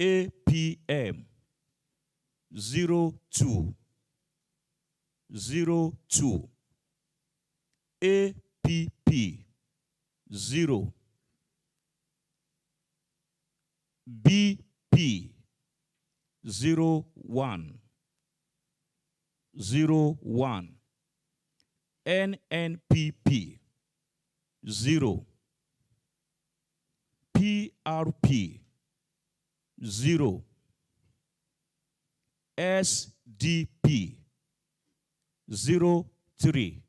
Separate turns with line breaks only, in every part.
APM 0202, APP 0, BP 01, NNPP 0, PRP 0, SDP 03,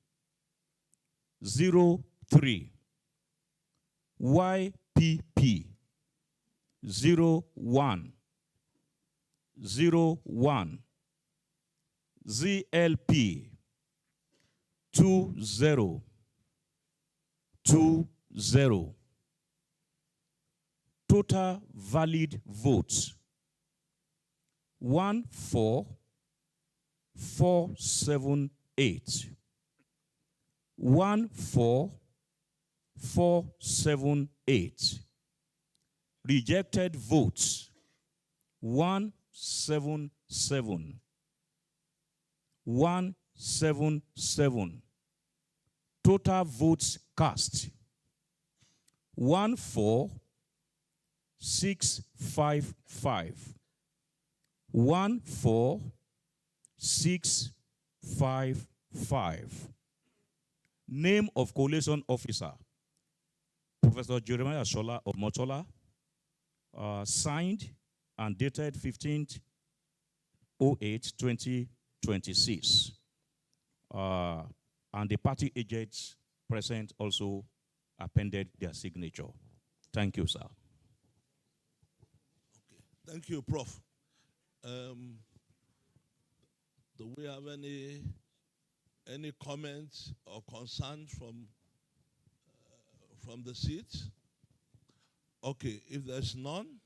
YPP 01, ZLP 20, total valid votes 14478, 14478. Rejected votes 177, 177. Total votes cast 14655, 14655. Name of collation officer, Professor Jeremiah Shola of Motola, signed and dated 15/08/2026. And the party agents present also appended their signature. Thank you, sir.
Okay. Thank you, Prof. Do we have any comments or concerns from the seat? Okay, if there's none,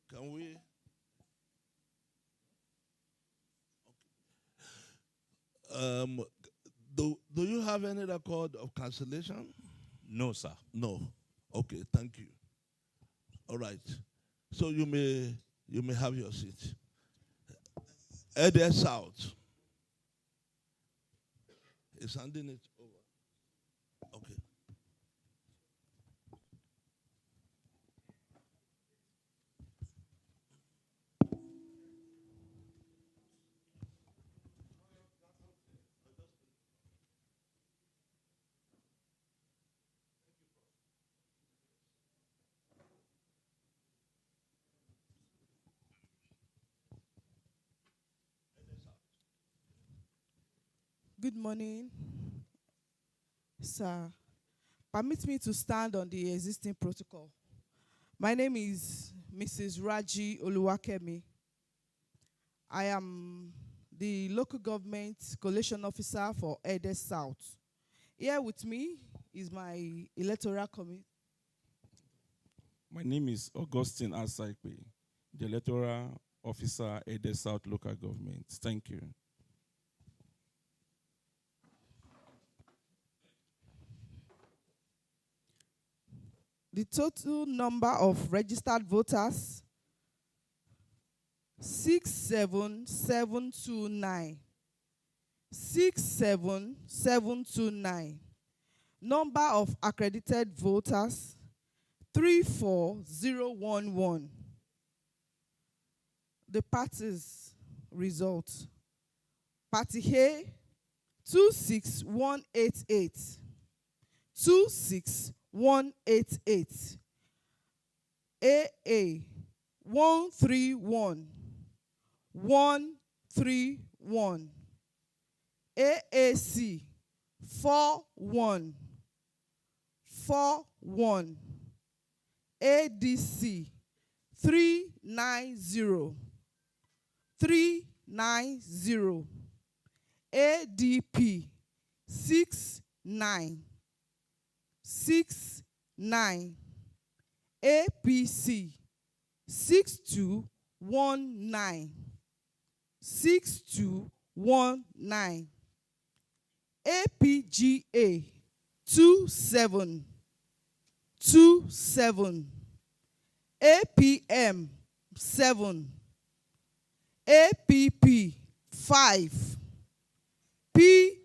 can we? Okay. Do you have any record of cancellation?
No, sir.
No. Okay, thank you. All right. So you may have your seat. Ede South is handing it over. Okay.
Good morning, sir. Permit me to stand on the existing protocol. My name is Mrs. Raji Oluwakemi. I am the local government collation officer for Ede South. Here with me is my electoral committee.
My name is Augustine Asaipe, the electoral officer, Ede South local government. Thank you.
The total number of registered voters, 67729. 67729. Number of accredited voters, 34011. The parties result. Party A, 26188. 26188. AA 131 131. AAC 41 41. ADC 390 390. ADP 69 69. APC 6219 6219. APGA 27 27. APM 7, APP 5, PBP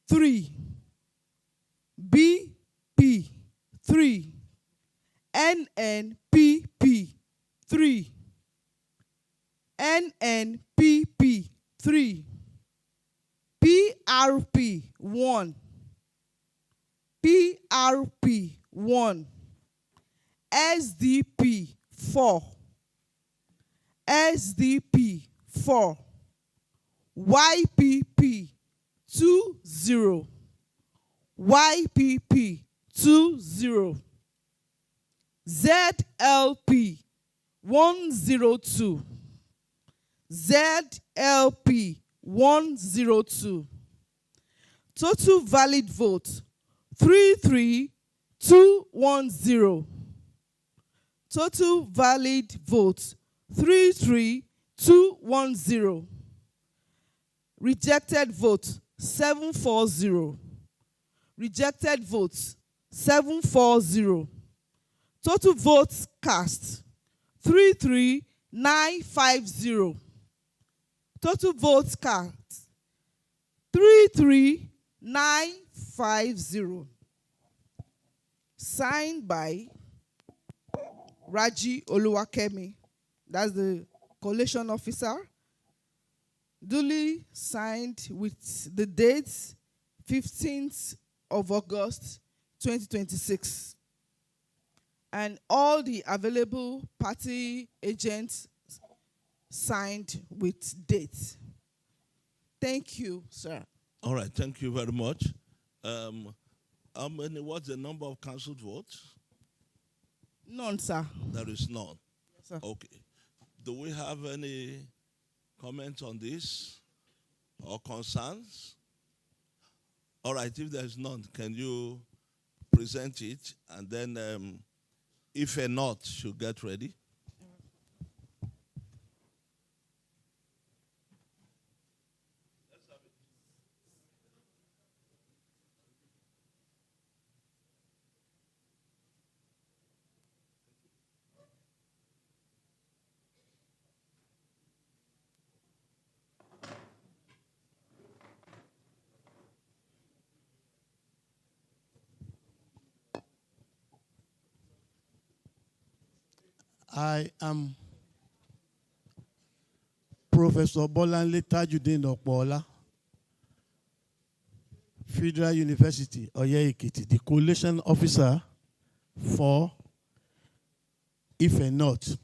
3, BP 3, NNPP 3, NNPP 3, PRP 1, PRP 1, SDP 4, SDP 4, YPP 20, YPP 20, ZLP 102, ZLP 102. Total valid vote 33210. Total valid vote 33210. Rejected vote 740. Rejected votes 740. Total votes cast 33950. Total votes cast 33950. Signed by Raji Oluwakemi, that's the collation officer. Duly signed with the date 15th of August 2026. And all the available party agents signed with dates. Thank you, sir.
All right, thank you very much. What's the number of cancelled votes?
None, sir.
There is none.
Yes, sir.
Okay. Do we have any comments on this or concerns? All right, if there's none, can you present it? And then if a not, should get ready.
I am Professor Bolanle Tajudeen Okpoola, Federal University, Oye-Ekiti, the collation officer for If and Not.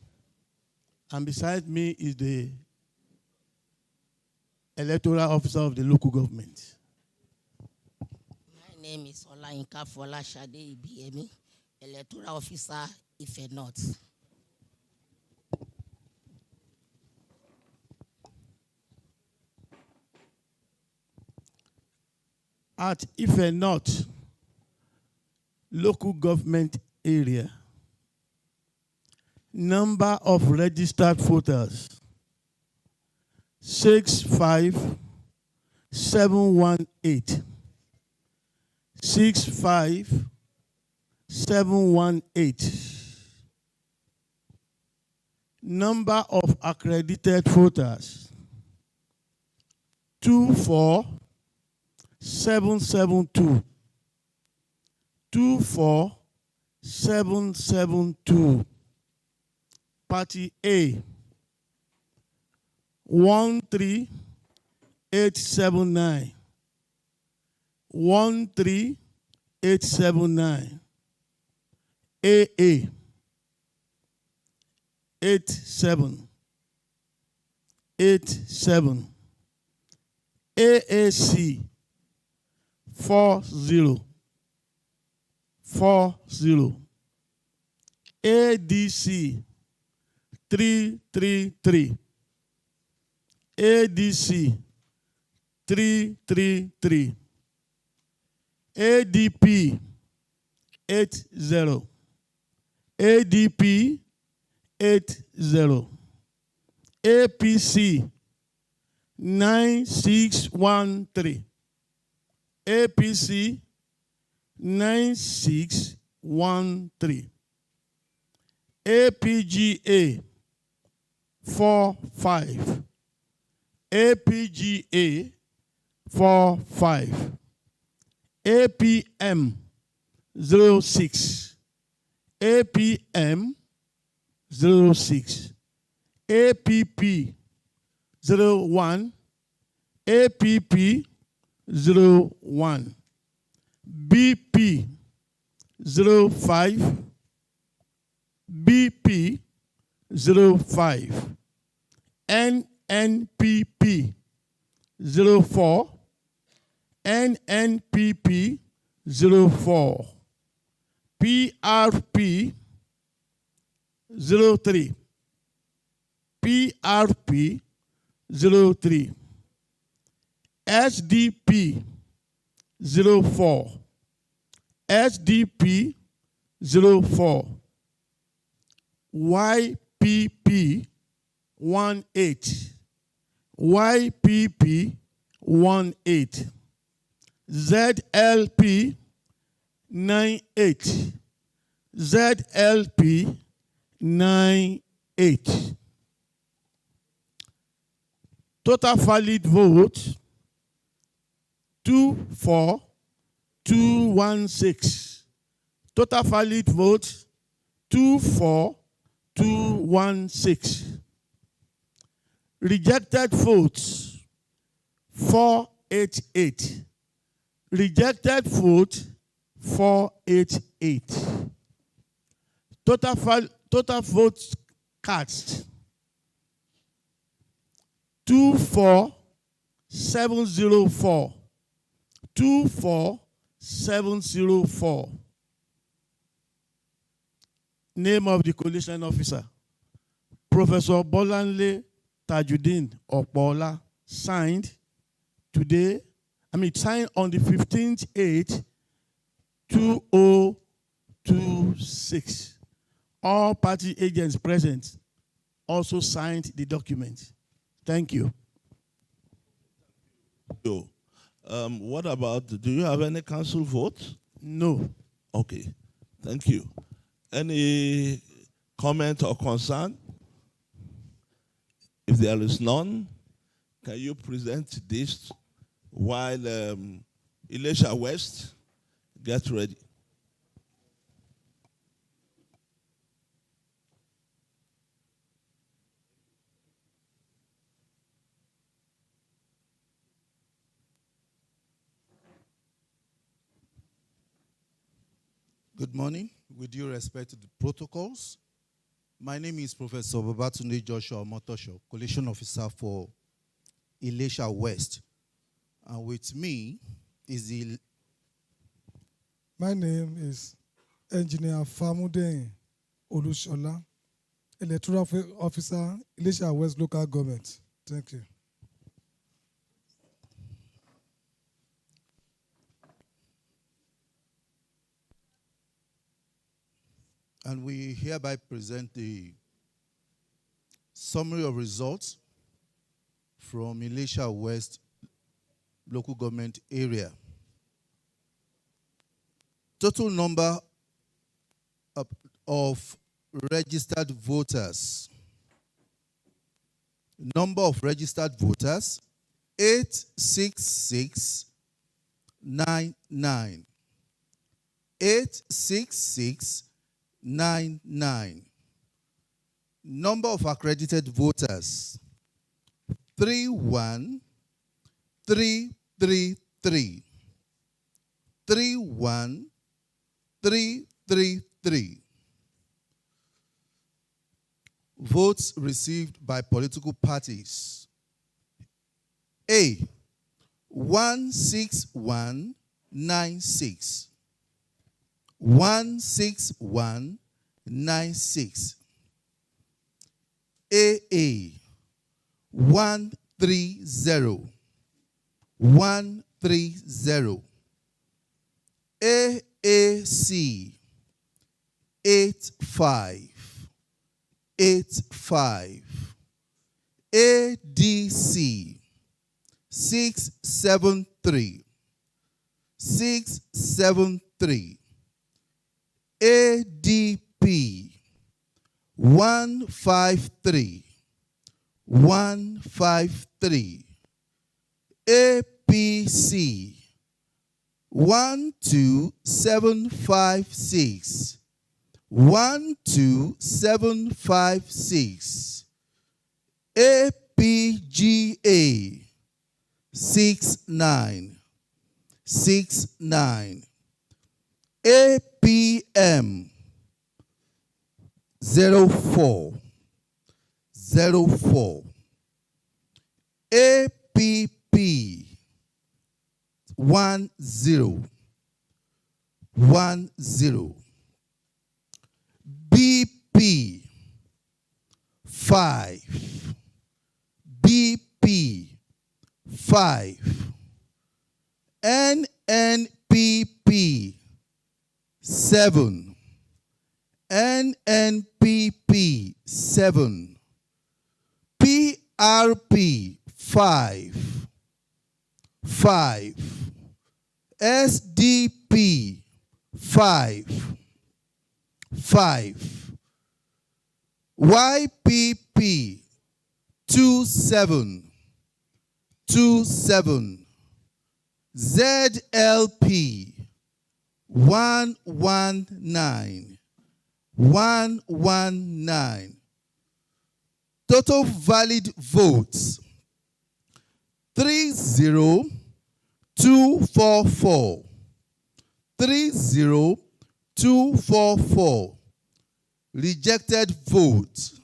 And beside me is the electoral officer of the local government.
My name is Olayinka Folashade Ibiemi, electoral officer, If and Not.
At If and Not local government area, number of registered voters 65718. 65718. Number of accredited voters 24772. 24772. Party A 13879. 13879. AA 87. AAC 40. ADC 333. ADC 333. ADP 80. ADP 80. APC 9613. APC 9613. 13. APGA 45. APGA 45. APM 06. APM 06. APP 01. APP 01. BP 05. BP 05. NNPP 04. NNPP 04. PRP 03. PRP 03. SDP 04. SDP 04. YPP 18. YPP 18. ZLP 98. ZLP 98. Total valid vote 24216. Total valid vote 24216. Rejected votes 488. Rejected vote 488. Total votes cast 24704. 24704. Name of the collation officer, Professor Bolanle Tajuddin Okpola, signed today, signed on the 15th 8, 2026. All party agents present also signed the document. Thank you.
What about, do you have any council vote?
No.
Okay, thank you. Any comment or concern? If there is none, can you present this while Elisha West gets ready?
Good morning. With due respect to the protocols, my name is Professor Babatunde Joshua Motosho, Collation Officer for Elisha West. And with me is the...
My name is Engineer Famuden Olushola, Electoral Officer, Elisha West Local Government. Thank you.
And we hereby present the summary of results from Elisha West local government area. Total number of registered voters. Number of registered voters, 86699. 86699. Number of accredited voters, 31333. 31333. Votes received by political parties. A, 16196. 16196. AA, 130. 130. AAC, 85. 85. ADC, 673. 673. ADP 153 153, APC 12756 12756, APGA 6969, APM 0404, APP 1010, BP 5, BP 5, NNPP 7, NNPP 7, PRP 5, SDP 5, YPP 27, ZLP 119. Total valid votes 30244. 30244. Rejected votes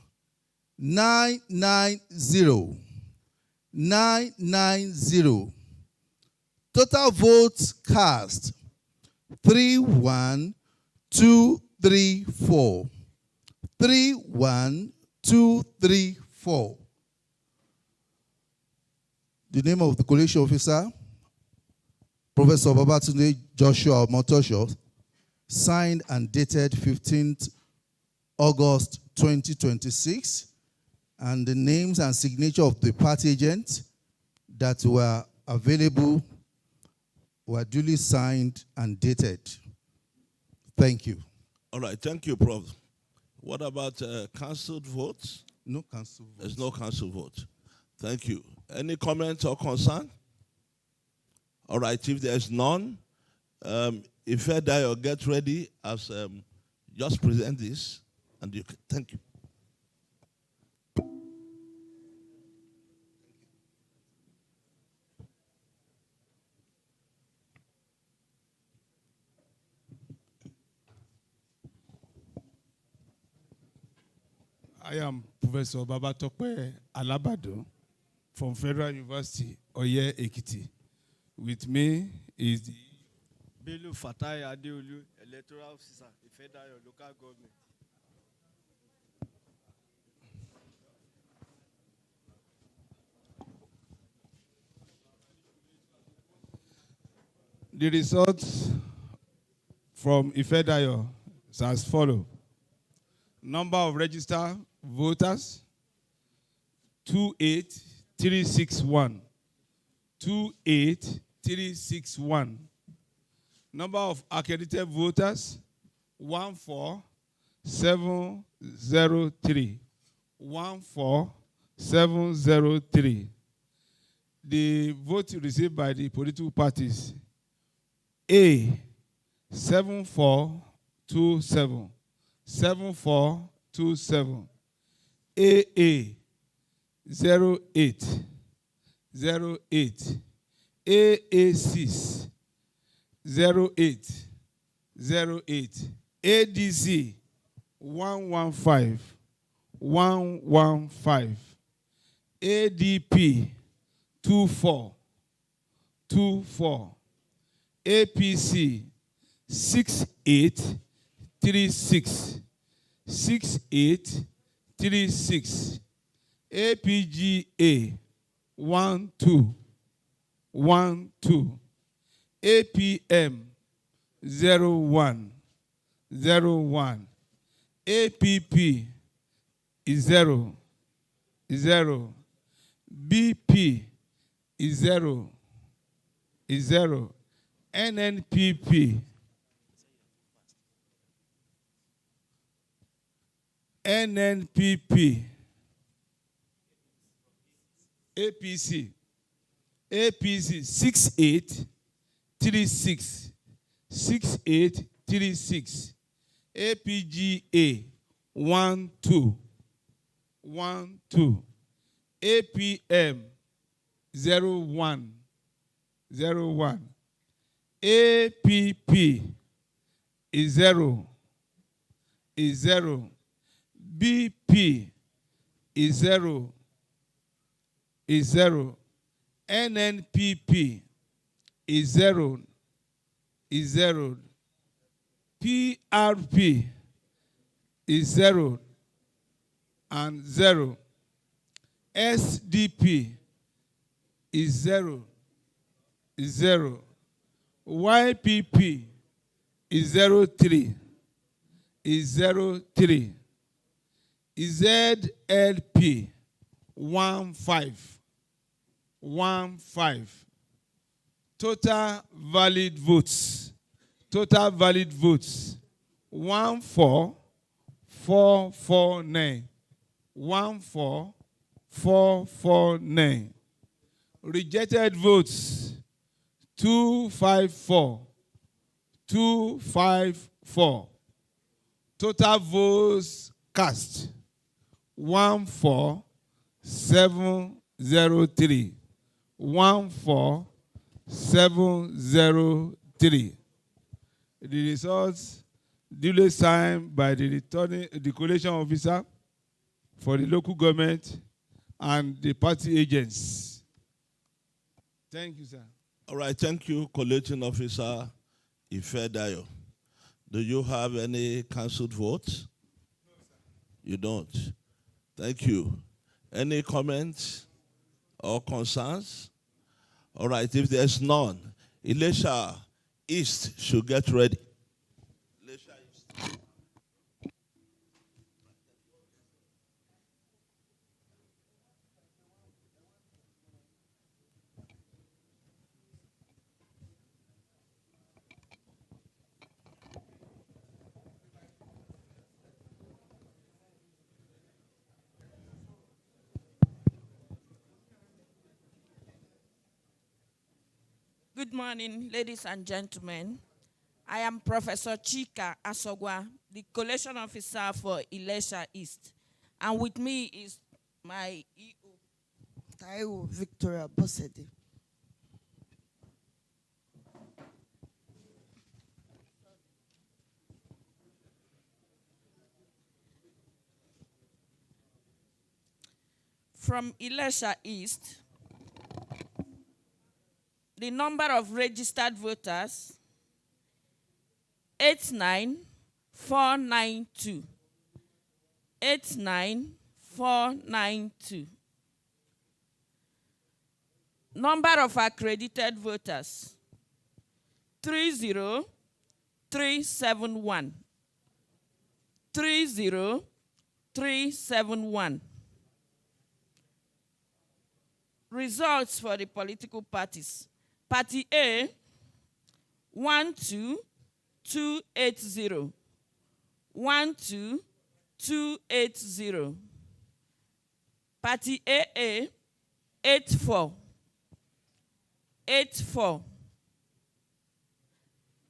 990. Total votes cast 31234. 31234. The name of the collation officer, Professor Babatunde Joshua Motosho, signed and dated 15th August 2026, and the names and signature of the party agents that were available were duly signed and dated. Thank you.
All right, thank you, Prof. What about cancelled votes?
No cancelled votes.
There's no cancelled vote. Thank you. Any comments or concern? All right, if there's none, if Dayo, get ready as just present this, and you can, thank you.
I am Professor Babatope Alabado from Federal University, Oye Ekiti. With me is the
Bello Fatai Adeolu, Electoral Officer, Federal Local Government.
The results from Ifedayo is as follows. Number of registered voters, 28361. 28361. Number of accredited voters, 14703. 14703. The vote received by the political parties, A, 7427. 7427. AA 08. AA 6 08. ADC 115. ADP 24. APC 6836. APGA 12. APM 01. APP is 0. BP is 0. NNPP NNPP, APC 6836, 6836, APGA 12, APM 01, APP is 0, BP is 0, NNPP is 0, PRP is 0 and 0, SDP is 0, YPP is 03, ZLP 15. Total valid votes 14449. 14449. Rejected votes 254. Total votes cast 14703. 14703. The results duly signed by the collation officer for the local government and the party agents. Thank you, sir.
All right, thank you, Collation Officer Ifedayo. Do you have any cancelled votes? No, sir. You don't. Thank you. Any comments or concerns? All right, if there's none, Ilesha East should get ready. Ilesha East.
Good morning, ladies and gentlemen. I am Professor Chika Asogwa, the collation officer for Ilesha East. And with me is my EO,
Taiwo Victoria Bosedi.
From Ilesha East, the number of registered voters, 89492. 89492. Number of accredited voters, 30371. 30371. Results for the political parties. Party A, 12280. 12280. Party AA, 84. 84.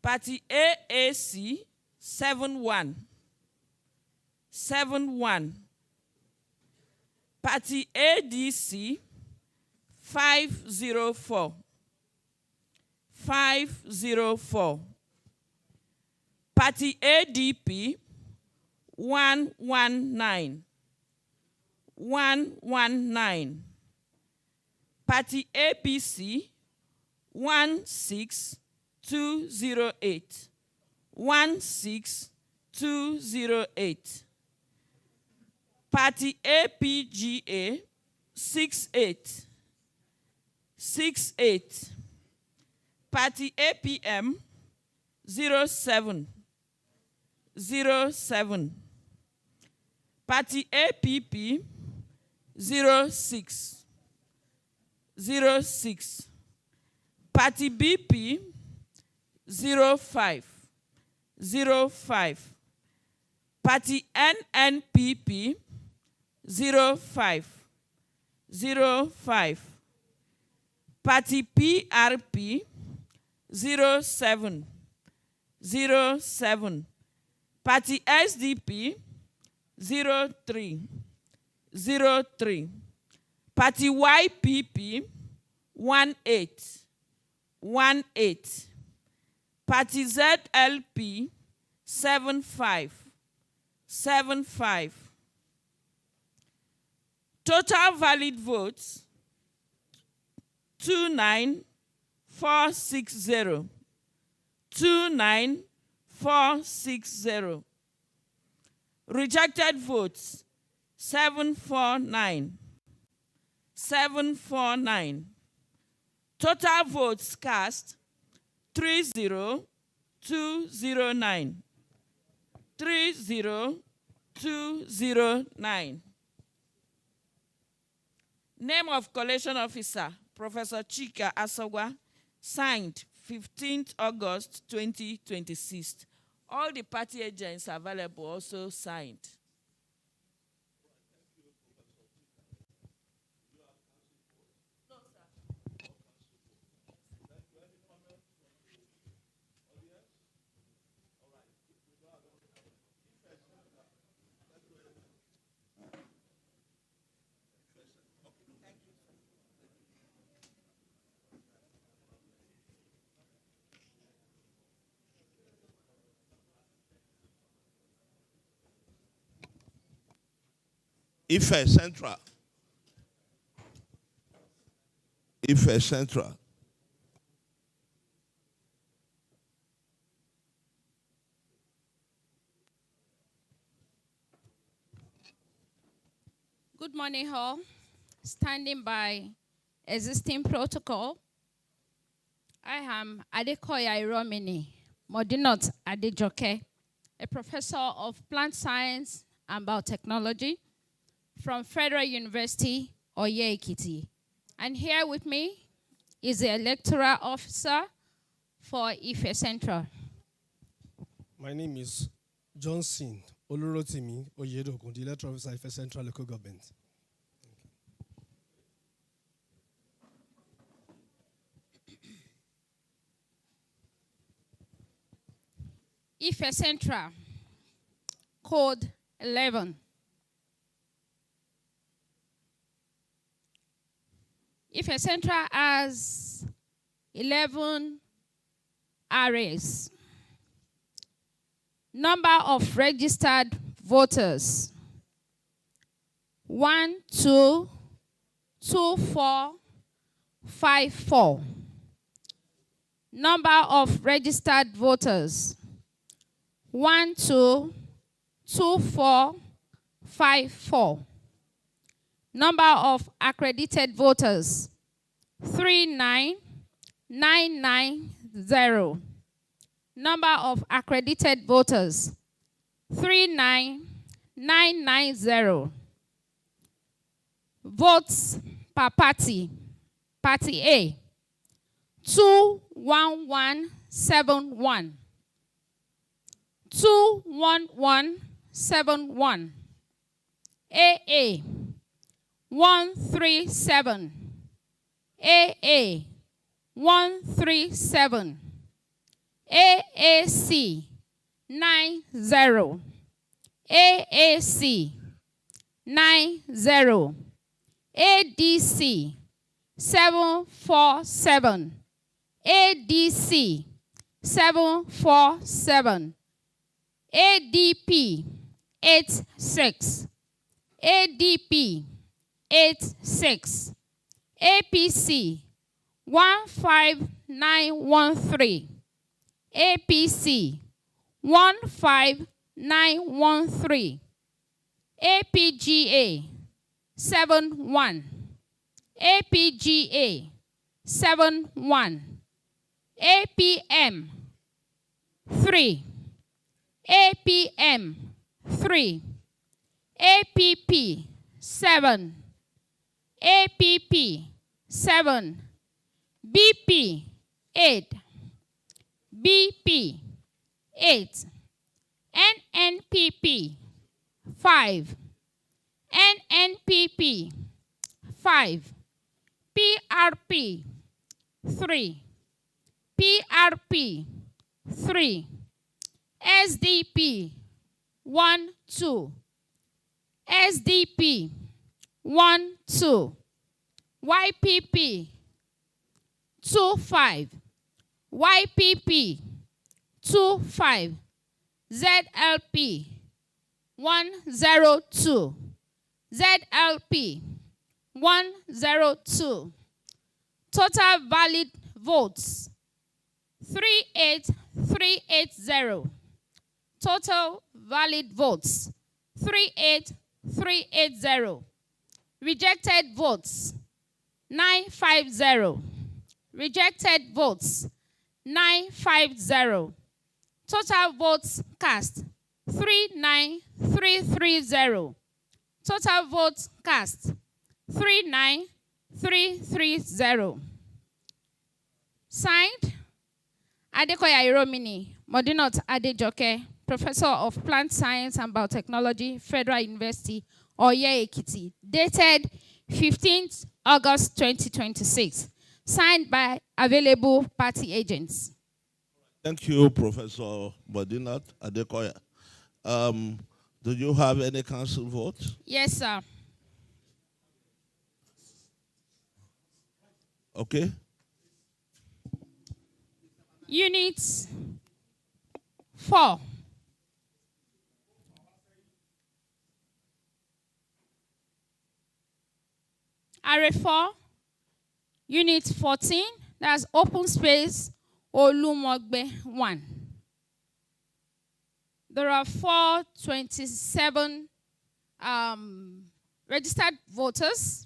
Party AAC, 71. 71. Party ADC, 504. 504. Party ADP, 119. 119. Party APC, 16208. 16208. Party APGA, 68. 68. Party APM, 07. 07. Party APP, 06. 06. Party BP, 05. 05. Party NNPP 05. Party PRP 07. Party SDP 03. Party YPP 18. Party ZLP 75. Total valid votes 29460. 29460. Rejected votes 749. Total votes cast 30209. 30209. Name of Collation Officer, Professor Chika Asogwa, signed 15th August 2026. All the party agents available also signed.
Ife Central. Ife Central.
Good morning, all. Standing by existing protocol, I am Adekoya Iromini Modinot Adejoke, a professor of plant science and biotechnology from Federal University, Oye Ekiti. And here with me is the electoral officer for Ife Central.
My name is Johnson Olurotimi Oyedogun, the electoral officer Ife Central Local Government.
Ife Central, code 11. Ife Central has 11 arrays. Number of registered voters 1,2,2,4,5,4. Number of registered voters 1,2,2,4,5,4. Number of accredited voters 39,990. Number of accredited voters 39,990. Votes per party. Party A 21171. 21171. AA 137. AA 137. AAC 90. AAC 90. ADC 747. ADC 747. ADP 86. ADP 86. APC 15913. APC 15913. APGA 71. APGA 71. APM 3. APM 3. APP 7. APP 7. BP 8. BP 8. NNPP 5, NNPP 5, PRP 3, PRP 3, SDP 1, 2, SDP 1, 2, YPP 2, 5, YPP 2, 5, ZLP 102, ZLP 102. Total valid votes 38380. Total valid votes 38380. Rejected votes 950. Rejected votes 950. Total votes cast 39330. Total votes cast 39330. Signed, Adekoya Iromini, Modinot Adejoke, Professor of Plant Science and Biotechnology, Federal University, Oye Ekiti, dated 15th August 2026. Signed by available party agents.
Thank you, Professor Modinot Adekoya. Do you have any council votes?
Yes, sir.
Okay.
Unit 4. Area 4. Unit 14. That's open space Olumogbe 1. There are 427 registered voters.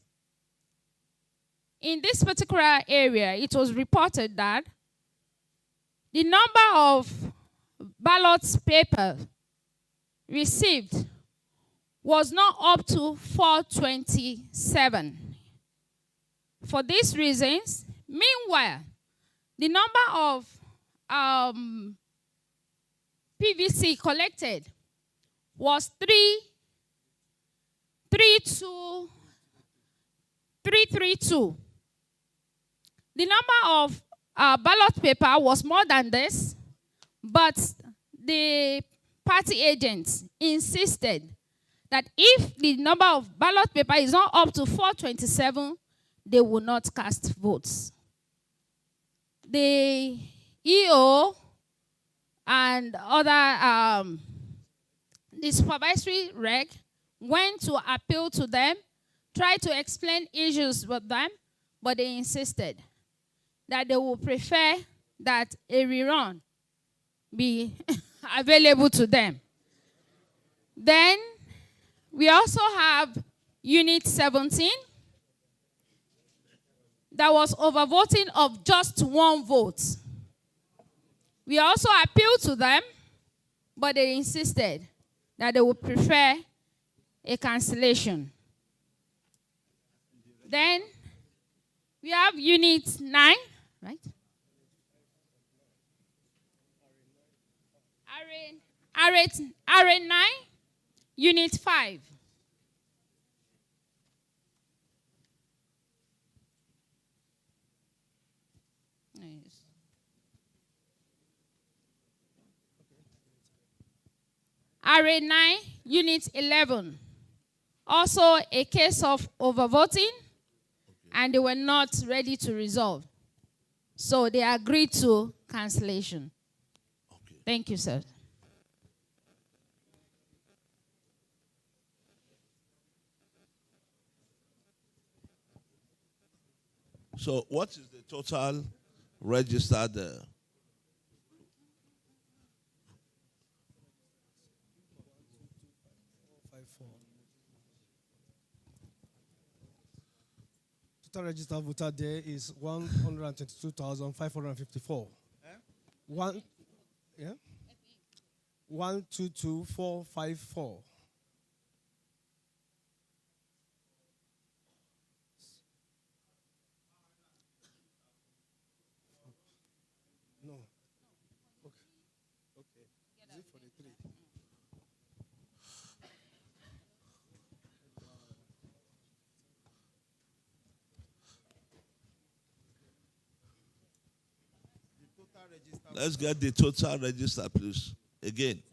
In this particular area, it was reported that the number of ballot paper received was not up to 427. For these reasons, meanwhile, the number of PVC collected was 332. The number of ballot paper was more than this, but the party agents insisted that if the number of ballot paper is not up to 427, they will not cast votes. The EO and other the supervisory reg went to appeal to them, tried to explain issues with them, but they insisted that they would prefer that a rerun be available to them. Then we also have Unit 17. That was overvoting of just 1 vote. We also appealed to them, but they insisted that they would prefer a cancellation. Then we have Unit 9, right? RA9, Unit 5. RA9, Unit 11. Also a case of overvoting, and they were not ready to resolve. So they agreed to cancellation.
Okay.
Thank you, sir.
So what is the total registered
Total registered voter there is 122,554. One, yeah? 122,454. No. Okay. Okay. Is it for the 3?
Let's get the total register, please. Again.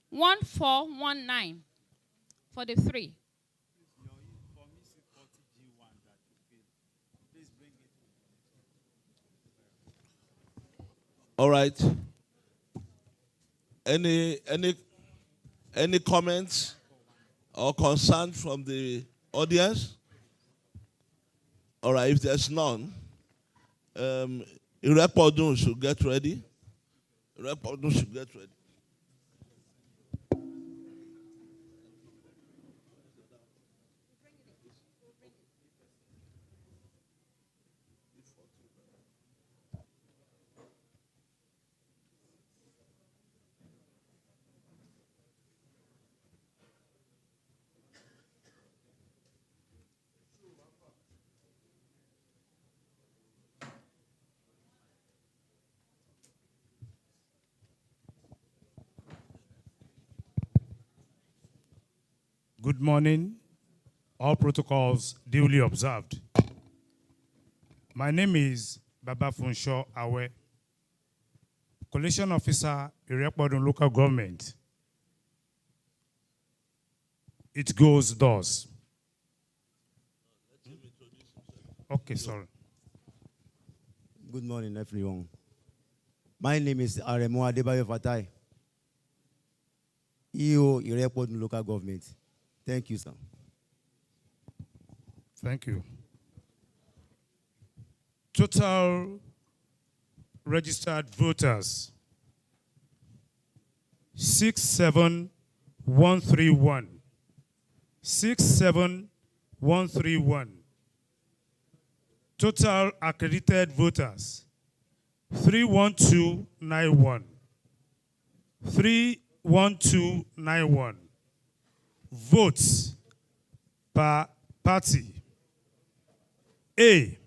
One 1419 for the 3.
All right. Any comments or concerns from the audience? All right, if there's none, Irepodun should get ready. Irepodun should get ready.
Good morning. All protocols duly observed. My name is Baba Funsho Awe, Collation Officer, Irepodun Local Government. It goes thus. Okay, sorry.
Good morning, everyone. My name is Aremo Adebayo Fatai, EO, Irepodun Local Government. Thank you, sir.
Thank you. Total registered voters, 67131. 67131. Total accredited voters, 31291. 31291. Votes per party. A,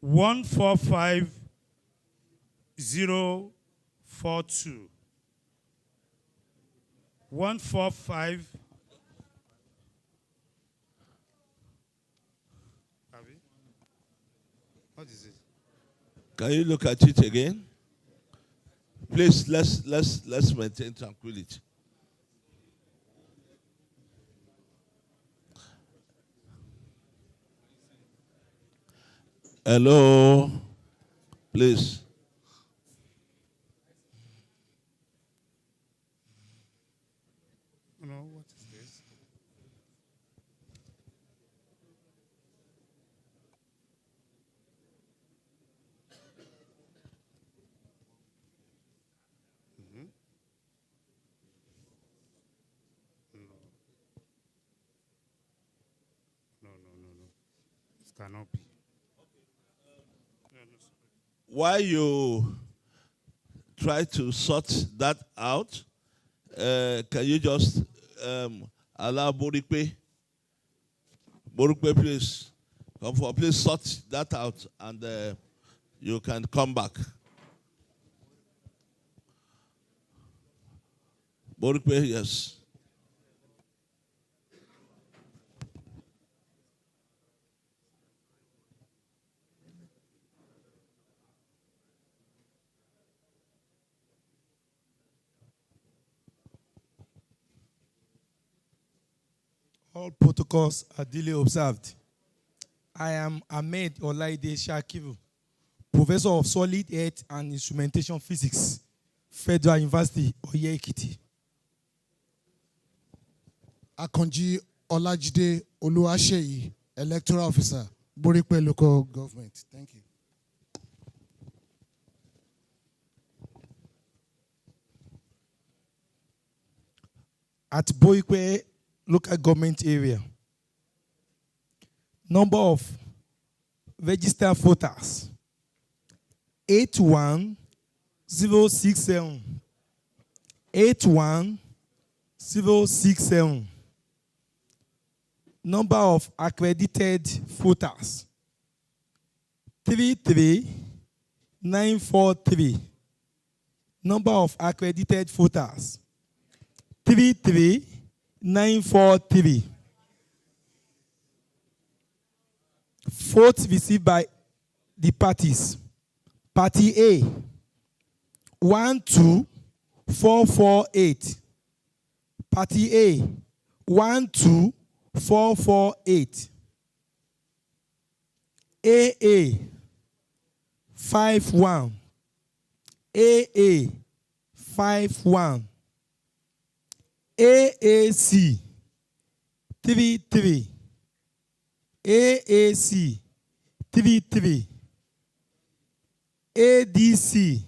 145042. 145. What is it?
Can you look at it again? Please, let's maintain tranquility. Hello, please.
No, what is this? No. It cannot be.
While you try to sort that out, can you just allow Borikwe, please, come for, please sort that out, and you can come back. Borikwe, yes.
All protocols are duly observed. I am Ahmed Olaide Shakiru, Professor of Solid Earth and Instrumentation Physics, Federal University, Oye Ekiti.
Akonji Olajide Oluwaseyi, Electoral Officer, Boripe Local Government. Thank you.
At Boikwe local government area, number of registered voters 81067. 81067. Number of accredited voters 33943. Number of accredited voters 33943. Votes received by the parties. Party A 12448. Party A 12448. AA 51. AA 51. AAC 33. AAC 33. ADC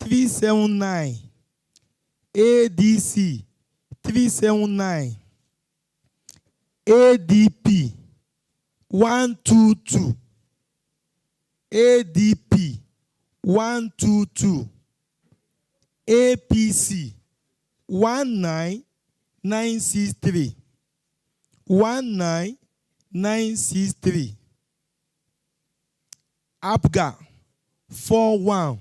379. ADC 379. ADP 122. ADP 122. APC 19963. 19963. APGA 41.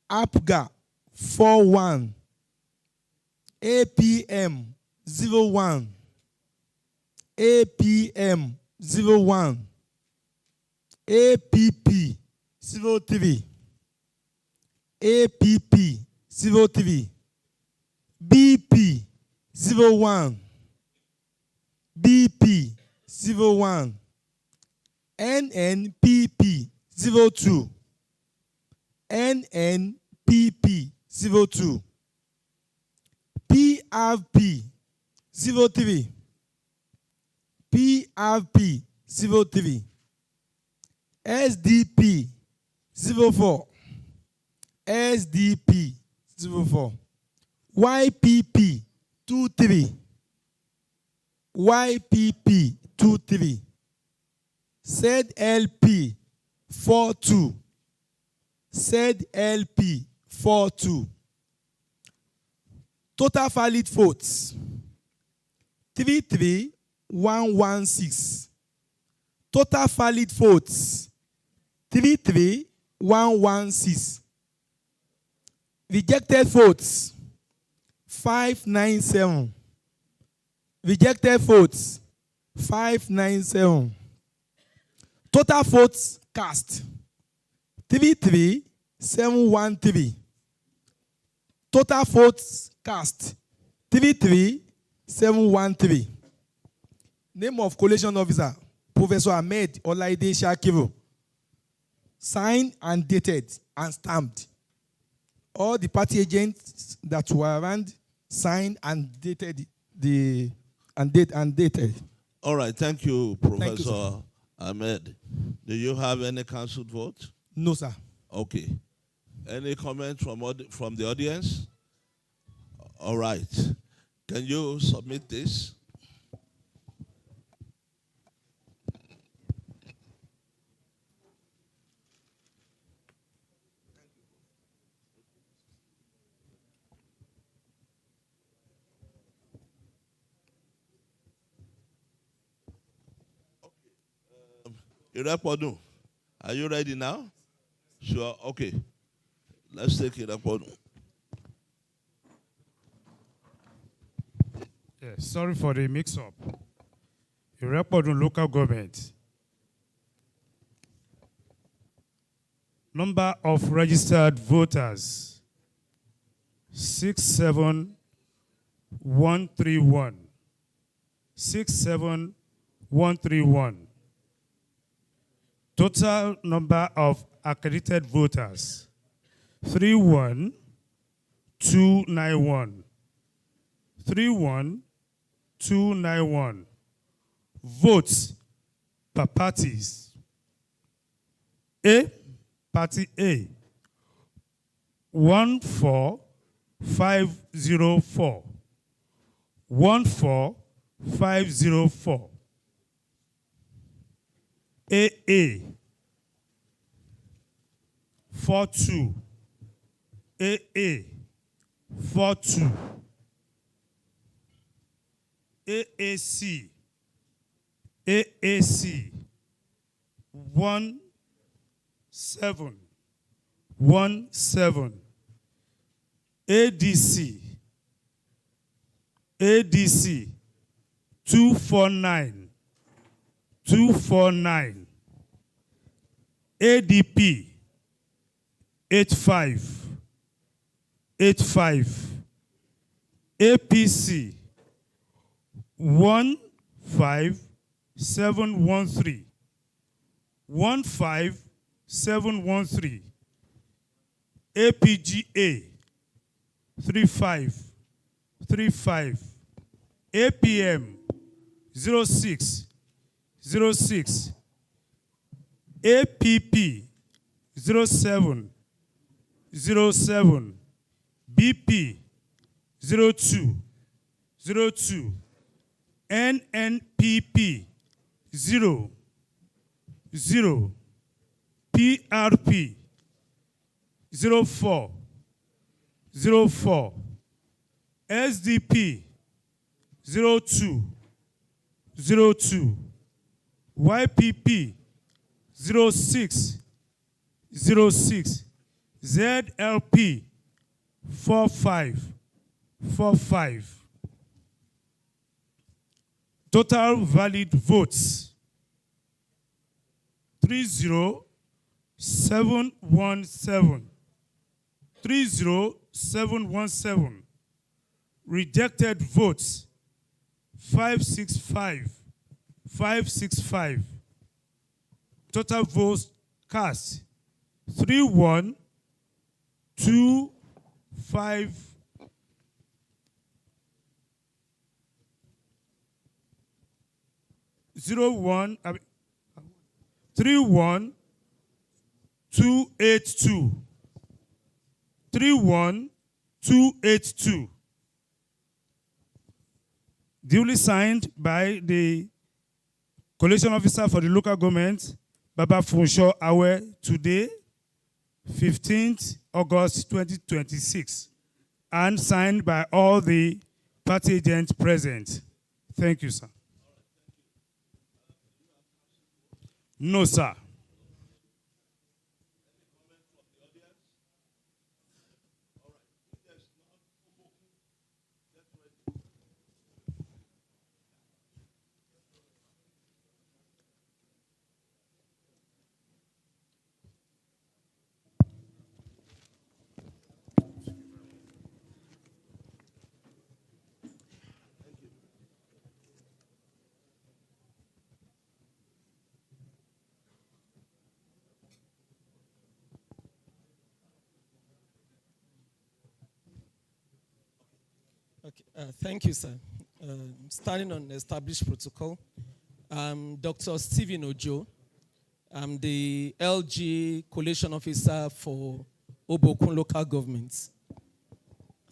APGA 41. APM 01. APM 01. APP 03. APP 03. BP 01. BP 01. NNPP 02. NNPP 02. PRP 03. PRP 03. SDP 04. SDP 04. YPP 23. YPP 23. ZLP 42. ZLP 42. Total valid votes 33116. Total valid votes 33116. Rejected votes 597. Rejected votes 597. Total votes cast 33713. Total votes cast 33713. Name of collation officer Professor Ahmed Olaide Shakiru. Signed and dated and stamped. All the party agents that were around signed and dated dated.
All right, thank you, Professor
Thank you,
Ahmed. Do you have any cancelled vote?
No, sir.
Okay. Any comment from the audience? All right. Can you submit this? Irepodun, are you ready now? Sure, okay. Let's take Irepodun.
Yes, sorry for the mix-up. Irepodun local government. Number of registered voters 67131. 67131. Total number of accredited voters, 31291. 31291. Votes per parties. A, Party A, 14504. 14504. AA 42. AA 42. AAC 1717. ADC 249. ADP 85. APC 15713. 15713. APGA 35. APM 06. APP 07. BP 02. NNPP 0. PRP 04. SDP 02. YPP 06. ZLP 45. Total valid votes 30717. 30717. Rejected votes 565. Total votes cast 3125. 31282. 31282. Duly signed by the collation officer for the local government, Baba Funsho Awe, today, 15th August 2026, and signed by all the party agents present. Thank you, sir. No, sir.
Okay, thank you, sir. Starting on established protocol, Dr. Stephen Ojo. I'm the LG Collation Officer for Obokun Local Government.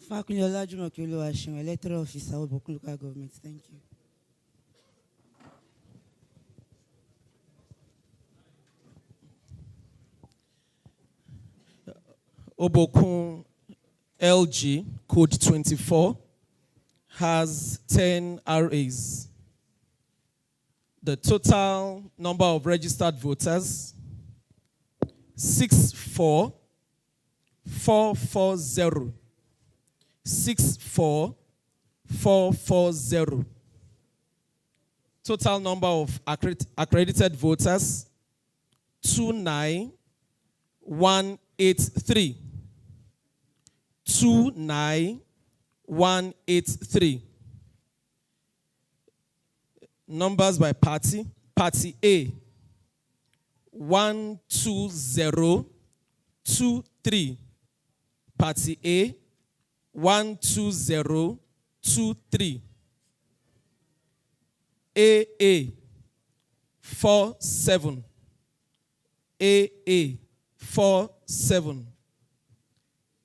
Fakunyola Jumoke Oluwaseun, Electoral Officer, Obokun Local Government. Thank you.
Obokun LG, code 24, has 10 RAs. The total number of registered voters, 64440. 64440. Total number of accredited voters, 29183. 29183. Numbers by party. Party A, 12023. Party A, 12023. AA, 47. AA, 47.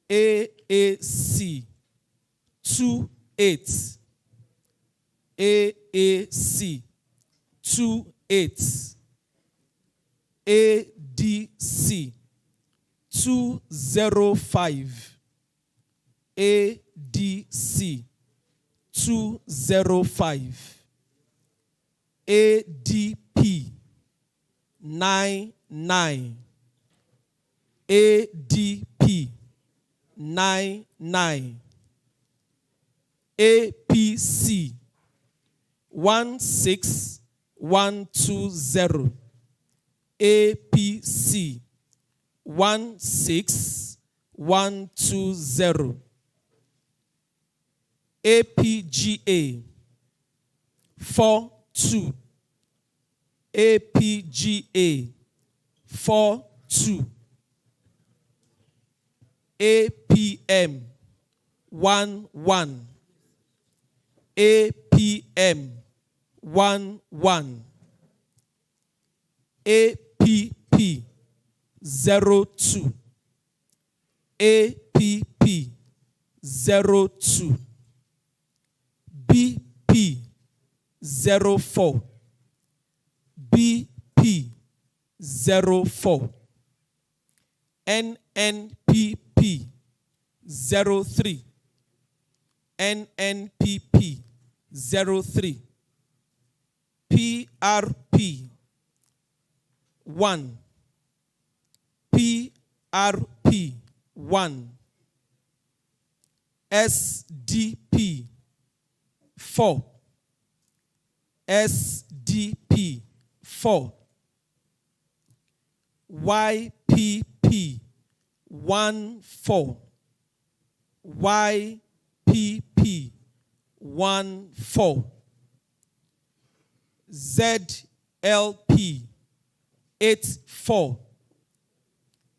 AAC, 28. AAC, 28. ADC, 205. ADC, 205. ADP, 99. ADP, 99. APC, 16120. APC, 16120. APGA, 42. APGA, 42. APM, 11. APM, 11. APP, 02. APP, 02. BP, 04. BP, 04. NNPP, 03. NNPP, 03. PRP, 1. PRP, 1. SDP, 4. SDP, 4. YPP, 14. YPP, 14. ZLP, 84.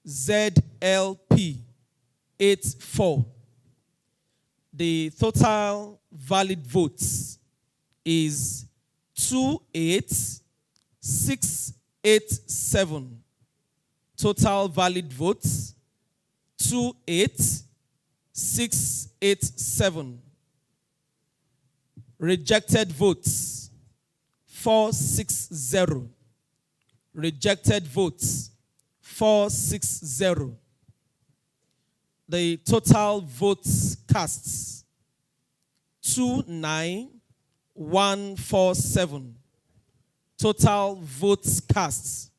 ZLP, 84. The total valid votes is 28687. Total valid votes 28687. Rejected votes 460. Rejected votes 460. The total votes cast 29147. Total votes cast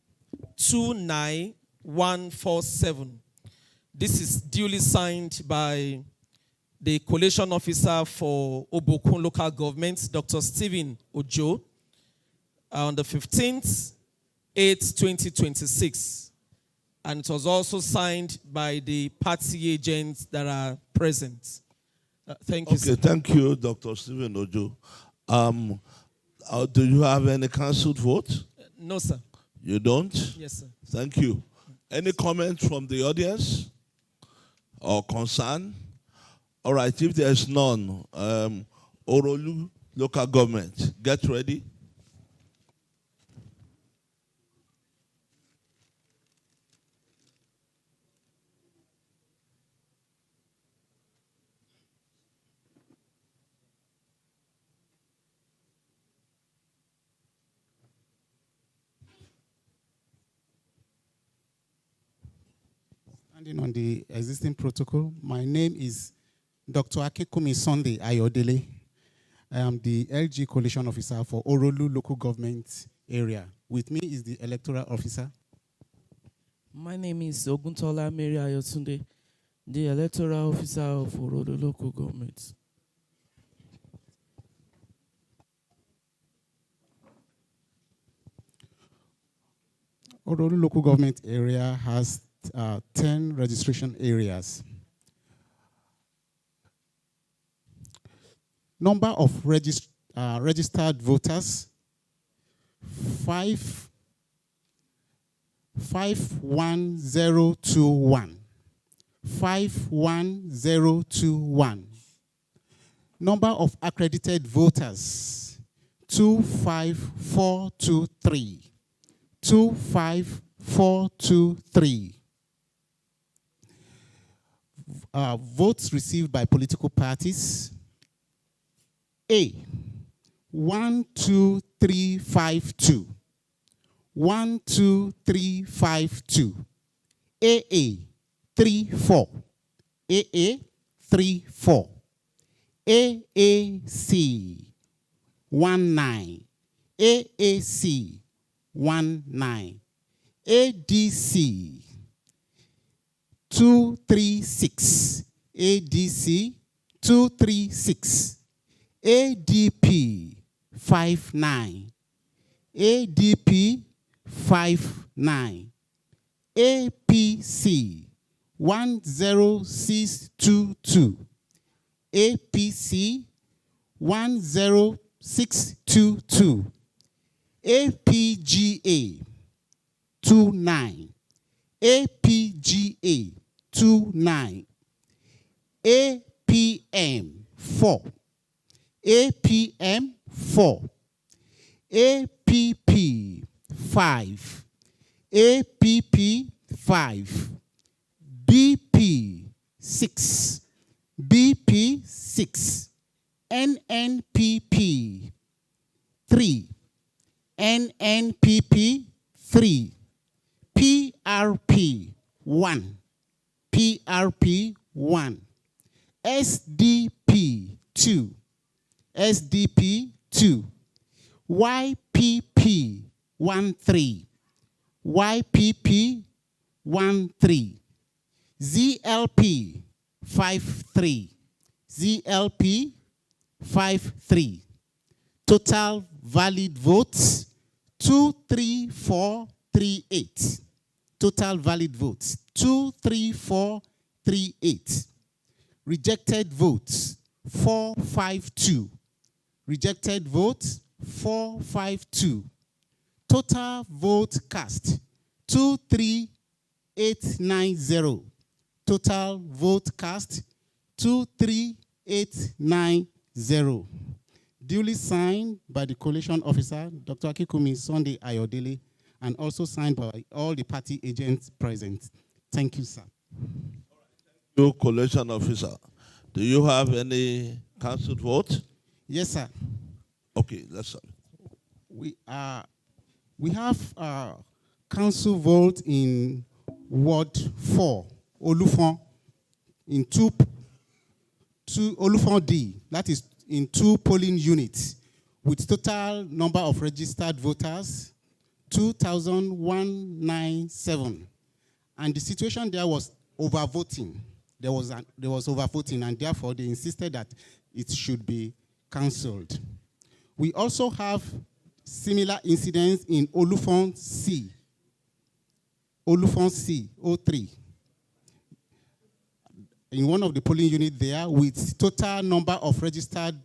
29147. This is duly signed by the collation officer for Obokun local government, Dr. Stephen Ojo, on the 15th, 8th, 2026. And it was also signed by the party agents that are present. Thank you, sir.
Okay, thank you, Dr. Stephen Ojo. Do you have any cancelled vote?
No, sir.
You don't?
Yes, sir.
Thank you. Any comments from the audience or concern? All right, if there's none, Orolu local government, get ready.
Standing on the existing protocol, my name is Dr. Akekumi Sunday Ayodele. I am the LG Collation Officer for Orolu Local Government Area. With me is the Electoral Officer.
My name is Oguntola Mary Ayotunde, the Electoral Officer of Orolu Local Government.
Orolu Local Government Area has 10 registration areas. Number of registered voters 51021. 51021. Number of accredited voters, 25423. 25423. Votes received by political parties. A, 12352. 12352. AA, 34. AA, 34. AAC, 19. AAC, 19. ADC, 236. ADC, 236. ADP, 59. ADP, 59. APC, 10622. APC, 10622. APGA, 29. APGA, 29. APM, 4. APM, 4. APP, 5. APP, 5. BP, 6. BP, 6. NNPP, 3. NNPP, 3. PRP, 1. PRP, 1. SDP, 2. SDP, 2. YPP, 13. YPP, 13. ZLP, 53. ZLP, 53. Total valid votes, 23438. Total valid votes, 23438. Rejected votes, 452. Rejected votes, 452. Total vote cast, 23890. Total vote cast, 23890. Duly signed by the collation officer, Dr. Akikumi Sunday Ayodele, and also signed by all the party agents present. Thank you, sir.
You, collation officer, do you have any council vote?
Yes, sir.
Okay, let's have it.
We have council vote in Ward 4, Olufon, in two Olufon D, that is in 2 polling units, with total number of registered voters, 2,197. And the situation there was overvoting. There was overvoting, and therefore they insisted that it should be cancelled. We also have similar incidents in Olufon C. Olufon C, 03. In one of the polling units there, with total number of registered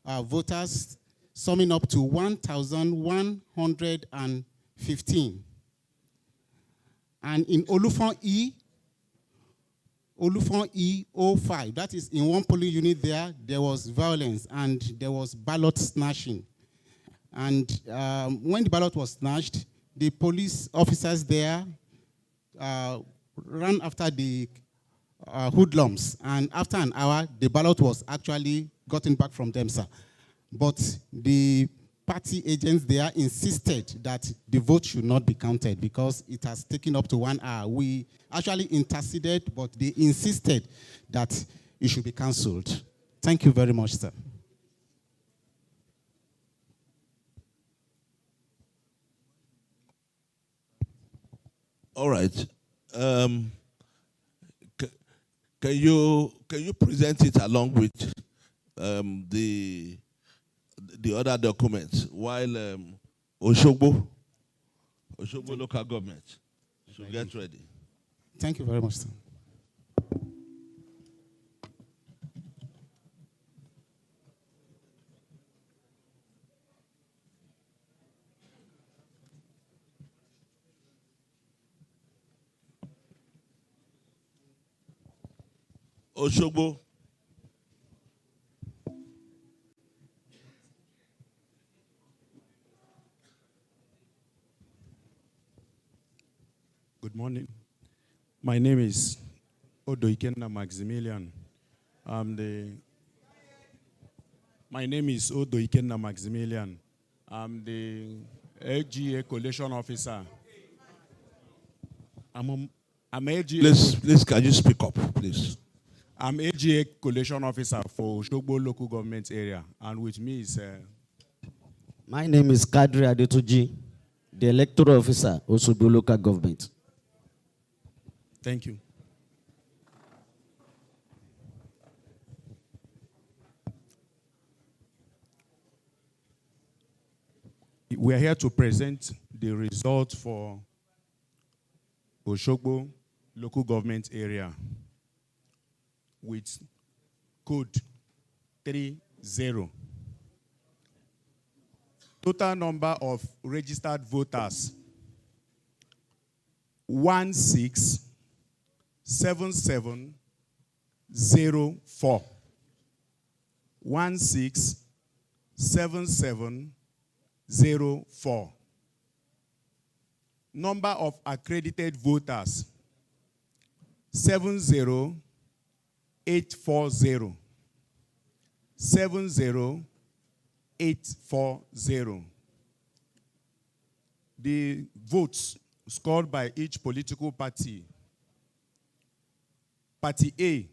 voters summing up to 1,115. And in Olufon E 05, that is in one polling unit there was violence and there was ballot snatching. And when the ballot was snatched, the police officers there ran after the hoodlums, and after an hour, the ballot was actually gotten back from them, sir. But the party agents there insisted that the vote should not be counted because it has taken up to 1 hour. We actually interceded, but they insisted that it should be cancelled. Thank you very much, sir.
All right. Can you present it along with the other documents while Oshogbo local government should get ready?
Thank you very much, sir.
Oshogbo.
Good morning. My name is Odo Ikenna Maximilian. My name is Odo Ikenna Maximilian. I'm the LGA Collation Officer. I'm LGA.
Please, can you speak up, please?
I'm LGA Collation Officer for Oshogbo local government area, and with me is.
My name is Kadri Adetuji, the electoral officer, Oshogbo local government.
Thank you. We are here to present the results for Oshogbo local government area with code 30. Total number of registered voters 167704. 167704. Number of accredited voters 70840. 70840. The votes scored by each political party. Party A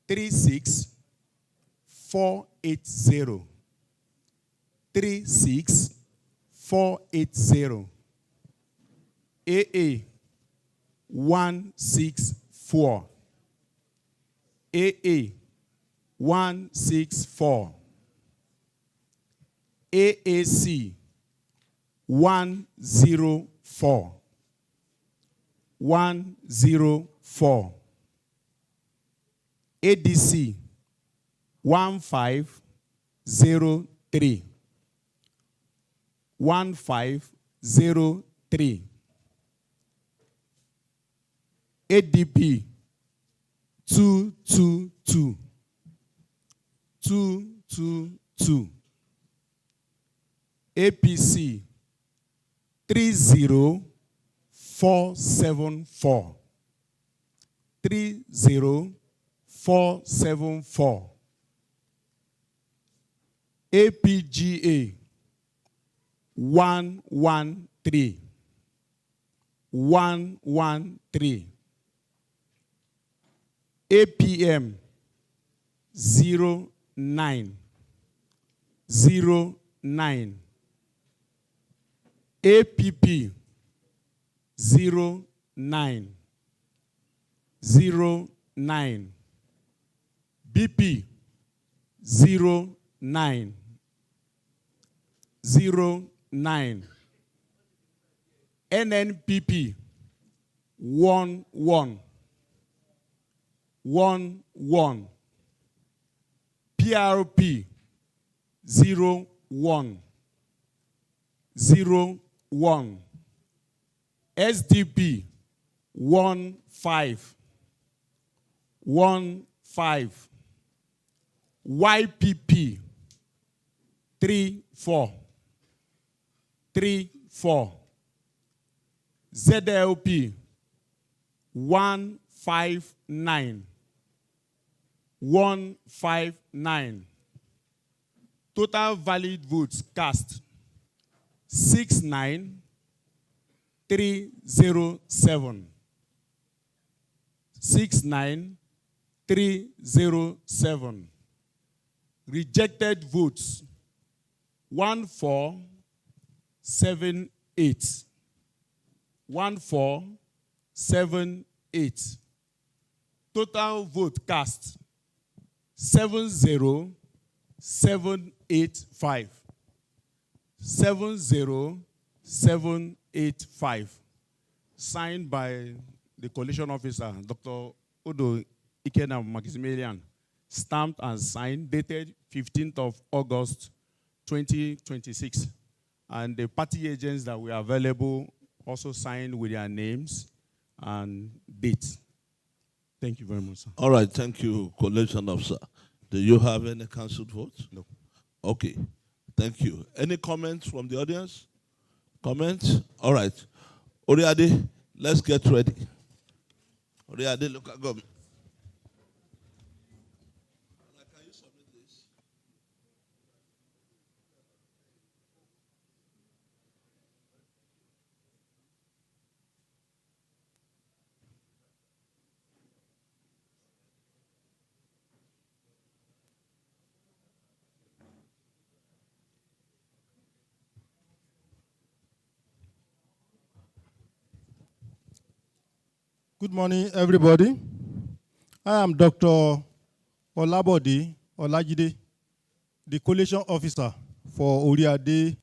36480. 36480. AA 164. AA 164. AAC 104. 104. ADC 1503. 1503. ADP 222. 222. APC 30474. 30474. APGA 113. 113. APM 09. 09. APP 09. 09. BP 09. 09. NNPP 11. 11. PRP 01. 01. SDP 15. 15. YPP 34. 34. ZLP 159. 159. Total valid votes cast 69307. 69307. Rejected votes 1478. 1478. Total vote cast 70785. 70785. Signed by the coalition officer, Dr. Odo Ikenna Maximilian. Stamped and signed, dated 15th of August 2026. And the party agents that were available also signed with their names and dates. Thank you very much, sir.
All right, thank you, Collation Officer. Do you have any cancelled votes?
No.
Okay, thank you. Any comments from the audience? Comments? All right. Oriade, let's get ready. Oriade, local government.
Good morning, everybody. I am Dr. Olabode Olajide, the Collation Officer for Oriade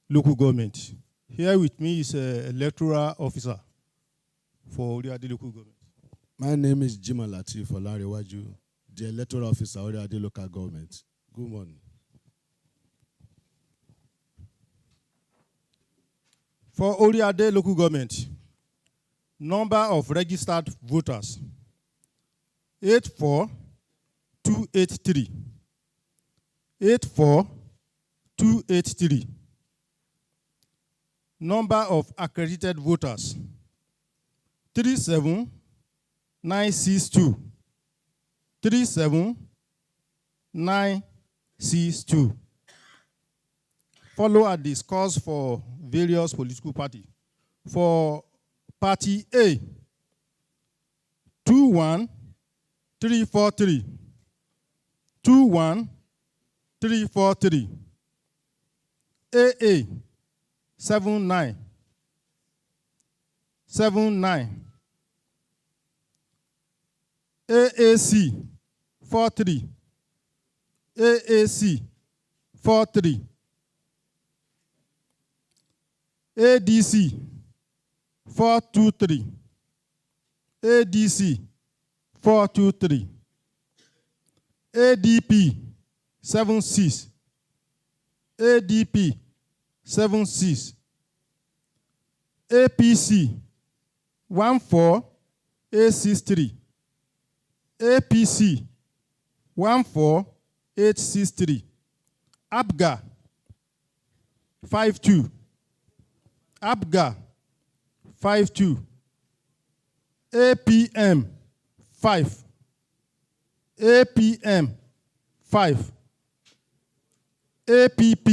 Local Government. Here with me is an electoral officer for Oriade Local Government.
My name is Jima Latif Olarewaju, the electoral officer of Oriade Local Government. Good morning.
For Oriade Local Government, number of registered voters, 84,283. 84,283. Number of accredited voters, 37,962. 37,962. Follow are the scores for various political parties. For Party A, 21,343. 21,343. AA, 79. 79. AAC, 43. AAC, 43. ADC, 423. ADC, 423. ADP, 76. ADP, 76. APC, 14863. APC, 14863. ABGA, 52. ABGA, 52. APM, 5. APM, 5. APP,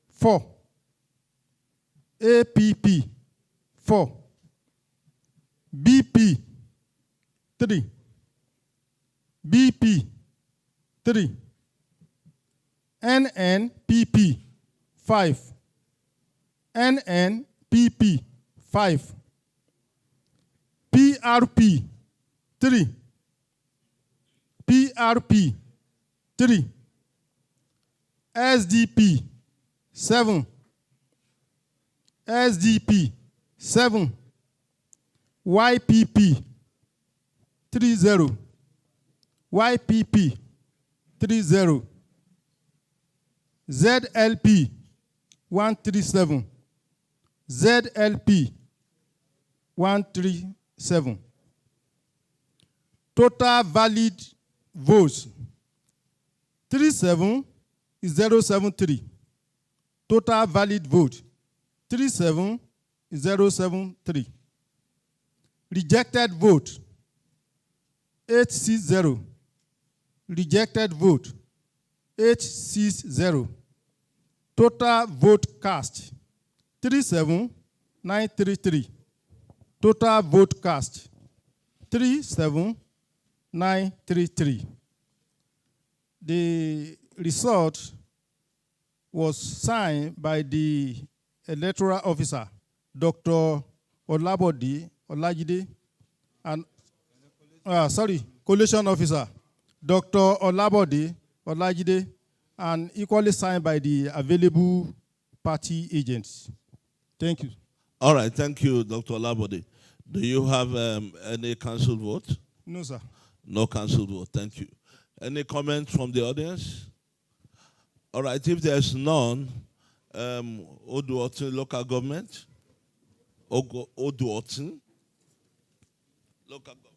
4. APP, 4. BP, 3. BP, 3. NNPP, 5. NNPP, 5. PRP, 3. PRP, 3. SDP, 7. SDP, 7. YPP, 30. YPP, 30. ZLP, 137. ZLP, 137. Total valid votes, 37073. Total valid vote, 37073. Rejected vote, 860. Rejected vote, 860. Total vote cast, 37933. Total vote cast, 37933. The result was signed by the electoral officer, Dr. Olabode Olajide, and collation officer, Dr. Olabode Olajide, and equally signed by the available party agents. Thank you.
All right, thank you, Dr. Olabode. Do you have any cancelled vote?
No, sir.
No cancelled vote, thank you. Any comments from the audience? All right, if there's none, Oduotin local government. Oduotin local government.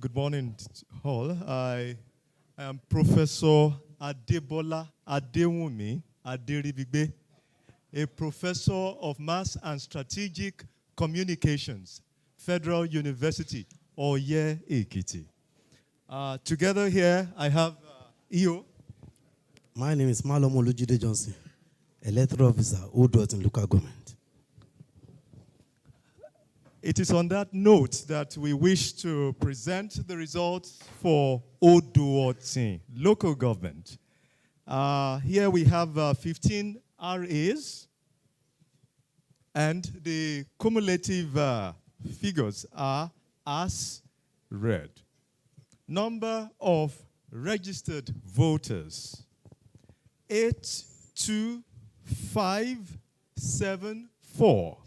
Good morning, all. I am Professor Adebola Adewumi Aderibigbe, a professor of Mass and Strategic Communications, Federal University, Oye Ekiti. Together here, I have EO.
My name is Malom Olujide Johnson, electoral officer, Odo in local government.
It is on that note that we wish to present the results for Odo local government. Here we have 15 RAs, and the cumulative figures are as read. Number of registered voters, 82574.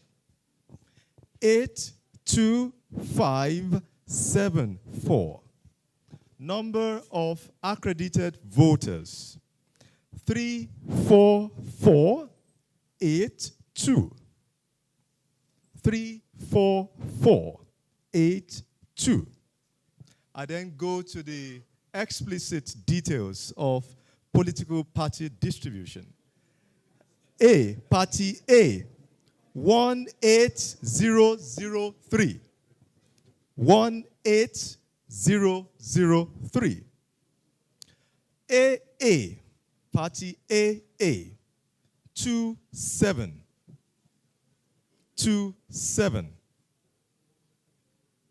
82574. Number of accredited voters, 34482. 34482. I then go to the explicit details of political party distribution. A, Party A, 18003. 18003. AA, Party AA, 2727.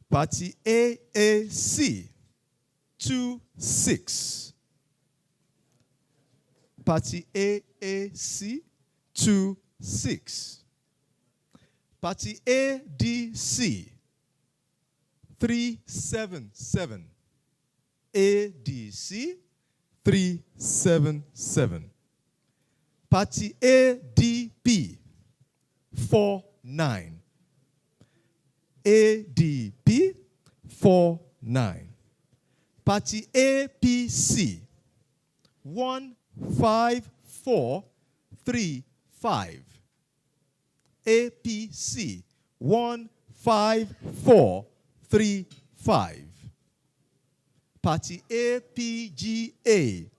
Party AAC, 26. Party AAC, 26. Party ADC, 377. ADC, 377. Party ADP, 49. ADP, 49. Party APC, 15435. APC, 15435. Party APGA,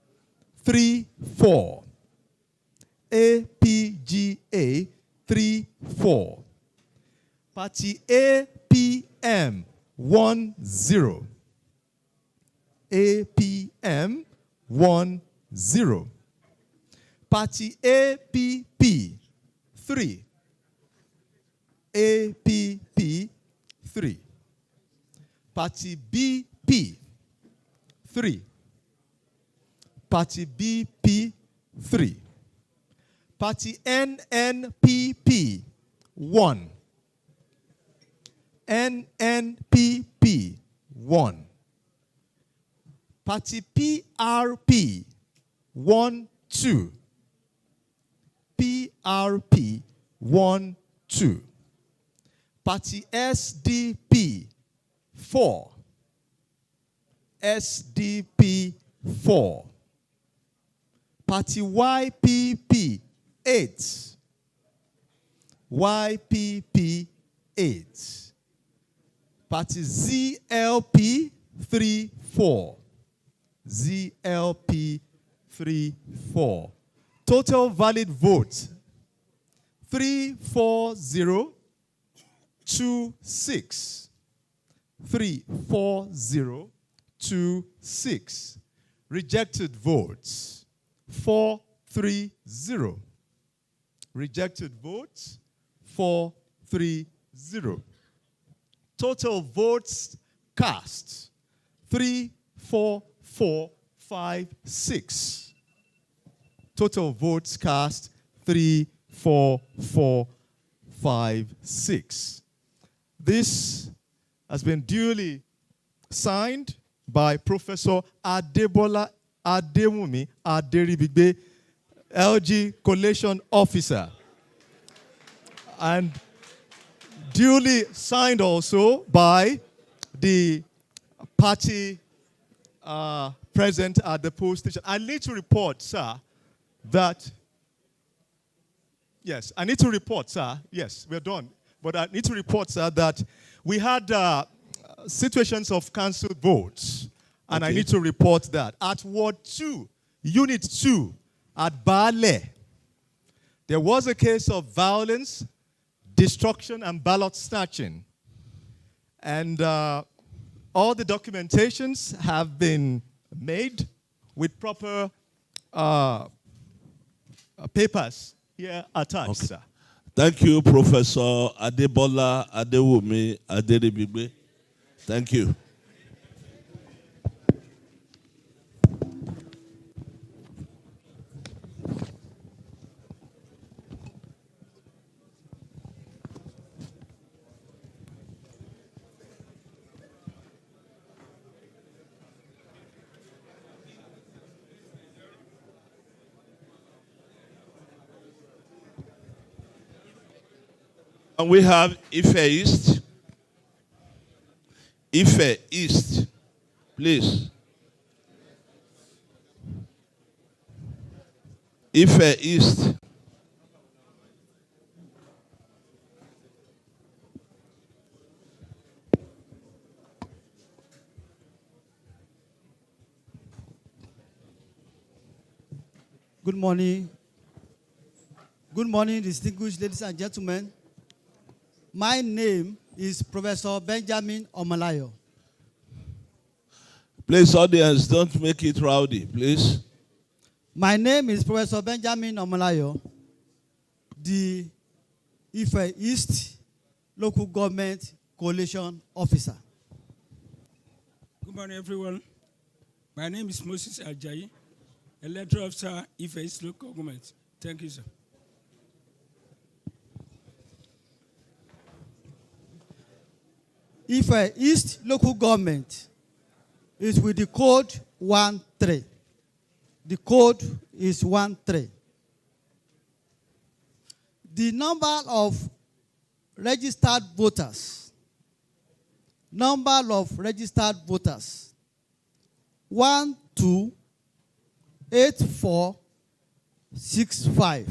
34. APGA, 34. Party APM, 10. APM, 10. Party APP, 3. APP, 3. Party BP, 3. Party BP, 3. Party NNPP, 1. NNPP, 1. Party PRP, 1, 2. PRP, 1, 2. Party SDP, 4. SDP, 4. Party YPP, 8. YPP, 8. Party ZLP, 3, 4. ZLP, 3, 4. Total valid vote, 34026. 34026. Rejected votes, 430. Rejected votes, 430. Total votes cast, 34456. Total votes cast, 34456. This has been duly signed by Professor Adebola Adewumi Aderibigbe, LG Collation Officer, and duly signed also by the party present at the poll station. I need to report, sir, that, yes, I need to report, sir, yes, we're done. But I need to report, sir, that we had
situations of cancelled votes, and I need to report that. At Ward 2, Unit 2, at Bale, there was a case of violence, destruction, and ballot snatching. And all the documentations have been made with proper papers here attached, sir.
Thank you, Professor Adebola Adewumi Aderibigbe. Thank you. And we have Ife East. Ife East, please. Ife East.
Good morning. Good morning, distinguished ladies and gentlemen. My name is Professor Benjamin Omalayo.
Please, audience, don't make it rowdy, please.
My name is Professor Benjamin Omalayo, the Ife East Local Government Coalition Officer.
Good morning, everyone. My name is Moses Ajayi, Electoral Officer, Ife East Local Government. Thank you, sir.
Ife East Local Government is with the code 13. The code is 13. The number of registered voters, 128465.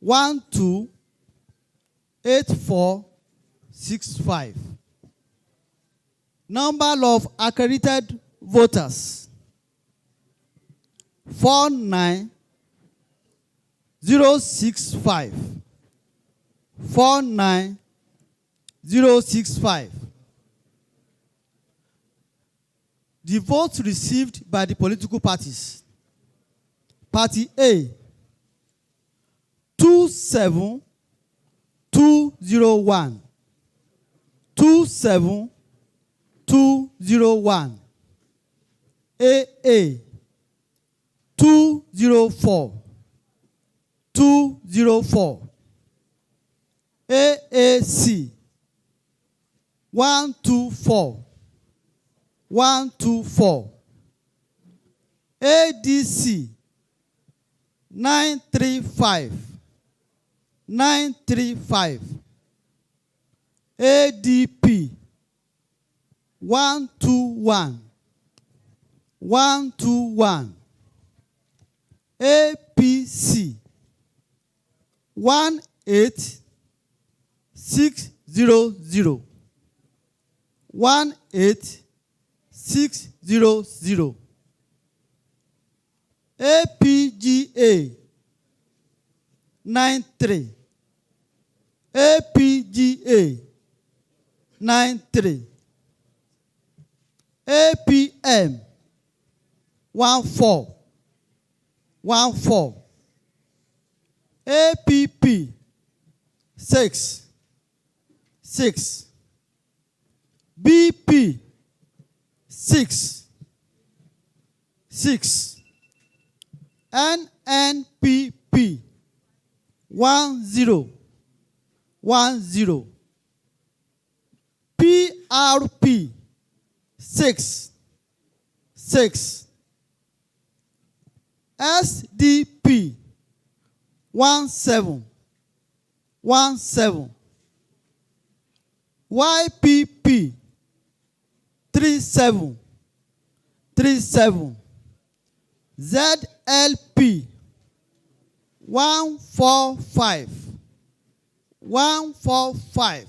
128465. Number of accredited voters, 49065. 49065. The votes received by the political parties. Party A, 27201. 27201. AA, 204. 204. AAC, 124. 124. ADC, 935. 935. ADP, 121. 121. APC, 18600. 18600. APGA, 93. APGA, 93. APM, 14. 14. APP, 6. 6. BP, 6. 6. NNPP, 10. 10. PRP, 6. 6. SDP, 17. 17. YPP, 37. 37. ZLP, 145. 145.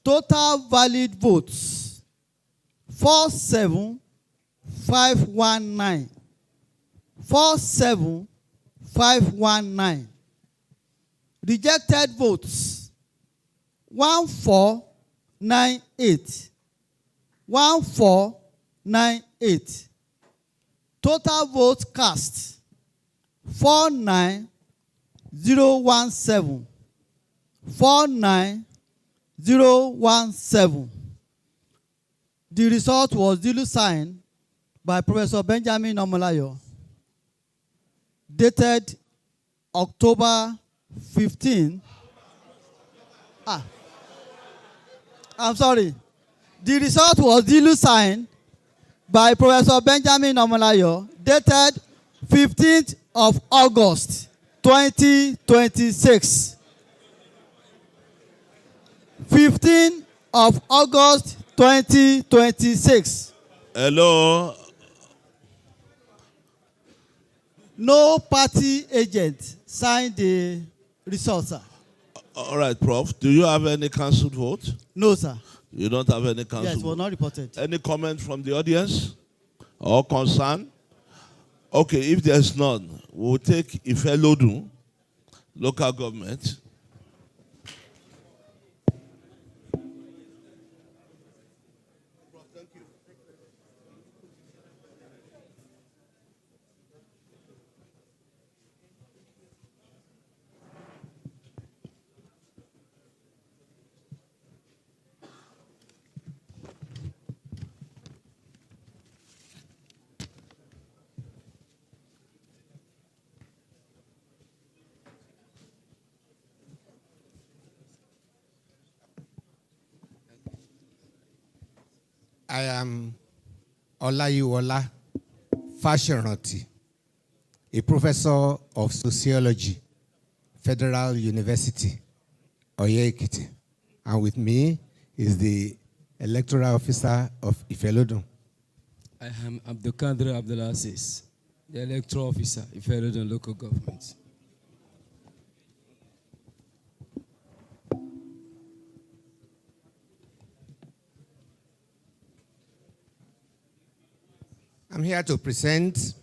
Total valid votes 47519. 47519. Rejected votes 1498. 1498. Total votes cast 49017. 49017. The result was duly signed by Professor Benjamin Omolayo, dated October 15. I'm sorry. The result was duly signed by Professor Benjamin Omolayo, dated 15th of August, 2026. 15th of August, 2026.
Hello.
No party agent signed the result, sir.
All right, Prof. Do you have any cancelled vote?
No, sir.
You don't have any cancelled
Yes,
vote?
was not reported.
Any comment from the audience or concern? Okay, if there's none, we'll take Ifelodun, local government.
I am Olayiwola Fashiranti, a professor of sociology, Federal University, Oye-Ekiti. And with me is the electoral officer of Ifelodun.
I am Abdulkadir Abdulaziz, the electoral officer, Ifelodun local government.
I'm here to present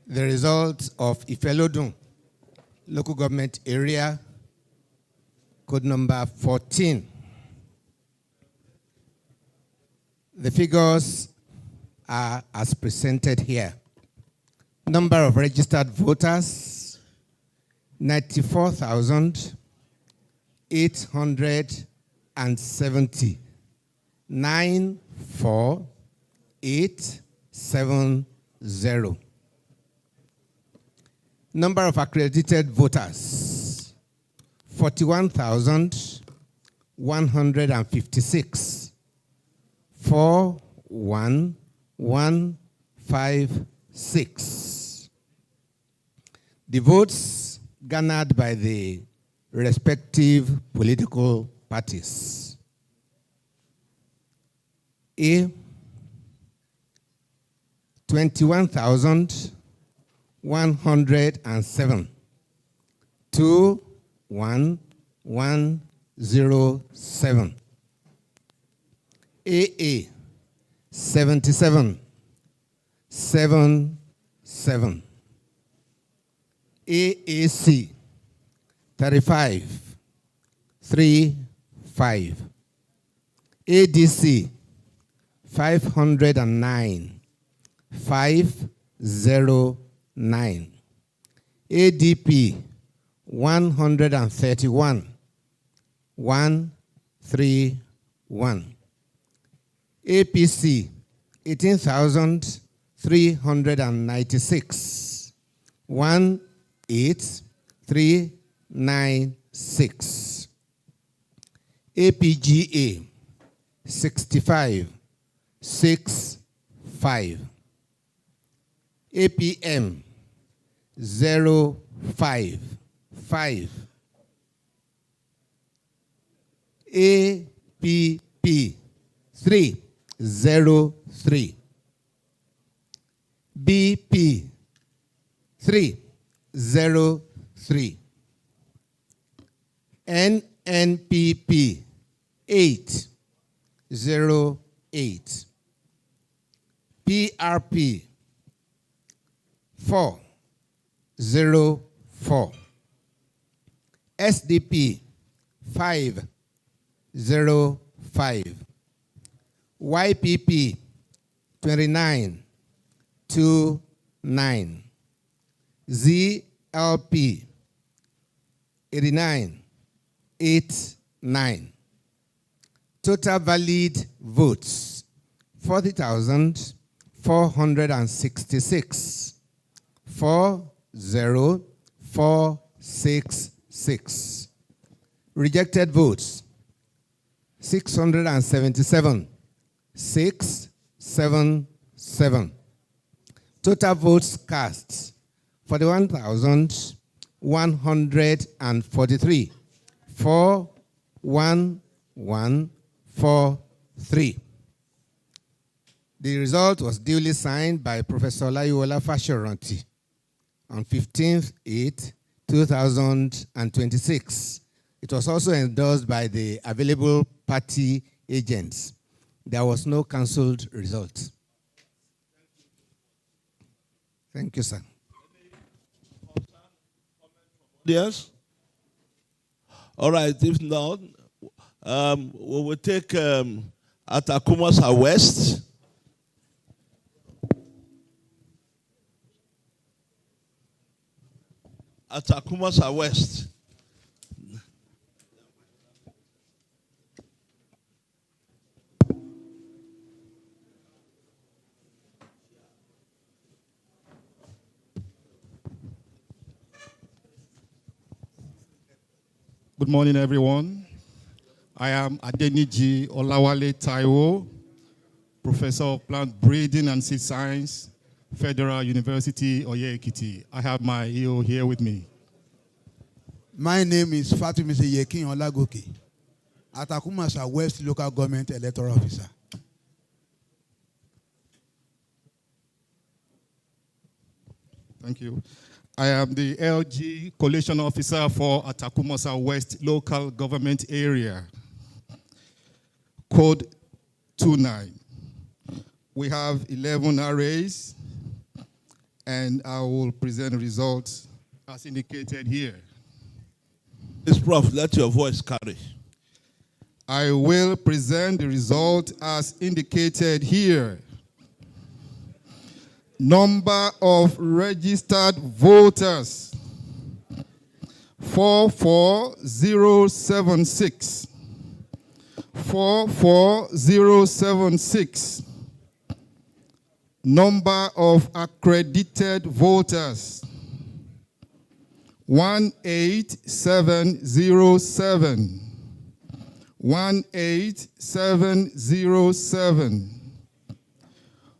the results of Ifelodun local government area, code number 14. The figures are as presented here. Number of registered voters, 94,870. 94870. Number of accredited voters, 41,156. 41156. The votes garnered by the respective political parties. A, 21,107. 21107. AA 77 77. AAC 35 35. ADC 509 509. ADP 131 131. APC 18,396 18396. APGA 65 65. APM 055. APP 303. BP 303. NNPP 808. PRP 404. SDP 505. YPP 2929. ZLP 8989. Total valid votes 40,466. 40466. Rejected votes 677. 677. Total votes cast 41,143. 41143. The result was duly signed by Professor Olayiwola Fashoranti on 15/8/2026. It was also endorsed by the available party agents. There was no cancelled result. Thank you, sir.
Yes? All right, if not, we will take Atakumasa West. Atakumasa West.
Good morning, everyone. I am Adeniji Olawale Taiwo, Professor of Plant Breeding and Seed Science, Federal University, Oye-Ekiti. I have my EO here with me.
My name is Fatimisi Yekin Olagoke, Atakumasa West Local Government Electoral Officer.
Thank you. I am the LG Collation Officer for Atakumasa West Local Government Area. Code 29. We have 11 arrays, and I will present results as indicated here.
Please, Prof, let your voice carry.
I will present the result as indicated here. Number of registered voters 44076. 44076. Number of accredited voters 18707. 18707.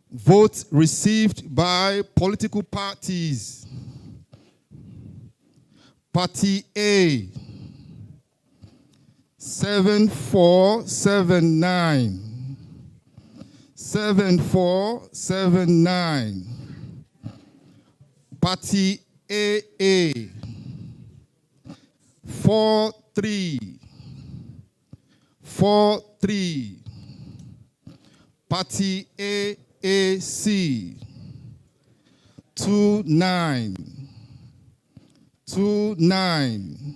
Votes received by political parties. Party A, 7479. 7479. Party AA, 43. 43. Party AAC, 29. 29.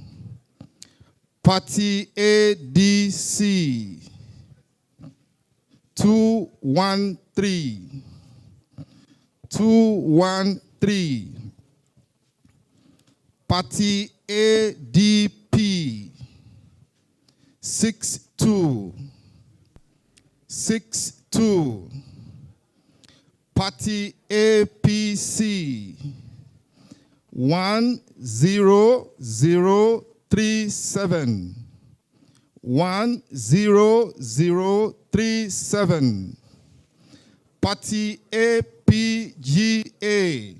Party ADC, 213. 213. Party ADP, 62. 62. Party APC, 10037. 10037. Party APGA,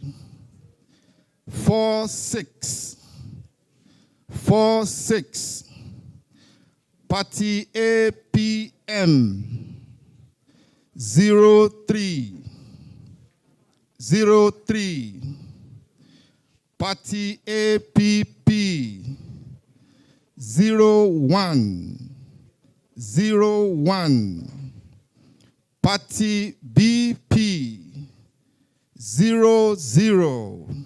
46. 46. Party APM, 03. 03. Party APP, 01. 01. Party BP 0000.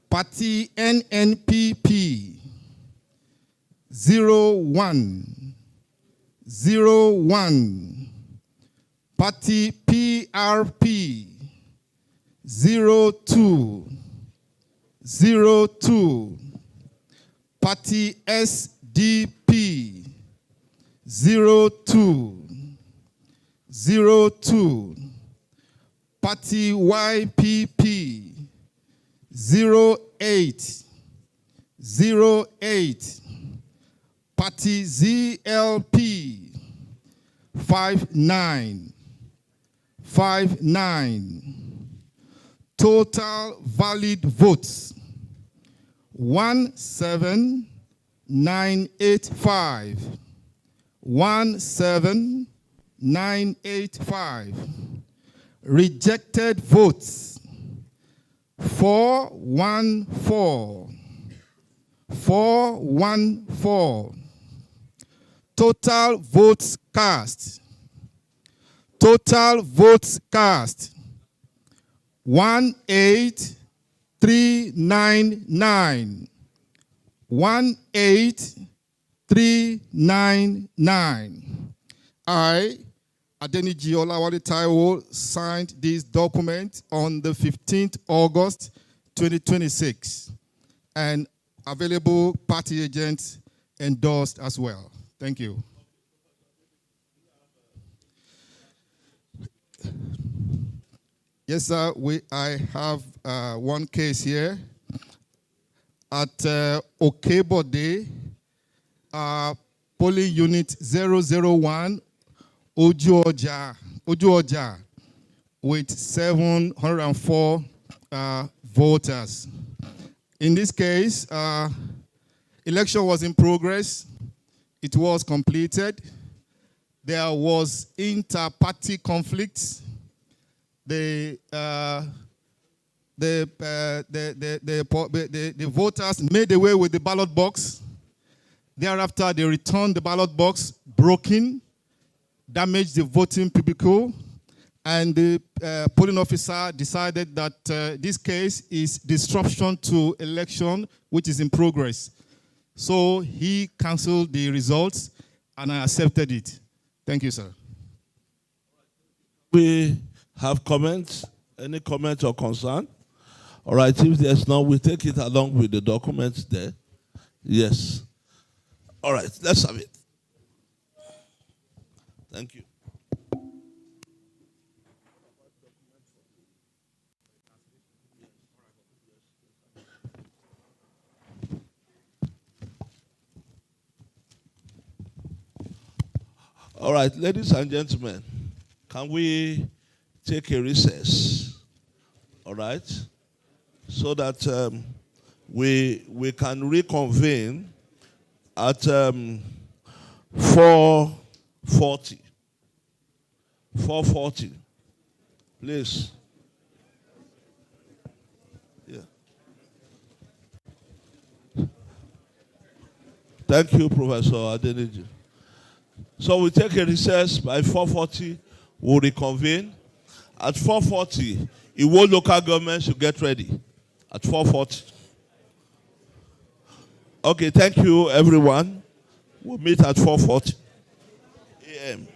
Party NNPP 01. Party PRP 02. Party SDP 02. Party YPP 08. Party ZLP 59. Total valid votes 17985. 17985. Rejected votes 414. Total votes cast 18399. 18399. I, Adeniji Olawale Taiwo, signed this document on the 15th August 2026, and available party agents endorsed as well. Thank you. Yes, sir. I have one case here at Okebode, polling unit 001, Ojuoja, with 704 voters. In this case, election was in progress. It was completed. There was inter-party conflicts. The voters made away with the ballot box. Thereafter, they returned the ballot box broken, damaged the voting cubicle, and the polling officer decided that this case is disruption to election, which is in progress. So he canceled the results, and I accepted it. Thank you, sir.
We have comments? Any comment or concern? All right, if there's none, we take it along with the documents there. Yes. All right, let's have it. Thank you. All right, ladies and gentlemen, can we take a recess? All right, so that we can reconvene at 4:40. 4:40, please. Yeah. Thank you, Professor Adeniji. So we take a recess. By 4:40, we'll reconvene. At 4:40, Iwo local government should get ready. At 4:40. Okay, thank you, everyone. We'll meet at 4:40 a.m.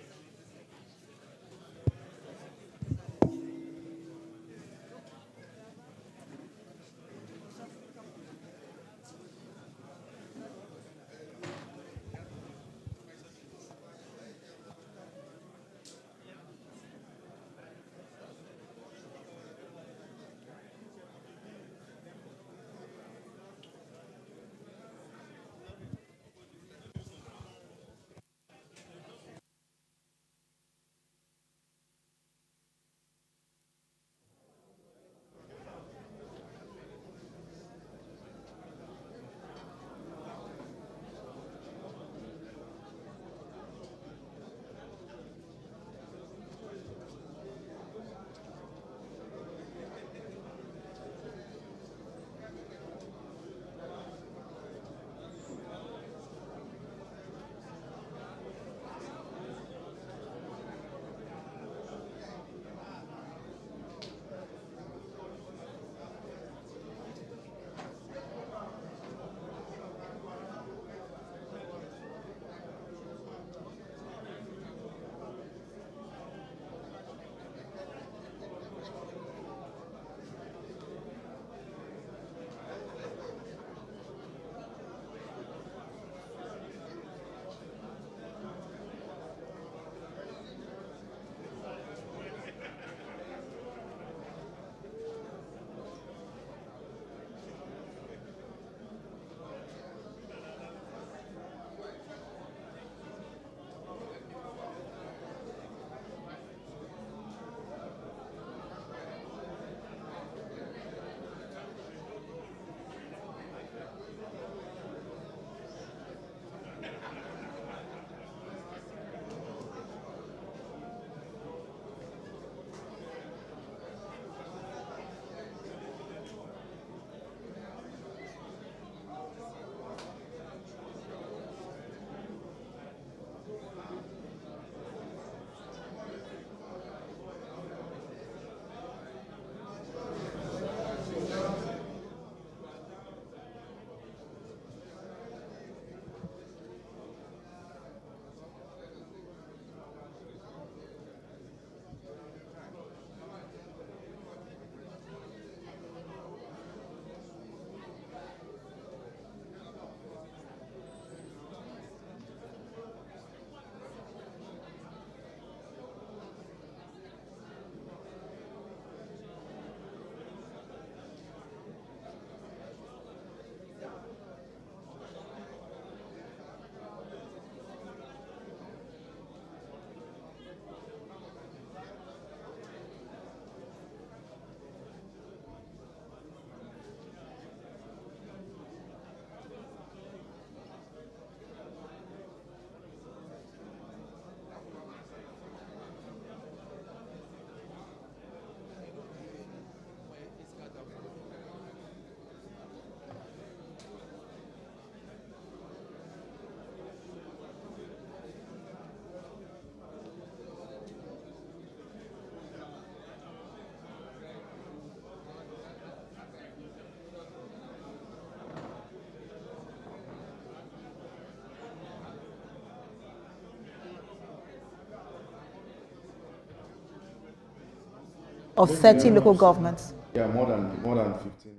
or 30 local governments?
Yeah, more than 15.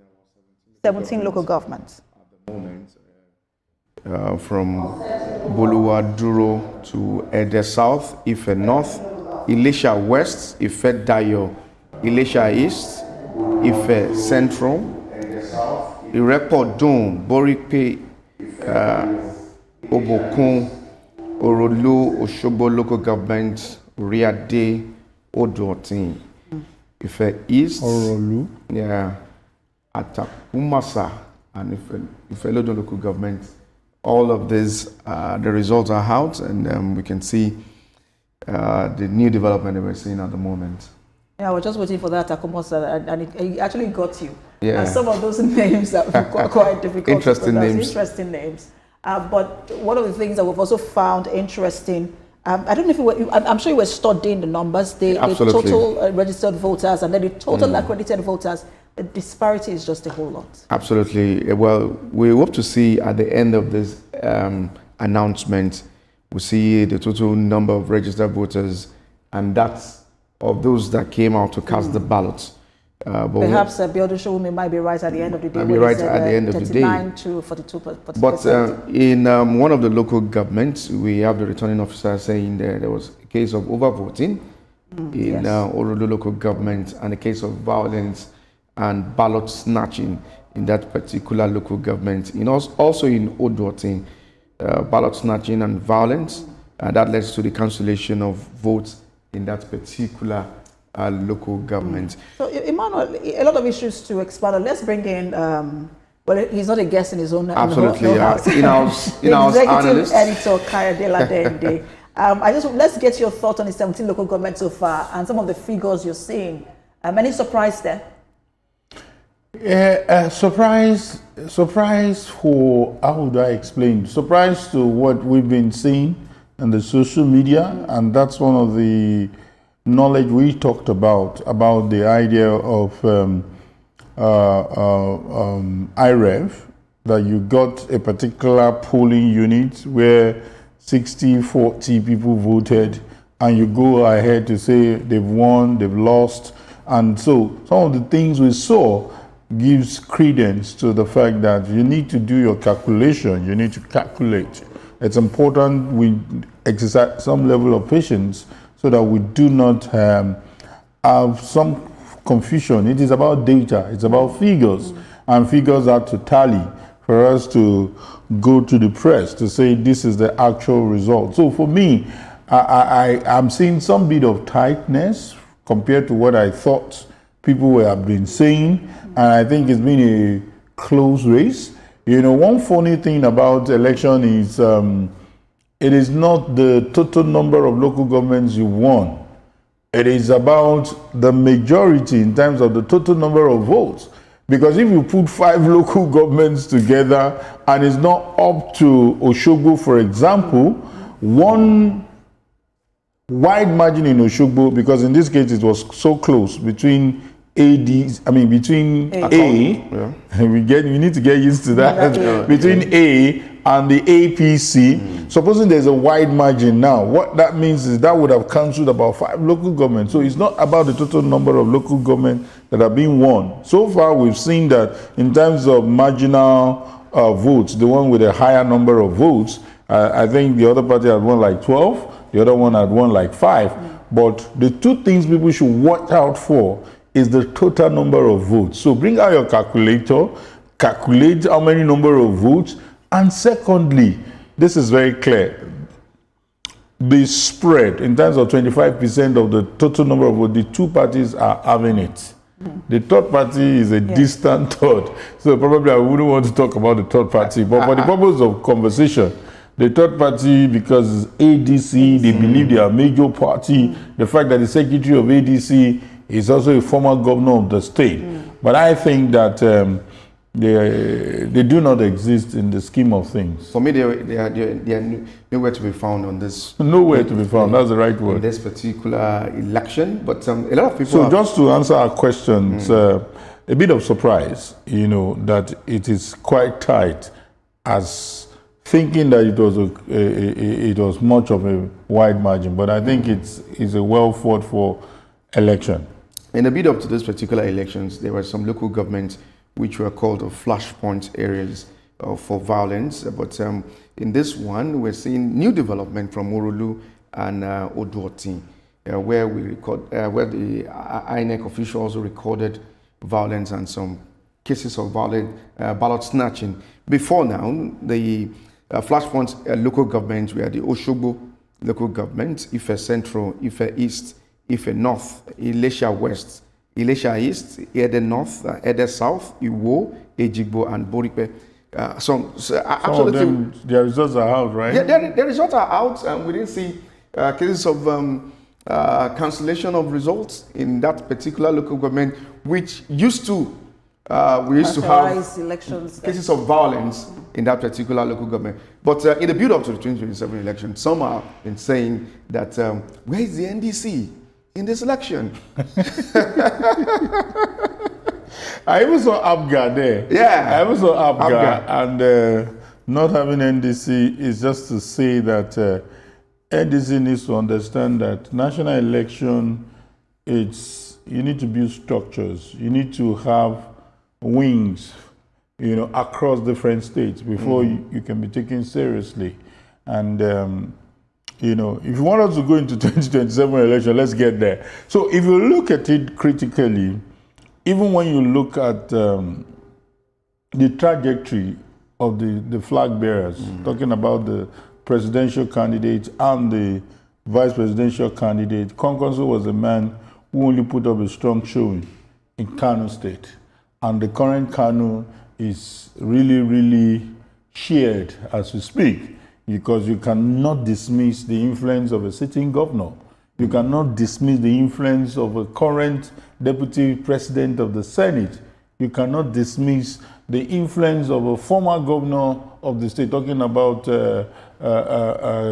17 local governments.
At the moment, from Boluwaduro to Ede South, Ife North, Ilesha West, Ife Dayo, Ilesha East, Ife Central, Irepo Dome, Borikpe, Obokun, Orolu, Oshobo local government, Riade, Odotin, Ife East,
Orolu,
yeah, Atakumasa, and Ife Lodon local government. All of this, the results are out, and we can see the new development that we're seeing at the moment.
Yeah, I was just waiting for that Atakumasa, and it actually got you.
Yeah.
Some of those names that were quite difficult.
Interesting names.
Interesting names. But one of the things that we've also found interesting, I don't know if you were, I'm sure you were studying the numbers, the total registered voters and then the total accredited voters. The disparity is just a whole lot.
Absolutely. Well, we hope to see at the end of this announcement, we see the total number of registered voters, and that's of those that came out to cast the ballots.
Perhaps Biodun Showumi might be right at the end of the day.
Might be right at the end of the day.
39 to 42%.
But in one of the local governments, we have the returning officer saying there was a case of overvoting in Orolu local government and a case of violence and ballot snatching in that particular local government. Also in Odotin, ballot snatching and violence, that led to the cancellation of votes in that particular local government.
So, Emmanuel, a lot of issues to expand on. Let's bring in, well, he's not a guest in his own
Absolutely,
in-house
executive
analyst. Editor Kayode Dende. Let's get your thoughts on the 17 local governments so far and some of the figures you're seeing. Any surprise there?
Surprise for, how would I explain? Surprise to what we've been seeing in the social media, and that's one of the knowledge we talked about the idea of IREV, that you got a particular polling unit where 60-40 people voted, and you go ahead to say they've won, they've lost, and so some of the things we saw gives credence to the fact that you need to do your calculation, you need to calculate. It's important we exercise some level of patience so that we do not have some confusion. It is about data, it's about figures, and figures are to tally for us to go to the press to say this is the actual result. So for me, I'm seeing some bit of tightness compared to what I thought people have been saying, and I think it's been a close race. One funny thing about election is it is not the total number of local governments you won. It is about the majority in terms of the total number of votes. Because if you put 5 local governments together and it's not up to Osogbo, for example, one wide margin in Osogbo, because in this case it was so close between we need to get used to that, between A and the APC. Supposing there's a wide margin now, what that means is that would have cancelled about 5 local governments. So it's not about the total number of local governments that have been won. So far we've seen that in terms of marginal votes, the one with a higher number of votes, I think the other party had won like 12, the other one had won like 5. But the two things people should watch out for is the total number of votes. So bring out your calculator, calculate how many number of votes, and secondly, this is very clear, the spread in terms of 25% of the total number of votes, the two parties are having it. The third party is a distant third. So probably I wouldn't want to talk about the third party, but for the purpose of conversation, the third party, because it's ADC, they believe they are a major party. The fact that the secretary of ADC is also a former governor of the state. But I think that they do not exist in the scheme of things.
For me, they are nowhere to be found on this.
Nowhere to be found, that's the right word.
In this particular election, but a lot of people...
So just to answer our questions, a bit of surprise, that it is quite tight, as thinking that it was much of a wide margin, but I think it's a well fought for election.
in the build up to those particular elections, there were some local governments which were called flashpoint areas for violence. But in this one, we're seeing new development from Orolu and Oduoti, where the INEC officials also recorded violence and some cases of violent ballot snatching. Before now, the flashpoint local governments were the Osogbo local government, Ife Central, Ife East, Ife North, Ilesha West, Ilesha East, Ede North, Ede South, Iwo, Ejigbo, and Boripe. Some
of them, their results are out, right?
Yeah, their results are out, and we didn't see cases of cancellation of results in that particular local government, which used to we used to have
elections,
cases of violence in that particular local government. But in the build-up to the 2027 election, some have been saying that where is the NDC in this election?
I even saw Abga there.
Yeah.
I even saw Abga. And not having NDC is just to say that NDC needs to understand that national election, you need to build structures. You need to have wings, across different states before you can be taken seriously. And, if you want us to go into 2027 election, let's get there. So if you look at it critically, even when you look at the trajectory of the flag bearers, talking about the presidential candidate and the vice presidential candidate, Konkonso was a man who only put up a strong showing in Kano State. And the current Kano is really, really shared as we speak, because you cannot dismiss the influence of a sitting governor. You cannot dismiss the influence of a current deputy president of the Senate. You cannot dismiss the influence of a former governor of the state, talking about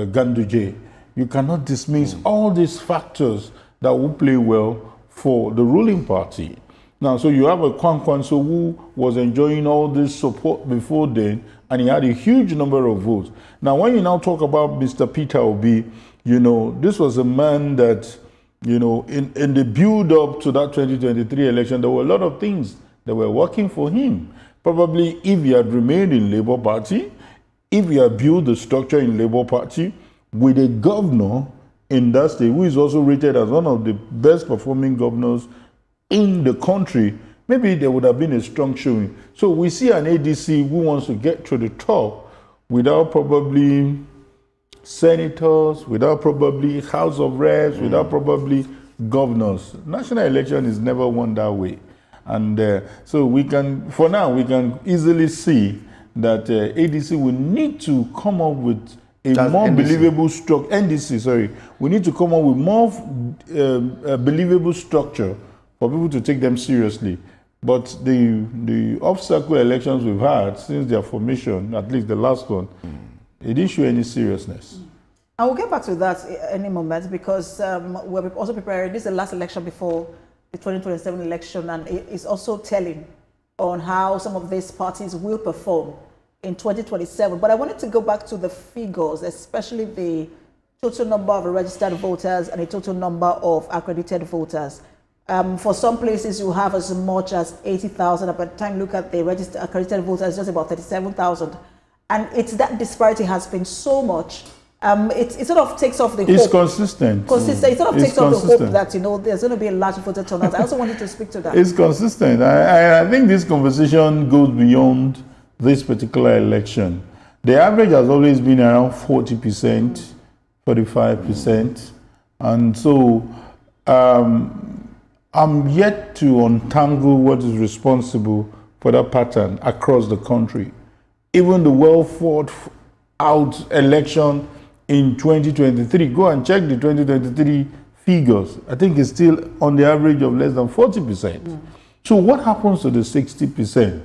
Ganduje. You cannot dismiss all these factors that will play well for the ruling party. Now, so you have a Kwankwanso who was enjoying all this support before then, and he had a huge number of votes. Now, when you now talk about Mr. Peter Obi, this was a man that, in the build-up to that 2023 election, there were a lot of things that were working for him. Probably if he had remained in Labour Party, if he had built the structure in Labour Party with a governor in that state who is also rated as one of the best performing governors in the country, maybe there would have been a strong showing. So we see an ADC who wants to get to the top without probably senators, without probably House of Reps, without probably governors. National election is never won that way. And so for now, we can easily see that ADC will need to come up with a more believable structure. NDC, sorry. We need to come up with more believable structure for people to take them seriously. But the off-cycle elections we've had since their formation, at least the last one, it didn't show any seriousness.
I will get back to that any moment, because we're also preparing. This is the last election before the 2027 election, and it's also telling on how some of these parties will perform in 2027. But I wanted to go back to the figures, especially the total number of registered voters and the total number of accredited voters. For some places, you have as much as 80,000. By the time you look at the registered accredited voters, just about 37,000. And it's that disparity has been so much. It sort of takes off the hope.
It's consistent.
It sort of takes off the hope that, there's going to be a large voter turnout. I also wanted to speak to that.
It's consistent. I think this conversation goes beyond this particular election. The average has always been around 40%, 45%. And so I'm yet to untangle what is responsible for that pattern across the country. Even the well thought out election in 2023, go and check the 2023 figures. I think it's still on the average of less than 40%. So what happens to the 60%?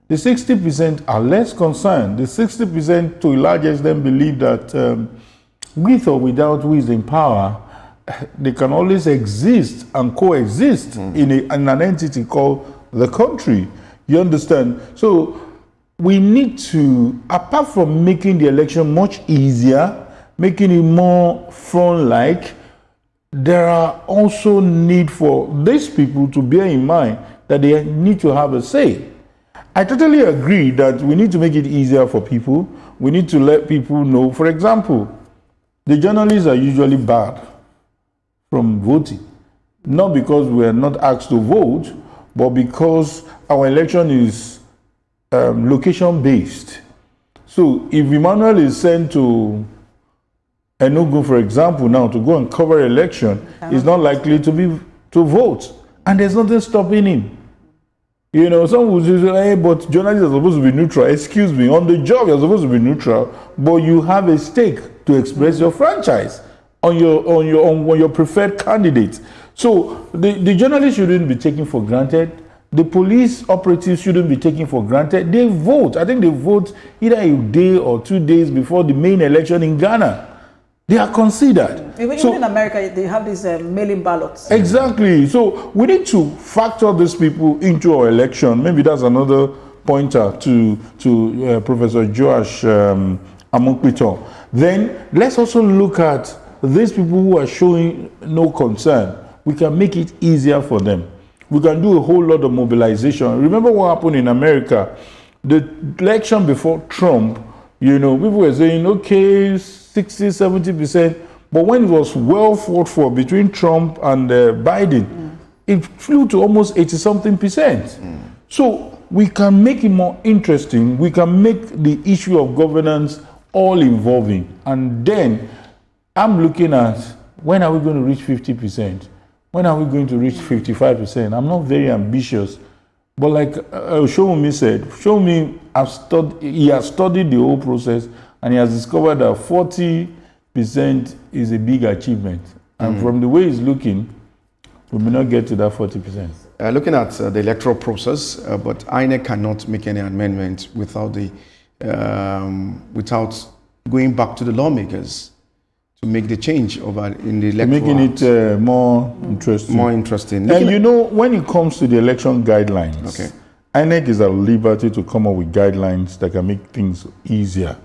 The 60% are less concerned. The 60% to a large extent believe that with or without who is in power, they can always exist and coexist in an entity called the country. You understand? So we need to, apart from making the election much easier, making it more fun-like, there are also need for these people to bear in mind that they need to have a say. I totally agree that we need to make it easier for people. We need to let people know. For example, the journalists are usually barred from voting, not because we are not asked to vote, but because our election is location-based. So if Emmanuel is sent to Enugu, for example, now to go and cover election, he's not likely to vote, and there's nothing stopping him. You know, some will say, hey, but journalists are supposed to be neutral. Excuse me, on the job you're supposed to be neutral, but you have a stake to express your franchise on your preferred candidate. So the journalists shouldn't be taken for granted. The police operatives shouldn't be taken for granted. They vote. I think they vote either a day or 2 days before the main election in Ghana. They are considered.
Even in America, they have these mail-in ballots.
Exactly. So we need to factor these people into our election. Maybe that's another pointer to Professor Joash Amonkpito. Then let's also look at these people who are showing no concern. We can make it easier for them. We can do a whole lot of mobilization. Remember what happened in America? The election before Trump, you know, people were saying, okay, 60, 70%. But when it was well fought for between Trump and Biden, it flew to almost 80-something%. So we can make it more interesting. We can make the issue of governance all involving. And then I'm looking at, when are we going to reach 50%? When are we going to reach 55%? I'm not very ambitious. But like Showmi said, Showmi, he has studied the whole process, and he has discovered that 40% is a big achievement. And from the way it's looking, we may not get to that 40%.
Looking at the electoral process, but INEC cannot make any amendment without going back to the lawmakers to make the change over in the electoral
Making it more interesting.
More interesting.
And you know, when it comes to the election guidelines, INEC is at liberty to come up with guidelines that can make things easier.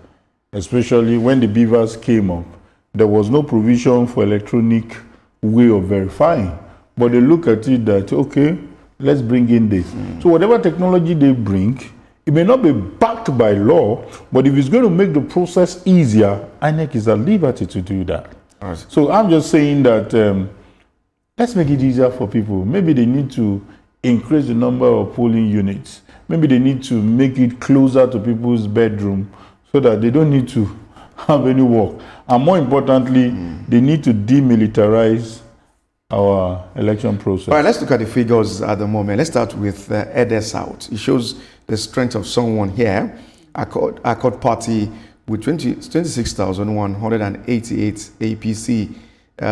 Especially when the beavers came up, there was no provision for electronic way of verifying. But they look at it that, okay, let's bring in this. So whatever technology they bring, it may not be backed by law, but if it's going to make the process easier, INEC is at liberty to do that. So I'm just saying that let's make it easier for people. Maybe they need to increase the number of polling units. Maybe they need to make it closer to people's bedroom so that they don't need to have any work. And more importantly, they need to demilitarize our election process.
All right, let's look at the figures at the moment. Let's start with Ede South. It shows the strength of someone here. Accord Party with 26,188, APC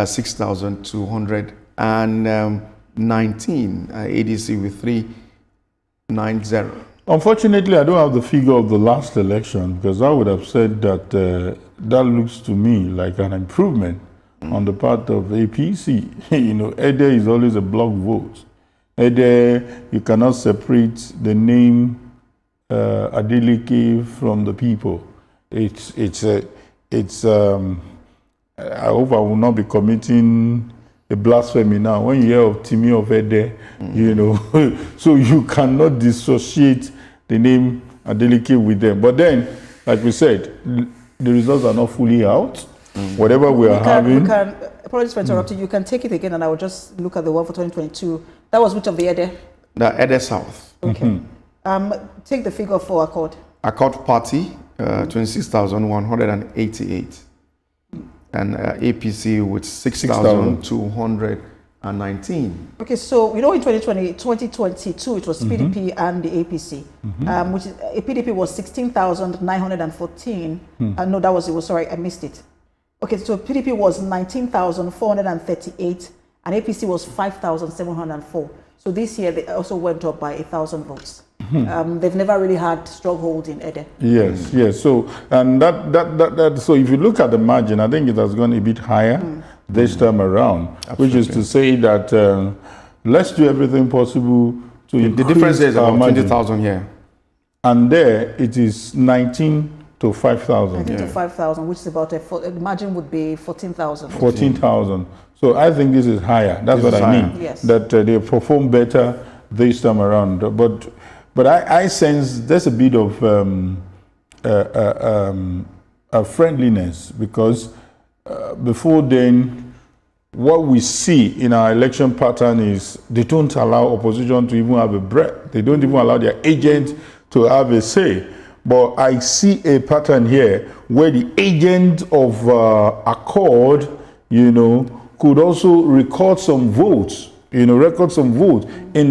6,219, ADC with 390.
Unfortunately, I don't have the figure of the last election, because I would have said that that looks to me like an improvement on the part of APC. You know, Ede is always a block vote. Ede, you cannot separate the name Adeleke from the people. I hope I will not be committing a blasphemy now. When you hear of Timi of Ede, you know, so you cannot dissociate the name Adeleke with them. But then, like we said, the results are not fully out. Whatever we are having.
Apologies for interrupting. You can take it again, and I will just look at the one for 2022. That was which of the Ede?
The Ede South.
Okay. Take the figure for Accord.
Accord Party, 26,188. And APC with 6,219.
Okay, so you know in 2022 it was PDP and the APC, which is, PDP was 16,914. No, it was sorry, I missed it. Okay, so PDP was 19,438 and APC was 5,704. So this year they also went up by 1,000 votes. They've never really had stronghold in Ede.
Yes, yes. So and so if you look at the margin, I think it has gone a bit higher this time around, which is to say that let's do everything possible to increase
the difference is about
margin.
20,000 here.
And there it is 19 to 5,000.
I think to 5,000, which is about the margin would be 14,000.
14,000. So I think this is higher. That's what I mean.
Yes.
That they perform better this time around. But I sense there's a bit of friendliness, because before then, what we see in our election pattern is they don't allow opposition to even have a breath. They don't even allow their agent to have a say. But I see a pattern here where the agent of Accord, could also record some votes, in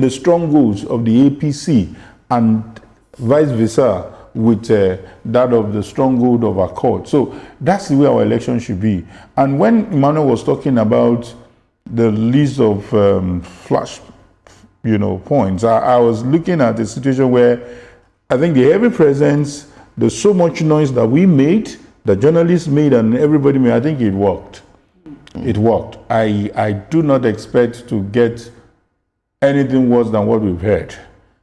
the strongholds of the APC, and vice versa with that of the stronghold of Accord. So that's the way our election should be. And when Emmanuel was talking about the list of flash, points, I was looking at a situation where I think the heavy presence, there's so much noise that we made, the journalists made, and everybody made. I think it worked. It worked. I do not expect to get anything worse than what we've heard,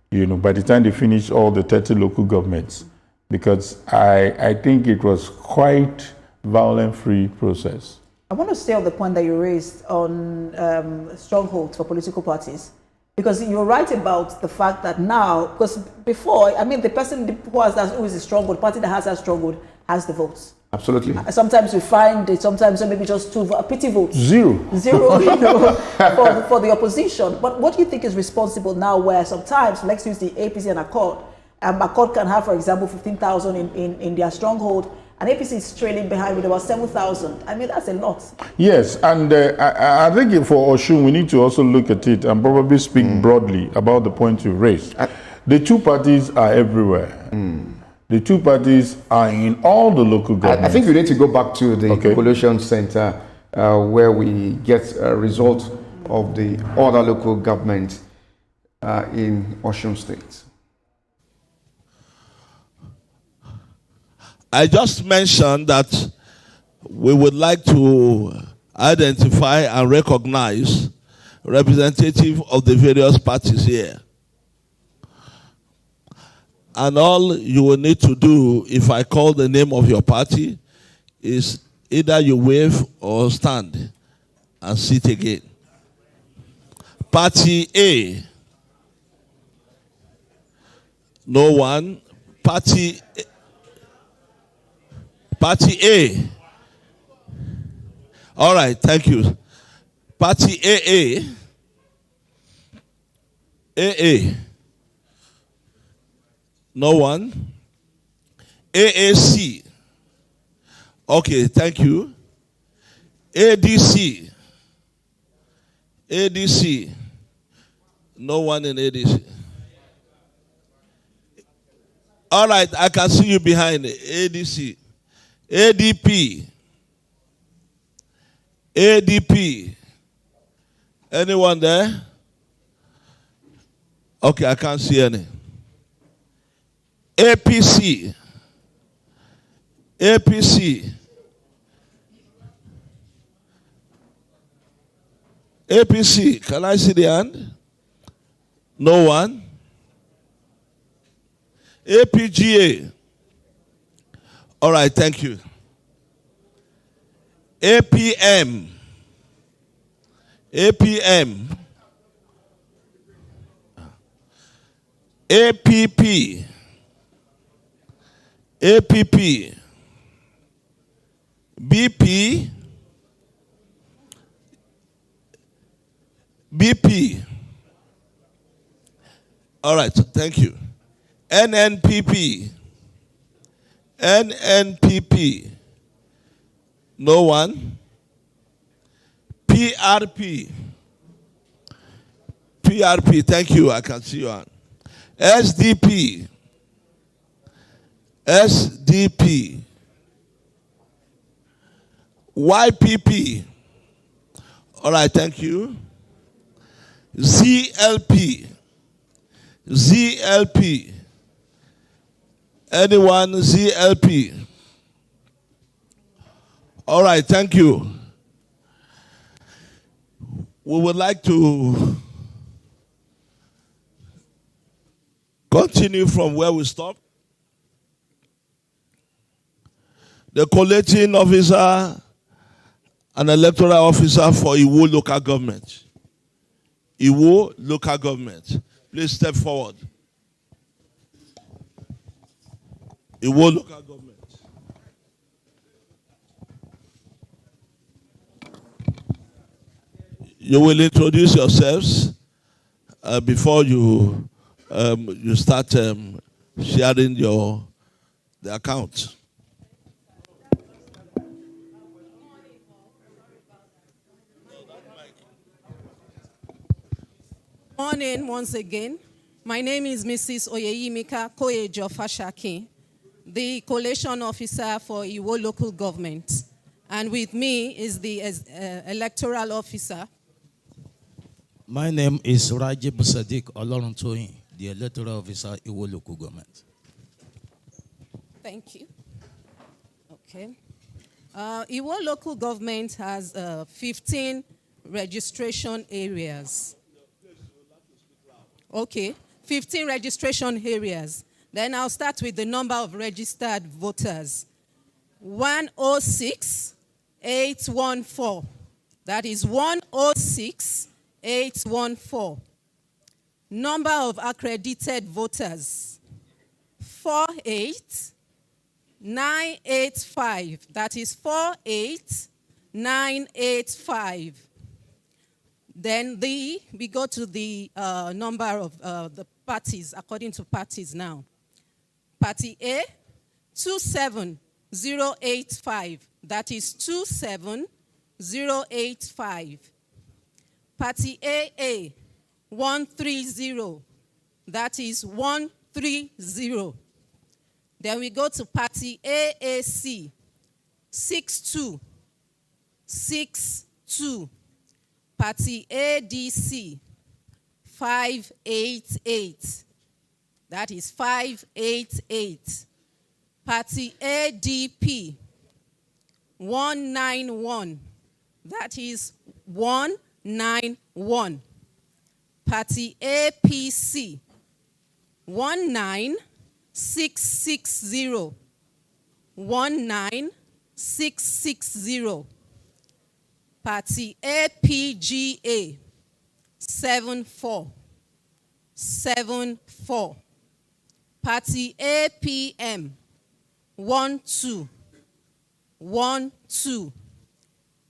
by the time they finish all the 30 local governments, because I think it was quite violence-free process.
I want to stay on the point that you raised on strongholds for political parties. Because you're right about the fact that now, because before, the person who is a stronghold, party that has that stronghold, has the votes.
Absolutely.
Sometimes we find it, sometimes maybe just two pity votes.
Zero,
for the opposition. But what do you think is responsible now, where sometimes, let's use the APC and Accord, Accord can have, for example, 15,000 in their stronghold, and APC is trailing behind with about 7,000. That's a lot.
Yes, and I think for Osun, we need to also look at it and probably speak broadly about the point you raised. The two parties are everywhere. The two parties are in all the local governments.
I think we need to go back to the Collation Center where we get a result of the other local government in Osun State.
I just mentioned that we would like to identify and recognize representatives of the various parties here. And all you will need to do, if I call the name of your party, is either you wave or stand and sit again. Party A. No one. Party A. All right, thank you. Party AA. AA. No one. AAC. Okay, thank you. ADC. ADC. No one in ADC. All right, I can see you behind ADC. ADP. ADP. Anyone there? Okay, I can't see any. APC. APC. APC. Can I see the hand? No one. APGA. All right, thank you. APM. APM. APP. APP. BP. BP. All right, thank you. NNPP. NNPP. No one. PRP. PRP, thank you, I can see you on. SDP. SDP. YPP. All right, thank you. ZLP. ZLP. Anyone? ZLP. All right, thank you. We would like to continue from where we stopped. the collating officer and electoral officer for Iwo local government. Iwo local government. Please step forward. Iwo local government. You will introduce yourselves before you start sharing the account.
Morning once again. My name is Mrs. Oyeyimika Koyejo Fashaki, the collation officer for Iwo local government. And with me is the electoral officer.
My name is Rajib Sadiq Oloruntoyin, the electoral officer Iwo local government.
Thank you. Okay. Iwo local government has 15 registration areas. Okay, 15 registration areas. Then I'll start with the number of registered voters. 106,814. That is 106,814. Number of accredited voters. 48,985. That is 48,985. Then we go to the number of the parties, according to parties now. Party A, 27085. That is 27085. Party AA, 130. That is 130. Then we go to Party AAC, 6262. Party ADC, 588. That is 588. Party ADP, 191. That is 191. Party APC, 19660. 19660. Party APGA, 7474. Party APM, 1212.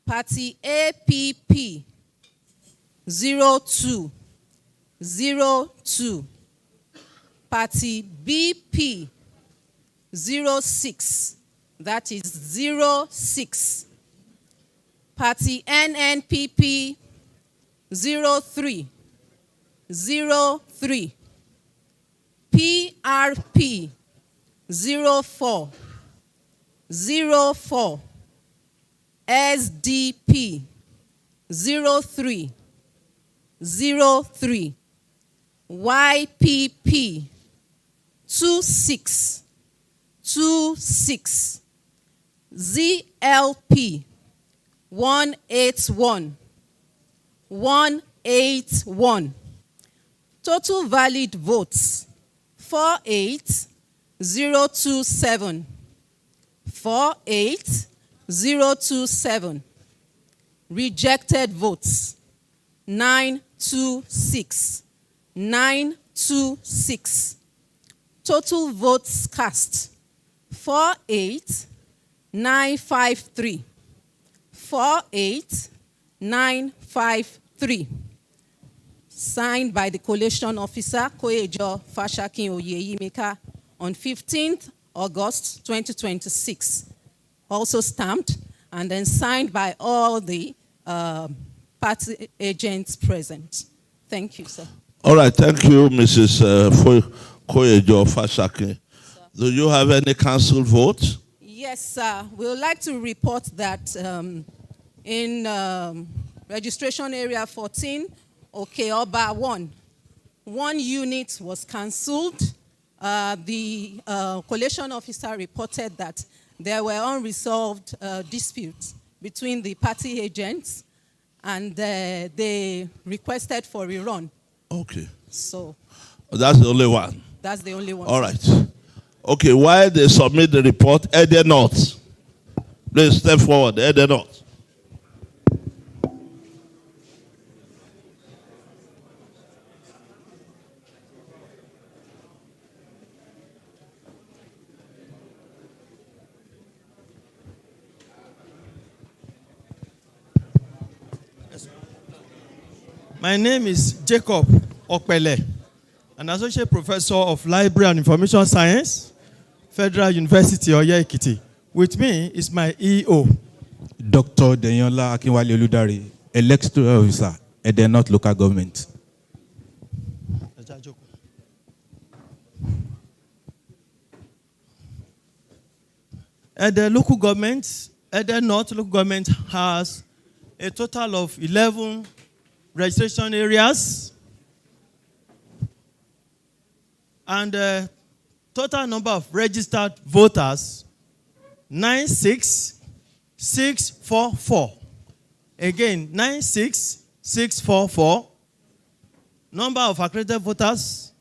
Party APP, 0202. Party BP, 06. That is 06. Party NNPP, 03. PRP, 04. SDP, 03. YPP, 26. ZLP, 181. Total valid votes, 48027. 48027. Rejected votes, 926. 926. Total votes cast, 48953. 48953. Signed by the collation officer, Koyejo Fashakin Oyeyimika, on 15th August 2026. Also stamped and then signed by all the party agents present. Thank you, sir.
All right, thank you, Mrs. Koyejo Fashakin. Do you have any council votes?
Yes, sir. We would like to report that in registration area 14, Okeoba 1 unit was cancelled. The collation officer reported that there were unresolved disputes between the party agents, and they requested for a rerun.
Okay.
So
that's the only one.
That's the only one.
All right. Okay, while they submit the report, Ede North. Please step forward. They're not.
My name is Jacob Okpele, an associate professor of Library and Information Science, Federal University Oye Ekiti. With me is my EO,
Dr. Denyola Akinwale Oludare, electoral officer at the North Local Government.
At the local government, at the North Local Government has a total of 11 registration areas, and the total number of registered voters 96644. Again, 96644. Number of accredited voters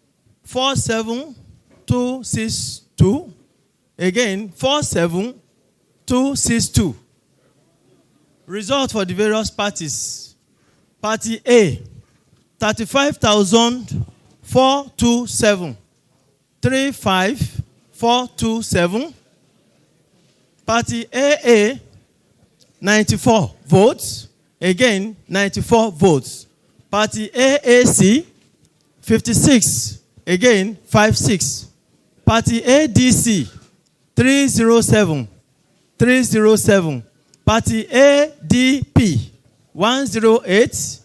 47262. Again, 47262. Result for the various parties. Party A, 35,427. 35427. Party AA, 94 votes. Again, 94 votes. Party AAC, 56. Again, 56. Party ADC, 307. 307. Party ADP, 108.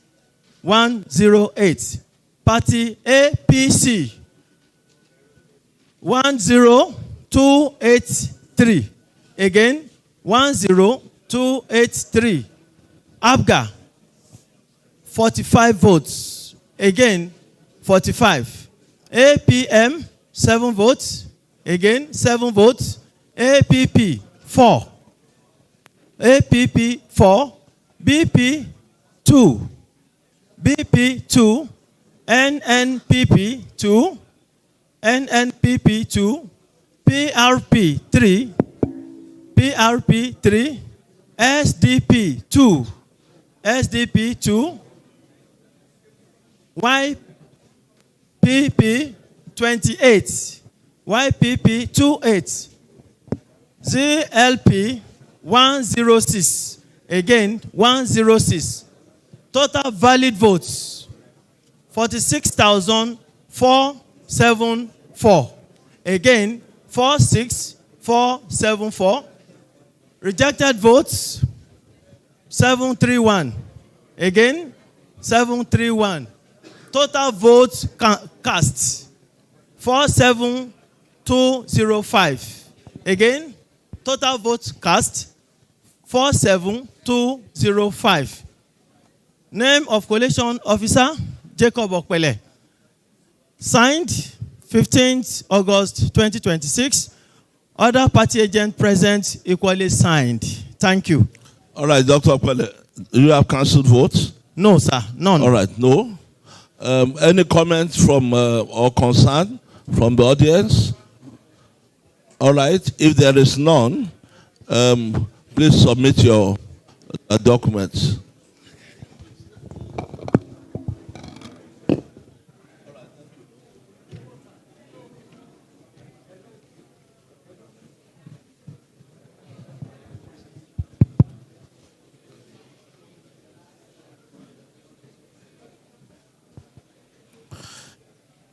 108. Party APC, 10283. Again, 10283. ABGA, 45 votes. Again, 45. APM, 7 votes. Again, 7 votes. APP, 4. APP, 4. BP, 2. BP, 2. NNPP, 2. NNPP 2, PRP 3, PRP 3, SDP 2, SDP 2, YPP 28, YPP 28, ZLP 106, again 106. Total valid votes 46,474. Again, 46474. Rejected votes 731. Again, 731. Total votes cast 47205. Again, total votes cast 47205. Name of collation officer Jacob Okpele. Signed 15th August 2026. Other party agent present equally signed. Thank you.
All right, Dr. Okpele, do you have cancelled votes?
No, sir, none.
All right, no. Any comments from or concern from the audience? All right, if there is none, please submit your documents.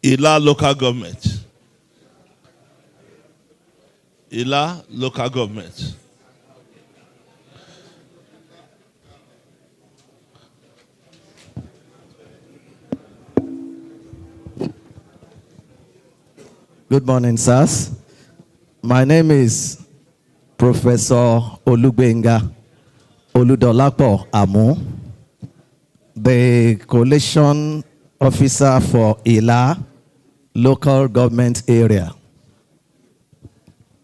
Ila local government. Ila local government.
Good morning, sirs. My name is Professor Olugbenga Oludolapo Amu, the collation officer for Ila local government area.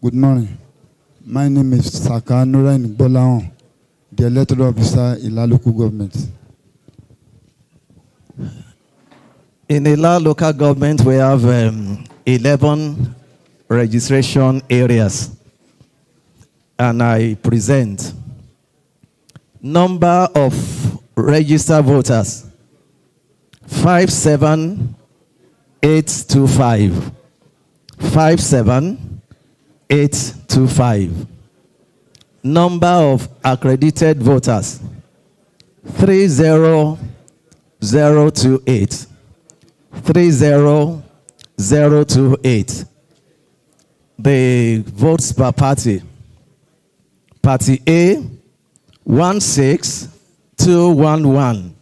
Good morning. My name is Saka Nurain Bolaon, the electoral officer Ila local government.
In Ila local government, we have 11 registration areas. and I present. Number of registered voters, 57825. 57825. Number of accredited voters, 30028. 30028. The votes per party. Party A, 16211.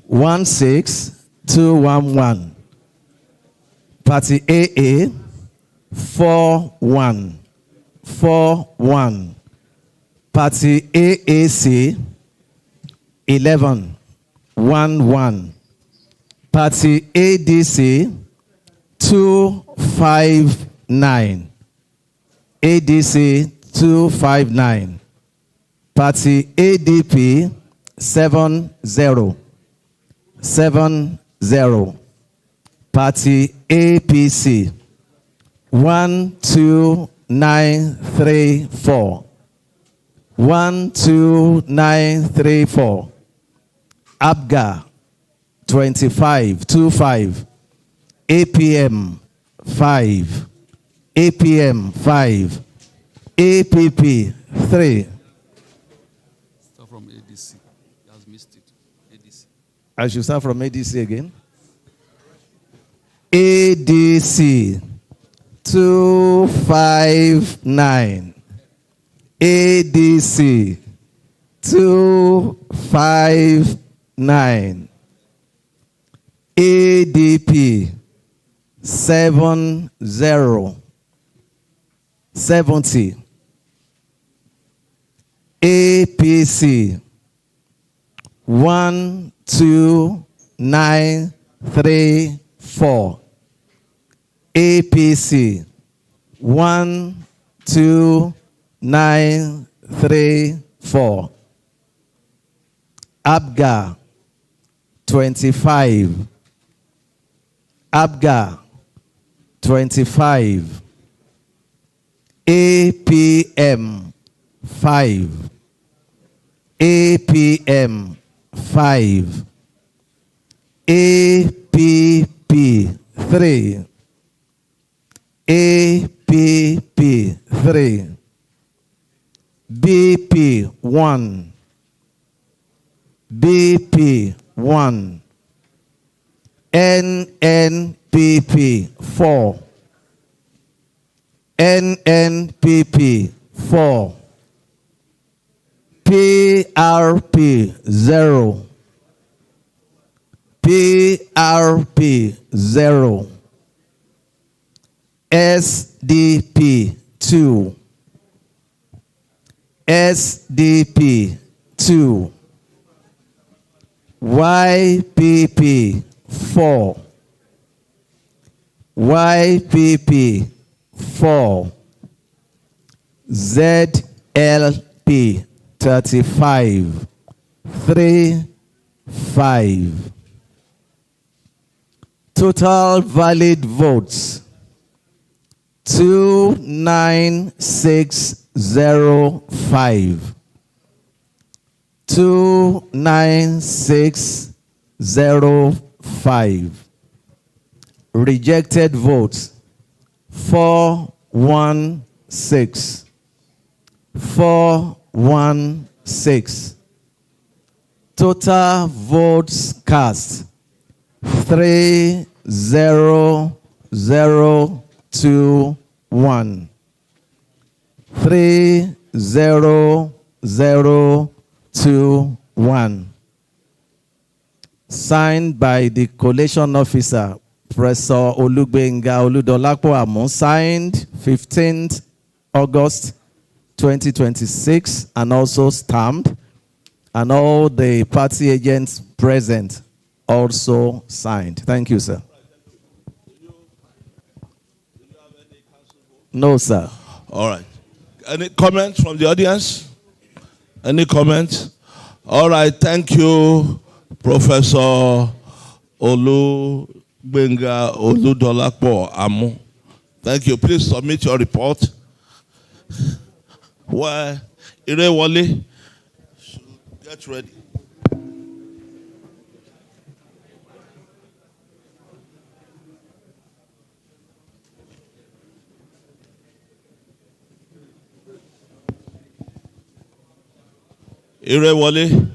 16211. Party AA, 4141. Party AAC, 1111. Party ADC, 259. ADC, 259. Party ADP, 70. 70. Party APC, 12934. 12934. ABGA, 2525. APM, 5. APM, 5. APP, 3.
Start from ADC. He has missed it. ADC.
I should start from ADC again. ADC, 259. ADC, 259. ADP, 70. 70. APC, 12934. APC, 12934. ABGA, 25. ABGA, 25. APM, 5. APM, 5. APP, 3. APP, 3. BP, 1. BP, 1. NNPP, 4. NNPP, 4. PRP, 0. PRP, 0. SDP, 2. SDP, 2. YPP, 4. YPP, 4. ZLP, 35. 3, 5. Total valid votes, 29605. 29605. Rejected votes, 416. 416. Total votes cast, 30021. 30021. Signed by the collation officer, Professor Olugbenga Oludolapo Amu, signed 15th August 2026, and also stamped, and all the party agents present also signed. Thank you, sir. No, sir.
All right. Any comments from the audience? Any comments? All right. Thank you, Professor Olugbenga Oludolapo Amu. Thank you. Please submit your report. Well, Irewale, get ready. Irewale.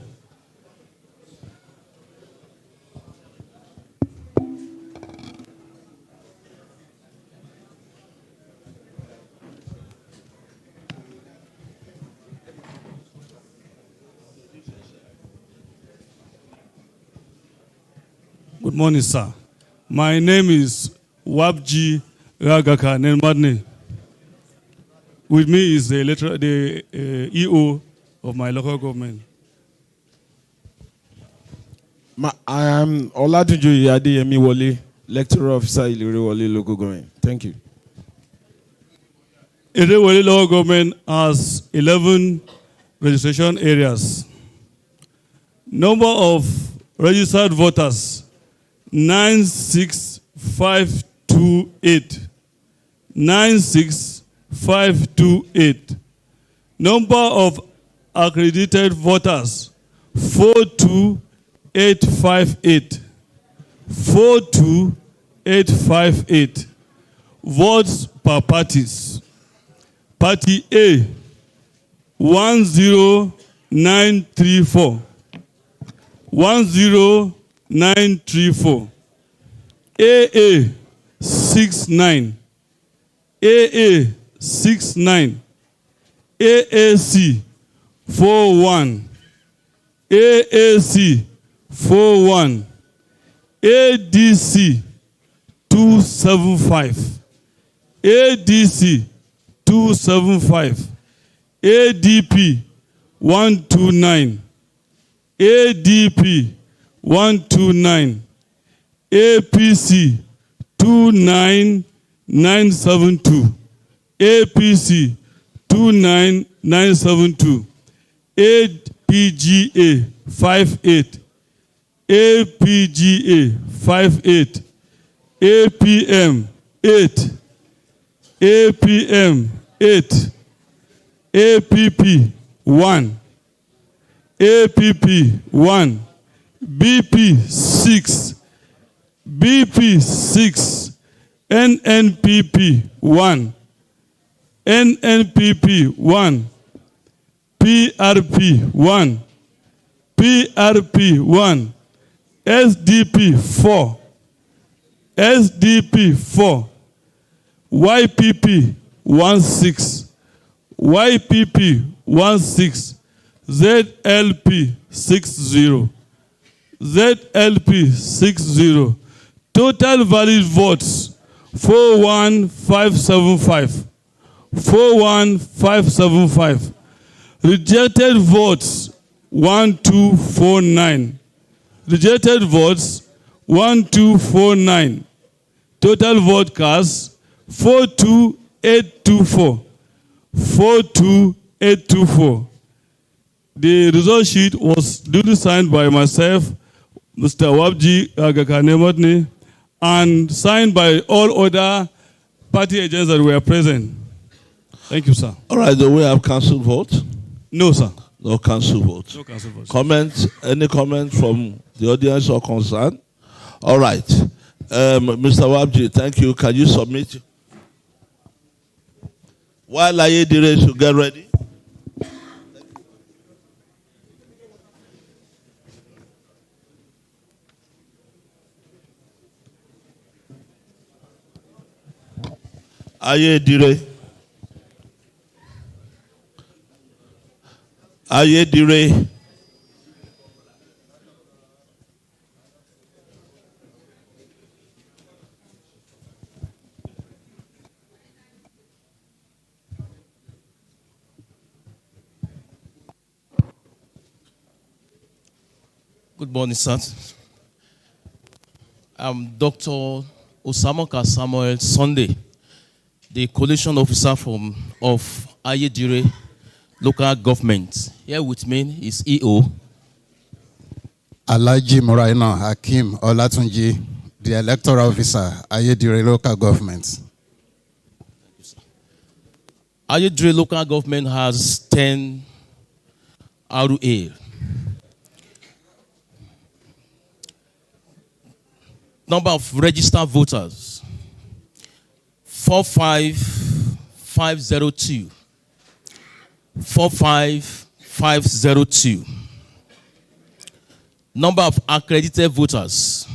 Good morning, sir. My name is Wabji Ragaka Nelmadne. With me is the EO of my local government.
I am Olatunju Adeyemi Wole, lecturer officer Ilere-Wole local government. Thank you.
Ilere-Wole local government has 11 registration areas. Number of registered voters 96528. 96528. Number of accredited voters 42858. 42858. Votes per parties. Party A 10934. 10934. AA 69. AA 69. AAC 41. AAC 41. ADC 275. ADC 275. ADP 129. ADP 129. APC 29972. APC 29972. APGA 58. APGA 58. APM 8. APM 8. APP 1. APP 1. BP 6. BP 6. NNPP 1. NNPP 1. PRP 1. PRP 1. SDP 4. SDP 4. YPP 16. YPP 16. ZLP 60. ZLP 60. Total valid votes 41575. 41575. Rejected votes 1249. Rejected votes 1249. Total vote cast 42824. 42824. The result sheet was duly signed by myself, Mr. Wabji Agakanemotne, and signed by all other party agents that were present. Thank you, sir.
All right, do we have council vote?
No, sir.
No council vote.
No council vote.
Comment? Any comment from the audience or concern? All right. Mr. Wabji, thank you. Can you submit? While Ayedire should get ready. Ayedire. Ayedire.
Good morning, sir. I'm Dr. Osamoka Samuel Sunday, the collation officer of Ayedire local government. Here with me is EO.
Alhaji Muraina Hakim Olatunji, the electoral officer, Ayedire local government.
Ayedire local government has 10 RA. Number of registered voters, 45502. 45502. Number of accredited voters,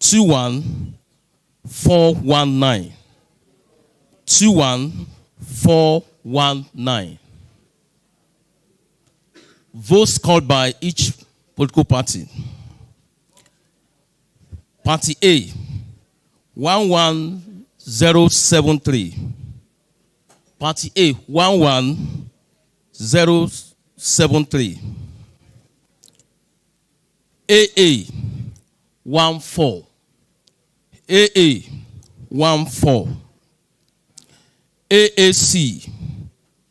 21419. 21419. Votes called by each political party. Party A, 11073. Party A, 11073. AA, 14. AA, 14. AAC,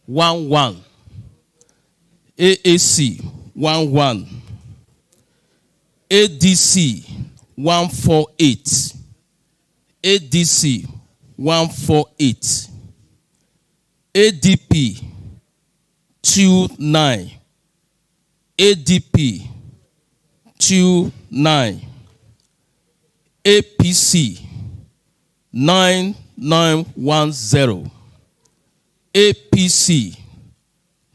11. AAC, 11. ADC, 148. ADC, 148. ADP, 29. ADP, 29. APC, 9910. APC,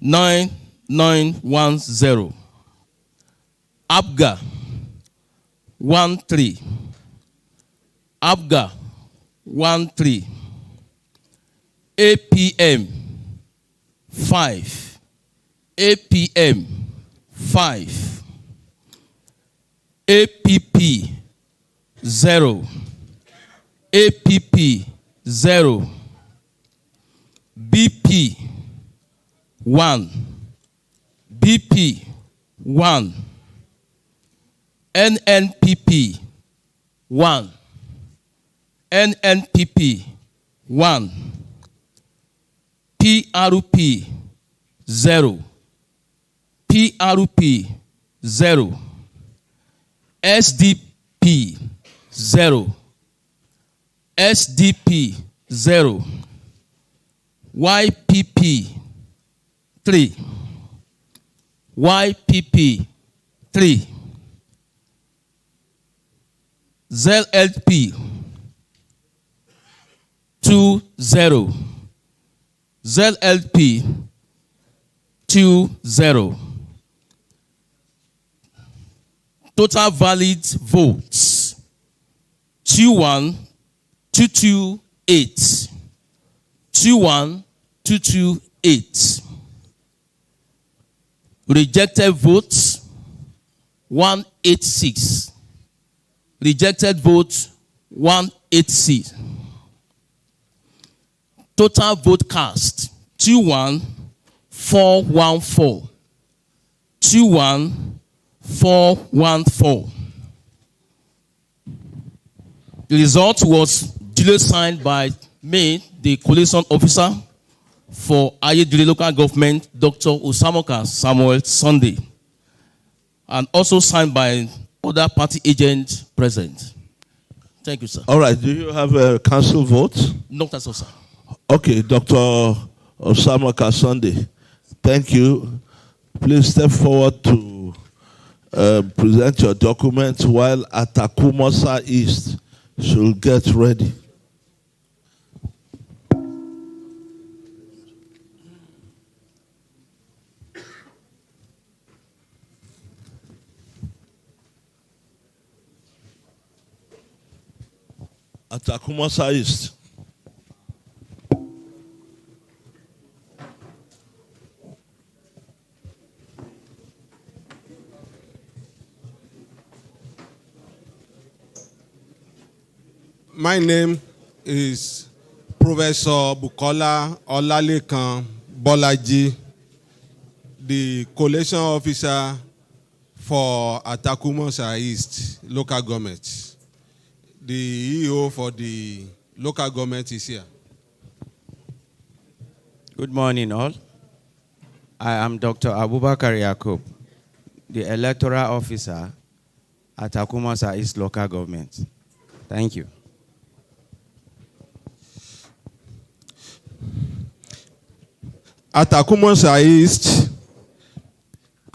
9910. ABGA, 13. ABGA, 13. APM, 5. APM, 5. APP, 0. APP, 0. BP, 1. BP, 1. NNPP, 1. NNPP, 1. PRP, 0. PRP, 0. SDP, 0. SDP, 0. YPP, 3. YPP, 3. ZLP, 20. ZLP, 20. Total valid votes, 21228. 21228. Rejected votes, 186. Rejected votes, 186. Total vote cast, 21414. 21414. The result was duly signed by me, the collation officer for Ayedire local government, Dr. Osamoka Samuel Sunday, and also signed by other party agents present. Thank you, sir.
All right. Do you have a council vote?
No, that's all, sir.
Okay, Dr. Osamoka Sunday. Thank you. Please step forward to present your document while Atakumosa East should get ready. Atakumosa East.
My name is Professor Bukola Olalekan Bolaji, the collation officer for Atakumosa East local government. The EO for the local government is here.
Good morning, all. I am Dr. Abubakar Yakub, the electoral officer at Atakumosa East local government. Thank you.
Atakumosa East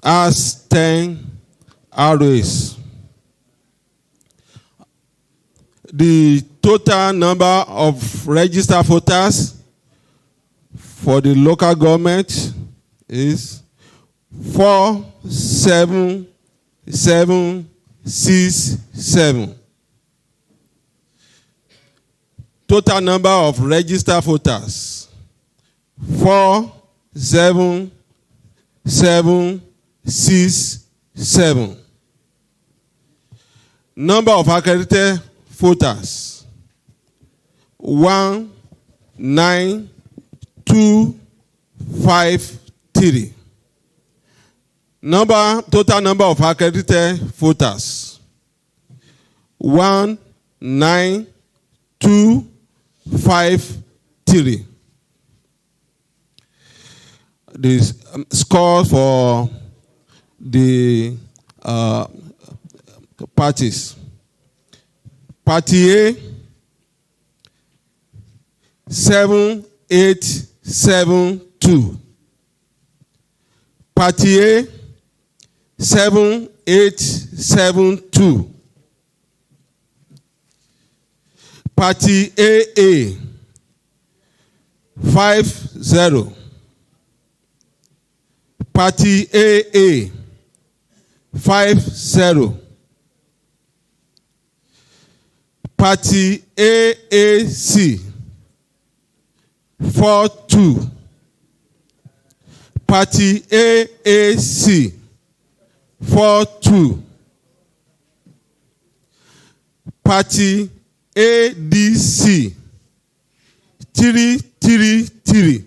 has 10 ROs. The total number of registered voters for the local government is 47767. Total number of registered voters 47767. Number of accredited voters 19253. Total number of accredited voters 19253. The score for the parties. Party A 7872. Party A 7872. Party AA 50. Party AA 50. Party AAC 42. Party AAC 42. Party ADC 333.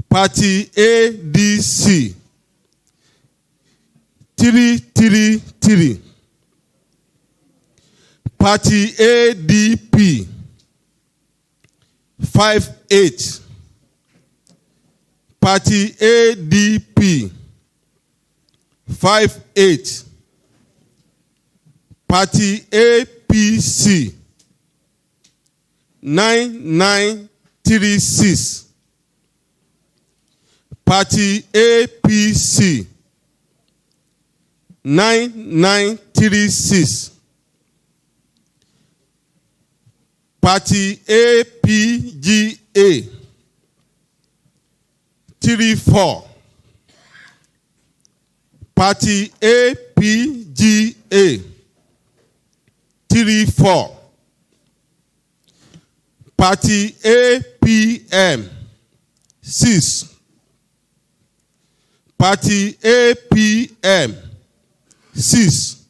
Party ADC 333. Party ADP 58. Party ADP 58. Party APC 9936. Party APC 9936. Party APGA 34. Party APGA 34. Party APM 6. Party APM 6.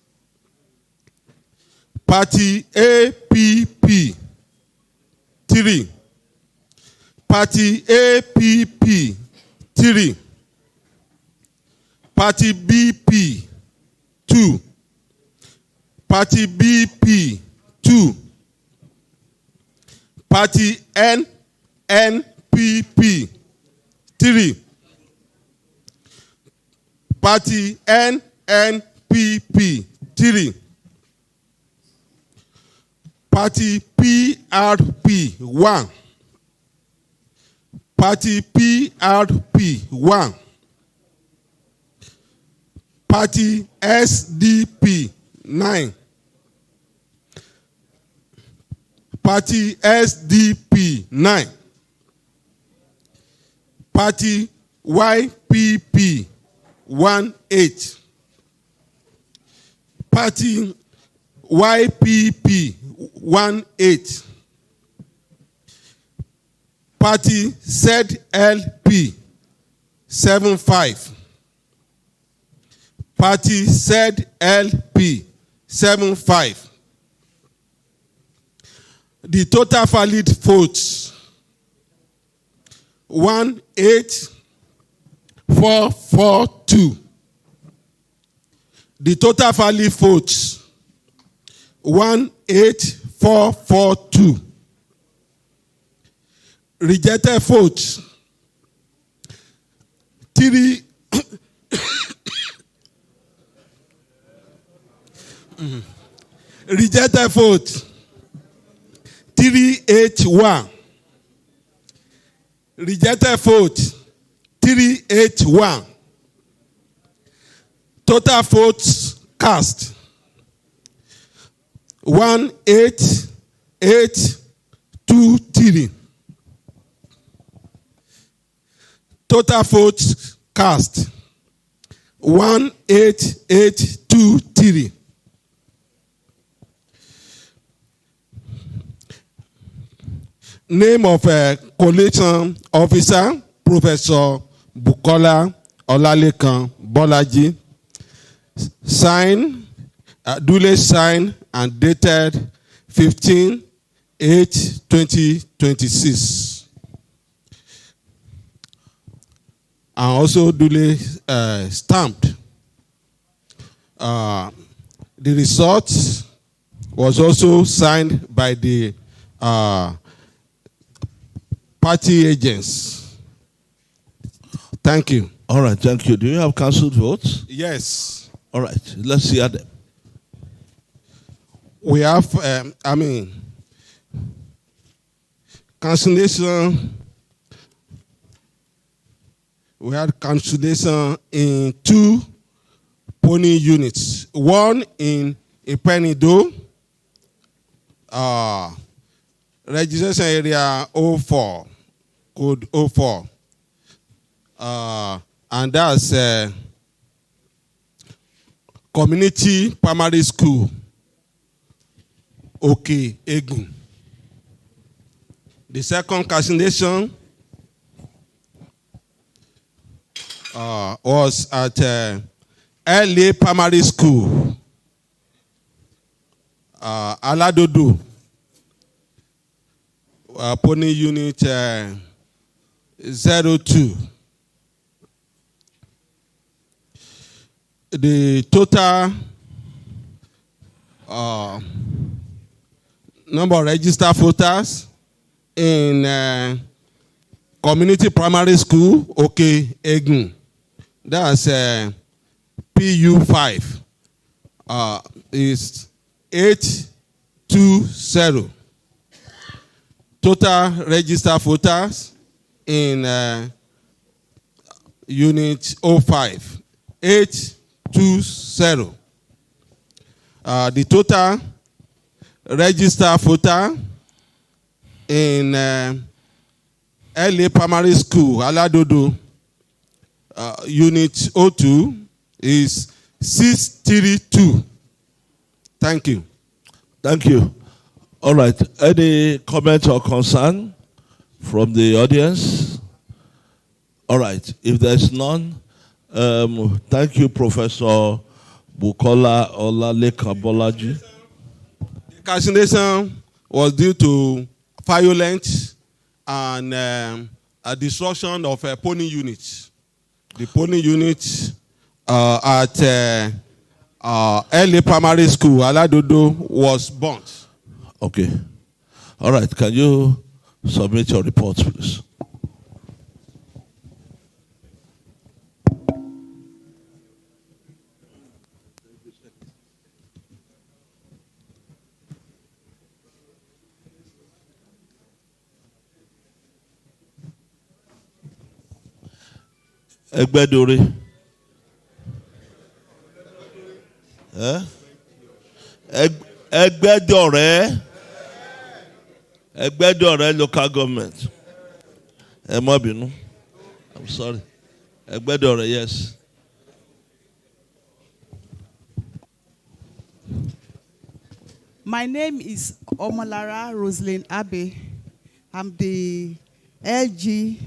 Party APP 3. Party APP 3. Party BP 2. Party BP 2. Party NNPP 3. Party NNPP 3. Party PRP 1. Party PRP 1. Party SDP 9. Party SDP 9. Party YPP 18. Party YPP 18. Party ZLP 75. Party ZLP 75. The total valid votes 18442. The total valid votes 18442. Rejected votes 3. Rejected votes 381. Rejected vote 381. Total votes cast 18823. Total votes cast 18823. Name of a collation officer, Professor Bukola Olalekan Bolaji. Signed, duly signed and dated 15/8/2026. And also duly stamped. The result was also signed by the party agents. Thank you.
All right, thank you. Do you have cancelled votes?
Yes.
All right, let's hear them.
We have, cancellation. We had cancellation in 2 polling units. One in Ipenido, registration area 04, code 04. And that's community primary school, Okay, Egun. The second cancellation was at LA Primary School, Aladodo, polling unit 02. The total number of registered voters in community primary school, Okay, Egun, that's PU5, is 820. Total registered voters in unit 05, 820. The total registered voter in LA Primary School, Aladodo, unit 02 is 632. Thank you.
Thank you. All right. Any comment or concern from the audience? All right. If there's none, thank you, Professor Bukola Olalekan Bolaji.
The cancellation was due to violence and a destruction of a polling unit. The polling unit at LA Primary School, Aladodo, was burnt.
Okay. All right. Can you submit your report, please? Egbedore. Egbedore. Egbedore local government. Emabinu. I'm sorry. Egbedore, yes.
My name is Omolara Roslyn Abe. I'm the LG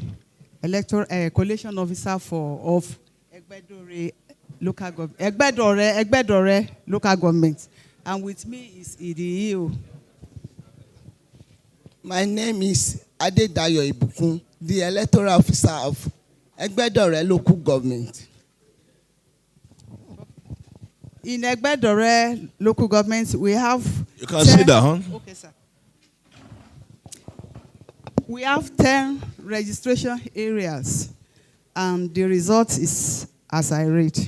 Electoral Collation Officer of Egbedore local government. Egbedore local government. And with me is Idiyo.
My name is Adedayo Ibukun, the Electoral Officer of Egbedore local government.
In Egbedore local government, we have...
You can sit down.
Okay, sir. We have 10 registration areas, and the result is as I read.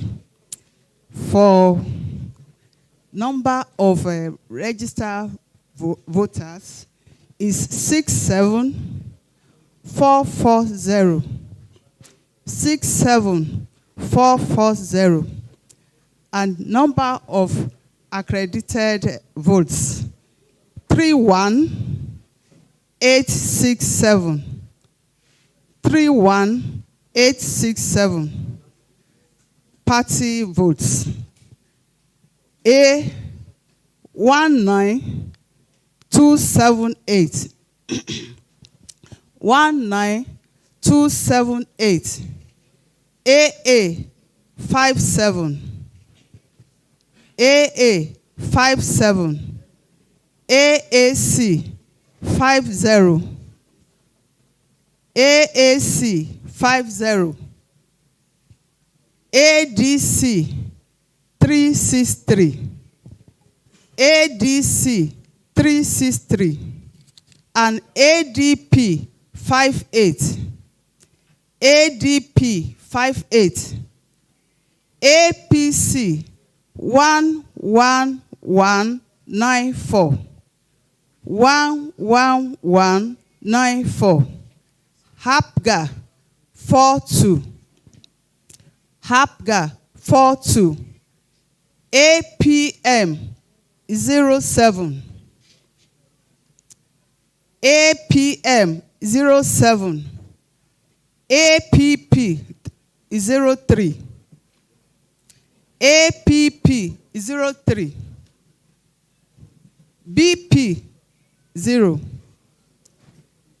For number of registered voters is 440. 67440. And number of accredited votes 31867. 31867. Party votes A 19278. 19278. AA 57. AA 57. AAC 50. AAC 50. ADC 363. ADC 363. And ADP 58. ADP 58. APC 11194. 11194. HAPGA 42. HAPGA 42. APM 07. APM 07. APP 03. APP 03. BP 0.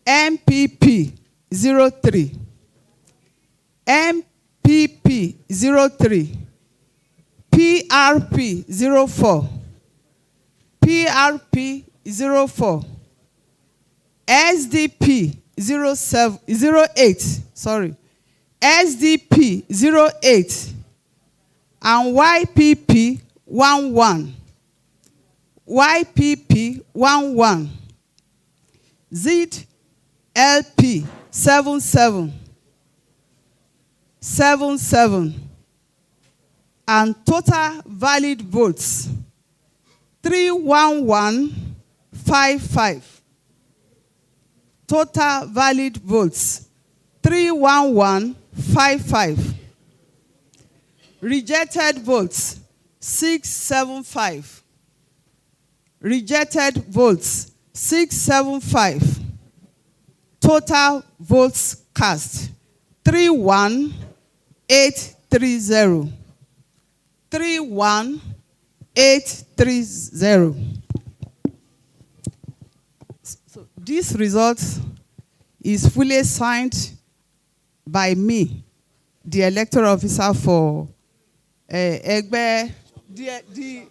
MPP 03. MPP 03. PRP 04. PRP 04. SDP 08. Sorry. SDP 08. And YPP 11. YPP 11. ZLP 77. 77. And total valid votes 31155. Total valid votes 31155. Rejected votes 675. Rejected votes 675. Total votes cast 31830. 31830. So this result is fully signed by me, the electoral officer for Egbe, the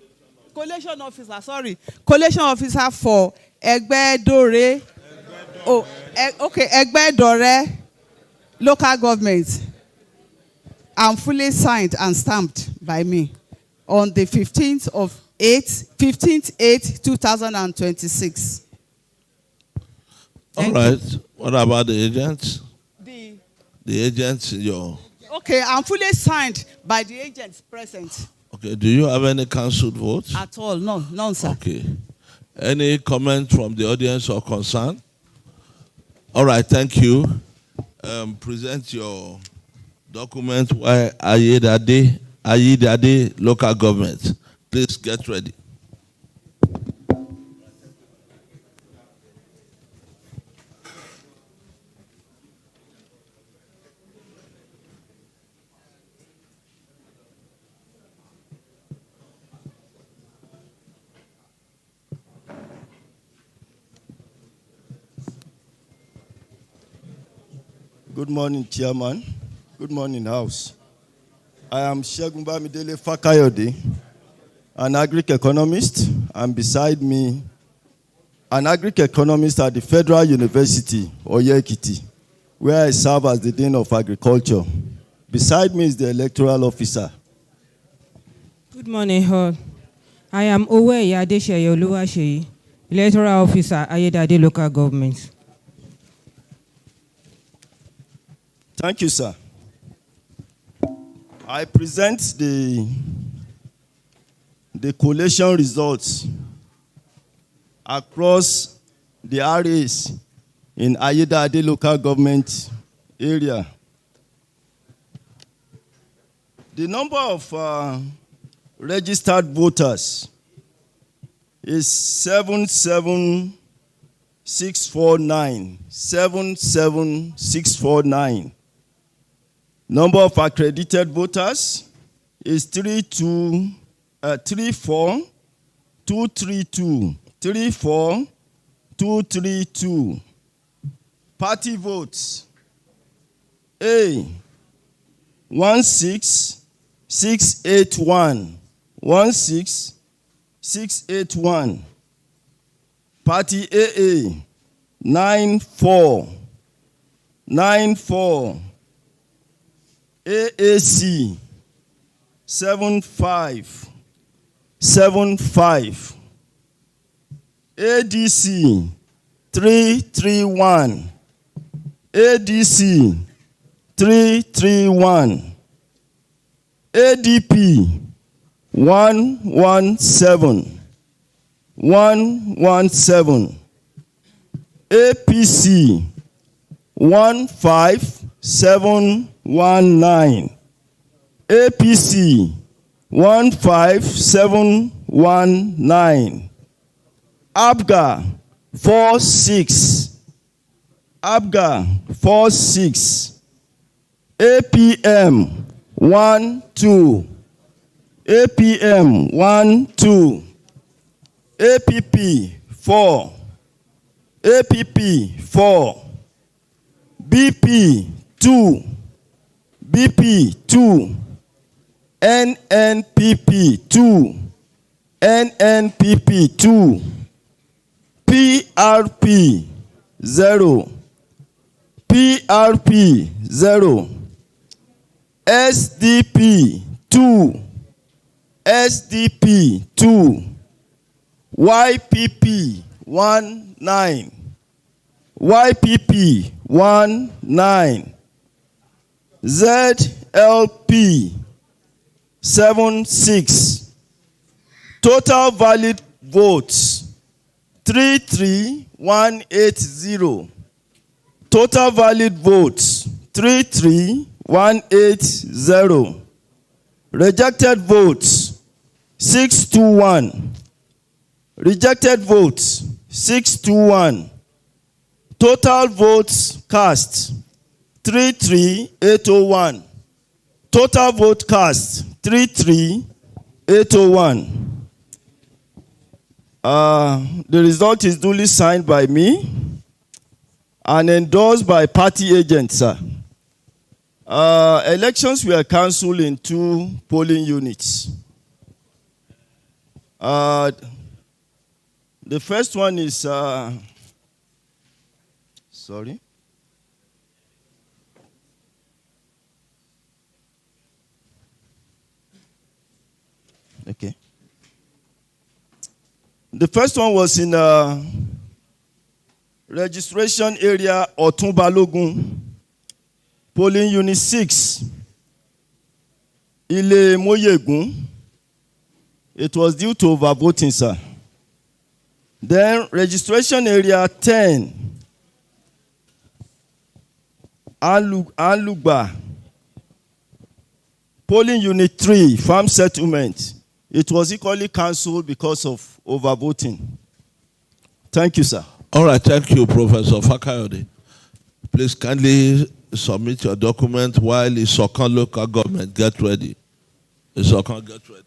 collation officer, sorry, collation officer for Egbe Dore. Oh, okay, Egbe Dore local government. I'm fully signed and stamped by me on the 15th/8/2026.
All right. What about the agents? The agents,
Okay, I'm fully signed by the agents present.
Okay, do you have any cancelled votes?
At all, none, sir.
Okay. Any comment from the audience or concern? All right, thank you. Present your document why Ayedade local government. Please get ready.
Good morning, Chairman. Good morning, House. I am Segun Bamidele Fakayode, an agric-economist, and beside me, an agric-economist at the Federal University, Oye-Ekiti, where I serve as the Dean of Agriculture. Beside me is the electoral officer.
Good morning, all. I am Owe Adeseye Oluwaseyi, electoral officer, Ayedade local government.
Thank you, sir. I present the collation results across the areas in Ayedade local government area. The number of registered voters is 77649. 77649. Number of accredited voters is 34232. 34232. Party votes. A 16681. 16681. Party AA 94. AAC 75. ADC 331. ADC 331. ADP 117. APC 15719. APC 15719. ABGA 46. ABGA 46. APM 12. APM 12. APP 4. APP 4. BP 2. BP 2. NNPP 2. NNPP 2. PRP 0. PRP 0. SDP 2. SDP 2. YPP 19. YPP 19. ZLP 76. Total valid votes 33180. Total valid votes 33180. Rejected votes 621. Rejected votes 621. Total votes cast 33801. Total vote cast 33801. The result is duly signed by me and endorsed by party agents, sir. Elections were cancelled in 2 polling units. The first one is, sorry. Okay. The first one was in registration area Osun Balogun, polling unit 6, Ile Moyegun. It was due to overvoting, sir. Then registration area 10, Alugba, polling unit 3, farm settlement. It was equally cancelled because of overvoting. Thank you, sir.
All right, thank you, Professor Fakayode. Please kindly submit your document while the Osun local government get ready. The Osun get ready.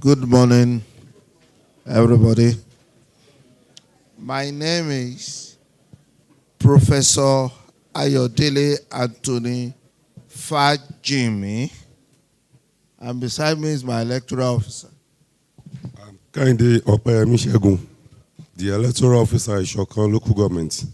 Good morning, everybody. My name is Professor Ayodele Anthony Fajimi. And beside me is my electoral officer.
Kehinde Opeyemi Segun, the electoral officer in Shokan local government.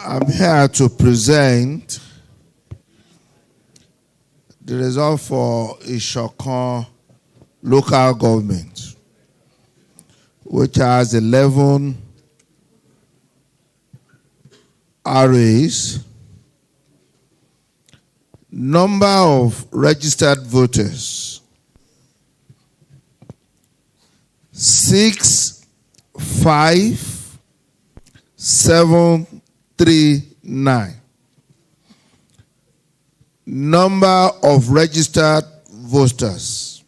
I'm here to present the result for Ishokan local government, which has 11 RAs, number of registered voters 65739. Number of registered voters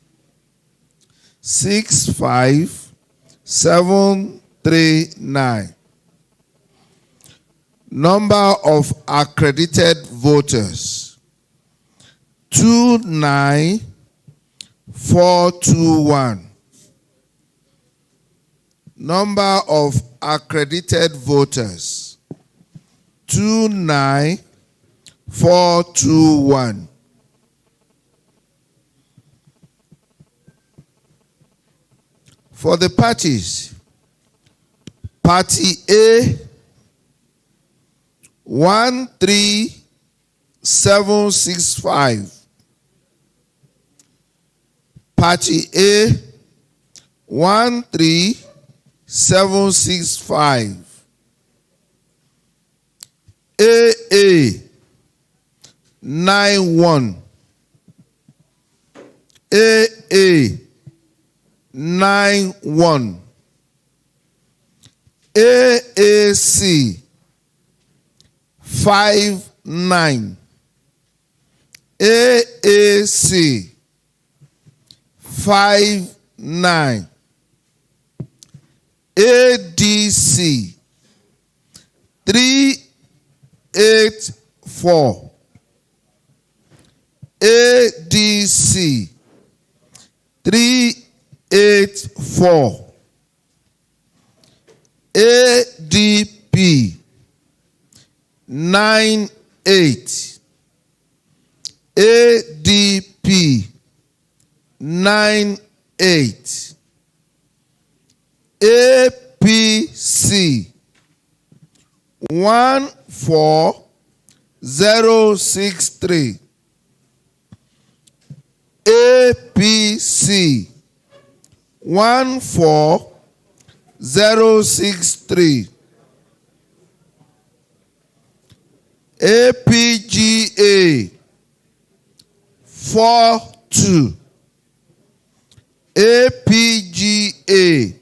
65739. Number of accredited voters 29421. Number of accredited voters 29421. For the parties, Party A 13765. Party A 13765. AA 91. AA 91. AAC 59. AAC 59. ADC 384. ADC 384. ADP 98. ADP 98. APC 14063. APC 14063. APGA 42. APGA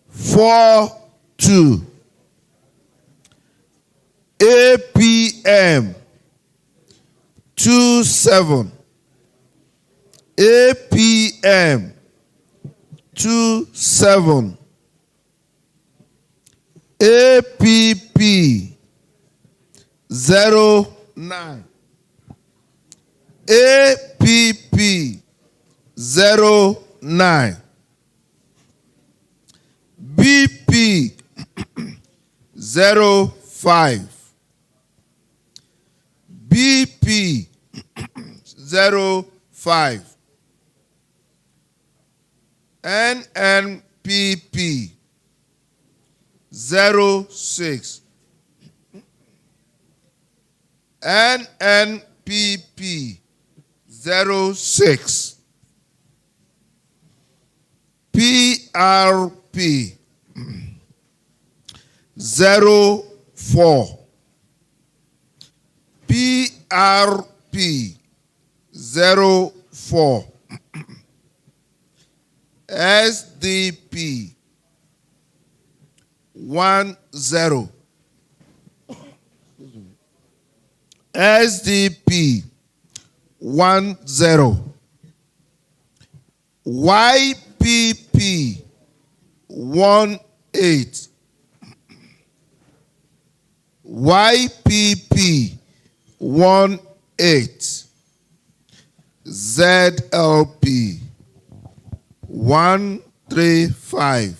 42. APM 27. APM 27. APP 09. APP 09. BP 05. BP 05. NNPP 06. NNPP 06. PRP 04. PRP 04. SDP 10. SDP 10. YPP 18. YPP 18, ZLP 135,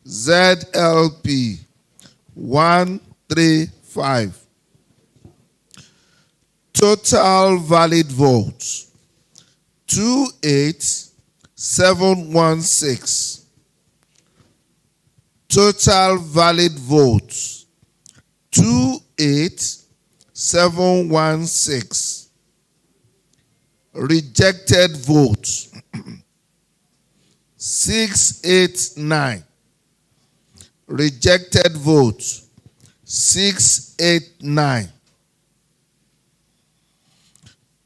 ZLP 135. Total valid votes 28716. Total valid votes 28716. Rejected votes 689. Rejected votes 689.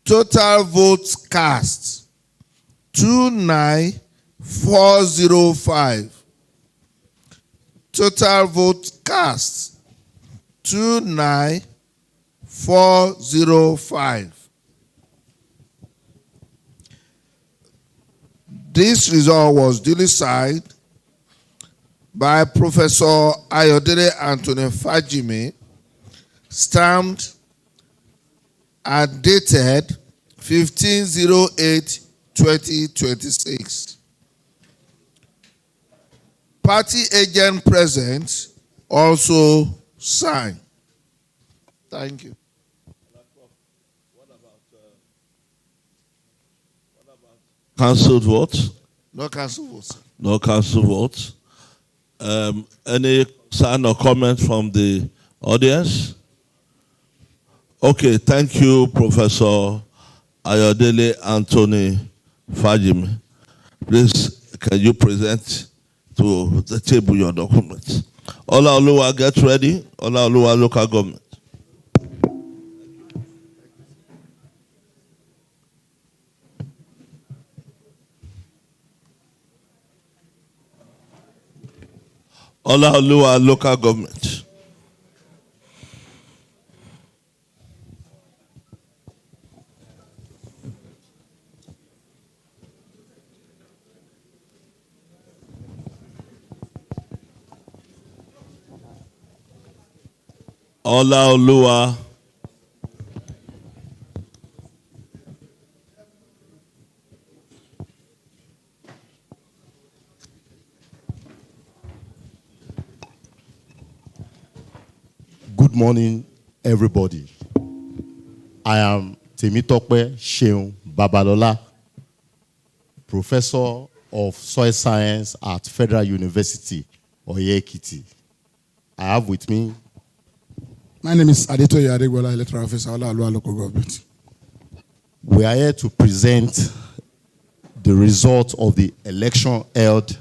Total votes cast 29405. Total votes cast 29405. This result was duly signed by Professor Ayodele Anthony Fajimi, stamped and dated 15/08/2026. Party agent present also signed. Thank you.
Cancelled votes?
No cancel votes.
No cancel votes. Any sign or comment from the audience? Okay, thank you, Professor Ayodele Anthony Fajimi. Please, can you present to the table your documents? Olaoluwa, get ready. Olaoluwa local government. Olaoluwa local government. Olaoluwa.
Good morning, everybody. I am Temitope Sheun Babalola, Professor of Soil Science at Federal University, Oye-Ekiti. I have with me.
My name is Adito Yaregwala, Electoral Officer, Olaoluwa Local Government.
We are here to present the result of the election held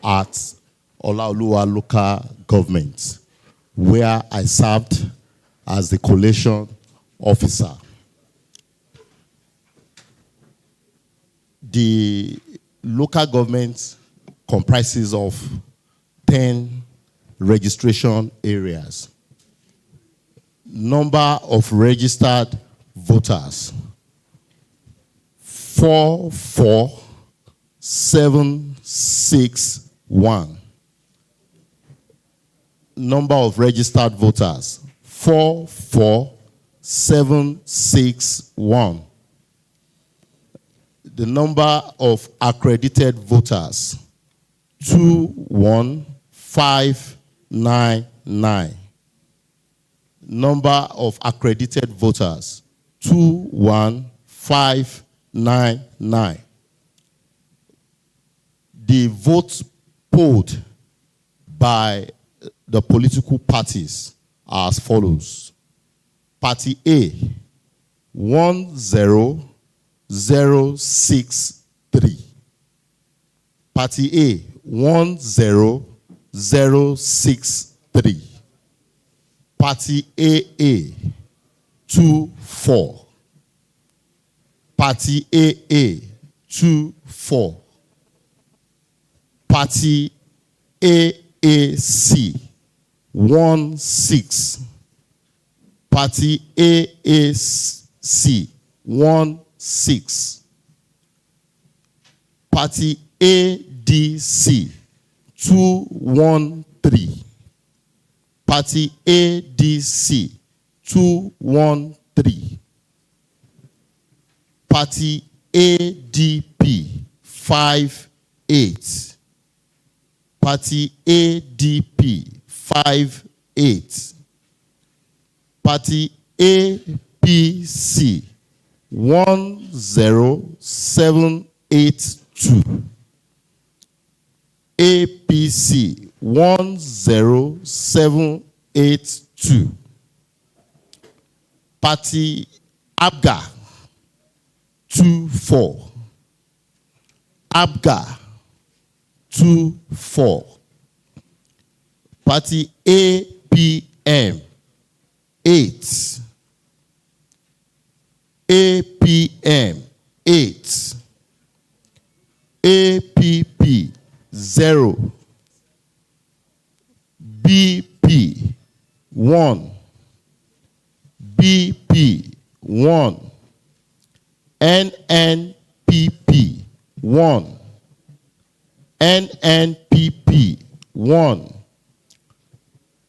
at Olaoluwa Local Government, where I served as the collation officer. The local government comprises of 10 registration areas. Number of registered voters, 44761. Number of registered voters, 44761. The number of accredited voters, 21599. Number of accredited voters, 21599. The votes polled by the political parties are as follows. Party A, 10063. Party A, 10063. Party AA, 24. Party AA, 24. Party AAC, 16. Party AAC, 16. Party ADC, 213. Party ADC 213. Party ADP 58. Party ADP 58. Party APC 10782. APC 10782. Party ABGA 24. ABGA 24. Party APM 8. APM 8. APP 0. BP 1. BP 1. NNPP 1. NNPP 1.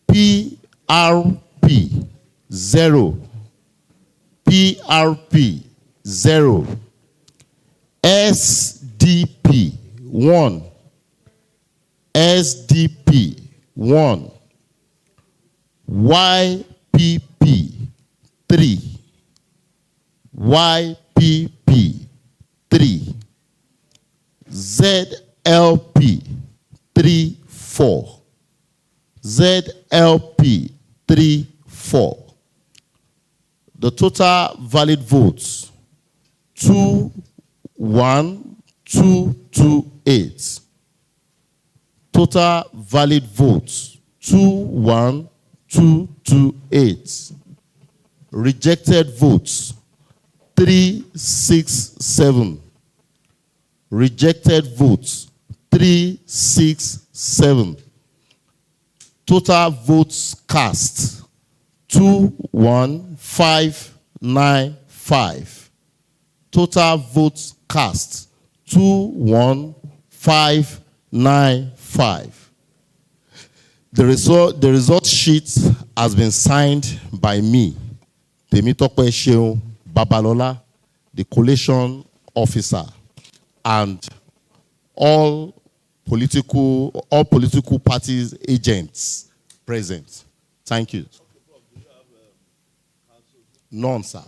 PRP 0. PRP 0. SDP 1. SDP 1. YPP 3. YPP 3. ZLP 3 4. ZLP 3 4. The total valid votes 21228. Total valid votes 21228. Rejected votes 367. Rejected votes 367. Total votes cast 21595. Total votes cast 21595. The result sheet has been signed by me, Temitope Sheun Babalola, the collation officer, and all political parties agents present. Thank you. None, sir.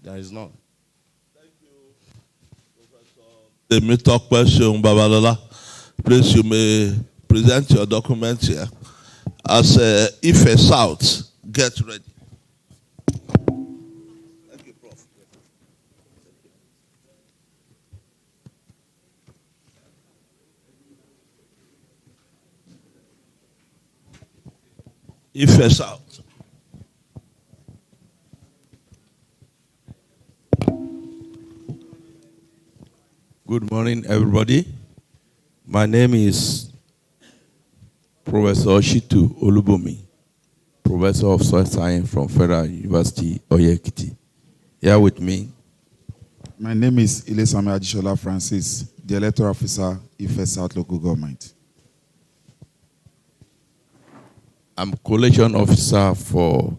There is none.
Temitope Sheun Babalola, please, you may present your document here. As Ife South, get ready. Thank you, Prof. Ife South.
Good morning, everybody. My name is Professor Shitu Olubomi, Professor of Soil Science from Federal University, Oyekiti. Here with me.
My name is Ilesami Adishola Francis, the Electoral Officer, Ife South Local Government.
I'm Collation Officer for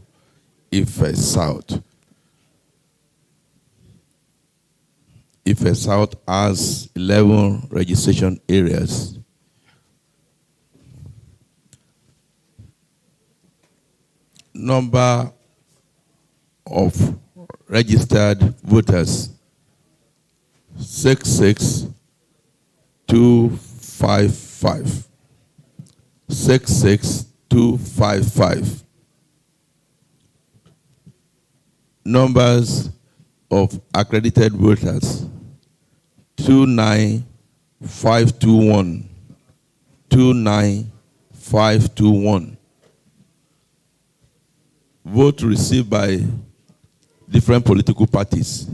Ife South. Ife South has 11 registration areas. Number of registered voters 66255. 66255. Numbers of accredited voters 29521. 29521. Vote received by different political parties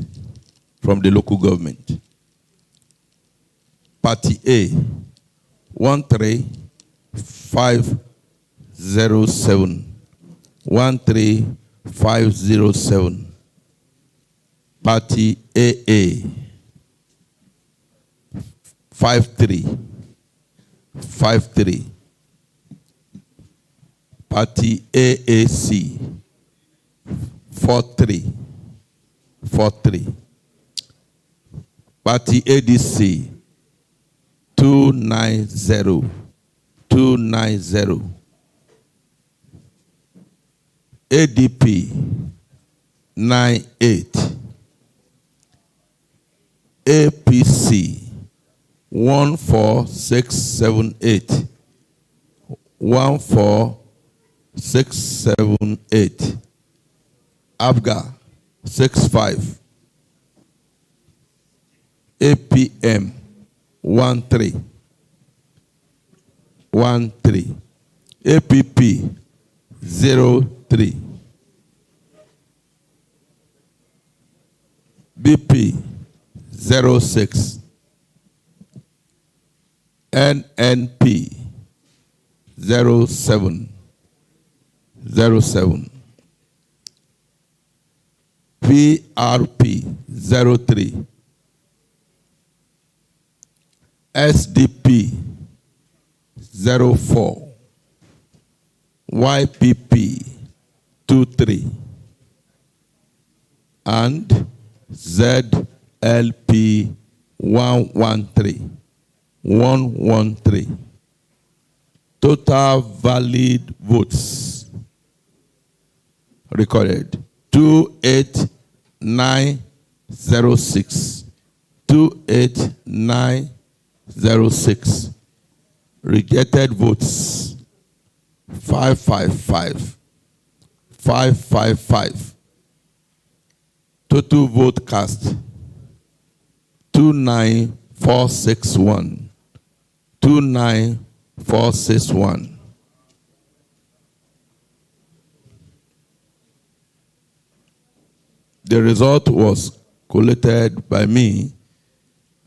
from the local government. Party A, 13507. 13507. Party AA, 5353. Party AAC 43. Party ADC 290. ADP 98. APC 14678. 14678. ABGA 65. APM 13. APP 03. BP 06. NNP 07. PRP 03. SDP 04. YPP 23. And ZLP 113. Total valid votes recorded 28906. 28906. Rejected votes 555. Total vote cast 29461. 29461. The result was collated by me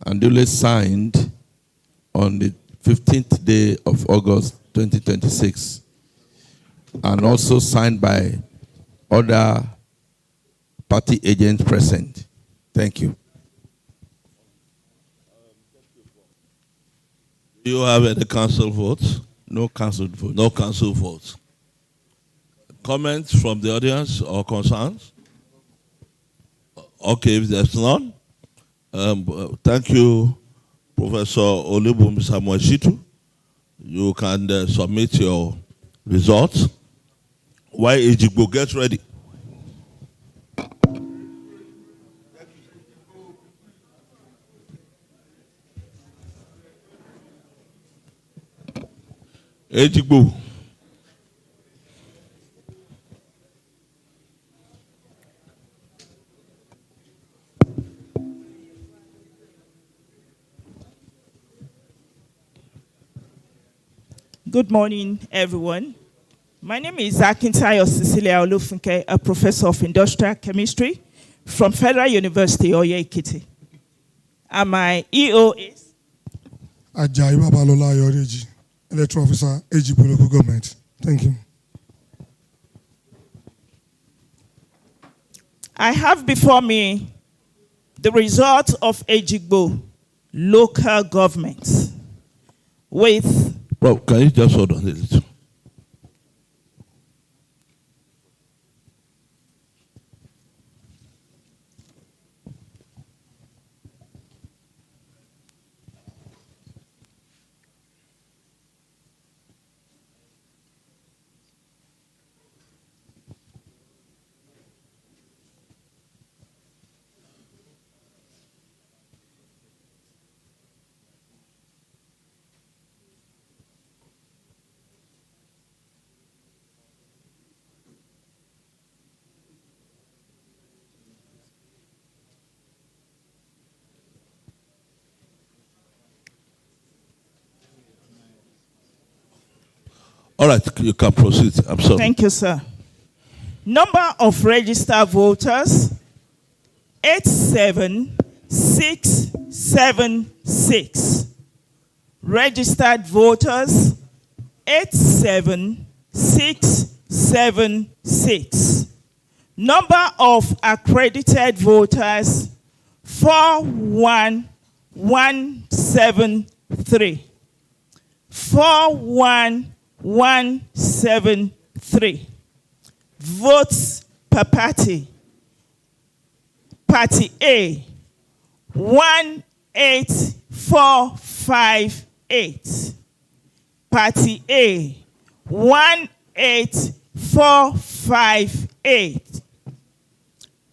and duly signed on the 15th day of August 2026, and also signed by other party agents present. Thank you.
Do you have any council votes?
No council votes.
No council votes. Comments from the audience or concerns? Okay, if there's none, thank you, Professor Olubunmi Samuel Shitu. You can submit your results. While Ejigbo gets ready. Ejigbo.
Good morning, everyone. My name is Akintayo Cecilia Olufunke, a professor of industrial chemistry from Federal University, Oye-Ekiti. And my EO is?
Ajayi Babalola Ayodeji, electoral officer, Ejigbo local government. Thank you.
I have before me the result of Ejigbo local government with...
Bro, can you just hold on a little? All right, you can proceed. I'm sorry.
Thank you, sir. Number of registered voters, 87676. Registered voters, 87676. Number of accredited voters, 41173. 41173. 3. Votes per party. Party A, 18458. Party A, 18458.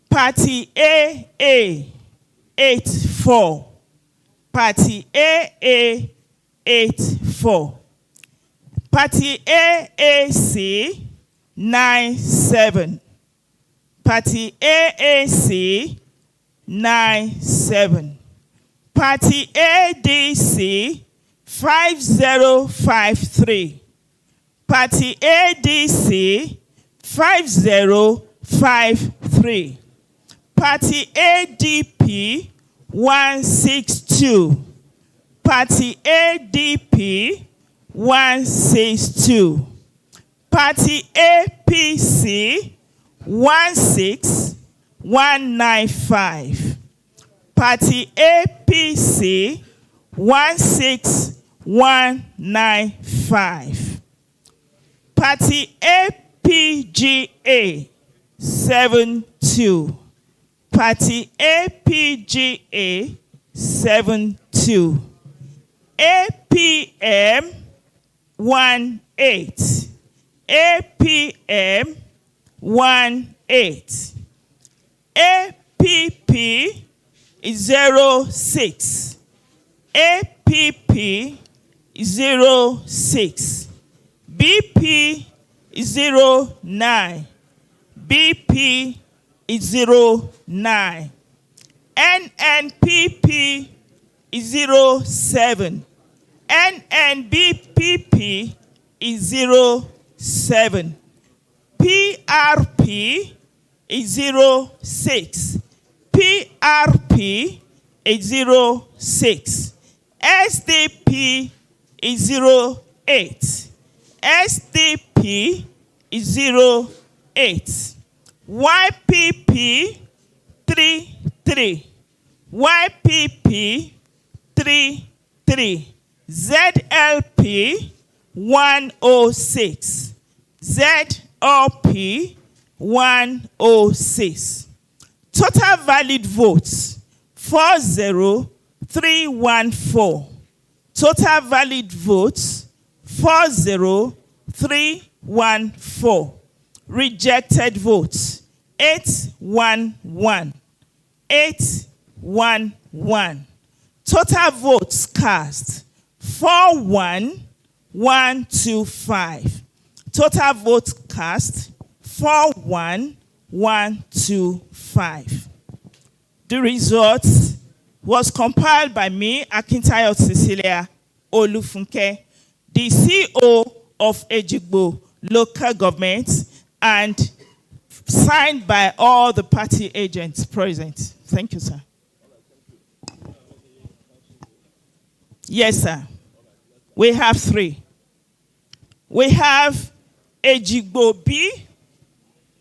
Party AA, 84. Party AA, 84. Party AAC, 97. Party AAC, 97. Party ADC, 5053. Party ADC, 5053. Party ADP, 162. Party ADP, 162. Party APC, 16195. Party APC, 16195. Party APGA, 72. Party APGA, 72. APM, 18. APM, 18. APP is 06. APP is 06. BP is 09. BP is 09. NNPP is 07. NNBPP is 07. PRP is 06. PRP is 06. SDP is 08. SDP is 08. YPP 33. YPP 33. ZLP 106. ZLP 106. Total valid votes 40314. Total valid votes 40314. Rejected votes 811. 811. Total votes cast 41125. Total votes cast 41125. The result was compiled by me, Akintayo Cecilia Olufunke, the CEO of Ejigbo local government, and signed by all the party agents present. Thank you, sir. Yes, sir. We have 3. We have Ejigbo B,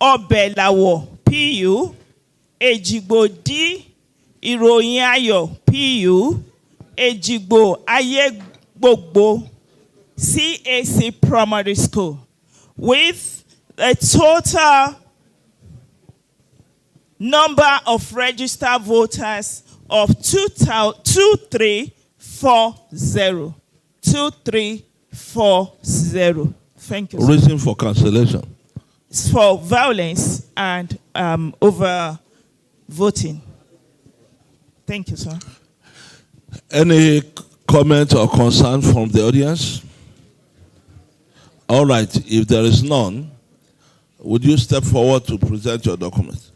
Obelawo PU, Ejigbo D, Ìròyìn Ayọ̀ PU, Ejigbo Ayegbogbo CAC Primary School, with a total number of registered voters of 2340. 2340. Thank you, sir.
Reason for cancellation?
It's for violence and over voting. Thank you, sir.
Any comment or concern from the audience? All right, if there is none, would you step forward to present your document?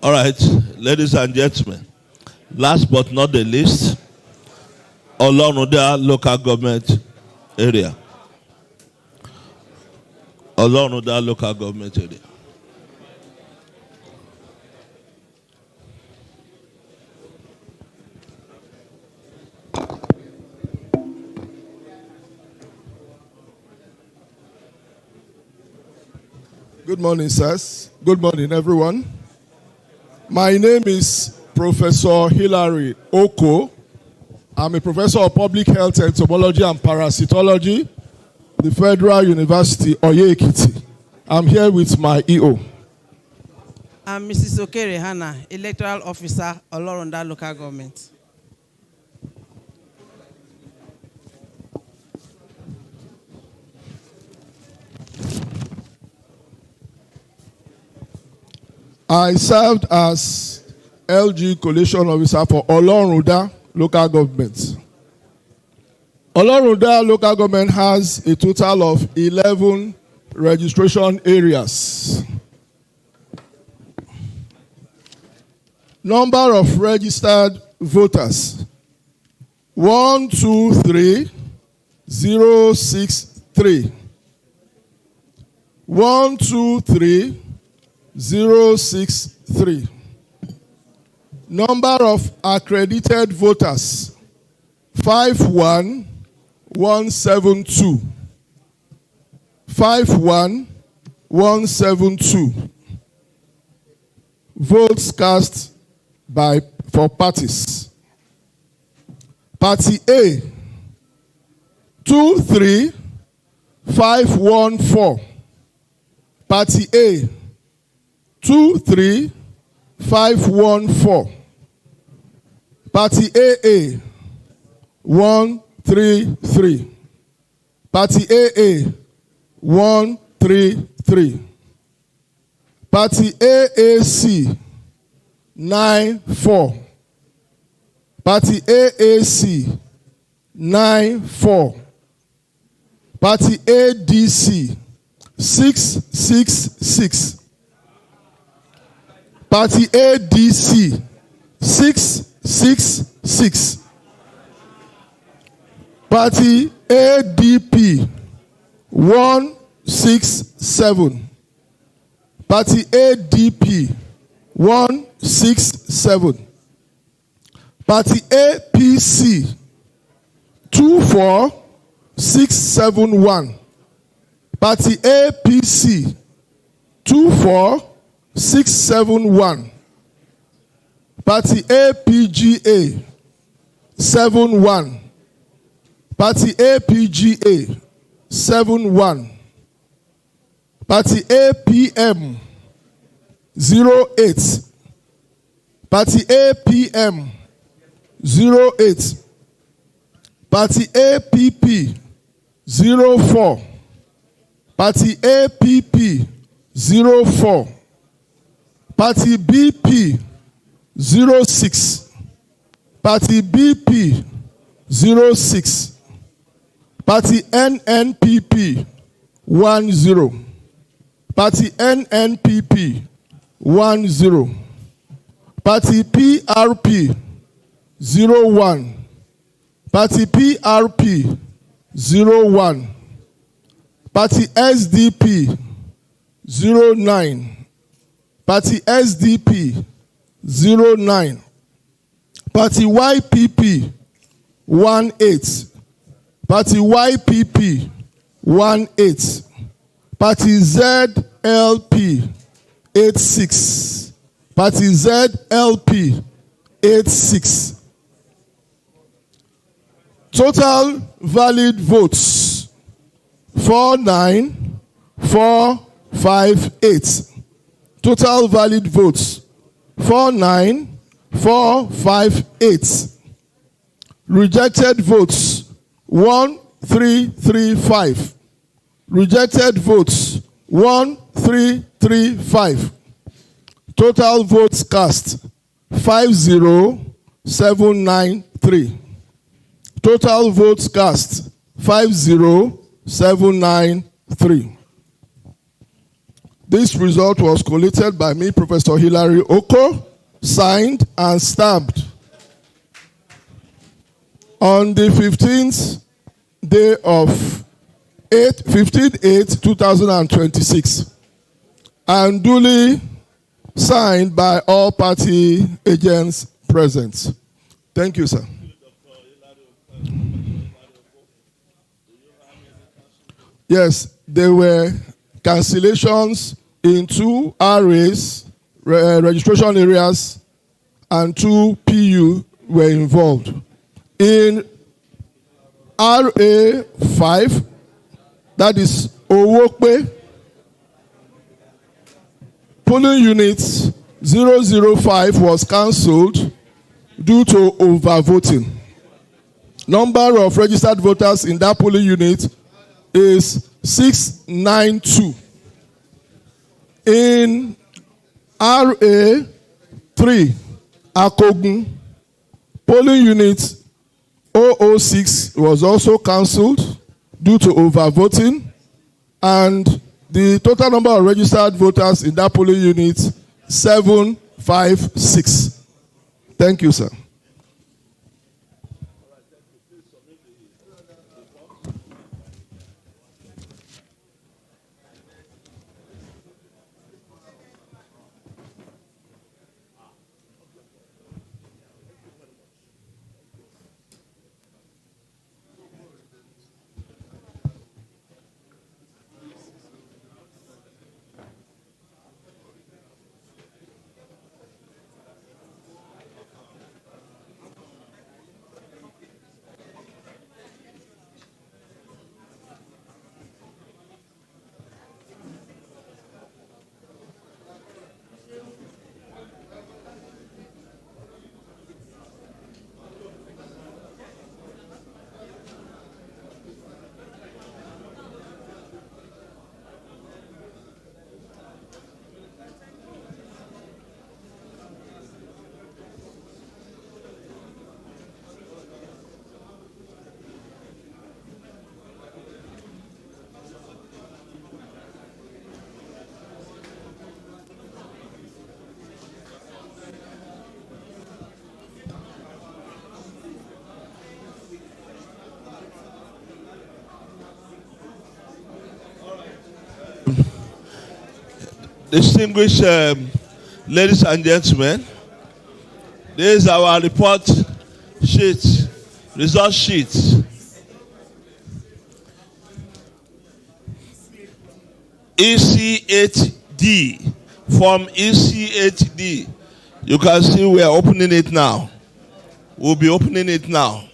All right, ladies and gentlemen, last but not the least, Oloruda local government area. Oloruda local government area.
Good morning, sirs. Good morning, everyone. My name is Professor Hilary Oko. I'm a professor of public health, entomology, and parasitology, the Federal University, Oye-Ekiti. I'm here with my EO.
I'm Mrs. Okere Hannah, electoral officer, Oloronda local government.
I served as LG Collation officer for Oloruda local government. Oloruda local government has a total of 11 registration areas. Number of registered voters: 123,063. 123,063. Number of accredited voters: 51,172. 51,172. Votes cast for parties. Party A, 23,514. Party A, 23,514. Party AA, 133. Party AA, 133. Party AAC, 94. Party AAC, 94. Party ADC, 666. Party ADC, 666. Party ADP, 167. Party ADP, 167. Party APC, 24671. Party APC, 24671. Party APGA, 71. Party APGA, 71. Party APM, 08. Party APM, 08. Party APP, 04. Party APP, 04. Party BP, 06. Party BP, 06. Party NNPP, 10. Party NNPP, 10. Party PRP, 01. Party PRP, 01. Party SDP, 09. Party SDP, 09. Party YPP, 18. Party YPP, 18. Party ZLP, 86. Party ZLP, 86. Total valid votes, 49458. Total valid votes, 49458. Rejected votes, 1335. Rejected votes, 1335. Total votes cast, 50793. Total votes cast, 50793. This result was collated by me, Professor Hilary Oko, signed and stamped on the 15th day of 15/8/2026, and duly signed by all party agents present. Thank you, sir. Yes, there were cancellations in 2 RAs, registration areas, and 2 PU were involved. In RA 5, that is Owokpe, polling unit 005 was cancelled due to overvoting. Number of registered voters in that polling unit is 692. In RA 3, Akogun, polling unit 006 was also cancelled due to overvoting, and the total number of registered voters in that polling unit 756. Thank you, sir.
Distinguished ladies and gentlemen, this is our report sheet, result sheet. EC8D, from EC8D. You can see we are opening it now. We'll be opening it now.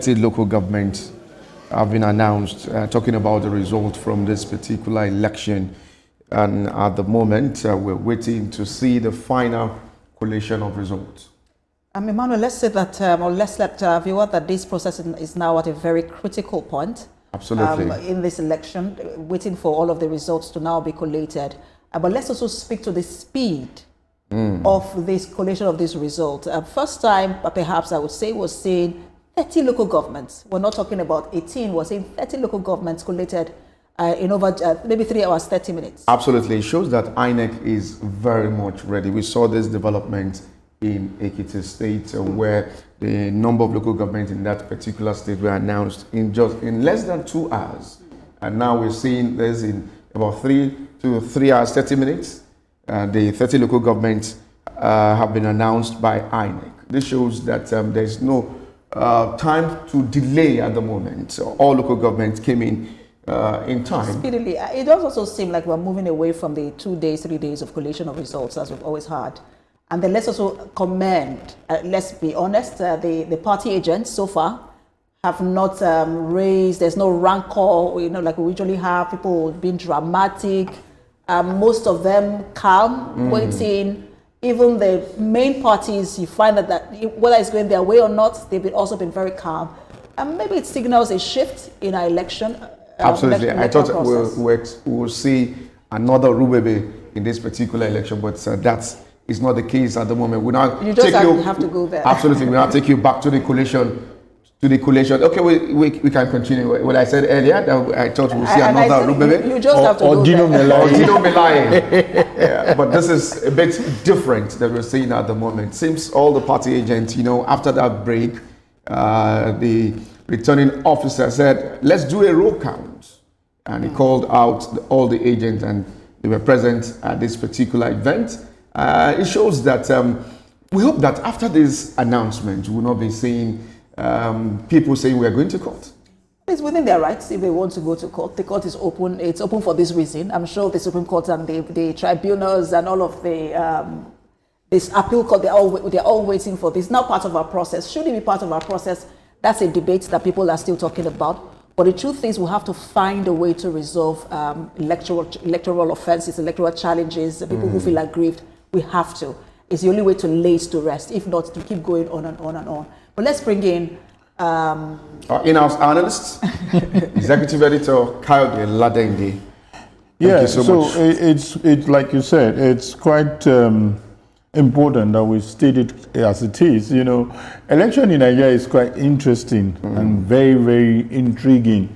Local governments have been announced, talking about the result from this particular election. And at the moment, we're waiting to see the final collation of results.
Emmanuel, let's say that, or let's let viewer that this process is now at a very critical point.
Absolutely.
In this election, waiting for all of the results to now be collated. But let's also speak to the speed of this collation of this result. First time, perhaps I would say, was seeing 30 local governments. We're not talking about 18. We're saying 30 local governments collated in over maybe 3 hours, 30 minutes.
Absolutely. It shows that INEC is very much ready. We saw this development in Ekiti State, where the number of local governments in that particular state were announced in less than 2 hours. And now we're seeing this in about 3 to 3 hours, 30 minutes. The 30 local governments have been announced by INEC. This shows that there's no time to delay at the moment. So all local governments came in time.
Speedily. It does also seem like we're moving away from the 2 days, 3 days of collation of results as we've always had. And then let's also commend, let's be honest, the party agents so far have not raised, there's no rancor, like we usually have, people being dramatic, most of them calm, waiting. Even the main parties, you find that whether it's going their way or not, they've also been very calm. And maybe it signals a shift in our election.
Absolutely. I thought we'll see another Rubebe in this particular election, but that is not the case at the moment. We now
you just have to go there.
Absolutely. We now take you back to the collation. Okay, we can continue. What I said earlier, that I thought we'll see another Rubebe.
You just have to go
Dino Melai. Yeah, but this is a bit different that we're seeing at the moment. Seems all the party agents, after that break, the returning officer said, let's do a roll count. And he called out all the agents, and they were present at this particular event. It shows that we hope that after this announcement, we will not be seeing people saying we are going to court.
It's within their rights if they want to go to court. The court is open. It's open for this reason. I'm sure the Supreme Court and the tribunals and all of the this appeal court, they're all waiting for this. Now part of our process. Should it be part of our process? That's a debate that people are still talking about. But the truth is we have to find a way to resolve electoral offenses, electoral challenges, people who feel aggrieved. We have to. It's the only way to lay it to rest. If not, to keep going on and on and on. But let's bring in
our in-house analyst, executive editor Kayode Ladende.
Yeah, so it's like you said, it's quite important that we state it as it is. Election in Nigeria is quite interesting and very, very intriguing.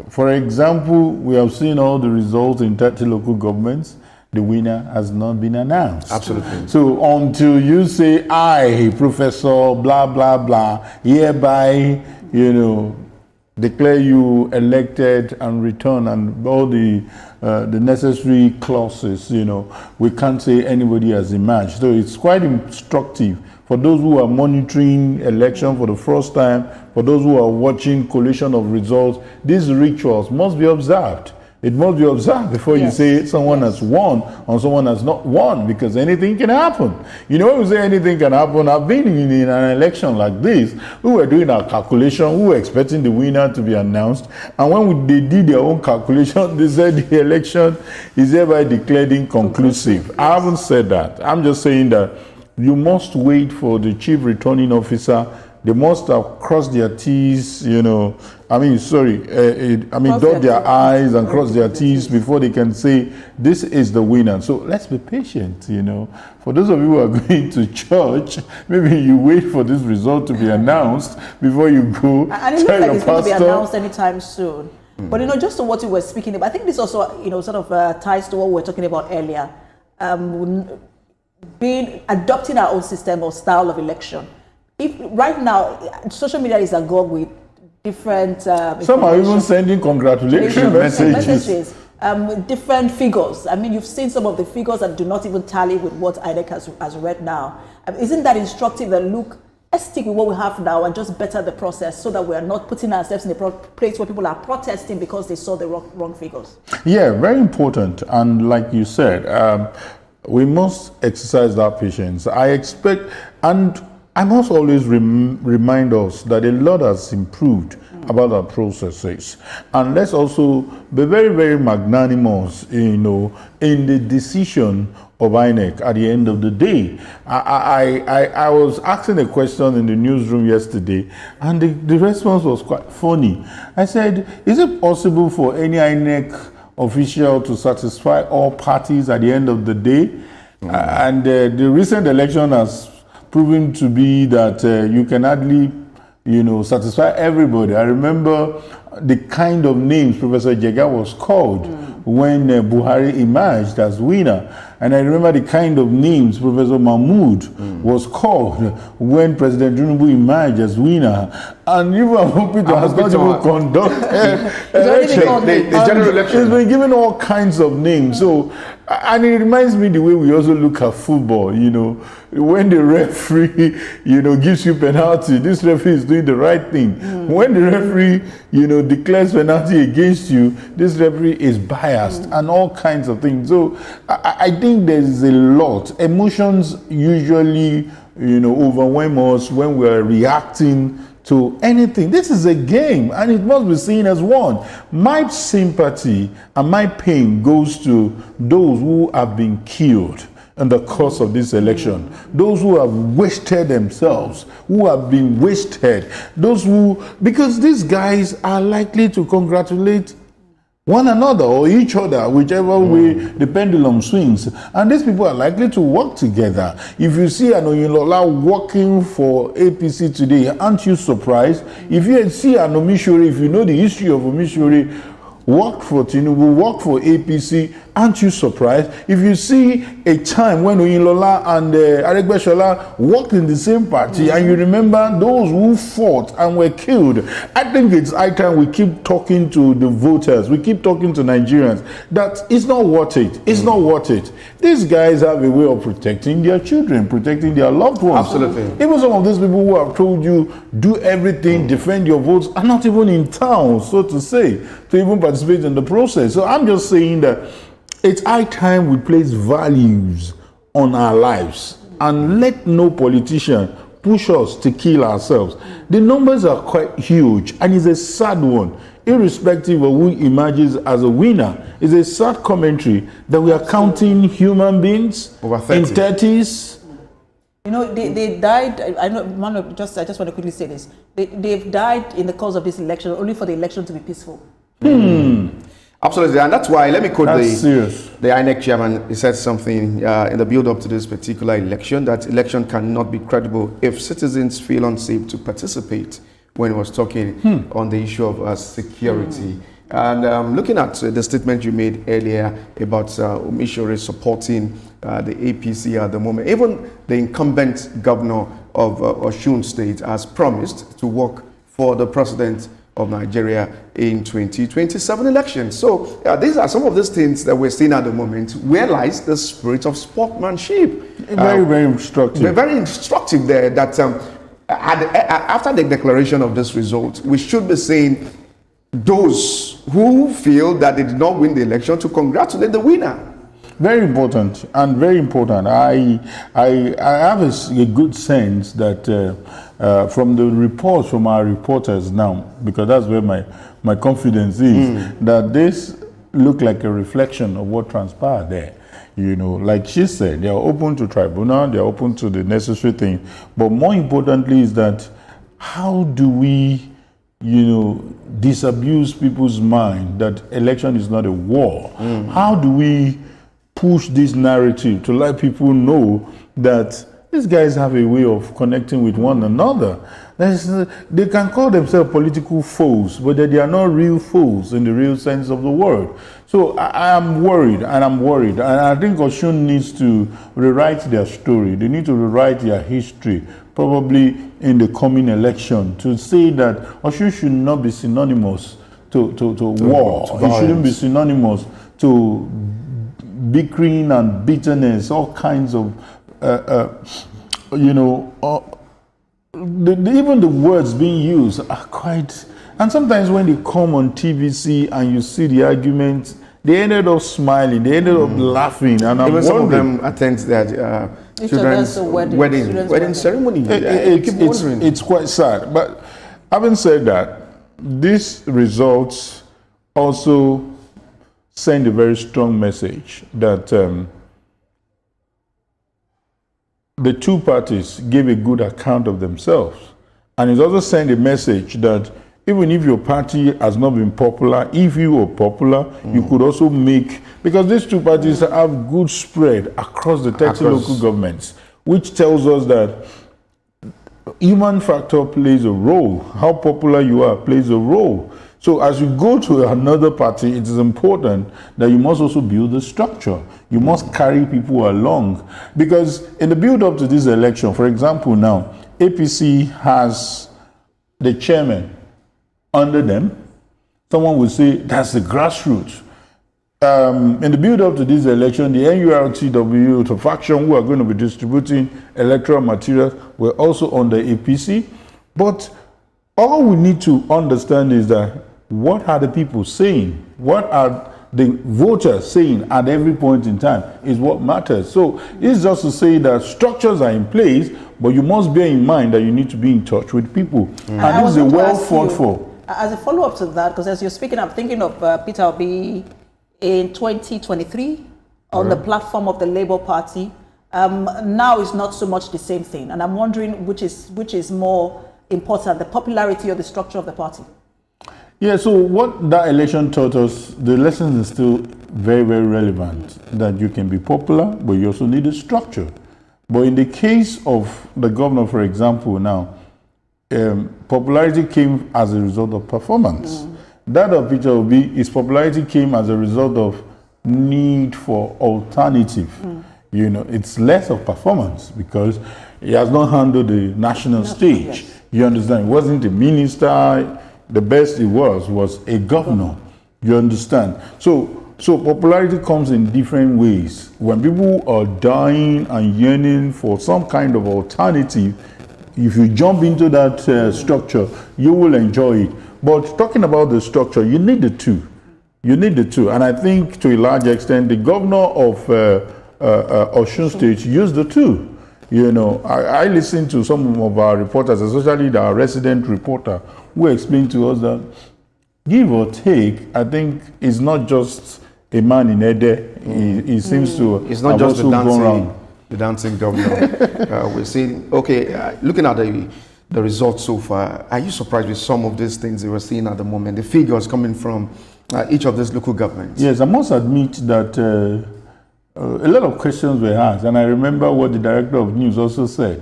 For example, we have seen all the results in 30 local governments. The winner has not been announced.
Absolutely.
So until you say, I, Professor, blah, blah, blah, hereby, declare you elected and return and all the necessary clauses, we can't say anybody has emerged. So it's quite instructive for those who are monitoring election for the first time, for those who are watching collation of results. These rituals must be observed. It must be observed before you say someone has won or someone has not won, because anything can happen. When we say anything can happen, I've been in an election like this. We were doing our calculation. We were expecting the winner to be announced. And when they did their own calculation, they said the election is hereby declared inconclusive. I haven't said that. I'm just saying that you must wait for the chief returning officer. They must have crossed their T's, dot their I's and cross their T's before they can say this is the winner. So let's be patient, For those of you who are going to church, maybe you wait for this result to be announced before you go.
And it looks like it's going to be announced anytime soon. But just to what you were speaking about, I think this also, sort of ties to what we were talking about earlier. Adopting our own system or style of election. If right now, social media is agog with different.
Some are even sending congratulations messages.
Different figures. You've seen some of the figures that do not even tally with what INEC has read now. Isn't that instructive? That let's stick with what we have now and just better the process so that we are not putting ourselves in a place where people are protesting because they saw the wrong figures. Yeah,
very important. And like you said, we must exercise that patience. I expect, and I must always remind us that a lot has improved about our processes. And let's also be very, very magnanimous, in the decision of INEC at the end of the day. I was asking a question in the newsroom yesterday, and the response was quite funny. I said, is it possible for any INEC official to satisfy all parties at the end of the day? And the recent election has proven to be that you can hardly, satisfy everybody. I remember the kind of names Professor Jega was called when Buhari emerged as winner. And I remember the kind of names Professor Mahmoud was called when President Tinubu emerged as winner. And even Peter has not even conducted the general election. He's been given all kinds of names. So, and it reminds me the way we also look at football, when the referee, gives you penalty, this referee is doing the right thing. When the referee, declares penalty against you, this referee is biased and all kinds of things. So I think think there's a lot. Emotions usually, overwhelm us when we're reacting to anything. This is a game, and it must be seen as one. My sympathy and my pain goes to those who have been killed in the course of this election, those who have wasted themselves, who have been wasted, because these guys are likely to congratulate one another or each other, whichever way the pendulum swings. And these people are likely to work together. If you see an Oyinlola working for APC today, aren't you surprised? If you see an Omishore, if you know the history of Omishore, worked for Tinubu, worked for APC, aren't you surprised? If you see a time when Oyinlola and Aregbesola worked in the same party, and you remember those who fought and were killed, I think it's high time we keep talking to the voters, we keep talking to Nigerians, that it's not worth it. It's not worth it. These guys have a way of protecting their children, protecting their loved ones.
Absolutely.
Even some of these people who have told you, do everything, defend your votes, are not even in town, so to say, to even participate in the process. So I'm just saying that it's high time we place values on our lives and let no politician push us to kill ourselves. The numbers are quite huge, and it's a sad one. Irrespective of who emerges as a winner, it's a sad commentary that we are counting human beings in 30s.
They died. I just want to quickly say this. They've died in the course of this election, only for the election to be peaceful.
Absolutely, and that's why, let me quote
the
INEC chairman. He said something in the build-up to this particular election, that election cannot be credible if citizens feel unsafe to participate, when he was talking on the issue of security. And looking at the statement you made earlier about Omishore supporting the APC at the moment, even the incumbent governor of Osun State has promised to work for the president of Nigeria in 2027 elections. So these are some of these things that we're seeing at the moment. Realize the spirit of sportsmanship.
Very, very instructive.
Very instructive there, that after the declaration of this result, we should be saying those who feel that they did not win the election to congratulate the winner.
Very important, and very important. I have a good sense that from the reports from our reporters now, because that's where my confidence is, that this look like a reflection of what transpired there. Like she said, they are open to tribunal, they are open to the necessary thing. But more importantly is that how do we, disabuse people's mind that election is not a war? How do we push this narrative to let people know that these guys have a way of connecting with one another? They can call themselves political foes, but they are not real foes in the real sense of the word. So I am worried, and I think Osun needs to rewrite their story. They need to rewrite their history, probably in the coming election, to say that Osun should not be synonymous to war. It shouldn't be synonymous to bickering and bitterness, all kinds of, even the words being used are quite, and sometimes when they come on TVC and you see the arguments, they ended up smiling, they ended up laughing, and I'm
some of them attend that children's wedding ceremony.
It's quite sad. But having said that, these results also send a very strong message that the two parties gave a good account of themselves. And it also sent a message that even if your party has not been popular, if you were popular, you could also make, because these two parties have good spread across the 30 local governments, which tells us that human factor plays a role. How popular you are plays a role. So as you go to another party, it is important that you must also build a structure. You must carry people along. Because in the build-up to this election, for example now, APC has the chairman under them. Someone will say that's the grassroots. In the build-up to this election, the NURTW, the faction who are going to be distributing electoral materials, were also under APC. But all we need to understand is that what are the people saying? What are the voters saying at every point in time is what matters. So it's just to say that structures are in place, but you must bear in mind that you need to be in touch with people. And this is a well fought for.
As a follow-up to that, because as you're speaking, I'm thinking of Peter Obi in 2023 on the platform of the Labour Party. Now it's not so much the same thing. And I'm wondering which is more important, the popularity or the structure of the party?
Yeah, so what that election taught us, the lesson is still very, very relevant, that you can be popular, but you also need a structure. But in the case of the governor, for example, now, popularity came as a result of performance. That of Peter Obi, his popularity came as a result of need for alternative. You know, it's less of performance because he has not handled the national stage. Yes. You understand? He wasn't a minister. The best he was a governor. You understand? So popularity comes in different ways. When people are dying and yearning for some kind of alternative, if you jump into that structure, you will enjoy it. But talking about the structure, you need the two. You need the two. And I think to a large extent, the governor of Osun State used the two. You know, I listened to some of our reporters, especially our resident reporter, who explained to us that, give or take, I think it's not just a man in Ede. He seems to
it's not just the dancing governor. We're seeing, okay, looking at the results so far, are you surprised with some of these things you were seeing at the moment, the figures coming from each of these local governments?
Yes, I must admit that a lot of questions were asked, and I remember what the director of news also said.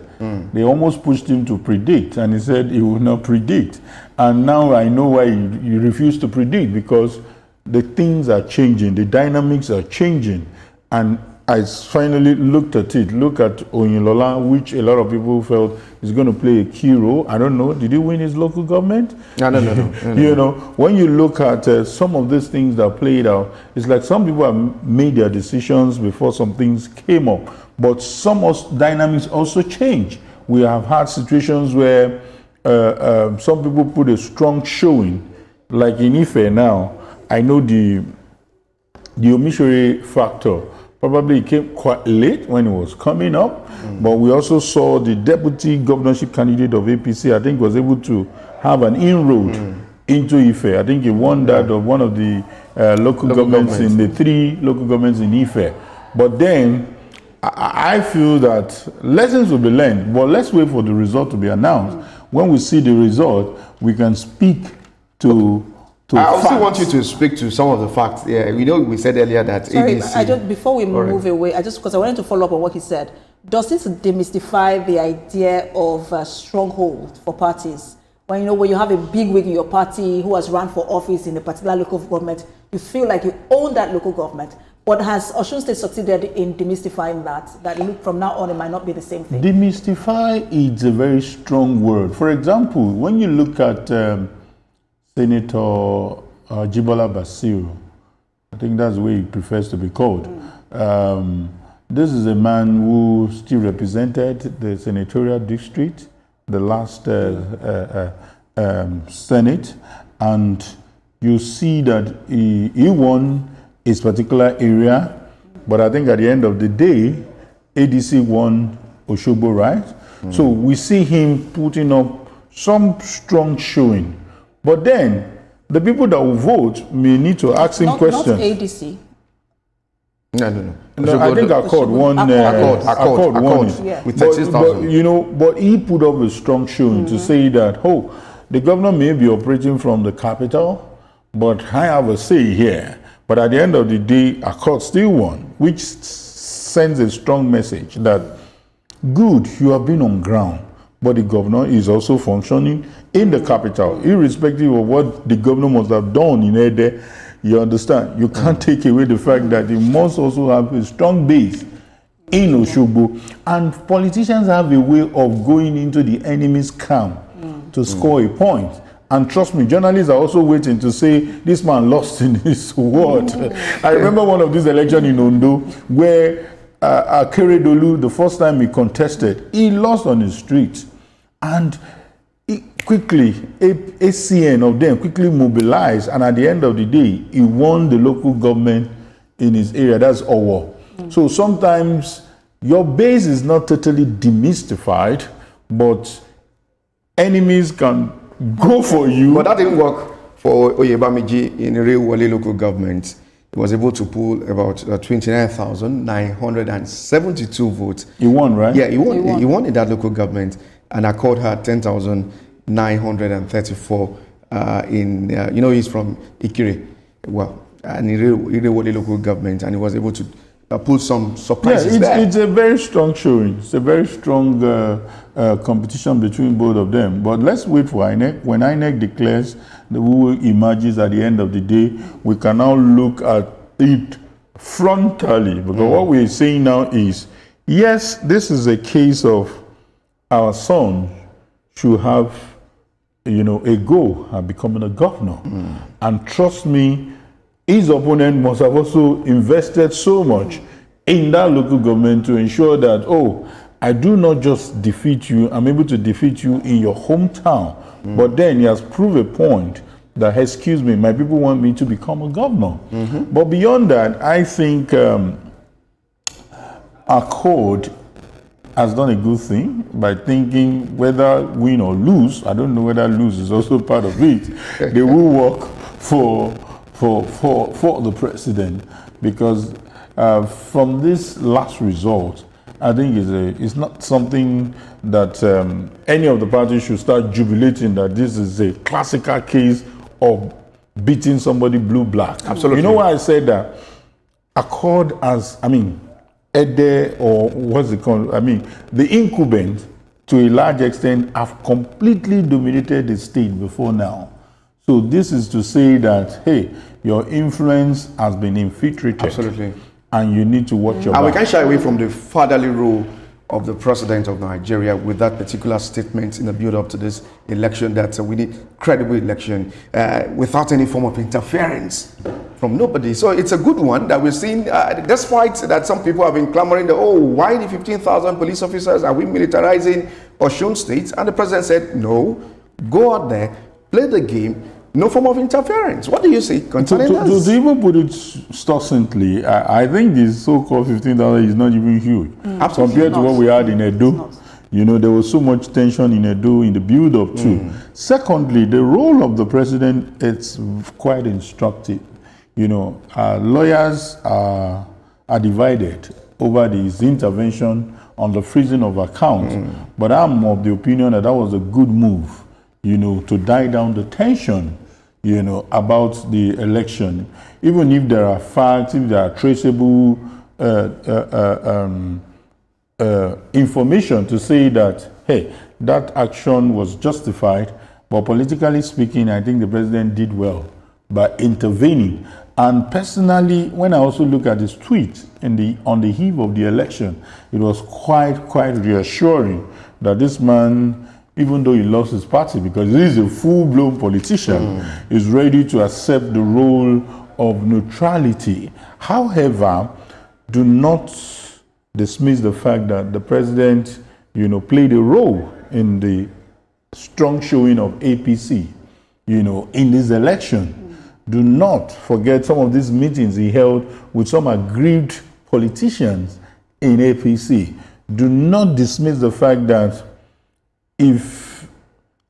They almost pushed him to predict, and he said he would not predict. And now I know why he refused to predict, because the things are changing, the dynamics are changing. And I finally looked at it, look at Oyinlola, which a lot of people felt is going to play a key role. I don't know, did he win his local government?
No.
You know, when you look at some of these things that played out, it's like some people have made their decisions before some things came up. But some dynamics also change. We have had situations where some people put a strong showing, like in Ife now. I know the Omishore factor probably came quite late when it was coming up, but we also saw the deputy governorship candidate of APC, I think, was able to have an inroad into Ife. I think he won that of one of the local governments in the 3 local governments in Ife. But then I feel that lessons will be learned, but let's wait for the result to be announced. When we see the result, we can speak to
I also want you to speak to some of the facts. Yeah, we know we said earlier that ADC.
Before we move away, because I wanted to follow up on what he said. Does this demystify the idea of a stronghold for parties? When you have a big wig in your party who has run for office in a particular local government, you feel like you own that local government. But has Osun State succeeded in demystifying that? That look, from now on, it might not be the same thing.
Demystify is a very strong word. For example, when you look at Senator Jibola Basiru, I think that's the way he prefers to be called. This is a man who still represented the senatorial district, the last Senate, and you see that he won his particular area, but I think at the end of the day, ADC won Osogbo, right? So we see him putting up some strong showing. But then, the people that will vote may need to ask him questions.
Not ADC.
No, I think Accord won. Accord won it.
Yeah.
With 36,000.
But he put up a strong showing to say that, the governor may be operating from the capital, but I have a say here. But at the end of the day, Accord still won, which sends a strong message that, good, you have been on ground, but the governor is also functioning in the capital, irrespective of what the governor must have done in Ede. You understand? You can't take away the fact that he must also have a strong base in Osogbo. And politicians have a way of going into the enemy's camp to score a point. And trust me, journalists are also waiting to say, this man lost in his word. I remember one of these elections in Ondo where Akeredolu, the first time he contested, he lost on the street. And quickly, ACN of them quickly mobilized, and at the end of the day, he won the local government in his area. That's Owo. So sometimes your base is not totally demystified, but enemies can go for you.
But that didn't work for Oyebamiji in Rewole local government. He was able to pull about 29,972 votes.
He won, right?
Yeah, he won in that local government, and Accord had 10,934 he's from Ikire. Well, and in Rewole local government, and he was able to pull some surprises there.
It's a very strong showing. It's a very strong competition between both of them. But let's wait for INEC. When INEC declares who emerges at the end of the day, we can now look at it frontally. Because what we're saying now is, yes, this is a case of our son should have, a go at becoming a governor. And trust me, his opponent must have also invested so much in that local government to ensure that, I do not just defeat you, I'm able to defeat you in your hometown. But then he has proved a point that, excuse me, my people want me to become a governor. But beyond that, I think Accord has done a good thing by thinking whether win or lose, I don't know whether lose is also part of it, they will work for the president, because from this last result, I think it's not something that any of the parties should start jubilating that this is a classical case of beating somebody blue-black.
Absolutely.
You know why I said that? Accord as, Ede, or what's it called? The incumbents, to a large extent, have completely dominated the state before now. So this is to say that, hey, your influence has been infiltrated.
Absolutely.
And you need to watch your
back. And we can't shy away from the fatherly role of the president of Nigeria with that particular statement in the build-up to this election, that we need credible election without any form of interference from nobody. So it's a good one that we're seeing, despite that some people have been clamoring that, why the 15,000 police officers? Are we militarizing Osun State? And the president said, no, go out there, play the game, no form of interference. What do you say concerning this?
To even put it succinctly, I think this so-called 15,000 is not even huge. Compared to what we had in Edo. There was so much tension in Edo in the build-up too. Secondly, the role of the president is quite instructive. Lawyers are divided over his intervention on the freezing of accounts. But I'm of the opinion that was a good move, to die down the tension, about the election. Even if there are facts, if there are traceable information to say that, hey, that action was justified, but politically speaking, I think the president did well by intervening. And personally, when I also look at his tweet on the eve of the election, it was quite reassuring that this man, even though he lost his party, because he is a full-blown politician, is ready to accept the role of neutrality. However, do not dismiss the fact that the president, played a role in the strong showing of APC, in this election. Do not forget some of these meetings he held with some aggrieved politicians in APC. Do not dismiss the fact that if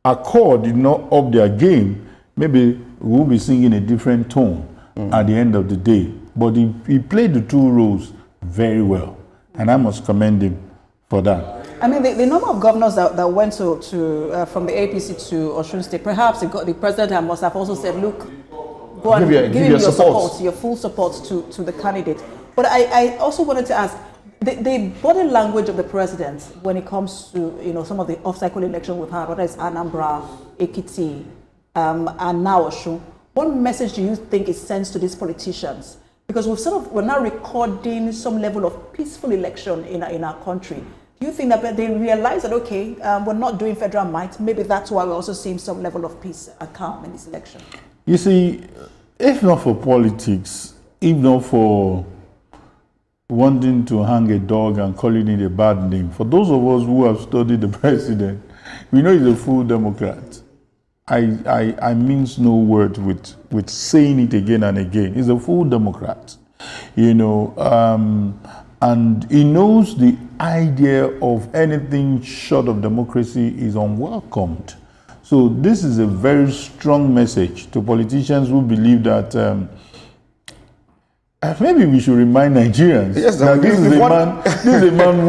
Accord did not up their game, maybe we'll be singing a different tone at the end of the day. But he played the two roles very well, and I must commend him for that.
The number of governors that went from the APC to Osun State, perhaps the president must have also said, look, go and give him your support, your full support to the candidate. But I also wanted to ask, the body language of the president when it comes to some of the off-cycle election we've had, whether it's Anambra, Ekiti, and now Osun, what message do you think it sends to these politicians? Because we're now recording some level of peaceful election in our country. Do you think that they realize that, okay, we're not doing federal might, maybe that's why we're also seeing some level of peace and calm in this election?
You see, if not for politics, if not for wanting to hang a dog and calling it a bad name, for those of us who have studied the president, We know he's a full Democrat. I mince no word with saying it again and again. He's a full Democrat, you know, and he knows the idea of anything short of democracy is unwelcomed. So this is a very strong message to politicians who believe that maybe we should remind Nigerians that this is a man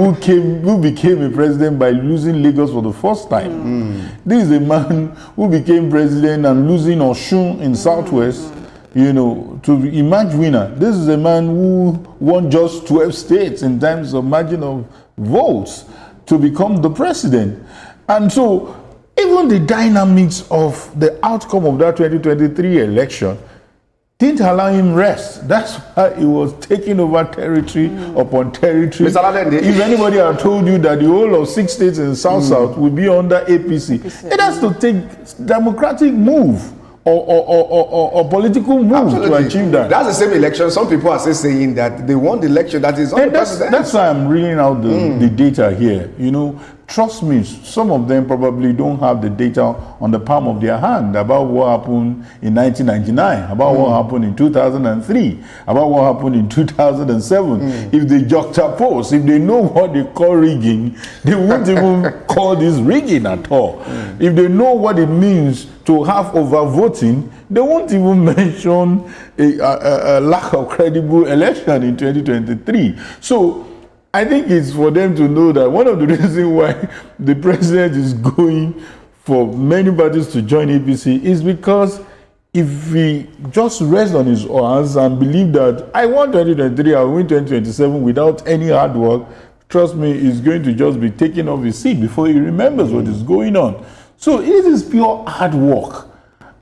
who became a president by losing Lagos for the first time. This is a man who became president and losing Osun in Southwest, you know, to emerge winner. This is a man who won just 12 states in terms of margin of votes to become the president. And so even the dynamics of the outcome of that 2023 election didn't allow him rest. That's why he was taking over territory upon territory. If anybody had told you that the whole of 6 states in South will be under APC, it has to take democratic move or political move to achieve that.
That's the same election. Some people are still saying that they won the election that is on the president.
That's why I'm reading out the data here. You know, trust me, some of them probably don't have the data on the palm of their hand about what happened in 1999, about what happened in 2003, about what happened in 2007. If they juxtapose, if they know what they call rigging, they won't even call this rigging at all. If they know what it means to have overvoting, they won't even mention a lack of credible election in 2023. So I think it's for them to know that one of the reasons why the president is going for many parties to join APC is because if he just rests on his hands and believe that I won 2023, I'll win 2027 without any hard work, trust me, he's going to just be taking off his seat before he remembers what is going on. So it is pure hard work.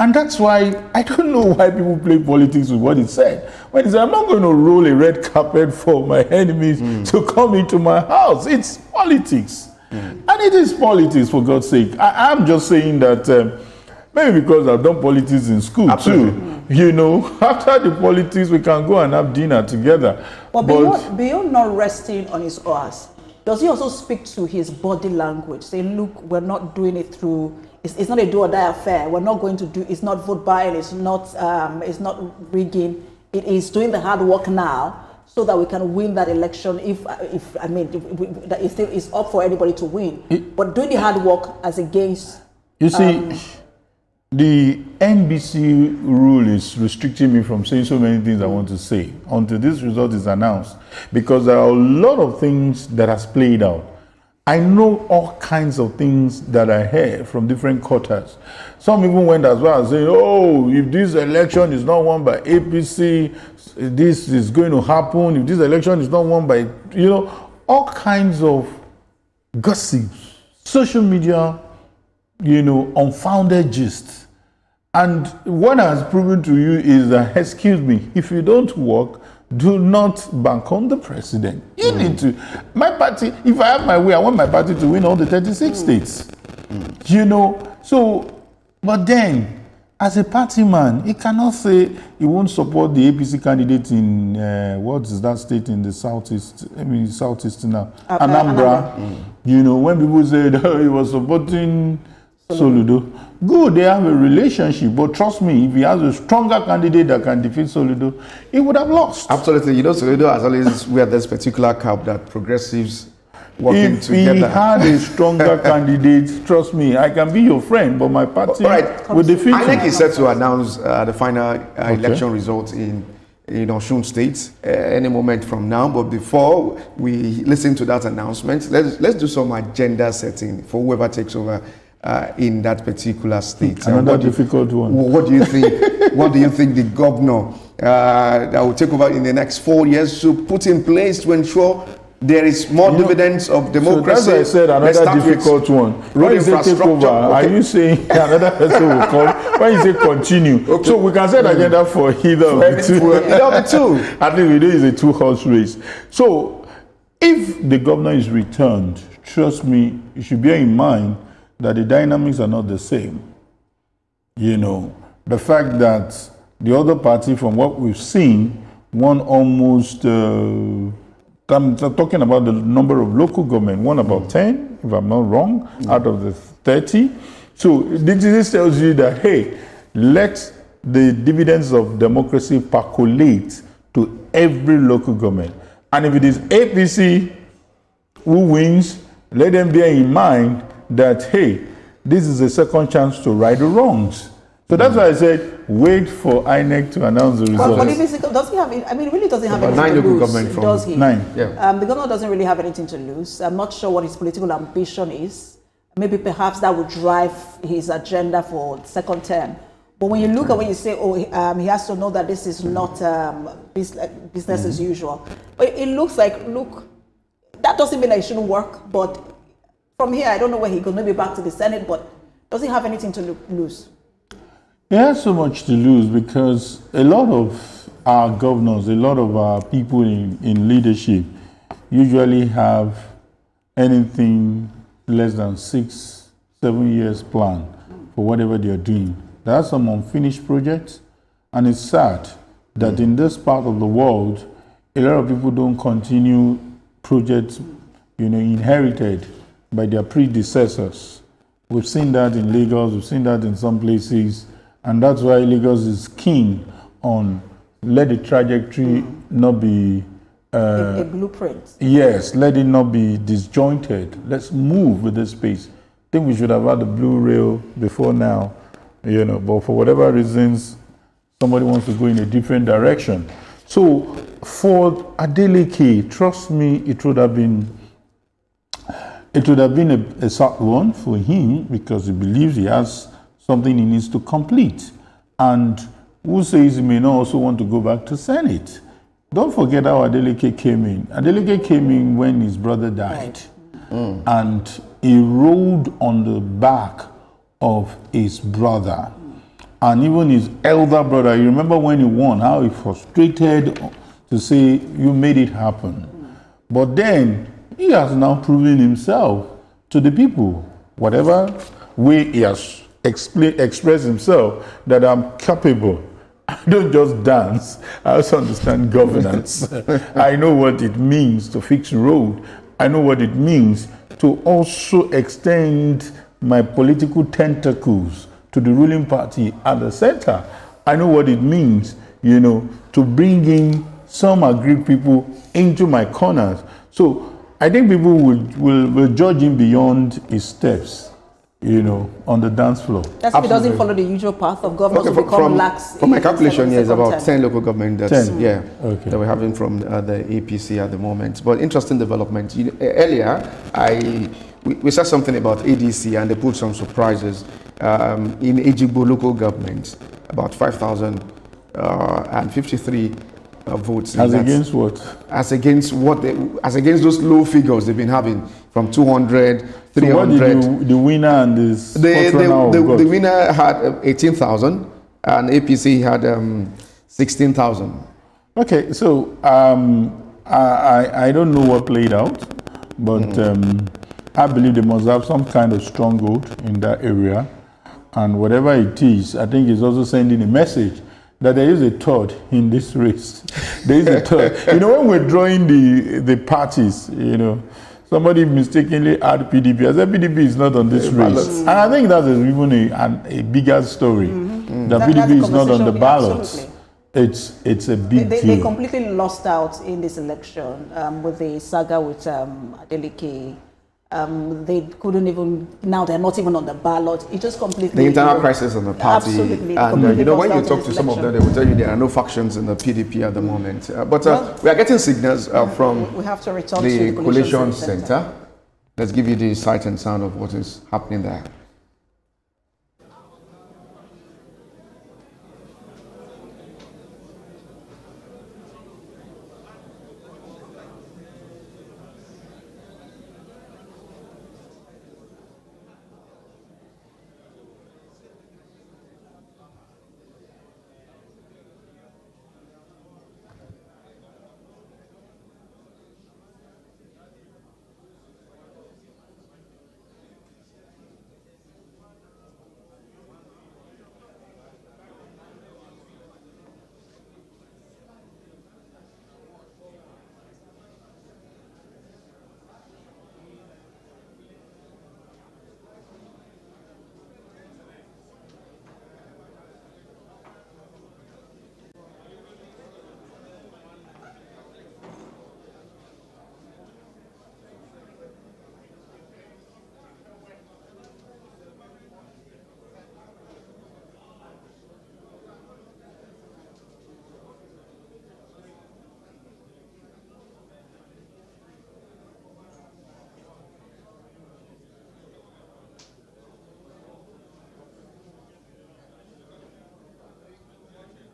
And that's why I don't know why people play politics with what he said. When he said, I'm not going to roll a red carpet for my enemies to come into my house. It's politics. And it is politics, for God's sake. I'm just saying that maybe because I've done politics in school too. You know, after the politics, we can go and have dinner together.
But beyond not resting on his oars, does he also speak to his body language? Say, look, we're not doing it through... It's not a do or die affair. We're not going to do. It's not vote buying. It's not rigging. It is doing the hard work now so that we can win that election. If it's up for anybody to win, but doing the hard work as against. You see,
the NBC rule is restricting me from saying so many things I want to say until this result is announced, because there are a lot of things that has played out. I know all kinds of things that I heard from different quarters. Some even went as well as saying, oh, if this election is not won by APC, this is going to happen. If this election is not won by, you know, all kinds of gossips, social media, you know, unfounded gist. And what has proven to you is that, excuse me, if you don't work, do not bank on the president. You need to. My party, if I have my way, I want my party to win all the 36 states. You know, so, but then, as a party man, he cannot say he won't support the APC candidate in, what is that state in the southeast? I mean, southeast now, Anambra. You know, when people say that he was supporting Soludo, good, they have a relationship, but trust me, if he has a stronger candidate that can defeat Soludo, he would have lost.
Absolutely. You know, Soludo has always wear this particular cap that progressives working together.
If he had a stronger candidate, trust me, I can be your friend, but my party will defeat him.
INEC is set to announce the final election results in Osun State any moment from now. But before we listen to that announcement, let's do some agenda setting for whoever takes over in that particular state.
Another difficult one.
What do you think? What do you think the governor that will take over in the next 4 years should put in place to ensure there is more dividends of democracy?
So that's why I said another difficult one. When you say take over, are you saying another person will come? When you say continue, so we can set agenda for either of the two. I think it is a two-horse race. So if the governor is returned, trust me, you should bear in mind that the dynamics are not the same. You know, the fact that the other party, from what we've seen, won almost, I'm talking about the number of local government, won about 10, if I'm not wrong, out of the 30. So this tells you that, hey, let the dividends of democracy percolate to every local government. And if it is APC who wins, let them bear in mind that, hey, this is a second chance to right the wrongs. So that's why I said, wait for INEC to announce the results.
But does he have? I mean, really doesn't have anything
9
to
local
lose,
government from
does he?
9.
Yeah.
The governor doesn't really have anything to lose. I'm not sure what his political ambition is. Maybe perhaps that would drive his agenda for second term. But when you look at when you say, oh, he has to know that this is not business as usual. But it looks like, that doesn't mean that it shouldn't work. But from here, I don't know where he goes. Maybe back to the Senate. But does he have anything to lose?
He has so much to lose because a lot of our governors, a lot of our people in leadership usually have anything less than 6, 7 years plan for whatever they're doing. There are some unfinished projects, and it's sad that in this part of the world, a lot of people don't continue projects, inherited by their predecessors. We've seen that in Lagos, we've seen that in some places, and that's why Lagos is keen on let the trajectory not be
A blueprint.
Yes, let it not be disjointed. Let's move with this pace. I think we should have had the blue rail before now, but for whatever reasons, somebody wants to go in a different direction. So for Adeleke, trust me, it would have been a sad one for him because he believes he has something he needs to complete. And who says he may not also want to go back to Senate? Don't forget how Adeleke came in. Adeleke came in when his brother died. And he rode on the back of his brother. And even his elder brother, you remember when he won, how he frustrated to say, you made it happen. But then, he has now proven himself to the people. Whatever way he has expressed himself, that I'm capable. I don't just dance, I also understand governance. I know what it means to fix a road. I know what it means to also extend my political tentacles to the ruling party at the center. I know what it means, to bring in some aggrieved people into my corners. So I think people will judge him beyond his steps, on the dance floor.
That's if it doesn't follow the usual path of governors who become lax.
From my calculation, it's about 10 local government that we're having from the APC at the moment. But interesting development. Earlier, we said something about ADC and they put some surprises. In Ejigbo local government, about 5,053 votes.
As against what?
As against those low figures they've been having from 200, 300. So what
did the winner and this
the winner had 18,000 and APC had 16,000.
Okay, so I don't know what played out, but I believe they must have some kind of stronghold in that area. And whatever it is, I think it's also sending a message that there is a third in this race. There is a third. When we're drawing the parties, somebody mistakenly had PDP. I said PDP is not on this race. And I think that is even a bigger story. That PDP is not on the ballots. It's a big deal.
They completely lost out in this election with the saga with Adeleke. They couldn't even, now they're not even on the ballot. It just completely...
The internal crisis on the party.
Absolutely.
And when you talk to some of them, they will tell you there are no factions in the PDP at the moment. But we are getting signals from
we have to return
the
to the
Collation Center. Let's give you the sight and sound of what is happening there.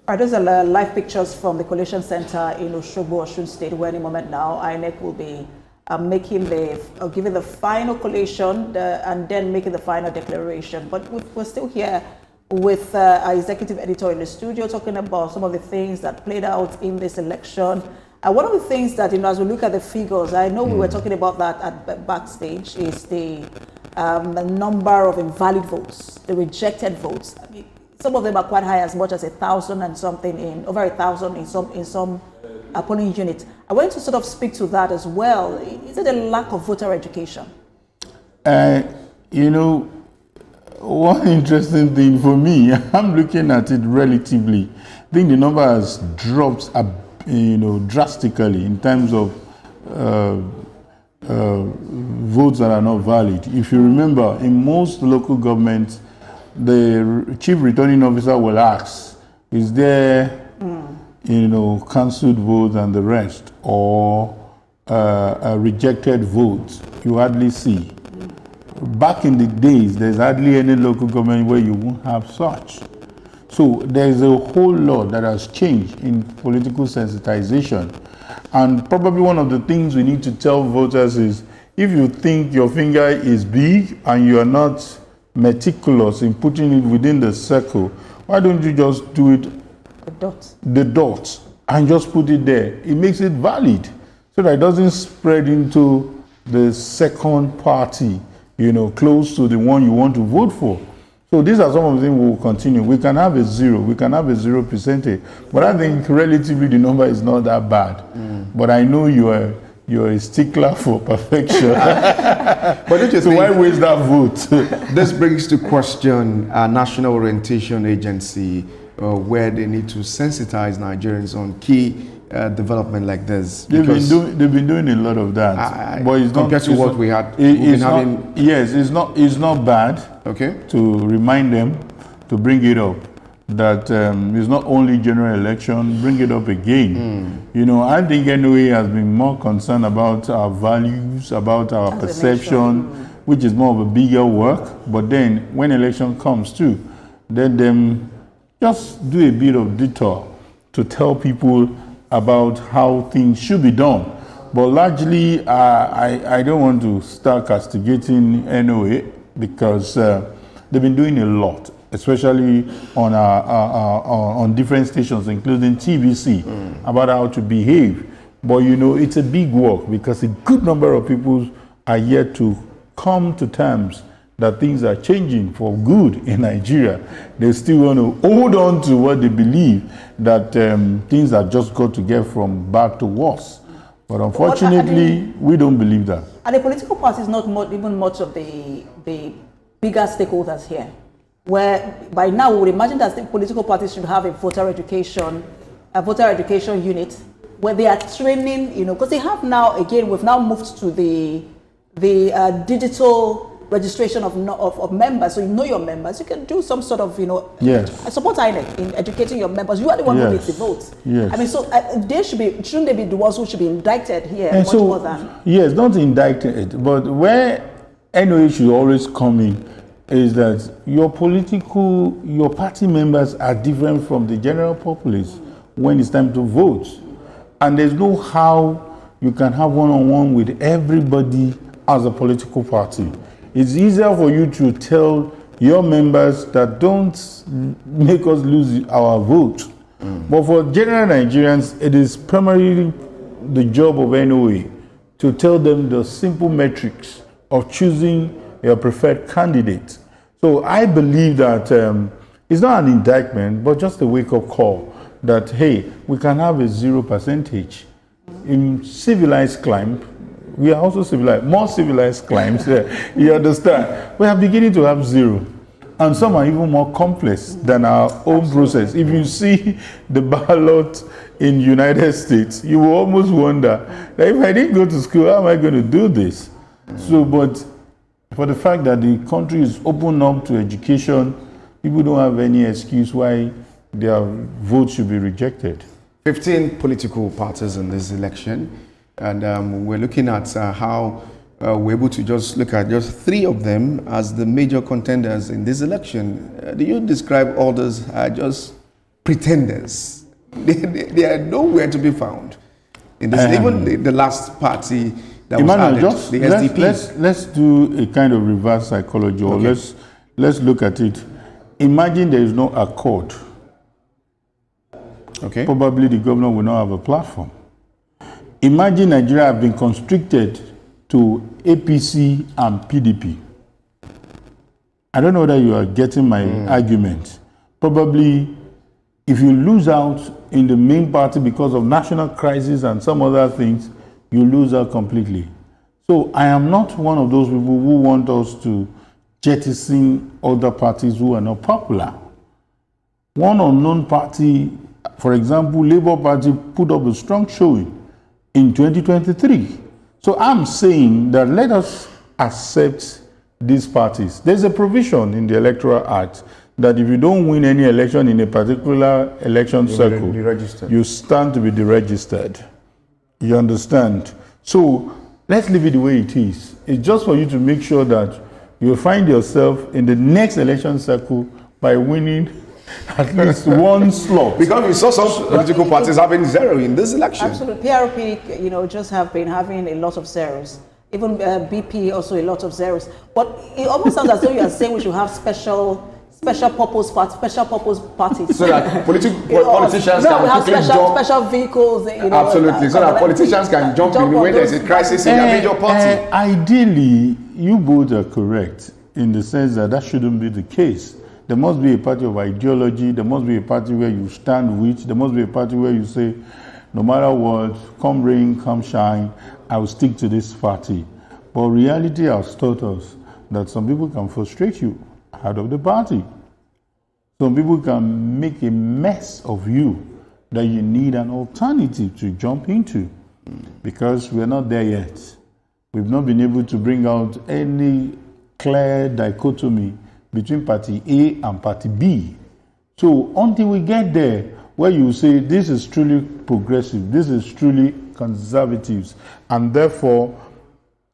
All right, those are live pictures from the Collation Center in Osogbo, Osun State, where any moment now INEC will be giving the final collation and then making the final declaration. But we're still here with our executive editor in the studio talking about some of the things that played out in this election. One of the things that, as we look at the figures, I know we were talking about that at backstage, is the number of invalid votes, the rejected votes. I mean, some of them are quite high, as much as 1,000 and something, over 1,000 in some polling units. I want to sort of speak to that as well. Is it a lack of voter education?
One interesting thing for me, I'm looking at it relatively. I think the number has dropped, drastically in terms of votes that are not valid. If you remember, in most local governments, the chief returning officer will ask, is there, cancelled votes and the rest, or rejected votes? You hardly see. Back in the days, there's hardly any local government where you won't have such. So there's a whole lot that has changed in political sensitization. And probably one of the things we need to tell voters is, if you think your finger is big and you're not meticulous in putting it within the circle, why don't you just do it the dot and just put it there? It makes it valid so that it doesn't spread into the second party, close to the one you want to vote for. So these are some of the things we will continue. We can have a 0 percentage, but I think relatively the number is not that bad. But I know you're a stickler for perfection.
But don't you
so why waste that vote?
This brings to question our National Orientation Agency, where they need to sensitize Nigerians on key development like this.
They've been doing a lot of that. But it's
compared to what we had.
Yes, it's not bad.
Okay.
To remind them to bring it up. That it's not only general election, bring it up again. I think NOA has been more concerned about our values, about our perception, which is more of a bigger work. But then when election comes too, let them just do a bit of detour to tell people about how things should be done. But largely, I don't want to start castigating NOA because they've been doing a lot, especially on different stations, including TVC, about how to behave. But it's a big work because a good number of people are yet to come to terms that things are changing for good in Nigeria. They still want to hold on to what they believe, that things are just got to get from bad to worse. But unfortunately, we don't believe that.
And the political party is not even much of the bigger stakeholders here, where by now we would imagine that the political parties should have a voter education unit where they are training, because they have now, again, we've now moved to the digital registration of members, so you know your members. You can do some sort of,
yes.
I support INEC in educating your members. You are the one who makes the votes.
Yes.
I mean, so shouldn't they be the ones who should be indicted here much more than?
Yes, not indicted, but where NOA should always come in is that your party members are different from the general populace when it's time to vote. And there's no how you can have one-on-one with everybody as a political party. It's easier for you to tell your members that don't make us lose our vote. But for general Nigerians, it is primarily the job of NOA to tell them the simple metrics of choosing your preferred candidate. So I believe that it's not an indictment, but just a wake-up call that, hey, we can have a 0%. In civilized climate, we are also civilized, more civilized climes, you understand? We are beginning to have 0. And some are even more complex than our own process. If you see the ballot in United States, you will almost wonder, that if I didn't go to school, how am I going to do this? So, but for the fact that the country is open up to education, people don't have any excuse why their vote should be rejected.
15 political parties in this election. And we're looking at how we're able to just look at just 3 of them as the major contenders in this election. Do you describe others just pretenders. They are nowhere to be found. In this, even the last party that
Emmanuel,
was added, the SDP.
Let's do a kind of reverse psychology, or let's look at it. Imagine there is no accord.
Okay.
Probably the governor will not have a platform. Imagine Nigeria have been constricted to APC and PDP. I don't know whether you are getting my argument. Probably, if you lose out in the main party because of national crisis and some other things, you lose out completely. So I am not one of those people who want us to jettison other parties who are not popular. One unknown party, for example, Labour Party, put up a strong showing in 2023. So I'm saying that let us accept these parties. There's a provision in the Electoral Act that if you don't win any election in a particular election circle, you stand to be deregistered. You understand? So let's leave it the way it is. It's just for you to make sure that you find yourself in the next election circle by winning at least one slot.
Because we saw some political parties having zero in this election.
Absolutely. PRP, just have been having a lot of zeros. Even BP also a lot of zeros. But it almost sounds as though you are saying we should have special purpose parties.
So that politicians can jump.
Special vehicles.
Absolutely. So that politicians can jump in when there's a crisis in their major party.
Ideally, you both are correct in the sense that shouldn't be the case. There must be a party of ideology. There must be a party where you stand with. There must be a party where you say, no matter what, come rain, come shine, I will stick to this party. But reality has taught us that some people can frustrate you out of the party. Some people can make a mess of you that you need an alternative to jump into, because we're not there yet. We've not been able to bring out any clear dichotomy between party A and party B. So until we get there, where you say this is truly progressive, this is truly conservatives, and therefore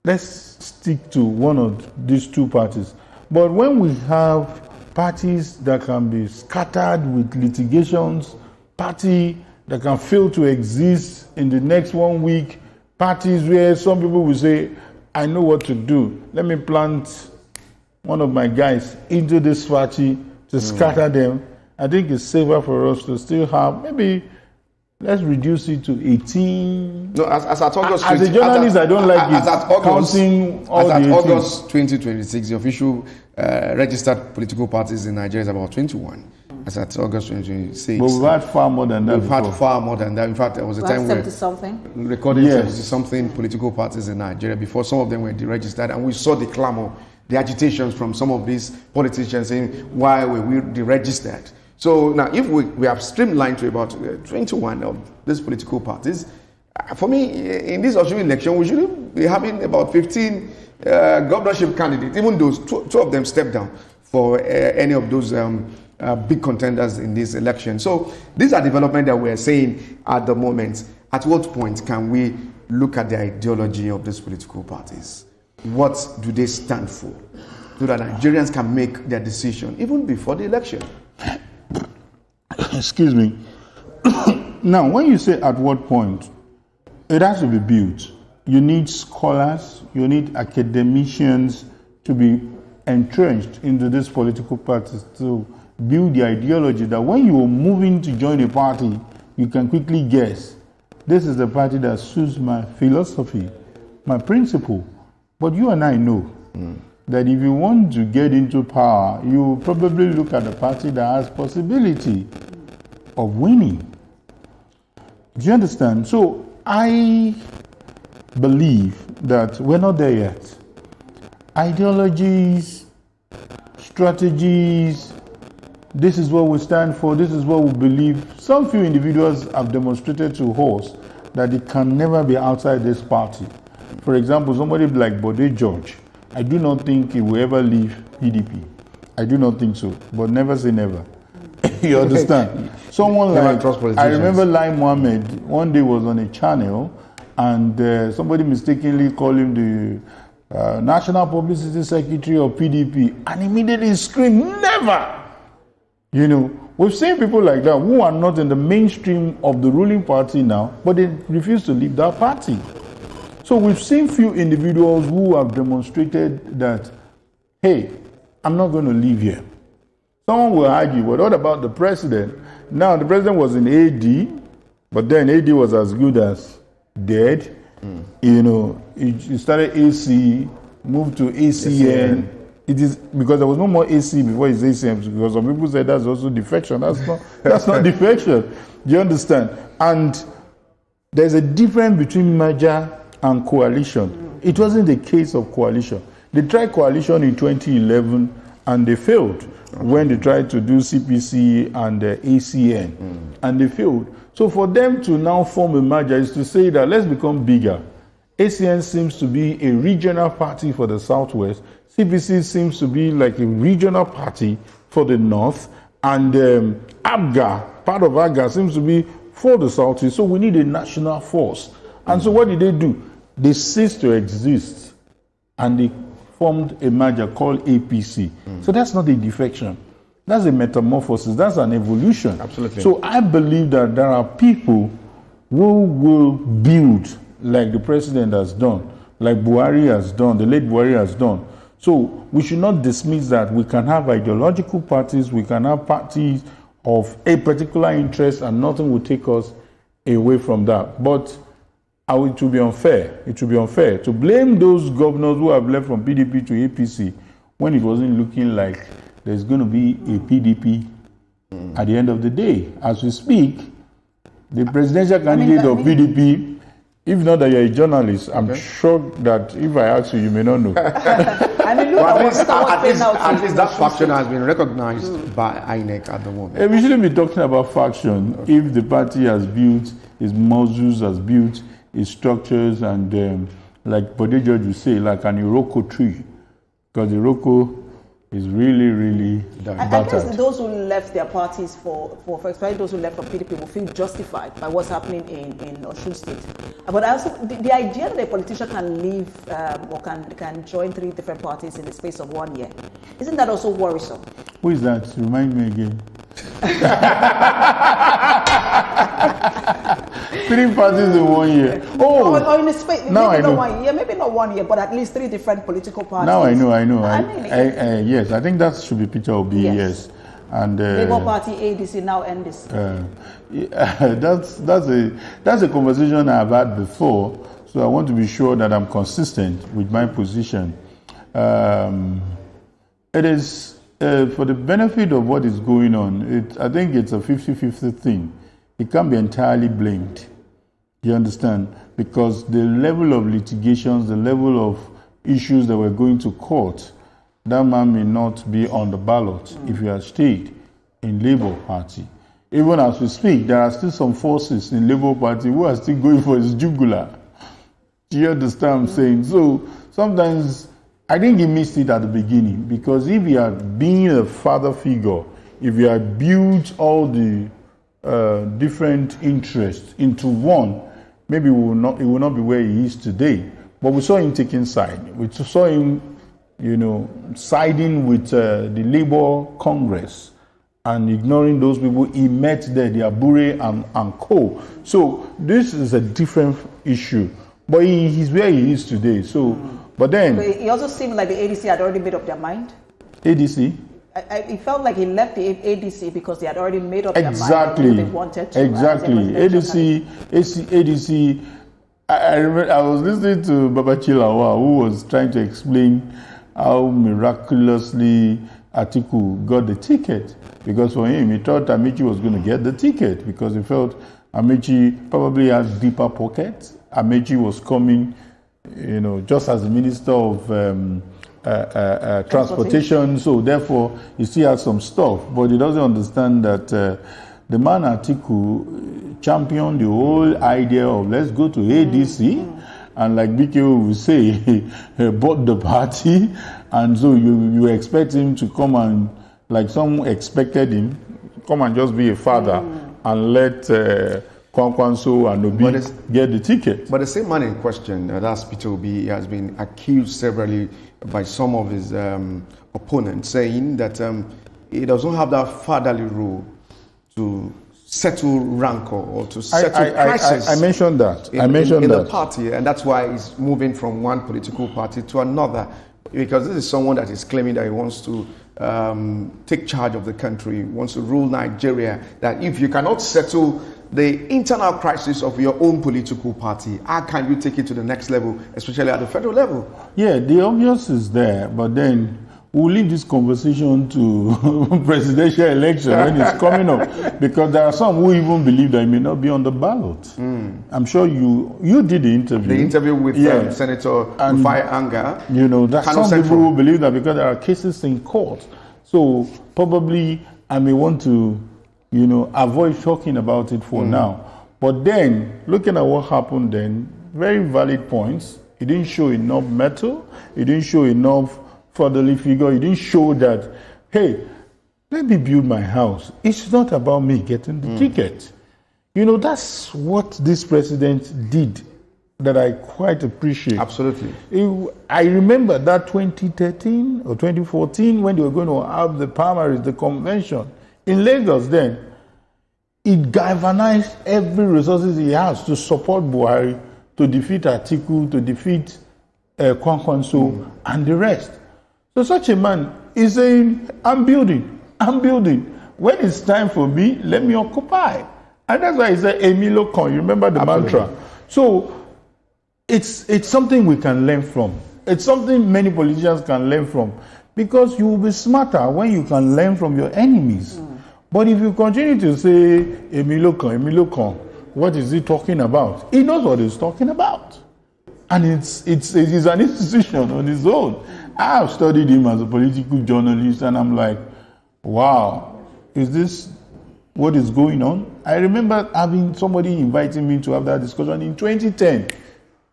let's stick to one of these two parties. But when we have parties that can be scattered with litigations, party that can fail to exist in the next 1 week, parties where some people will say, I know what to do. Let me plant one of my guys into this party to scatter them. I think it's safer for us to still have, maybe let's reduce it to 18.
No, as at August
as a journalist, I don't like it.
Counting
all the 18.
August 2026, the official registered political parties in Nigeria is about 21. As at August 2026.
But we've had far more than that.
We've had far more than that. In fact, there was a time where
70-something.
Recorded 70-something political parties in Nigeria before some of them were deregistered, and we saw the clamor, the agitations from some of these politicians saying, why were we deregistered? So now, if we have streamlined to about 21 of these political parties, for me, in this Osun election, we should be having about 15 governorship candidates, even those two of them stepped down for any of those big contenders in this election. So these are developments that we're saying at the moment. At what point can we look at the ideology of these political parties? What do they stand for? So that Nigerians can make their decision even before the election.
Excuse me. Now, when you say at what point, it has to be built. You need scholars, you need academicians to be entrenched into these political parties to build the ideology that when you are moving to join a party, you can quickly guess, this is the party that suits my philosophy, my principle. But you and I know that if you want to get into power, you will probably look at a party that has possibility of winning. Do you understand? So I believe that we're not there yet. Ideologies, strategies, this is what we stand for, this is what we believe. Some few individuals have demonstrated to us that they can never be outside this party. For example, somebody like Bode George, I do not think he will ever leave PDP. I do not think so, but never say never. You understand? Someone like, I remember Lai Mohammed, one day was on a channel and somebody mistakenly called him the National Publicity Secretary of PDP and immediately screamed, never! You know, We've seen people like that who are not in the mainstream of the ruling party now, but they refuse to leave that party. So we've seen few individuals who have demonstrated that, hey, I'm not going to leave here. Someone will argue, well, what about the president? Now, the president was in AD, but then AD was as good as dead. You know, he started AC, moved to ACN. It is because there was no more AC before his ACM, because some people said that's also defection. That's not defection. Do you understand? And there's a difference between merger and coalition. It wasn't the case of coalition. They tried coalition in 2011 and they failed when they tried to do CPC and ACN and they failed. So for them to now form a merger is to say that let's become bigger. ACN seems to be a regional party for the Southwest. CPC seems to be like a regional party for the North. And ABGA, part of ABGA, seems to be for the Southeast. So we need a national force. And so what did they do? They ceased to exist. And they formed a merger called APC. So that's not a defection. That's a metamorphosis. That's an evolution.
Absolutely.
So I believe that there are people who will build like the president has done, like Buhari has done, the late Buhari has done. So we should not dismiss that. We can have ideological parties, we can have parties of a particular interest, and nothing will take us away from that. But it will be unfair. It will be unfair to blame those governors who have left from PDP to APC when it wasn't looking like there's going to be a PDP at the end of the day. As we speak, the presidential candidate of PDP, if not that you're a journalist, I'm sure that if I ask you, you may not know.
At least that faction has been recognized by INEC at the moment.
We shouldn't be talking about faction if the party has built its muscles, has built its structures, and like Bode George would say, like an Iroko tree. Because Iroko is really, really battered.
I guess those who left their parties especially those who left from PDP will feel justified by what's happening in Osun State. But also the idea that a politician can leave or can join 3 different parties in the space of 1 year, isn't that also worrisome?
Who is that? Remind me again. 3 parties in 1 year.
Or in a space, maybe
now I know.
not 1 year, maybe not 1 year, but at least 3 different political parties.
Now I know.
Yes,
I think that should be Peter Obi, yes. And
Labour Party, ADC, now NDC.
That's a conversation I've had before, so I want to be sure that I'm consistent with my position. It is for the benefit of what is going on. I think it's a 50-50 thing. It can't be entirely blamed. You understand? Because the level of litigations, the level of issues that were going to court, that man may not be on the ballot if he had stayed in Labour Party. Even as we speak, there are still some forces in Labour Party who are still going for his jugular. Do you understand what I'm saying? So sometimes I think he missed it at the beginning, because if he had been a father figure, if he had built all the different interests into one, maybe it will not be where he is today. But we saw him taking side. We saw him, siding with the Labour Congress and ignoring those people he met there, the Abure and co. So this is a different issue. But he's where he is today. So, but then...
But it also seemed like the ADC had already made up their mind.
ADC?
It felt like he left the ADC because they had already made up their mind. They wanted to.
Exactly. ADC. I remember I was listening to Baba Chilawa, who was trying to explain how miraculously Atiku got the ticket. Because for him, he thought Amici was going to get the ticket because he felt Amici probably has deeper pockets. Amici was coming, just as the Minister of Transportation, so therefore he still has some stuff. But he doesn't understand that the man Atiku championed the whole idea of let's go to ADC, and like BKO will say, he bought the party, and so you expect him to come and, like some expected him, come and just be a father and let Kwankwanso and Obi get the ticket.
But the same man in question, that's Peter Obi, has been accused severally by some of his opponents, saying that he doesn't have that fatherly role to settle rancor or to settle crisis.
I mentioned that.
In the party, and that's why he's moving from one political party to another, because this is someone that is claiming that he wants to take charge of the country, wants to rule Nigeria. That if you cannot settle the internal crisis of your own political party, how can you take it to the next level, especially at the federal level?
Yeah, the obvious is there, but then we'll leave this conversation to presidential election when it's coming up, because there are some who even believe that it may not be on the ballot. I'm sure you did the interview.
The interview with Senator Rufai Anga.
You know, that some
Central.
people who believe that because there are cases in court, so probably I may want to, you know, avoid talking about it for now. But then, looking at what happened then, very valid points. It didn't show enough metal. It didn't show enough fatherly figure. It didn't show that, hey, let me build my house. It's not about me getting the ticket. You know, that's what this president did that I quite appreciate.
Absolutely.
I remember that 2013 or 2014 when they were going to have the primaries, the convention in Lagos then. It galvanized every resources he has to support Buhari, to defeat Atiku, to defeat Kwankwanso and the rest. So such a man is saying, I'm building. When it's time for me, let me occupy. And that's why he said, Emilio Con, you remember the mantra. So it's something we can learn from. It's something many politicians can learn from. Because you will be smarter when you can learn from your enemies. But if you continue to say, Emilio Con, what is he talking about? He knows what he's talking about. And it's an institution on its own. I have studied him as a political journalist, and I'm like, wow, is this what is going on? I remember having somebody inviting me to have that discussion in 2010,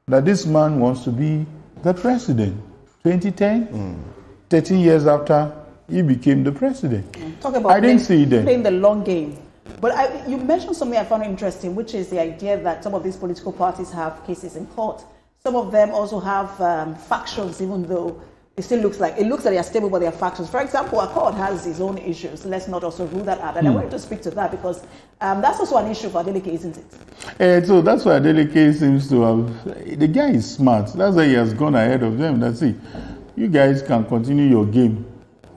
that this man wants to be the president. 2010, 13 years after he became the president.
Talk about
I didn't see it then.
Playing the long game. But you mentioned something I found interesting, which is the idea that some of these political parties have cases in court. Some of them also have factions, even though it looks like they are stable, but they are factions. For example, Accord has his own issues. Let's not also rule that out. And I wanted to speak to that because that's also an issue for Adeleke, isn't it?
So that's why Adeleke seems to have. The guy is smart. That's why he has gone ahead of them. That's it. You guys can continue your game.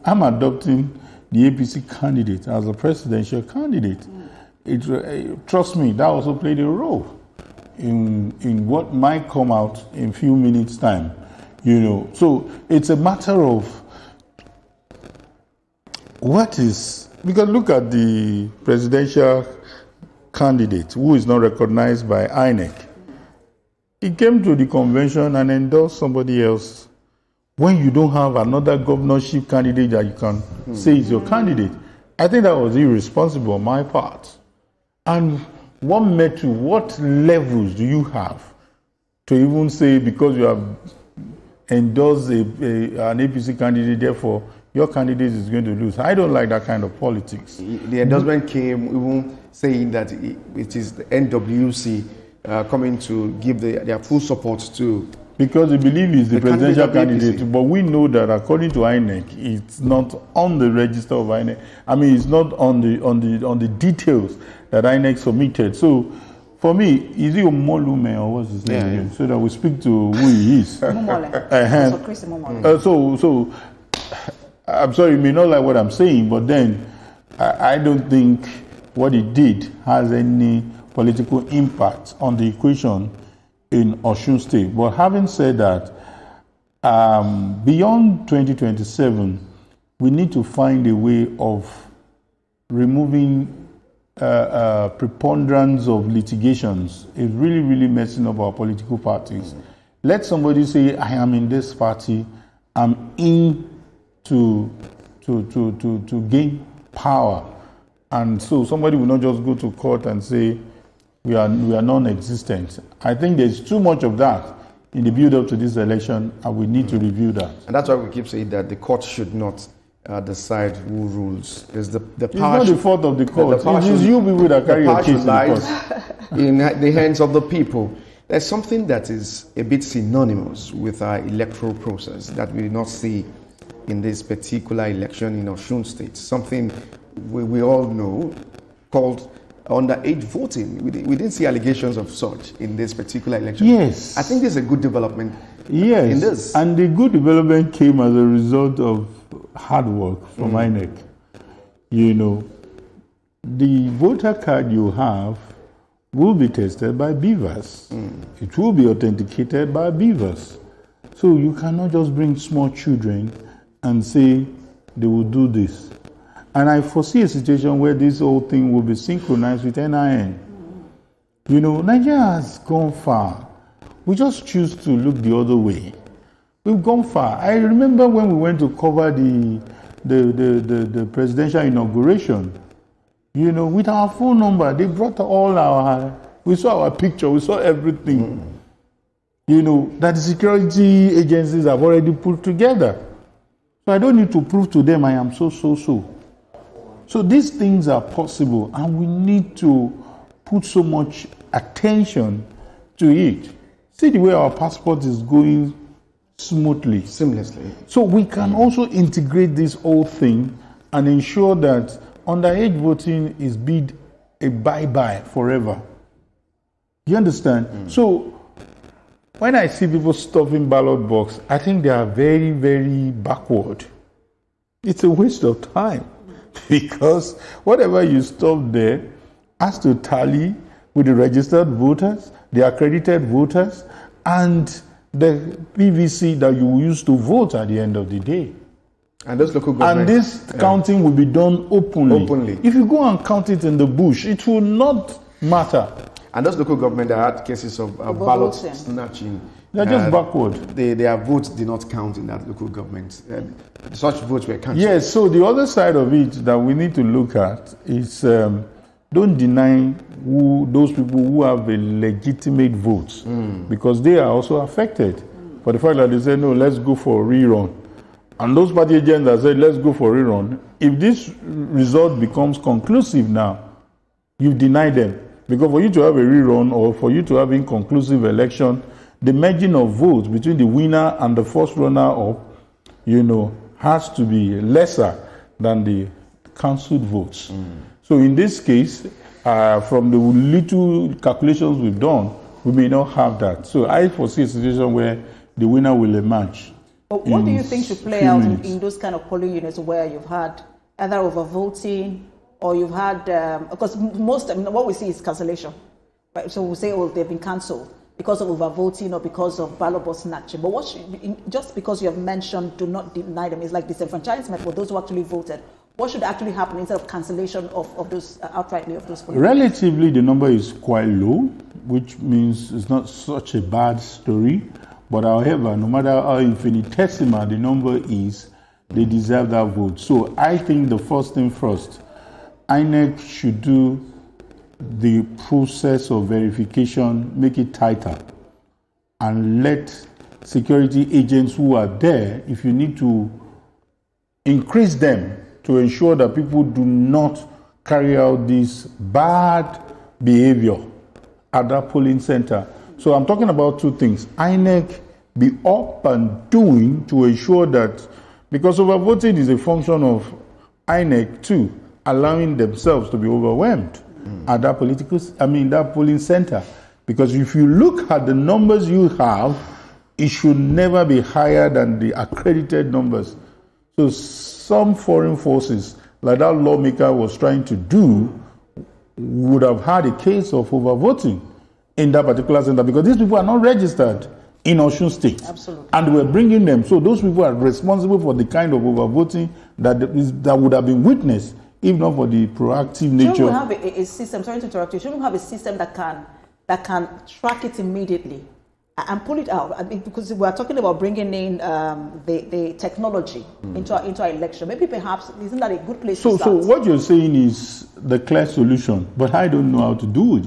I'm adopting the APC candidate as a presidential candidate. Trust me, that also played a role in what might come out in a few minutes' time. You know, so it's a matter of because look at the presidential candidate who is not recognized by INEC. He came to the convention and endorsed somebody else when you don't have another governorship candidate that you can say is your candidate. I think that was irresponsible on my part. And what levels do you have to even say because you have endorsed an APC candidate, therefore your candidate is going to lose? I don't like that kind of politics.
The endorsement came even saying that it is the NWC coming to give their full support to.
Because they believe he's the presidential candidate, but we know that according to INEC, it's not on the register of INEC. I mean, it's not on the details that INEC submitted. So, for me, is he Omolume or what's his name again? So that we speak to who he is. So I'm sorry, you may not like what I'm saying, but then I don't think what he did has any political impact on the equation in Osun State. But having said that, beyond 2027, we need to find a way of removing preponderance of litigations. It's really, really messing up our political parties. Let somebody say, I am in this party, I'm in to gain power. And so somebody will not just go to court and say, we are non-existent. I think there's too much of that in the build-up to this election, and we need to review that.
And that's why we keep saying that the court should not decide who rules. It's the power.
It's not the fault of the court. It is you people that carry your case in the court.
In the hands of the people. There's something that is a bit synonymous with our electoral process that we did not see in this particular election in Osun State. Something we all know called underage voting. We didn't see allegations of such in this particular election.
Yes.
I think this is a good development.
Yes.
In this.
And the good development came as a result of hard work from INEC. You know, the voter card you have will be tested by beavers. It will be authenticated by beavers. So you cannot just bring small children and say they will do this. And I foresee a situation where this whole thing will be synchronized with NIN. You know, Nigeria has gone far. We just choose to look the other way. We've gone far. I remember when we went to cover the presidential inauguration, you know, with our phone number, they brought all we saw our picture, we saw everything. You know, that the security agencies have already put together. So I don't need to prove to them I am so. So these things are possible, and we need to put so much attention to it. See the way our passport is going smoothly.
Seamlessly.
So we can also integrate this whole thing and ensure that underage voting is bid a bye-bye forever. You understand? So when I see people stuffing ballot box, I think they are very, very backward. It's a waste of time because whatever you stuff there has to tally with the registered voters, the accredited voters, and the PVC that you use to vote at the end of the day.
And those local government.
And this counting will be done openly. If you go and count it in the bush, it will not matter.
And those local government that had cases of ballot snatching.
They're just backward.
Their votes did not count in that local government. Such votes were counted.
Yes, so the other side of it that we need to look at is don't deny those people who have a legitimate vote, because they are also affected. For the fact that they say, no, let's go for a rerun. And those party agents that said, let's go for a rerun, if this result becomes conclusive now, you deny them. Because for you to have a rerun or for you to have inconclusive election, the margin of votes between the winner and the first runner-up, you know, has to be lesser than the cancelled votes. So in this case, from the little calculations we've done, we may not have that. So I foresee a situation where the winner will emerge.
But what do you think should play out in those kind of polling units where you've had either overvoting or you've had, because what we see is cancellation. Right? So we say, oh, they've been cancelled because of overvoting or because of ballot box snatching. But just because you have mentioned do not deny them, it's like disenfranchisement for those who actually voted. What should actually happen instead of cancellation of those outrightly of those polling?
Relatively, the number is quite low, which means it's not such a bad story. But however, no matter how infinitesimal the number is, they deserve that vote. So I think the first thing first, INEC should do the process of verification, make it tighter, and let security agents who are there, if you need to increase them to ensure that people do not carry out this bad behavior at that polling center. So I'm talking about two things. INEC be up and doing to ensure that, because overvoting is a function of INEC too, allowing themselves to be overwhelmed at that that polling center. Because if you look at the numbers you have, it should never be higher than the accredited numbers. So some foreign forces, like that lawmaker was trying to do, would have had a case of overvoting in that particular center, because these people are not registered in Osun State.
Absolutely.
And we're bringing them. So those people are responsible for the kind of overvoting that would have been witnessed if not for the proactive nature.
Shouldn't we have a system, sorry to interrupt you, shouldn't we have a system that can track it immediately and pull it out? I mean, because we're talking about bringing in the technology into our election. Maybe perhaps, isn't that a good place to start?
So what you're saying is the clear solution, but I don't know how to do it.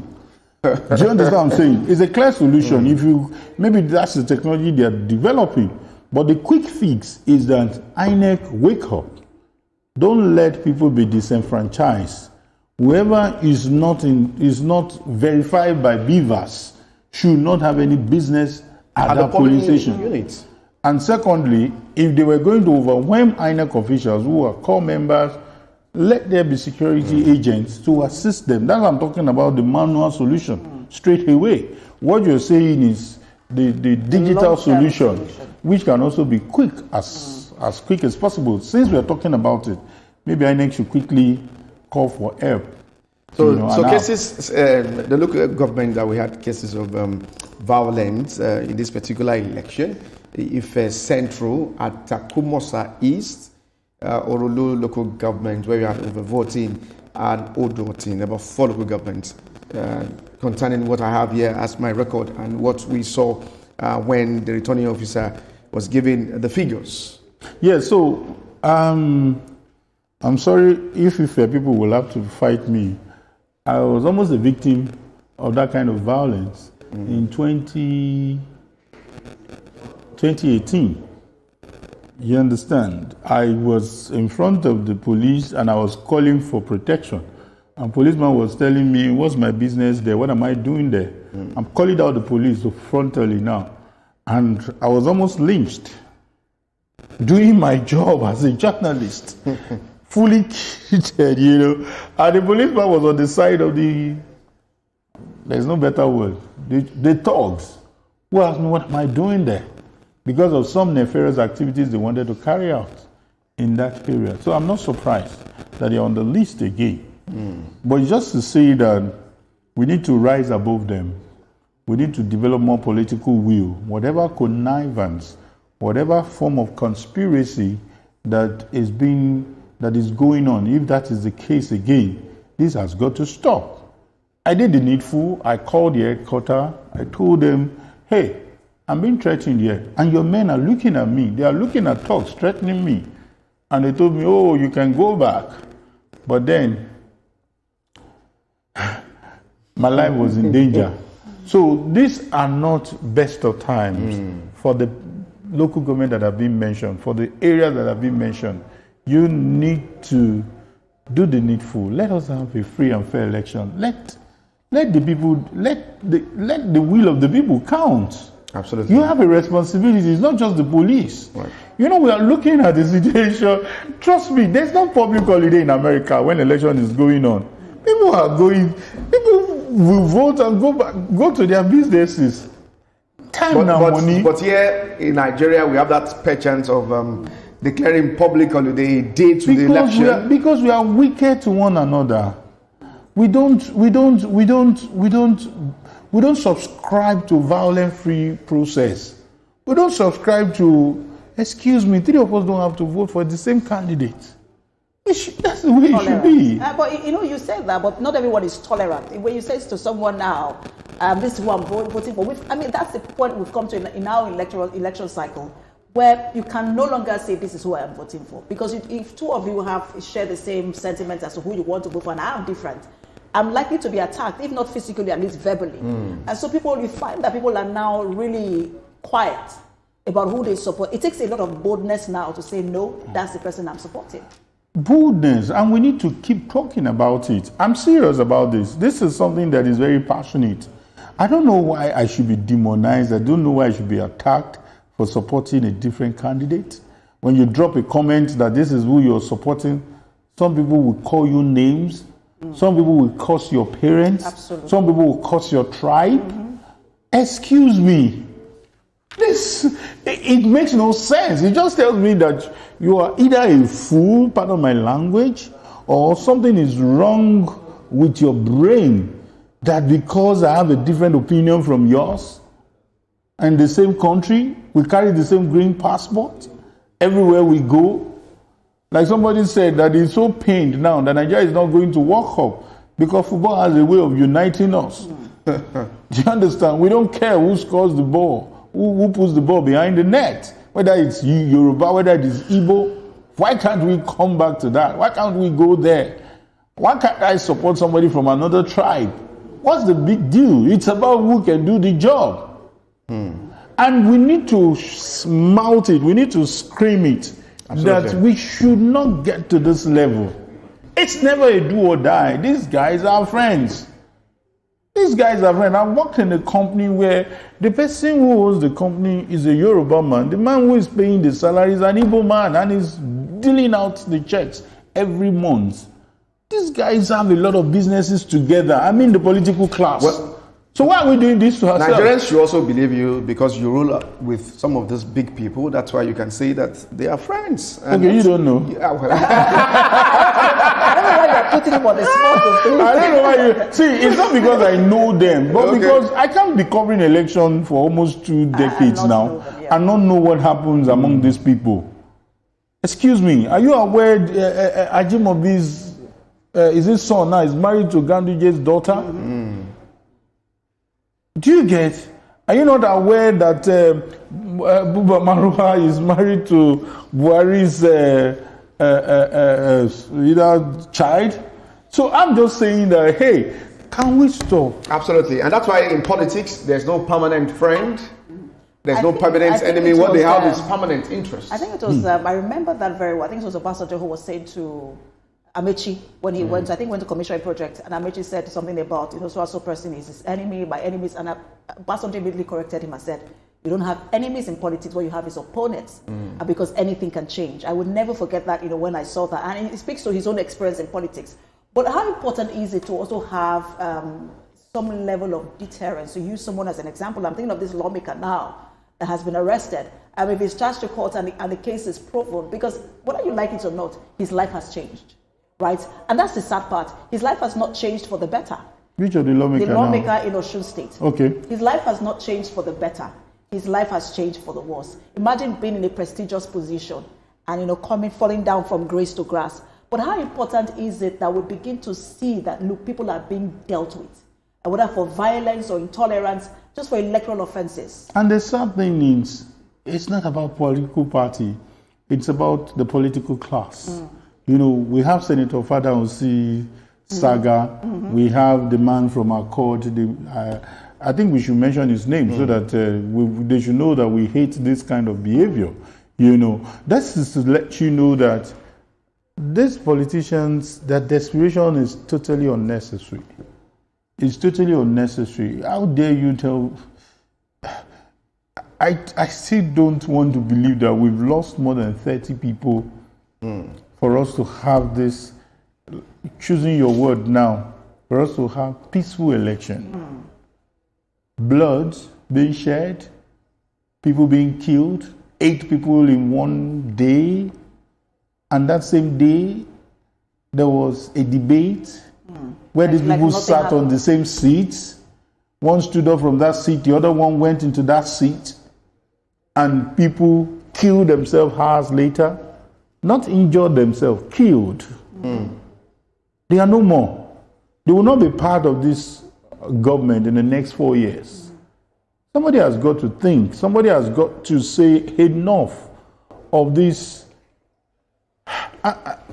Do you understand what I'm saying? It's a clear solution. Maybe that's the technology they're developing. But the quick fix is that INEC wake up. Don't let people be disenfranchised. Whoever is not verified by beavers should not have any business at that polling station.
Units.
And secondly, if they were going to overwhelm INEC officials who are core members let there be security agents to assist them. That's what I'm talking about, the manual solution, straight away. What you're saying is the digital solution, which can also be quick, as quick as possible. Since we're talking about it, maybe INEC should quickly call for help.
So cases, the local government that we had cases of violence in this particular election, Ife Central, at Takumosa East, Orulu local government, where we had overvoting, and Odotin, about 4 local governments, concerning what I have here as my record and what we saw when the returning officer was giving the figures.
Yeah, so I'm sorry if people will have to fight me. I was almost a victim of that kind of violence in 2018. You understand? I was in front of the police and I was calling for protection. And policeman was telling me, what's my business there? What am I doing there? I'm calling out the police frontally now. And I was almost lynched. Doing my job as a journalist. Fully cheated, you know. And the policeman was on the side of there's no better word, the thugs, who asked me, what am I doing there? Because of some nefarious activities they wanted to carry out in that period. So I'm not surprised that they're on the list again. But just to say that we need to rise above them. We need to develop more political will. Whatever connivance, whatever form of conspiracy that is going on, if that is the case again, this has got to stop. I did the needful. I called the headquarters. I told them, hey, I'm being threatened here. And your men are looking at me. They are looking at thugs, threatening me. And they told me, oh, you can go back. But then, my life was in danger. So these are not best of times for the local government that have been mentioned, for the areas that have been mentioned. You need to do the needful. Let us have a free and fair election. Let the people, let the will of the people count.
Absolutely.
You have a responsibility. It's not just the police. Right. You know, we are looking at the situation. Trust me, there's no public holiday in America when election is going on. People will vote and go to their businesses. Money.
But here in Nigeria, we have that perchance of declaring public holiday day to the election.
Because we are wicked to one another. We don't subscribe to violent-free process. We don't subscribe to, excuse me, 3 of us don't have to vote for the same candidate. That's the way it should be.
But you know, you said that, but not everyone is tolerant. When you say to someone now, this is who I'm voting for. I mean, that's the point we've come to in our election cycle, where you can no longer say this is who I am voting for. Because if 2 of you share the same sentiment as to who you want to vote for, and I am different, I'm likely to be attacked, if not physically, at least verbally. And so you find that people are now really quiet about who they support. It takes a lot of boldness now to say, no, that's the person I'm supporting.
Boldness, and we need to keep talking about it. I'm serious about this. This is something that is very passionate. I don't know why I should be demonized. I don't know why I should be attacked for supporting a different candidate. When you drop a comment that this is who you're supporting, some people will call you names. Some people will curse your parents.
Absolutely.
Some people will curse your tribe. Excuse me. It makes no sense. It just tells me that you are either a fool, pardon my language, or something is wrong with your brain, that because I have a different opinion from yours, and the same country, we carry the same green passport everywhere we go. Like somebody said that he's so pained now that Nigeria is not going to World Cup because football has a way of uniting us. Do you understand? We don't care who scores the ball, who puts the ball behind the net, whether it's Yoruba, whether it is Igbo. Why can't we come back to that? Why can't we go there? Why can't I support somebody from another tribe? What's the big deal? It's about who can do the job. And we need to mouth it. We need to scream it. Absolutely. That we should not get to this level. It's never a do or die. These guys are friends. These guys are friends. I worked in a company where the person who owns the company is a Yoruba man. The man who is paying the salary is an Igbo man and is dealing out the checks every month. These guys have a lot of businesses together. I mean, the political class.
Well,
so why are we doing this to ourselves?
Nigerians should also believe you because you rule with some of these big people. That's why you can say that they are friends. And
okay, you don't know.
Yeah, well.
I don't know why you're putting him on the spot.
I don't know why you... See, it's not because I know them, but because I can't be covering election for almost 2 decades now and not know what happens among these people. Excuse me, are you aware Ajimobi's is his son now is married to Ganduje's daughter? Do you get? Are you not aware that Buba Maruha is married to Buhari's child? So I'm just saying that, hey, can we stop?
Absolutely. And that's why in politics, there's no permanent friend. There's no permanent enemy. What they have is permanent interest.
I think it was, I remember that very well. I think it was Obasanjo who was saying to Amechi when he went to commission a project, and Amechi said something about, so person is his enemy, my enemies, and Obasanjo immediately corrected him and said, you don't have enemies in politics, what you have is opponents, and because anything can change. I would never forget that, when I saw that, and it speaks to his own experience in politics. But how important is it to also have some level of deterrence, to use someone as an example? I'm thinking of this lawmaker now that has been arrested, and if he's charged to court and the case is proven, because whether you like it or not, his life has changed. Right? And that's the sad part. His life has not changed for the better.
Which of the lawmaker?
The lawmaker in Osun State.
Okay.
His life has not changed for the better. His life has changed for the worse. Imagine being in a prestigious position and falling down from grace to grass. But how important is it that we begin to see that, look, people are being dealt with, and whether for violence or intolerance, just for electoral offenses.
And the sad thing is, it's not about political party. It's about the political class. We have Senator Fada Osi Saga. We have the man from Accord. I think we should mention his name so that they should know that we hate this kind of behavior. That's just to let you know that these politicians, their desperation is totally unnecessary. It's totally unnecessary. How dare you tell... I still don't want to believe that we've lost more than 30 people for us to have this, choosing your word now, for us to have peaceful election. Blood being shed, people being killed, 8 people in one day, and that same day there was a debate where these people sat on the same seats. One stood up from that seat, the other one went into that seat, and people killed themselves hours later. Not injured themselves, killed. They are no more. They will not be part of this government in the next 4 years. Somebody has got to think. Somebody has got to say enough of this.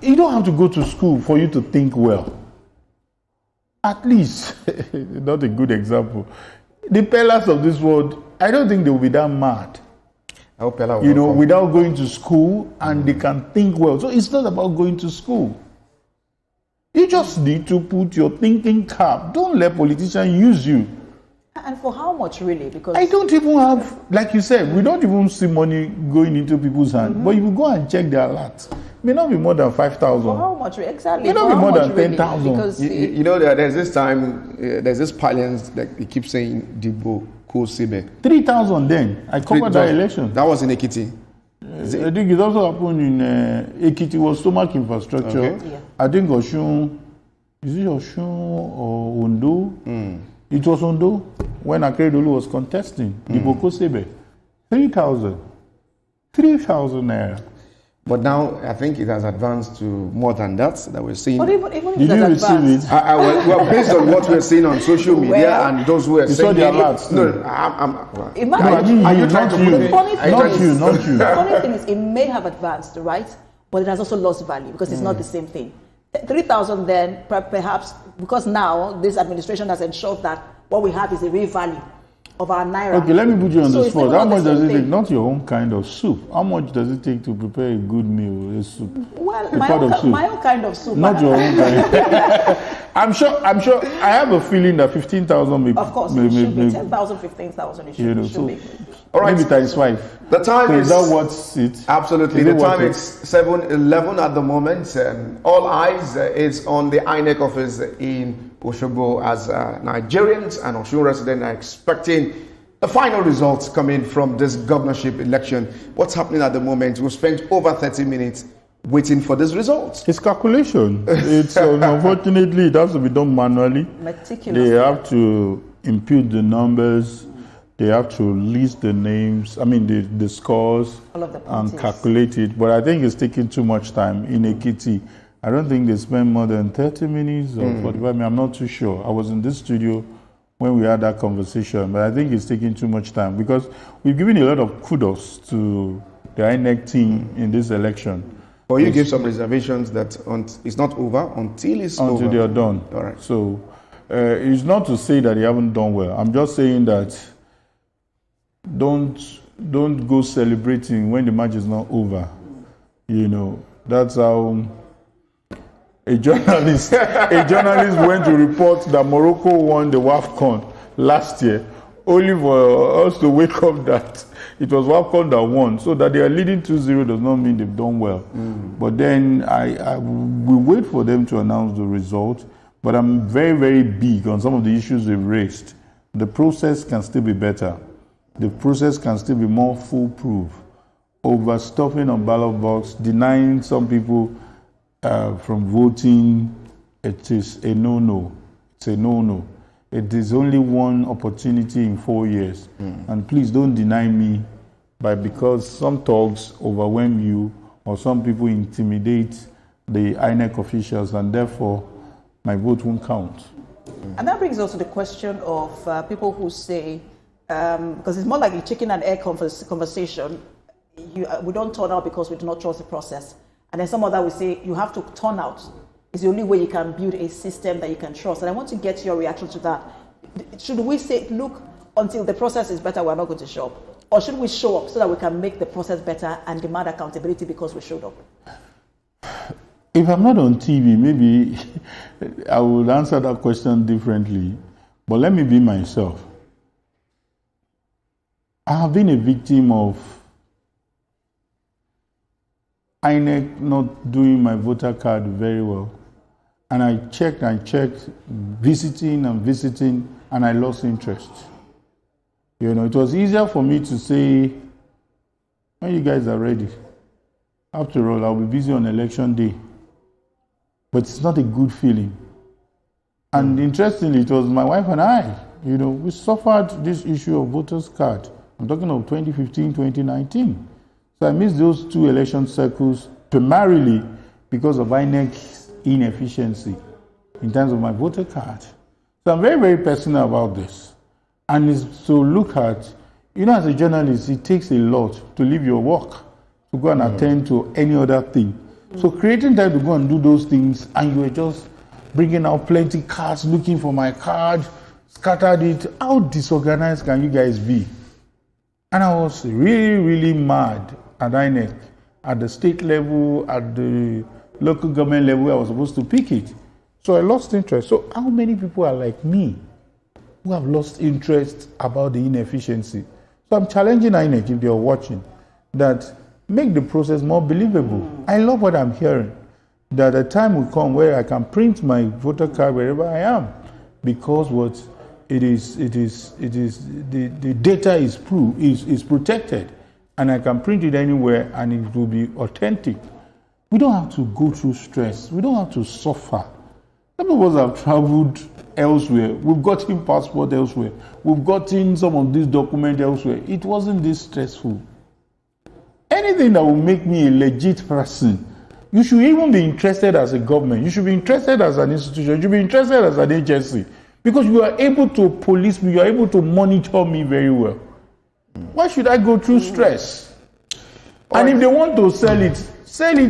You don't have to go to school for you to think well. At least, not a good example. The pillars of this world, I don't think they will be that mad. Without going to school, and they can think well. So it's not about going to school. You just need to put your thinking cap. Don't let politicians use you.
And for how much, really? Because
I don't even have, like you said, we don't even see money going into people's hands. But if you go and check their alerts, it may not be more than 5,000.
For how much? Exactly.
It may not be more than 10,000.
Because
there's this time, there's this parliament that they keep saying, Dibo.
3,000 then. I covered that election.
That was in Ekiti.
I think it also happened in Ekiti was stomach infrastructure.
Okay. Yeah.
I think Osun, is it Osun or Ondo? It was Ondo when Akeredolu was contesting. Dibo Kosebe. 3,000. 3,000 naira.
But now I think it has advanced to more than that we're seeing.
But even if
did you receive it?
Well, based on what we're seeing on social media and those who are saying
the alerts.
Are you trying to put it?
Not you.
The funny thing is, it may have advanced, right? But it has also lost value because it's not the same thing. 3,000 then, perhaps, because now this administration has ensured that what we have is a real value of our naira.
Okay, let me put you on the spot. How much does it take? Not your own kind of soup. How much does it take to prepare a good meal, a soup?
Well, my own kind of soup.
Not your own kind. I'm sure. I have a feeling that 15,000 may.
Of course, it should be 10,000, 15,000. It should be.
All right.
Maybe times 5.
The time
so
is
that what's it?
Absolutely. The time is 7:11 at the moment. All eyes is on the INEC office in Osogbo as Nigerians and Osun residents are expecting the final results coming from this governorship election. What's happening at the moment? We've spent over 30 minutes waiting for this result.
It's calculation. It's unfortunately it has to be done manually.
Meticulous.
They have to impute the numbers. They have to list the names. I mean the scores and calculate it. But I think it's taking too much time in Ekiti. I don't think they spend more than 30 minutes or 45 minutes. I'm not too sure. I was in this studio when we had that conversation, but I think it's taking too much time because we've given a lot of kudos to the INEC team in this election.
But you give some reservations that it's not over until it's over.
Until they are done.
All right.
So it's not to say that they haven't done well. I'm just saying that don't go celebrating when the match is not over. You know, that's how a journalist went to report that Morocco won the WAFCON last year, only for us to wake up that it was WAFCON that won. So that they are leading 2-0 does not mean they've done well. But then I will wait for them to announce the result. But I'm very, very big on some of the issues they've raised. The process can still be better. The process can still be more foolproof. Overstuffing on ballot box, denying some people from voting, it is a no-no. It's a no-no. It is only one opportunity in 4 years. And please don't deny me because some thugs overwhelm you or some people intimidate the INEC officials and therefore my vote won't count.
And that brings us to the question of people who say, because it's more like a chicken and egg conversation, we don't turn out because we do not trust the process. And then some other will say you have to turn out. It's the only way you can build a system that you can trust. And I want to get your reaction to that. Should we say, look, until the process is better, we're not going to show up? Or should we show up so that we can make the process better and demand accountability because we showed up?
If I'm not on TV, maybe I would answer that question differently. But let me be myself. I have been a victim of INEC not doing my voter card very well. And I checked, visiting, and I lost interest. You know, it was easier for me to say, when you guys are ready. After all, I'll be busy on election day. But it's not a good feeling. And interestingly, it was my wife and I, you know, we suffered this issue of voters card. I'm talking of 2015, 2019. So I missed those 2 election cycles primarily because of INEC's inefficiency in terms of my voter card. So I'm very, very personal about this. And it's to look at, you know, as a journalist, it takes a lot to leave your work, to go and attend to any other thing. So creating time to go and do those things, and you were just bringing out plenty cards, looking for my card, scattered it. How disorganized can you guys be? And I was really, really mad at INEC, at the state level, at the local government level, I was supposed to pick it. So I lost interest. So how many people are like me who have lost interest about the inefficiency? So I'm challenging INEC, if they're watching, that make the process more believable. I love what I'm hearing, that a time will come where I can print my voter card wherever I am, because the data is protected, and I can print it anywhere and it will be authentic. We don't have to go through stress. We don't have to suffer. Some of us have traveled elsewhere. We've gotten passport elsewhere. We've gotten some of these documents elsewhere. It wasn't this stressful. Anything that will make me a legit person, you should even be interested as a government. You should be interested as an institution. You should be interested as an agency. Because you are able to police me, you are able to monitor me very well. Why should I go through stress? And if they want to sell it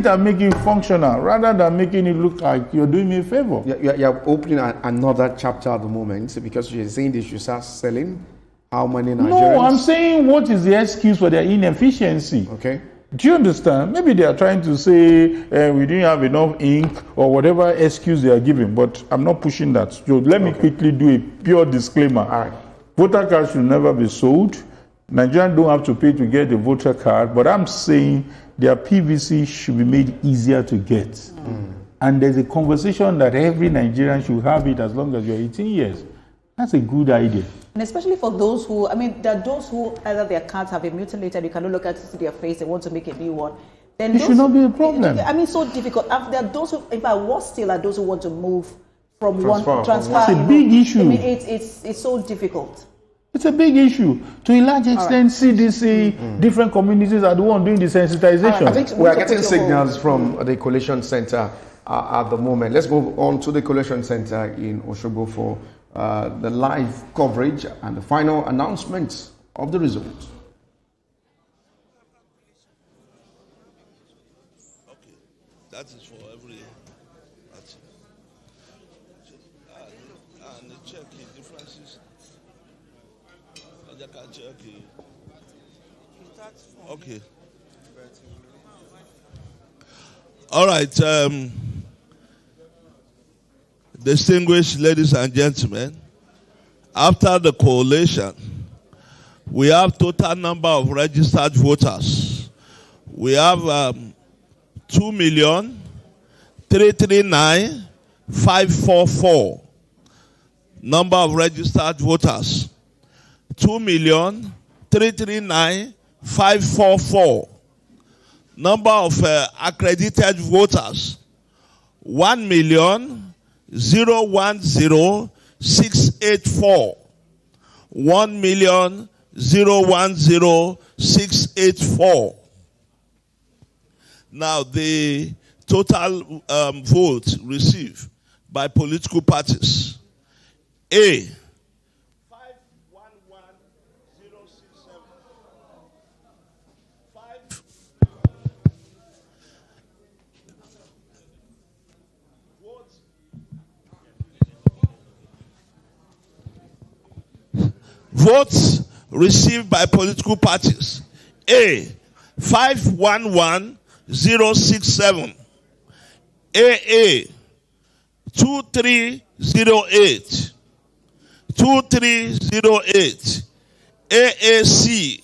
and make it functional, rather than making it look like you're doing me a favor.
You're opening another chapter at the moment, because you're saying they should start selling how many Nigerians?
No, I'm saying what is the excuse for their inefficiency?
Okay.
Do you understand? Maybe they are trying to say we didn't have enough ink or whatever excuse they are giving, but I'm not pushing that. So let me quickly do a pure disclaimer.
All right.
Voter cards should never be sold. Nigerians don't have to pay to get a voter card, but I'm saying their PVC should be made easier to get. And there's a conversation that every Nigerian should have it as long as you're 18 years. That's a good idea.
And especially for those who, I mean, there are those who either their cards have been mutilated, you cannot look at it to their face, they want to make a new one. Then
It should not be a problem.
I mean, so difficult. And there are those who, in fact, worse still are those who want to move from
Transfer.
transfer.
That's a big issue.
I mean, it's so difficult.
It's a big issue. To a large extent, CDC, different communities are the one doing the sensitization.
I think we are getting signals from the Collation Center at the moment. Let's move on to the Collation Center in Osogbo for the live coverage and the final announcement of the results.
Okay, that is for every. And check the differences. Okay. All right. Distinguished ladies and gentlemen, after the collation, we have total number of registered voters. We have 2,339,544 number of registered voters. 2,339,544 number of accredited voters. 1,010,684. 1,010,684. Now the total votes received by political parties. A. Votes received by political parties. A. 511,067. AA. 2308. 2308. AAC.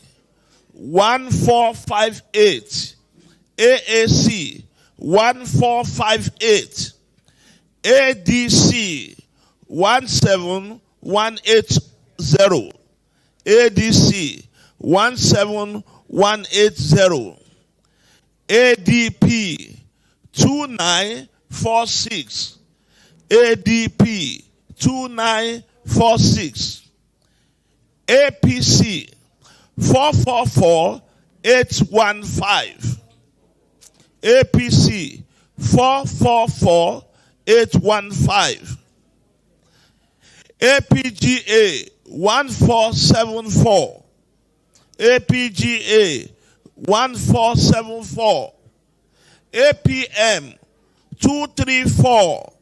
1458. AAC. 1458. ADC. 17180. ADC 17180. ADP 2946. ADP 2946. APC 444815. APC 444815. APGA 1474. APGA 1474. APM 234.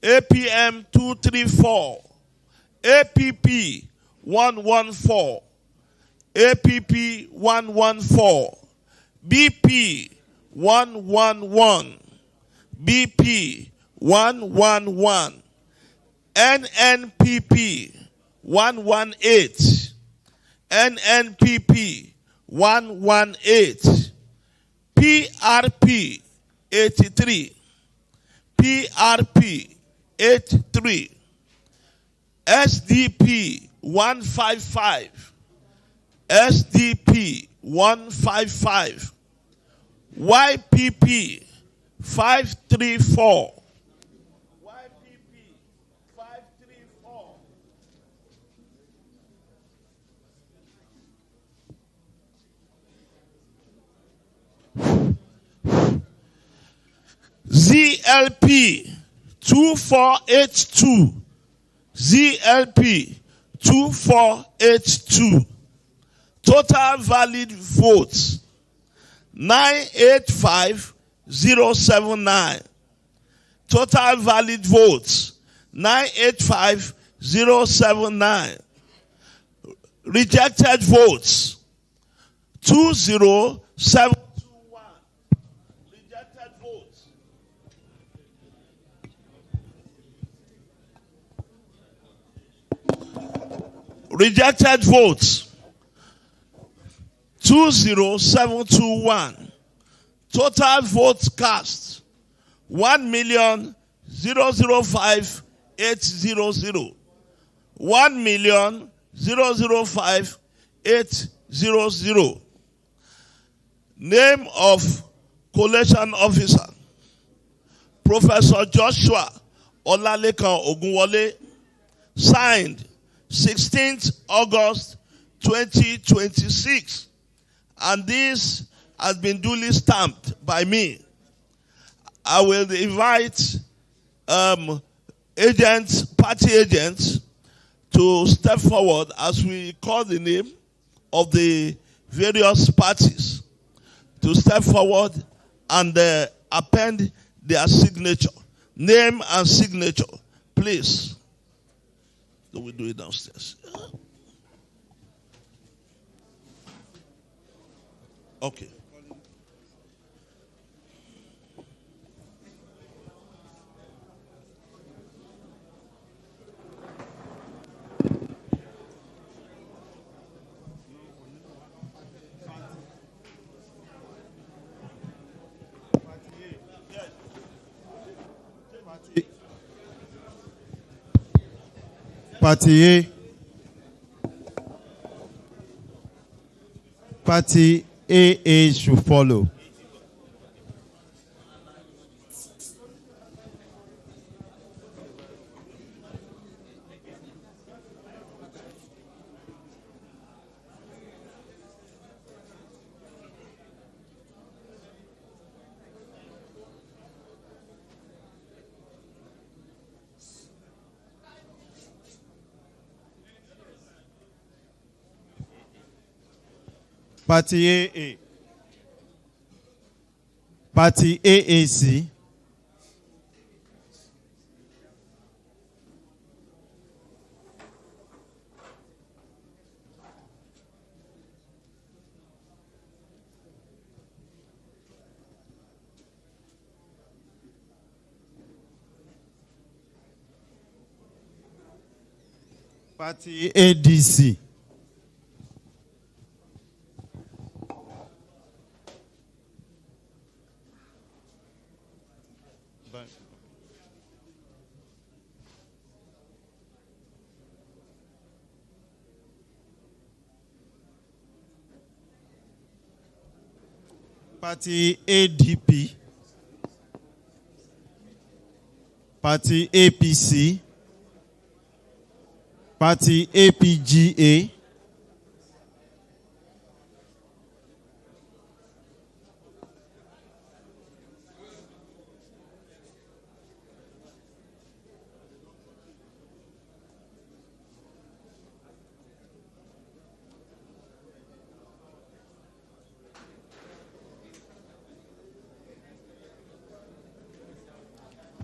APM 234. APP 114. APP 114. BP 111. BP 111. NNPP 118. NNPP 118. PRP 83. PRP 83. SDP 155. SDP 155. YPP 534. ZLP 2482. ZLP 2482. Total valid votes 985079. Total valid votes 985079. Rejected votes 207. Rejected votes 20721. Total votes cast 1,005,800. 1,005,800. Name of collation officer: Professor Joshua Olalekan Ogunwole. Signed 16th August 2026. And this has been duly stamped by me. I will invite party agents to step forward as we call the name of the various parties to step forward and append their signature. Name and signature, please. So we do it downstairs. Okay.
Party A. Party AA should follow. Party AA. Party AAC. Party ADC. Party ADP, Party APC, Party APGA,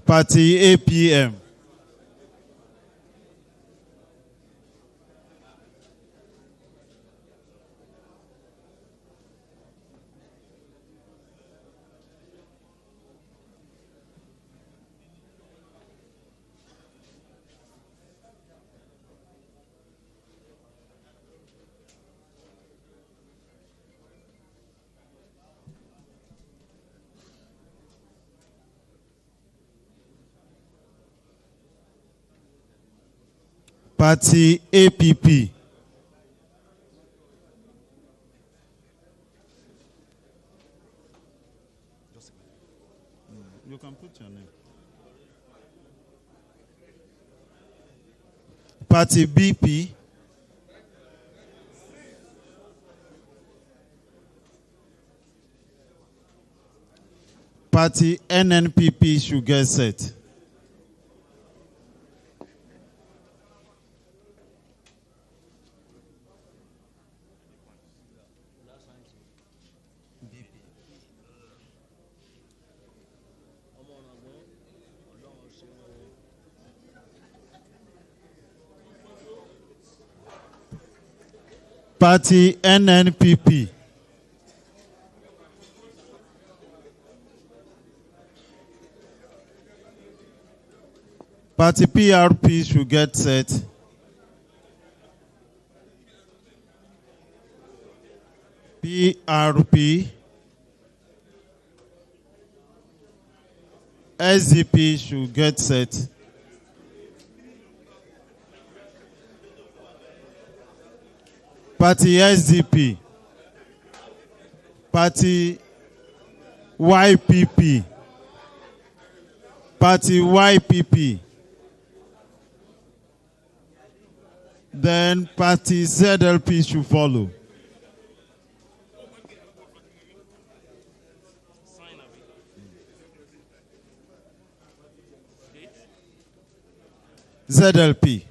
Party APM. Party APP. You can put your name. Party BP. Party NNPP should get set. Party NNPP. Party PRP should get set. PRP, SDP should get set. Party SDP, Party YPP, Party YPP, then Party ZLP should follow. ZLP.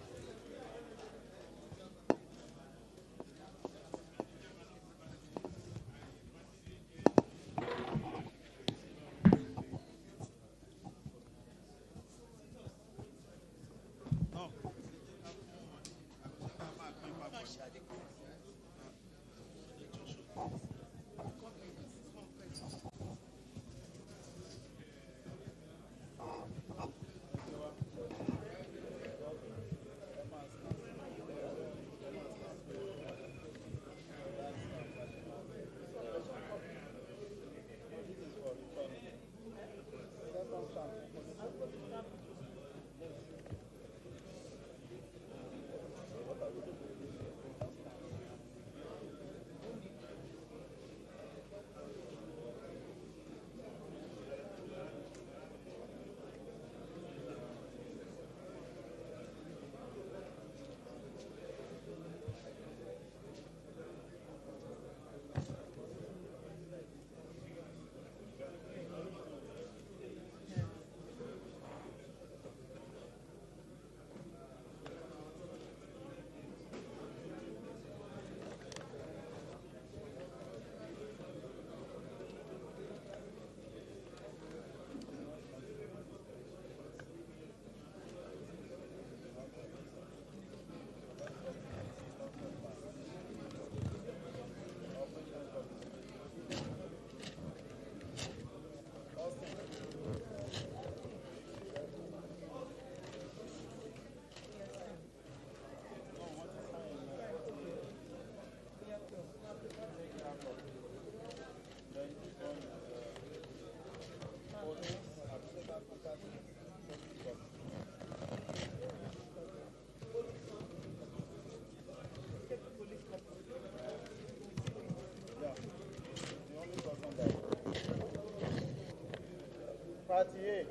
Party A.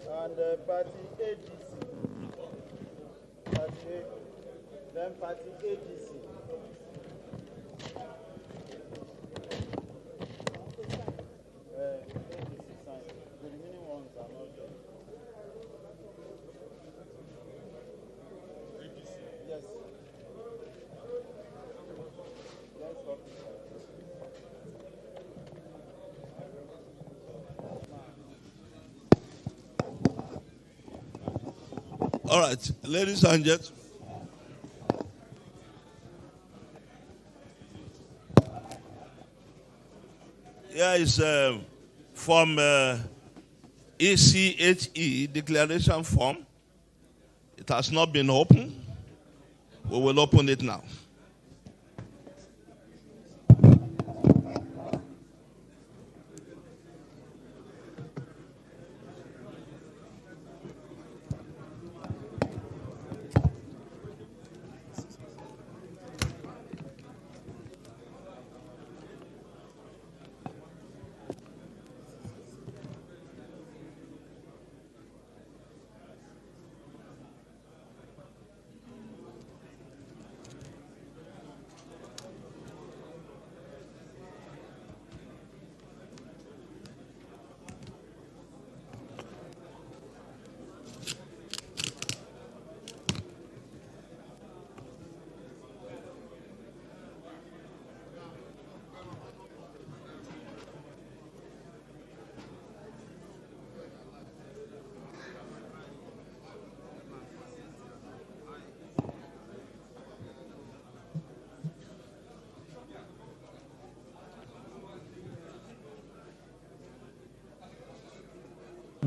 And Party ADC. Party A. Then Party ADC. ADC sign. The remaining ones are not there. Yes.
All right, ladies and gentlemen. Here is from ECHE declaration form. It has not been opened. We will open it now.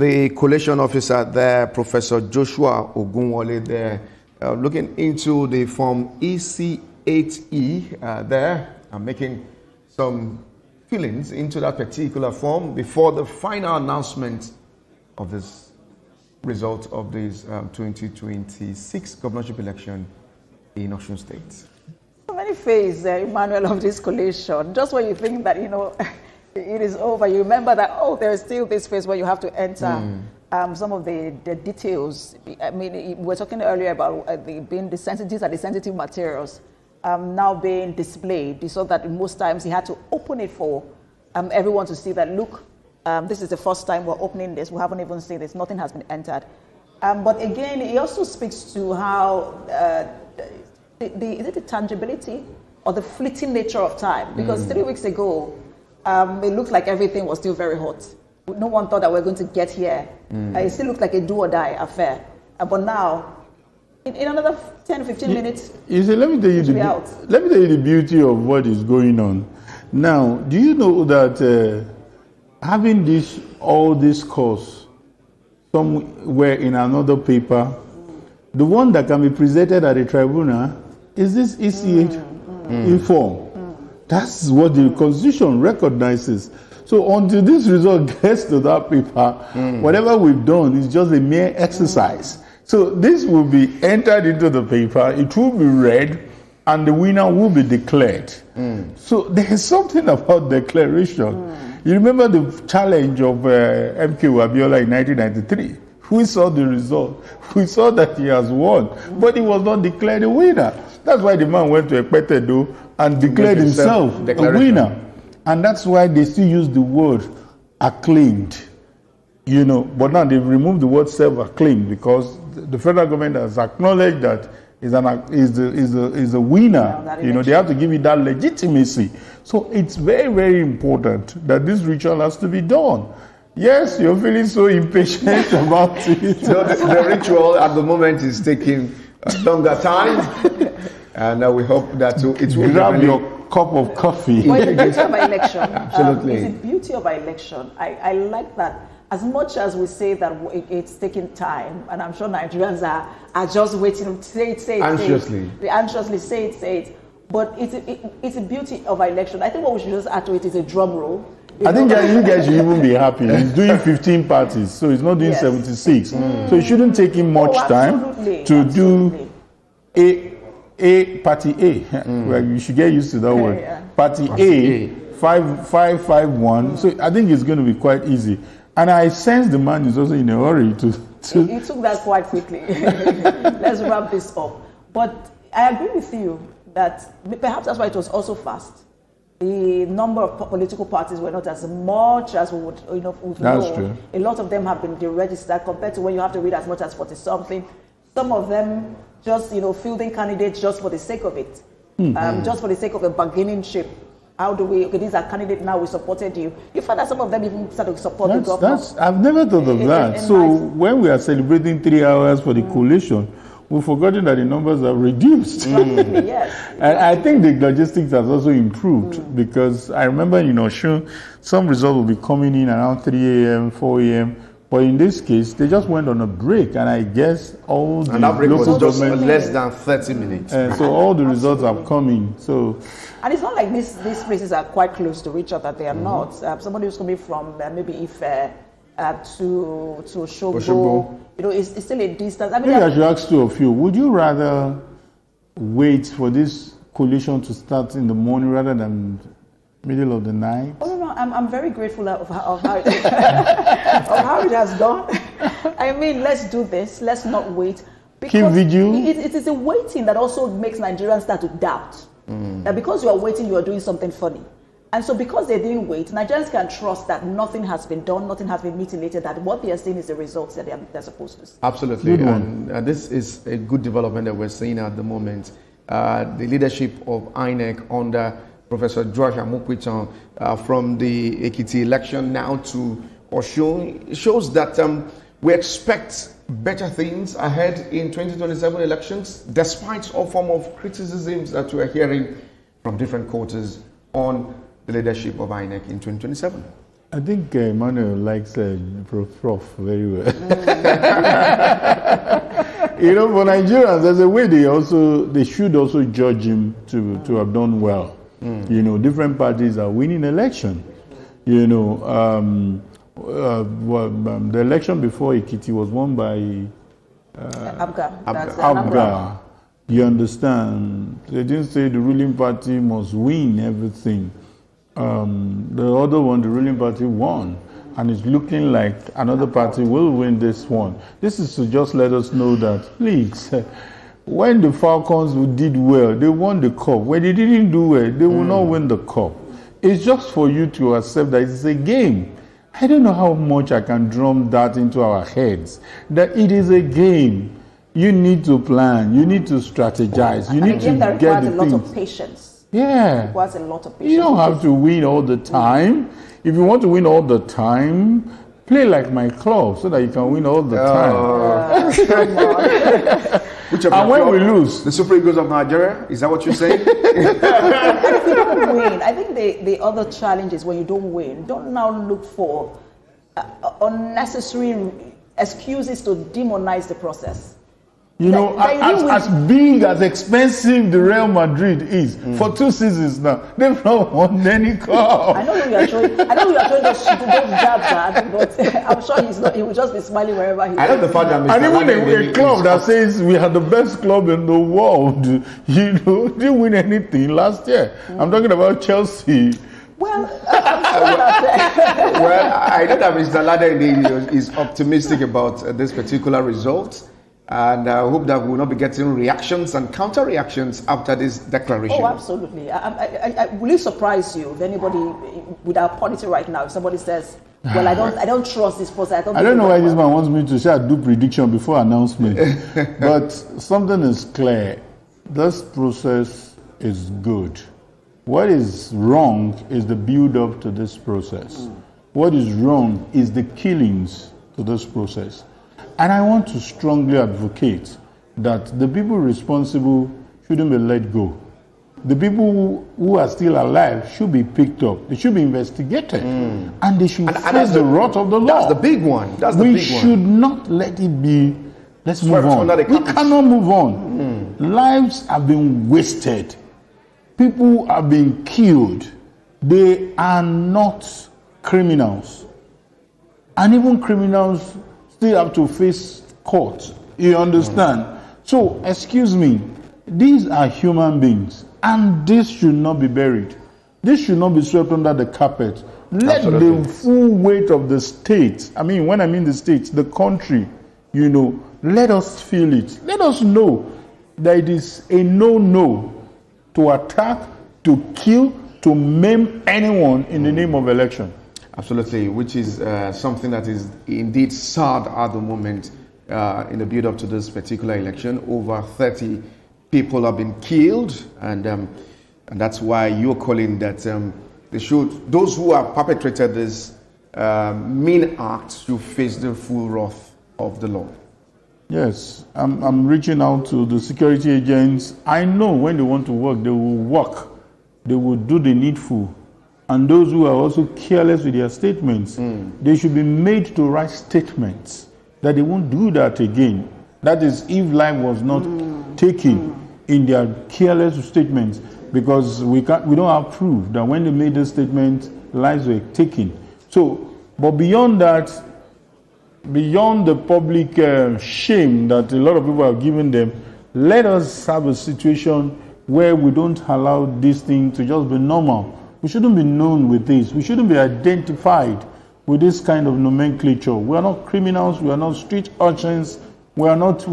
the collation officer there, Professor Joshua Ogunwole there, looking into the form EC8E there, and making some fillings into that particular form before the final announcement of this result of this 2026 governorship election in Osun State.
So many phases, Emmanuel, of this collation. Just when you think that, it is over, you remember that, there is still this phase where you have to enter some of the details. I mean, we were talking earlier about the sensitive materials now being displayed, so that most times he had to open it for everyone to see that, look, this is the first time we're opening this. We haven't even seen this. Nothing has been entered. But again, he also speaks to how is it the tangibility or the fleeting nature of time? Because 3 weeks ago, it looked like everything was still very hot. No one thought that we were going to get here. It still looked like a do or die affair. But now, in another 10, 15 minutes,
you see, let me tell you the beauty of what is going on. Now, do you know that having all this course somewhere in another paper, the one that can be presented at the tribunal is this EC8 form. That's what the Constitution recognizes. So until this result gets to that paper, whatever we've done is just a mere exercise. So this will be entered into the paper, it will be read, and the winner will be declared. So there's something about declaration. You remember the challenge of MK Abiola in 1993? We saw the result. We saw that he has won, but he was not declared a winner. That's why the man went to Ekpetedo and declared himself a winner. And that's why they still use the word acclaimed. But now they've removed the word self-acclaimed because the federal government has acknowledged that is a winner. They have to give it that legitimacy. So it's very, very important that this ritual has to be done. Yes, you're feeling so impatient about it.
So the ritual at the moment is taking a longer time, and we hope that it will
grab your cup of coffee.
Well, it's the beauty of our election.
Absolutely.
It's the beauty of our election. I like that. As much as we say that it's taking time, and I'm sure Nigerians are just waiting to say it.
Anxiously.
They anxiously say it. But it's the beauty of our election. I think what we should just add to it is a drum roll.
I think you guys should even be happy. He's doing 15 parties, so he's not doing 76. So it shouldn't take him much time to do party A. Well, you should get used to that word. Yeah. Party A, 551. So I think it's going to be quite easy. And I sense the man is also in a hurry to.
He took that quite quickly. Let's wrap this up. But I agree with you that perhaps that's why it was also fast. The number of political parties were not as much as we would,
That's true.
A lot of them have been deregistered compared to when you have to read as much as 40-something. Some of them just, fielding candidates just for the sake of it, just for the sake of a bargaining chip. How do we? Okay, these are candidates now. We supported you. You find that some of them even started to support the government.
I've never thought of that. So when we are celebrating 3 hours for the coalition, we've forgotten that the numbers have reduced.
Yes.
And I think the logistics has also improved because I remember in Osun, some results will be coming in around 3 a.m., 4 a.m. But in this case, they just went on a break, and I guess all the
that break
local
was just
government
less than 30 minutes.
And so all the results have come in. So,
and it's not like these places are quite close to each other. They are not. Somebody who's coming from maybe Ife to Osogbo, it's still a distance.
Maybe I should ask two of you: would you rather wait for this coalition to start in the morning rather than middle of the night?
Oh no, I'm very grateful of how it of how it has gone. I mean, let's do this. Let's not wait.
Keep vigil.
It is the waiting that also makes Nigerians start to doubt that because you are waiting, you are doing something funny. And so because they didn't wait, Nigerians can trust that nothing has been done, nothing has been mutilated, that what they are seeing is the results that they're supposed to see.
Absolutely. And this is a good development that we're seeing at the moment. The leadership of INEC under Professor George Amokwiton from the Ekiti election now to Osun shows that we expect better things ahead in 2027 elections, despite all form of criticisms that we're hearing from different quarters on the leadership of INEC in 2027.
I think Emmanuel likes Prof very well. You know, for Nigerians, there's a way they should also judge him to have done well. You know, different parties are winning election. You know, the election before Ekiti was won by Abga. You understand? They didn't say the ruling party must win everything. The other one, the ruling party won. And it's looking like another party will win this one. This is to just let us know that, please, when the Falcons did well, they won the cup. When they didn't do well, they will not win the cup. It's just for you to accept that it's a game. I don't know how much I can drum that into our heads, that it is a game. You need to plan. You need to strategize. You need to get the things.
Requires a lot of patience. Yeah. It requires a lot of patience.
You don't have to win all the time. If you want to win all the time, play like my club so that you can win all the time.
Which of
and when we lose,
the Super Eagles of Nigeria, is that what you're saying?
And if you don't win, I think the other challenge is when you don't win, don't now look for unnecessary excuses to demonize the process.
You know, as big, as expensive the Real Madrid is, for 2 seasons now, they've not won any cup.
I know you are throwing those jabs at, but I'm sure he will just be smiling wherever he is.
I love the fact that Mr. And even a club that says we are the best club in the world, you know, didn't win anything last year. I'm talking about Chelsea.
Well,
I know that Mr. Lade is optimistic about this particular result. And I hope that we will not be getting reactions and counter-reactions after this declaration.
Oh, absolutely. Will it surprise you if anybody with our polity right now, if somebody says, well, I don't trust this process.
I don't know why this man wants me to say I do prediction before announcement. But something is clear. This process is good. What is wrong is the build-up to this process. What is wrong is the killings to this process. And I want to strongly advocate that the people responsible shouldn't be let go. The people who are still alive should be picked up. They should be investigated. And they should face the wrath of the law.
That's the big one.
We should not let it be, let's move on. We cannot move on. Lives have been wasted. People are being killed. They are not criminals. And even criminals still have to face court. You understand? So, excuse me, these are human beings, and this should not be buried. This should not be swept under the carpet. Let the full weight of the state, I mean, when I mean the state, the country, you know, let us feel it. Let us know that it is a no-no to attack, to kill, to maim anyone in the name of election.
Absolutely, which is something that is indeed sad at the moment in the build-up to this particular election. Over 30 people have been killed, and that's why you're calling that those who have perpetrated this mean act should face the full wrath of the law.
Yes, I'm reaching out to the security agents. I know when they want to work, they will work. They will do the needful. And those who are also careless with their statements, they should be made to write statements that they won't do that again. That is, if life was not taken in their careless statements, because we don't have proof that when they made the statement, lives were taken. So, but beyond that, beyond the public shame that a lot of people have given them, let us have a situation where we don't allow this thing to just be normal. We shouldn't be known with this. We shouldn't be identified with this kind of nomenclature. We are not criminals. We are not street urchins. We are not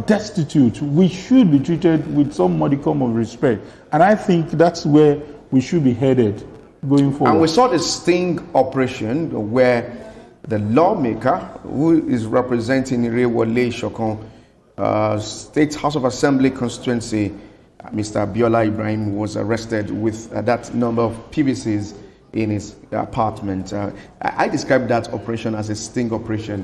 destitute. We should be treated with some modicum of respect. And I think that's where we should be headed going forward.
And we saw the sting operation where the lawmaker who is representing Irewole Shokon State House of Assembly constituency, Mr. Abiola Ibrahim, was arrested with that number of PVCs in his apartment. I describe that operation as a sting operation.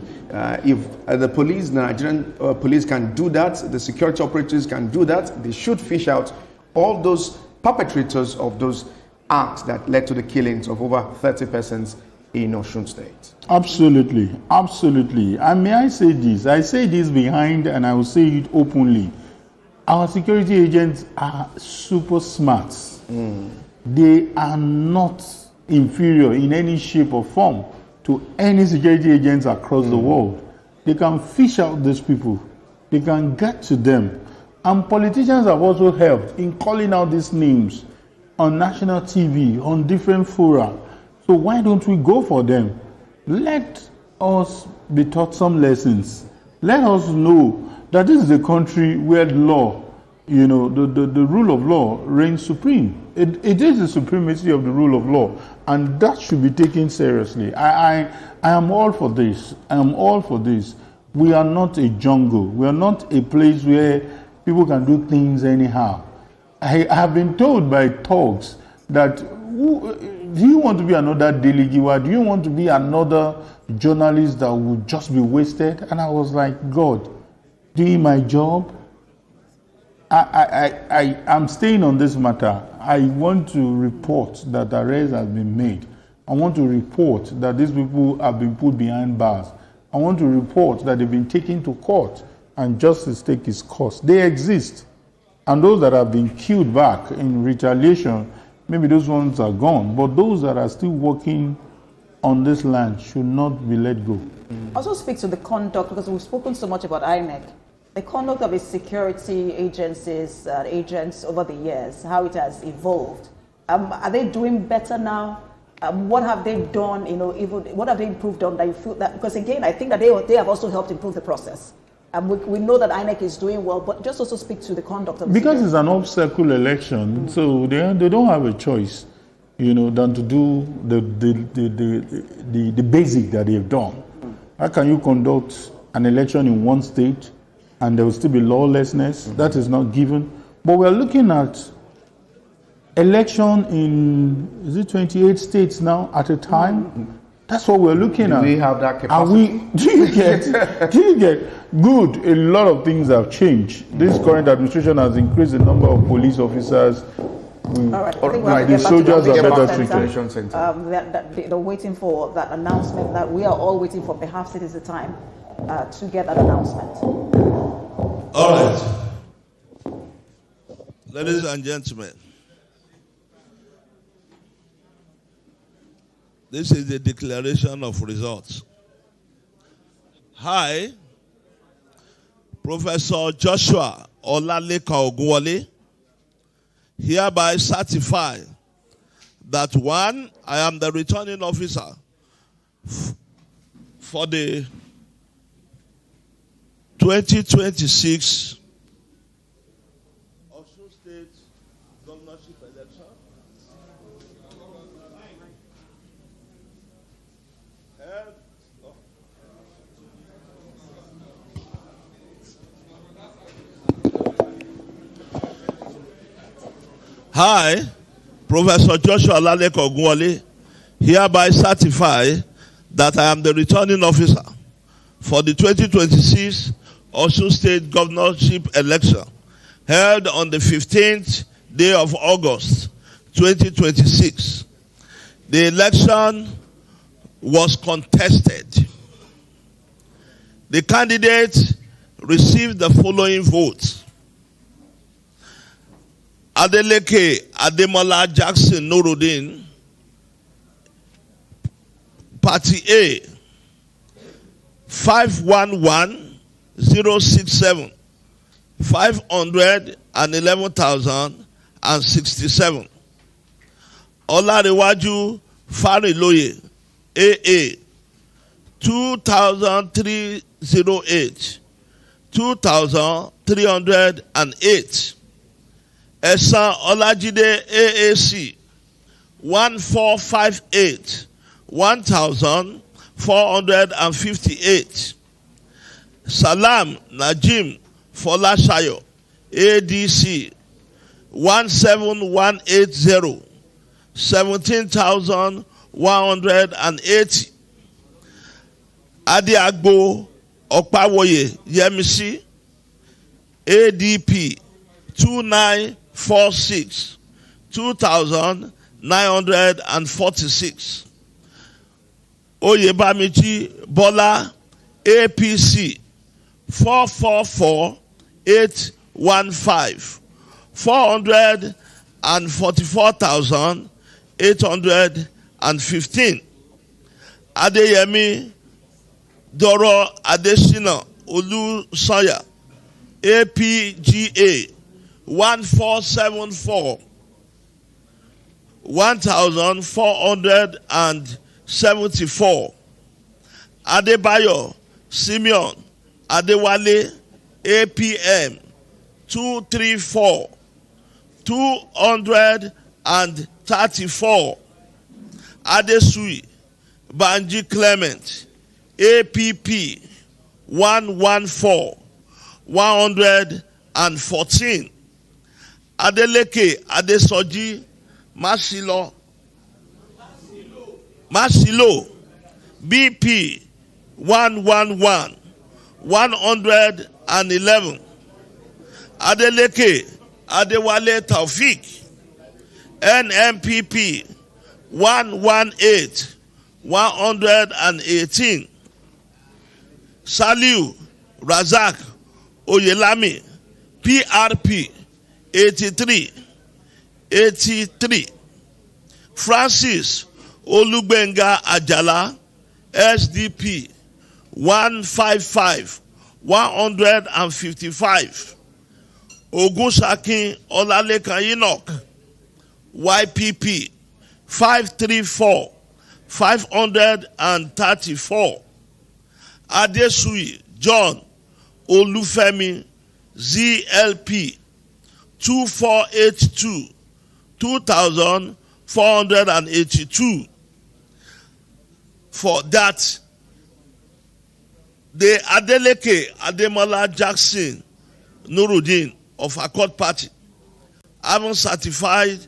If the police, the Nigerian police can do that, the security operators can do that, they should fish out all those perpetrators of those act that led to the killings of over 30 persons in Osun State?
Absolutely, absolutely. And may I say this? I say this behind, and I will say it openly. Our security agents are super smart. They are not inferior in any shape or form to any security agents across the world. They can fish out these people. They can get to them. And politicians have also helped in calling out these names on national TV, on different fora. So why don't we go for them? Let us be taught some lessons. Let us know that this is a country where law, the rule of law reigns supreme. It is the supremacy of the rule of law, and that should be taken seriously. I am all for this. I am all for this. We are not a jungle. We are not a place where people can do things anyhow. I have been told by thugs that, do you want to be another Deligiwa? Do you want to be another journalist that would just be wasted? And I was like, God, doing my job? I'm staying on this matter. I want to report that arrest has been made. I want to report that these people have been put behind bars. I want to report that they've been taken to court and justice take its course. They exist. And those that have been killed back in retaliation, maybe those ones are gone. But those that are still working on this land should not be let go.
Also speak to the conduct, because we've spoken so much about INEC. The conduct of its security agencies, agents over the years, how it has evolved. Are they doing better now? What have they done, what have they improved on that you feel that, because again, I think that they have also helped improve the process. We know that INEC is doing well, but just also speak to the conduct of the
Because it's an off-cycle election, so they don't have a choice, than to do the basic that they've done. How can you conduct an election in one state and there will still be lawlessness? That is not given. But we're looking at election in, is it 28 states now at a time? That's what we're looking at.
Do we have that capacity?
Do you get good? A lot of things have changed. This current administration has increased the number of police officers.
All right,
The soldiers are better treated.
They're waiting for that announcement that we are all waiting for. Perhaps it is the time to get that announcement.
All right. Ladies and gentlemen, this is the declaration of results. I, Professor Joshua Olaleka Ogunwole, hereby certify that 1, I am the returning officer for the 2026 Osun State Governorship election. I, Professor Joshua Olaleka Ogunwole, hereby certify that I am the returning officer for the 2026 Osun State Governorship election held on the 15th day of August 2026. The election was contested. The candidate received the following votes: Adeleke Ademola Jackson Nuruddin, Party A, 511,067, 511,067. Olarewaju Fariloye, AA, 2,308, 2,308. Esa Olajide AAC, 1458, 1,458. Salam Najim Folashayo, ADC, 17180, 17,180. Adiagbo Okpawoye Yemisi, ADP, 2946, 2,000 946. Oyebamiji Bola, APC, 444,815. 444,815. Adeyemi Doro Adesina Olusanya, APGA, 1474. 1,474. Adebayo Simeon Adewale, APM, 234. 234. Adesui Banji Clement, APP, 114. 114. Adeleke Adesoji Masilo, BP, 111. 111. Adeleke Adewale Taufik, NMPP, 118. 118. Saliu Razak Oyelami, PRP, 83. 83. Francis Olugbenga Ajala, SDP, 155. 155. Ogunsakin Olalekan Enoch, YPP, 534. 534. Adesui John Olufemi, ZLP, 2482. 2,482. For that, the Adeleke Ademola Jackson Nuruddin of Accord Party, having satisfied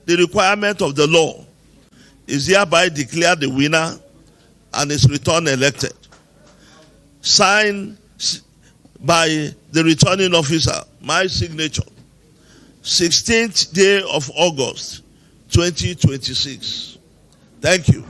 the requirement of the law, is hereby declared the winner and is returned elected. Signed by the returning officer, my signature, 16th day of August, 2026. Thank you.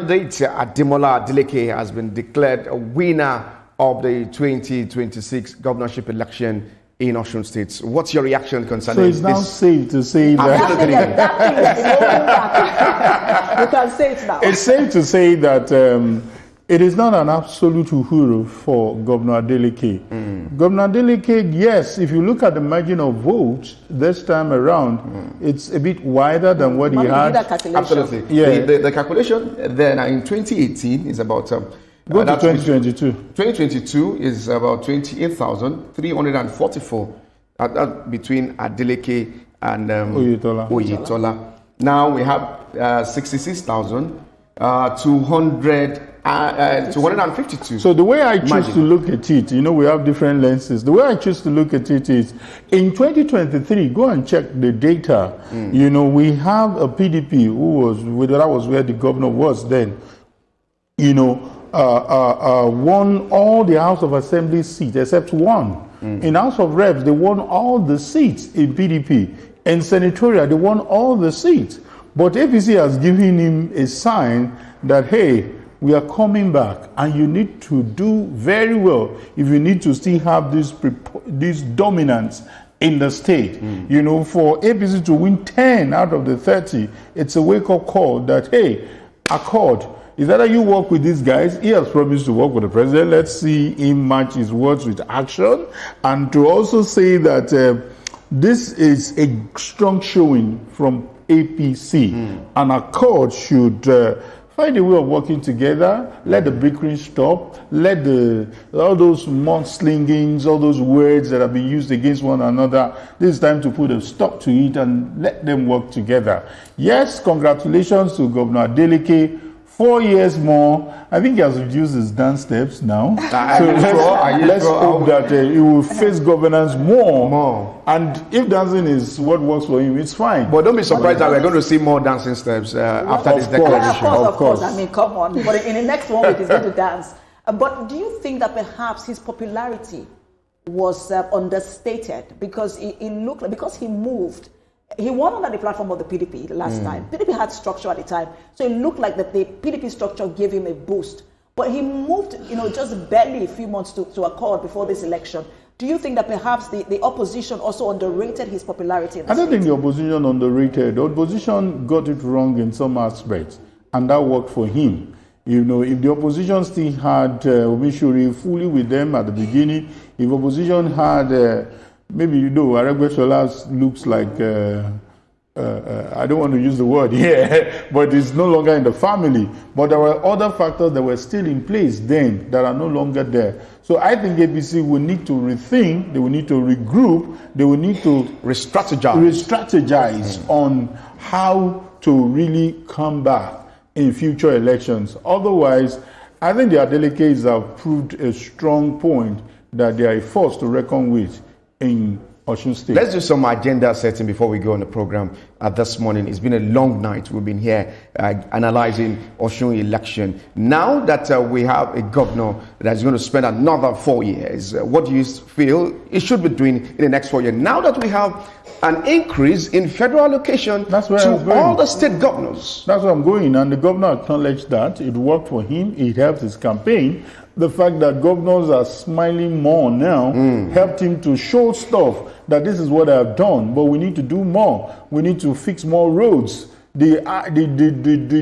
Candidate Ademola Adeleke has been declared a winner of the 2026 governorship election in Osun State. What's your reaction concerning this?
So it's now safe to say that.
You can say it now.
It's safe to say that it is not an absolute uhuru for Governor Adeleke. Governor Adeleke, yes, if you look at the margin of votes this time around, it's a bit wider than what he had.
Absolutely.
Yeah.
The calculation then in 2018 is about.
Go to 2022.
2022 is about 28,344 between Adeleke and Oyetola. Now we have 66,252.
So the way I choose to look at it, you know, we have different lenses. The way I choose to look at it is, in 2023, go and check the data. You know, we have a PDP that was where the governor was then, you know, won all the House of Assembly seats except one. In House of Reps, they won all the seats in PDP. In Senatorial, they won all the seats. But APC has given him a sign that, hey, we are coming back, and you need to do very well if you need to still have this dominance in the state. You know, for APC to win 10 out of the 30, it's a wake-up call that, hey, Accord, is either you work with these guys, he has promised to work with the president, let's see him match his words with action, and to also say that this is a strong showing from APC, and Accord should find a way of working together, let the bickering stop, let all those mudslingings, all those words that have been used against one another, this is time to put a stop to it and let them work together. Yes, congratulations to Governor Adeleke. 4 years more. I think he has reduced his dance steps now. So let's hope that he will face governance more. And if dancing is what works for him, it's fine.
But don't be surprised that we're going to see more dancing steps after this declaration.
Of course. I mean, come on. But in the next 1 week, he's going to dance. But do you think that perhaps his popularity was understated because it looked like, because he moved? He won under the platform of the PDP last time. PDP had structure at the time. So it looked like that the PDP structure gave him a boost. But he moved, just barely a few months to Accord before this election. Do you think that perhaps the opposition also underrated his popularity?
I don't think the opposition underrated. The opposition got it wrong in some aspects. And that worked for him. If the opposition still had Omishuri fully with them at the beginning, if opposition had... maybe Aregbesola looks like, I don't want to use the word here, but it's no longer in the family. But there were other factors that were still in place then that are no longer there. So I think APC will need to rethink, they will need to regroup, they will need to re-strategize on how to really come back in future elections. Otherwise, I think the Adeleke's have proved a strong point that they are a force to reckon with in Osun State.
Let's do some agenda setting before we go on the program this morning. It's been a long night. We've been here analyzing Osun election. Now that we have a governor that is going to spend another 4 years, what do you feel it should be doing in the next 4 years? Now that we have an increase in federal allocation to all the state governors.
That's where I'm going. And the governor acknowledged that. It worked for him. It helped his campaign. The fact that governors are smiling more now helped him to show stuff that this is what I have done, but we need to do more. We need to fix more roads. The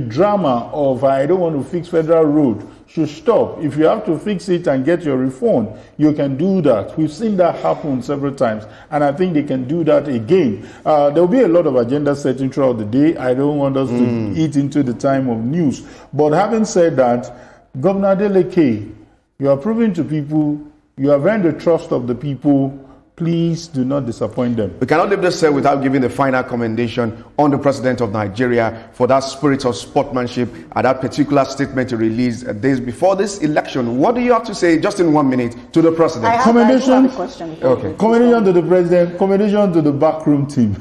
drama of I don't want to fix federal road should stop. If you have to fix it and get your reform, you can do that. We've seen that happen several times, and I think they can do that again. There will be a lot of agenda setting throughout the day. I don't want us to eat into the time of news. But having said that, Governor Adeleke, you are proving to people, you have earned the trust of the people. Please do not disappoint them.
We cannot leave this here without giving the final commendation on the President of Nigeria for that spirit of sportsmanship and that particular statement he released days before this election. What do you have to say, just in 1 minute, to the President?
I have a question.
Okay.
Commendation to the President, commendation to the backroom team.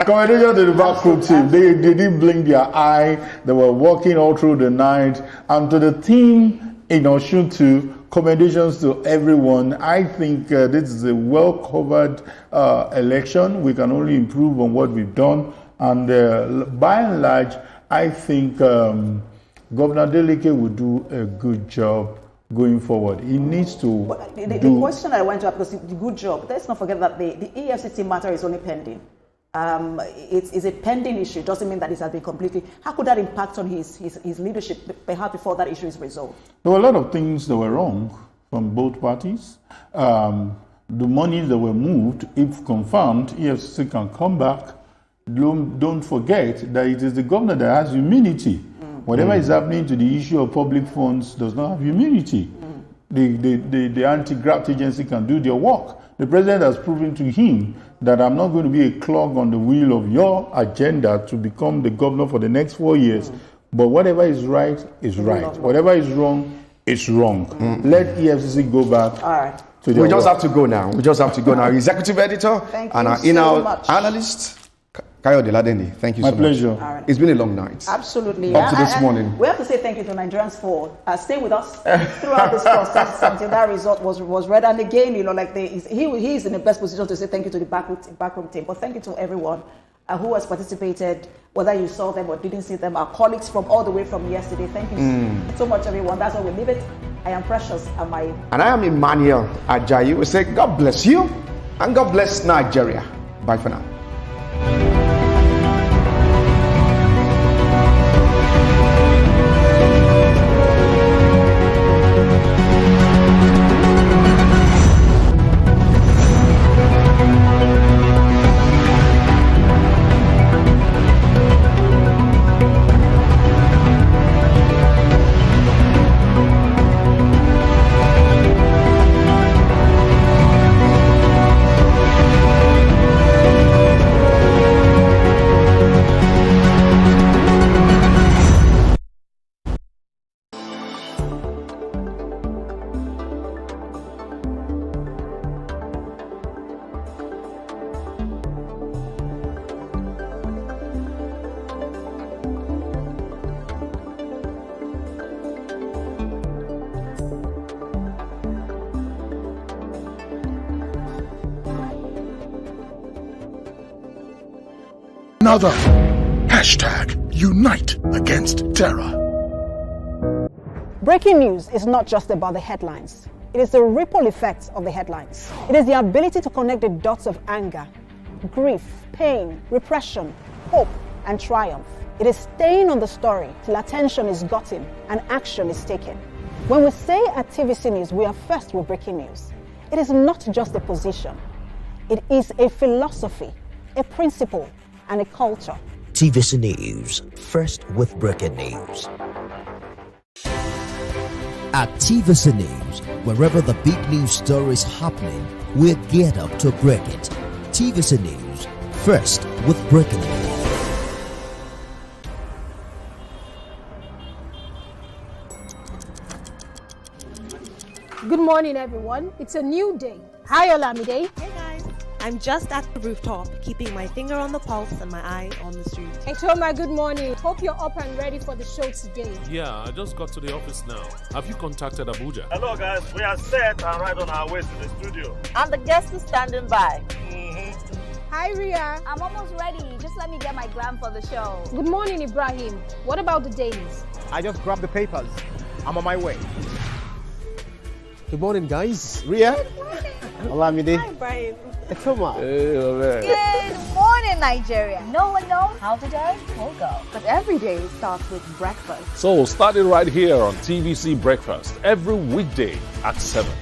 Commendation to the backroom team. They didn't blink their eye. They were working all through the night. And to the team in Osun too, commendations to everyone. I think this is a well-covered election. We can only improve on what we've done. And by and large, I think Governor Adeleke will do a good job going forward. He needs to
the question I want to ask, because the good job, let's not forget that the EFCC matter is only pending. It's a pending issue. It doesn't mean that it has been completely. How could that impact on his leadership, perhaps before that issue is resolved?
There were a lot of things that were wrong from both parties. The monies that were moved, if confirmed, EFCC can come back. Don't forget that it is the governor that has immunity. Whatever is happening to the issue of public funds does not have immunity. The anti-graft agency can do their work. The president has proven to him that I'm not going to be a clog on the wheel of your agenda to become the governor for the next 4 years. But whatever is right is right. Whatever is wrong is wrong. Let EFCC go back.
All right.
We just have to go now. Executive editor and our in-house analyst, Kayode Ladendi. Thank you so much.
My pleasure.
Right.
It's been a long night.
Absolutely.
Up to this morning.
We have to say thank you to Nigerians for staying with us throughout this process until that result was read. And again, he's in the best position to say thank you to the backroom team. But thank you to everyone who has participated, whether you saw them or didn't see them, our colleagues from all the way from yesterday. Thank you so much, everyone. That's where we leave it. I am Precious Amai.
And I am Emmanuel Ajayi. We say God bless you and God bless Nigeria. Bye for now.
Another hashtag unite against terror.
Breaking news is not just about the headlines. It is the ripple effects of the headlines. It is the ability to connect the dots of anger, grief, pain, repression, hope, and triumph. It is staying on the story till attention is gotten and action is taken. When we say at TVC News, we are first with breaking news. It is not just a position. It is a philosophy, a principle, and a culture.
TVC News, first with breaking news. At TVC News, wherever the big news story is happening, we're geared up to break it. TVC News, first with breaking news.
Good morning, everyone. It's a new day. Hi, Olamide.
Hey, guys. I'm just at the rooftop, keeping my finger on the pulse and my eye on the street.
Hey, Toma, good morning. Hope you're up and ready for the show today.
Yeah, I just got to the office now. Have you contacted Abuja?
Hello, guys. We are set and right on our way to the studio.
And the guest is standing by.
Hi, Ria.
I'm almost ready. Just let me get my gram for the show.
Good morning, Ibrahim. What about the dailies?
I just grabbed the papers. I'm on my way. Good morning, guys. Ria. Olamide.
Hi, Ibrahim.
Toma.
Hey,
Good morning, Nigeria. No one knows how today will go. But every day starts with breakfast.
So, starting right here on TVC Breakfast, every weekday at 7.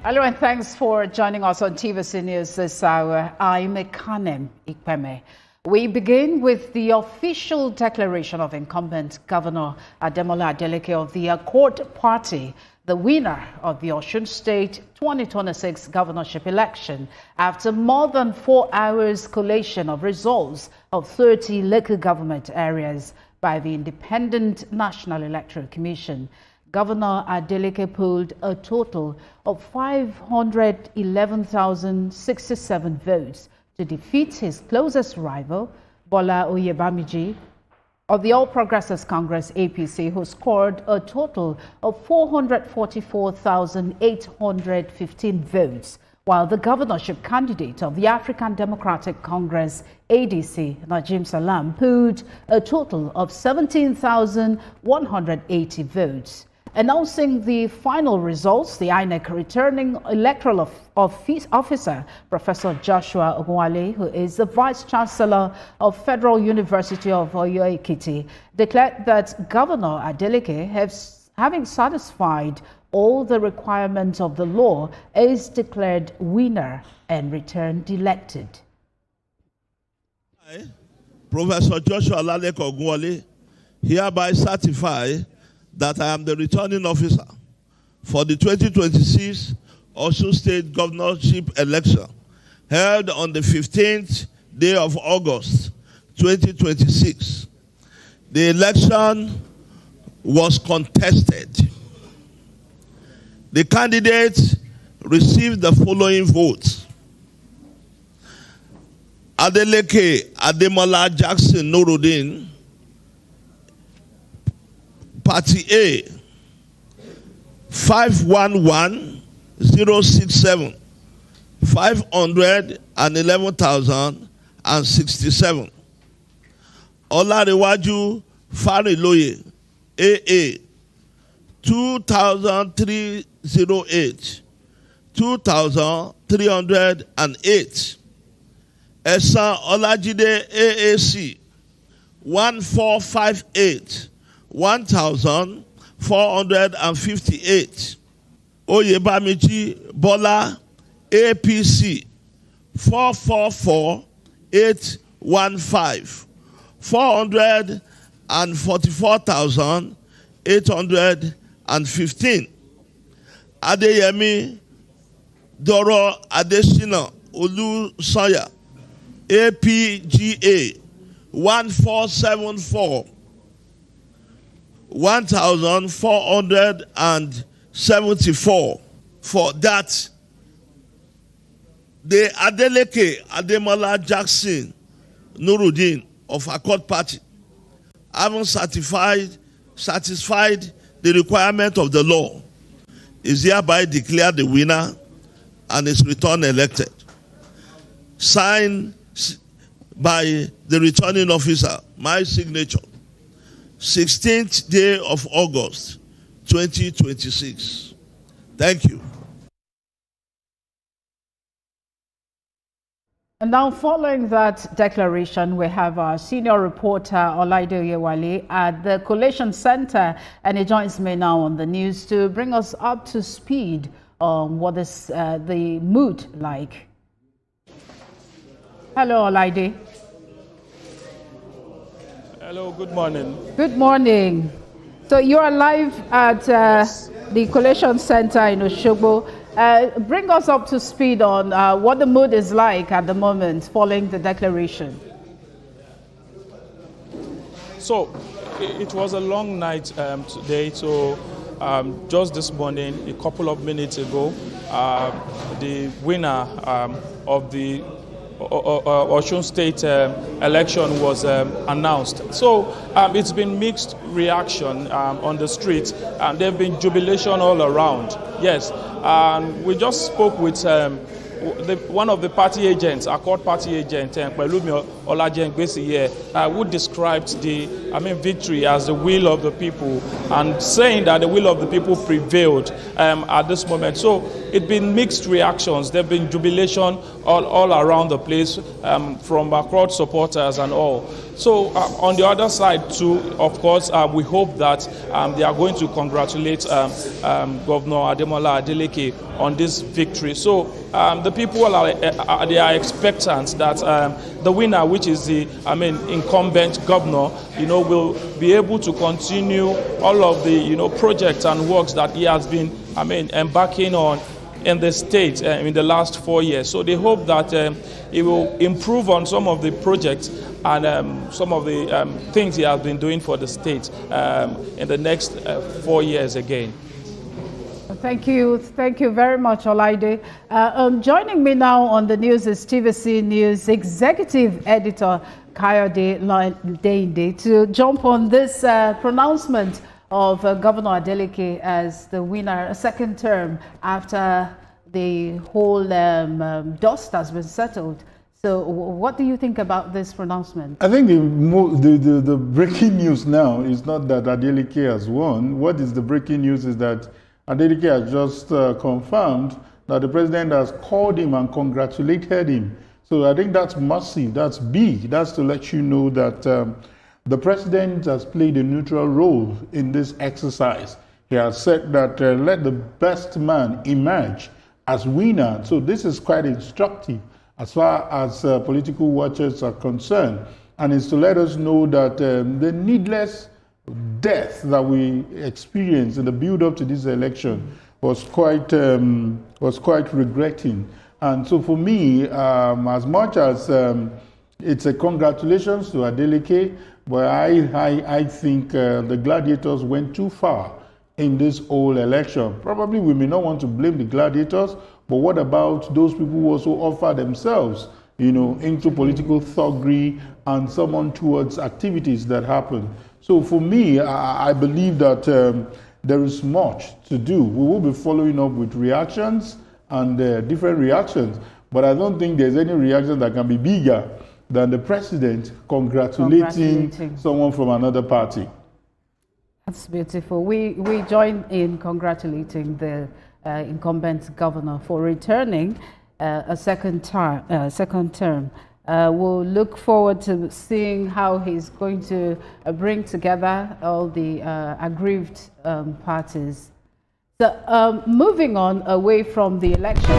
Hello and thanks for joining us on TVC News this hour. I'm Kanem Ikpeme. We begin with the official declaration of incumbent Governor Ademola Adeleke of the Accord Party, the winner of the Osun State 2026 governorship election after more than 4 hours collation of results of 30 local government areas by the Independent National Electoral Commission. Governor Adeleke polled a total of 511,067 votes to defeat his closest rival, Bola Oyebamiji, of the All Progressives Congress APC, who scored a total of 444,815 votes, while the governorship candidate of the African Democratic Congress ADC, Najim Salam, polled a total of 17,180 votes. Announcing the final results, the INEC returning electoral officer, Professor Joshua Ogunwale, who is the Vice Chancellor of Federal University of Oyo Ekiti, declared that Governor Adeleke having satisfied all the requirements of the law, is declared winner and returned elected.
Professor Joshua Laleko Ogunwole hereby certify that I am the returning officer for the 2026 Osun State Governorship election held on the 15th day of August 2026. The election was contested. The candidates received the following votes. Adeleke Ademola Jackson Nuruddin, Party A, 511,067, 511,067. Olarewaju Fariloye, AA, 2,308, 2,308. Esa Olajide AAC, 1458, 1,458. Oyebamiji Bola APC, 444,815, 444,815. Adeyemi Doro Adesina Olusanya APGA, 1474, 1,474. For that, the Adeleke Ademola Jackson Nuruddin of Accord Party, having satisfied the requirement of the law, is hereby declared the winner and is returned elected. Signed by the returning officer, my signature, 16th day of August 2026. Thank you.
And now, following that declaration, we have our senior reporter Olaide Oyewale at the Collation Center, and he joins me now on the news to bring us up to speed on what is the mood like. Hello, Olaide.
Hello, good morning.
Good morning. So you are live at the Collation Center in Osogbo. Bring us up to speed on what the mood is like at the moment following the declaration.
So it was a long night today. So just this morning, a couple of minutes ago, the winner of the Osun State election was announced. So it's been mixed reaction on the streets, and there have been jubilation all around. Yes, we just spoke with one of the party agents, Accord Party agent, Pelumi Olajengbesi here, who described the victory as the will of the people, and saying that the will of the people prevailed at this moment. So it's been mixed reactions. There have been jubilation all around the place from Accord supporters and all. So on the other side too, of course, we hope that they are going to congratulate Governor Ademola Adeleke on this victory. So the people are expectant that the winner, which is the incumbent governor, will be able to continue all of the projects and works that he has been embarking on in the state in the last 4 years. So they hope that he will improve on some of the projects and some of the things he has been doing for the state in the next 4 years again.
Thank you very much, Olaide. Joining me now on the news is TVC News Executive Editor Kayode Deinde to jump on this pronouncement of Governor Adeleke as the winner, a second term after the whole dust has been settled. So what do you think about this pronouncement?
I think the breaking news now is not that Adeleke has won. What is the breaking news is that Adeleke has just confirmed that the president has called him and congratulated him. So I think that's massive, that's big. That's to let you know that the president has played a neutral role in this exercise. He has said that let the best man emerge as winner. So this is quite instructive as far as political watchers are concerned, and is to let us know that the needless death that we experienced in the build-up to this election was quite regretting. And so for me, as much as it's a congratulations to Adeleke, but I think the gladiators went too far in this whole election. Probably we may not want to blame the gladiators, but what about those people who also offer themselves, into political thuggery and someone towards activities that happen? So for me, I believe that there is much to do. We will be following up with reactions and different reactions, but I don't think there's any reaction that can be bigger than the president congratulating someone from another party.
That's beautiful. We join in congratulating the incumbent governor for returning a second term. We'll look forward to seeing how he's going to bring together all the aggrieved parties. So, moving on away from the election.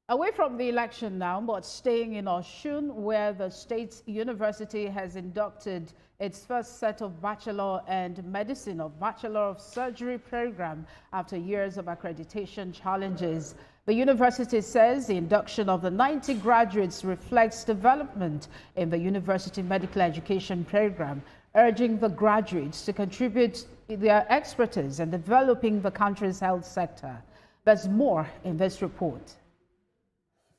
Away from the election now, but staying in Osun, where the state university has inducted its first set of Bachelor and Medicine of Bachelor of Surgery program after years of accreditation challenges. The university says the induction of the 90 graduates reflects development in the university medical education program, urging the graduates to contribute their expertise in developing the country's health sector. There's more in this report.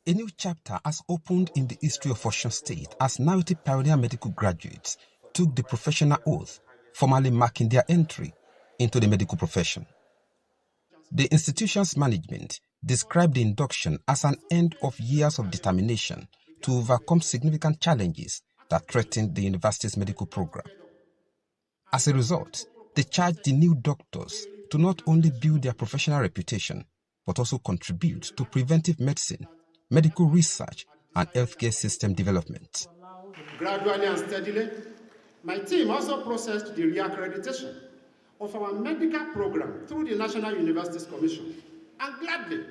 A new chapter has opened in the history of Osun State as 90 pioneer medical graduates took the professional oath, formally marking their entry into the medical profession. The institution's management described the induction as an end of years of determination to overcome significant challenges that threatened the university's medical program. As a result, they charged the new doctors to not only build their professional reputation, but also contribute to preventive medicine, medical research, and healthcare system development.
Gradually and steadily, my team also processed the reaccreditation of our medical program through the National Universities Commission. And gladly,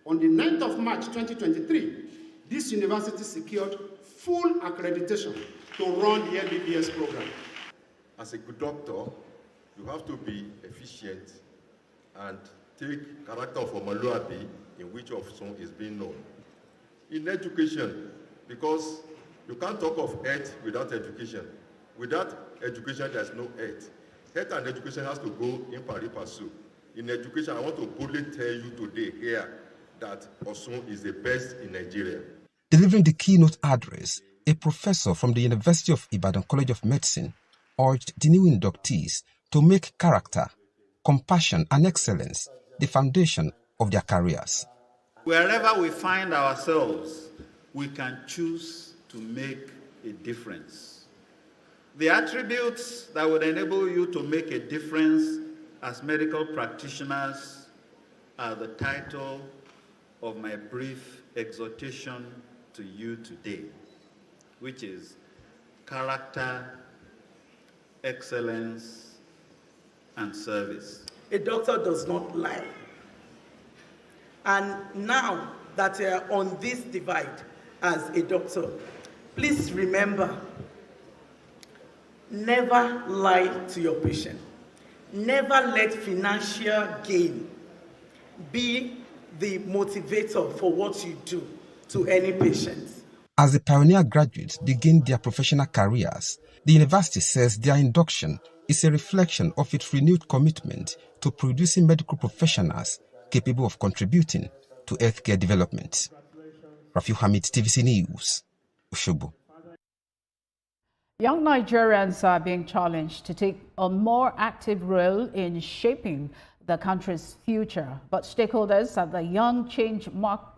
on the 9th of March 2023, this university secured full accreditation to run the MBBS program.
As a good doctor, you have to be efficient and take character of Omoluabi in which Osun is being known. In education, because you can't talk of health without education. Without education, there's no health. Health and education has to go in pari passu. In education, I want to boldly tell you today here that Osun is the best in Nigeria.
Delivering the keynote address, a professor from the University of Ibadan College of Medicine urged the new inductees to make character, compassion, and excellence the foundation of their careers.
Wherever we find ourselves, we can choose to make a difference. The attributes that would enable you to make a difference as medical practitioners are the title of my brief exhortation to you today, which is character, excellence, and service.
A doctor does not lie. And now that you are on this divide as a doctor, please remember, never lie to your patient. Never let financial gain be the motivator for what you do to any patient.
As the pioneer graduates begin their professional careers, the university says their induction is a reflection of its renewed commitment to producing medical professionals capable of contributing to healthcare development. Rafiu Hamid, TVC News, Osogbo.
Young Nigerians are being challenged to take a more active role in shaping the country's future. But stakeholders at the Young Change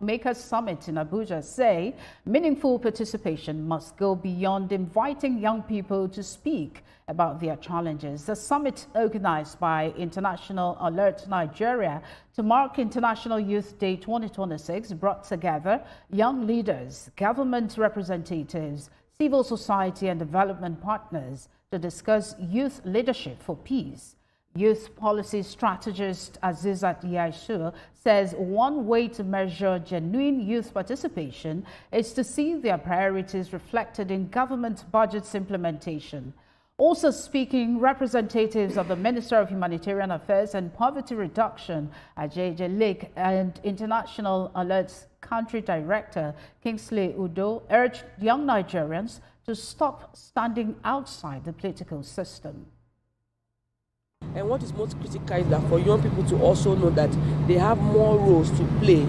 Makers Summit in Abuja say meaningful participation must go beyond inviting young people to speak about their challenges. The summit, organized by International Alert Nigeria to mark International Youth Day 2026, brought together young leaders, government representatives, civil society and development partners to discuss youth leadership for peace. Youth policy strategist Azizat Yaisu says one way to measure genuine youth participation is to see their priorities reflected in government budgets implementation. Also speaking, representatives of the Minister of Humanitarian Affairs and Poverty Reduction, Ajeje Lake, and International Alert's Country Director, Kingsley Udo, urged young Nigerians to stop standing outside the political system.
And what is most critical is that for young people to also know that they have more roles to play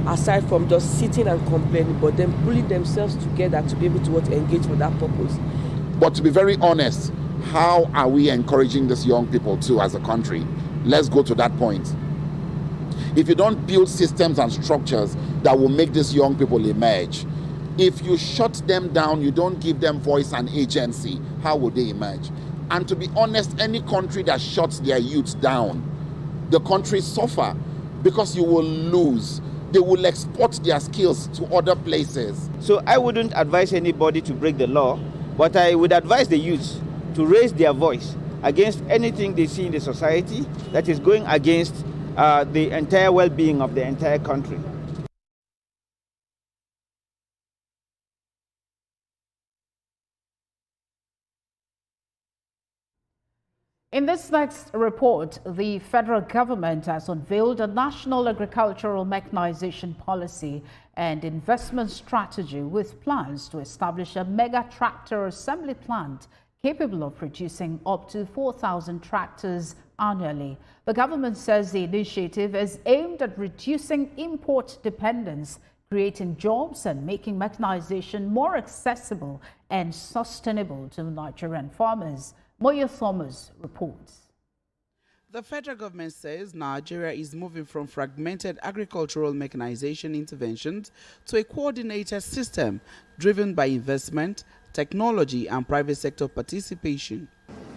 aside from just sitting and complaining, but then pulling themselves together to be able to engage for that purpose.
But to be very honest, how are we encouraging these young people to as a country? Let's go to that point. If you don't build systems and structures that will make these young people emerge, if you shut them down, you don't give them voice and agency, how will they emerge? And to be honest, any country that shuts their youth down, the country suffer because you will lose. They will export their skills to other places.
So I wouldn't advise anybody to break the law, but I would advise the youth to raise their voice against anything they see in the society that is going against the entire well-being of the entire country.
In this next report, the federal government has unveiled a national agricultural mechanization policy and investment strategy with plans to establish a mega tractor assembly plant capable of producing up to 4,000 tractors annually. The government says the initiative is aimed at reducing import dependence, creating jobs and making mechanization more accessible and sustainable to Nigerian farmers. Moyo Thomas reports.
The federal government says Nigeria is moving from fragmented agricultural mechanization interventions to a coordinated system driven by investment, technology, and private sector participation.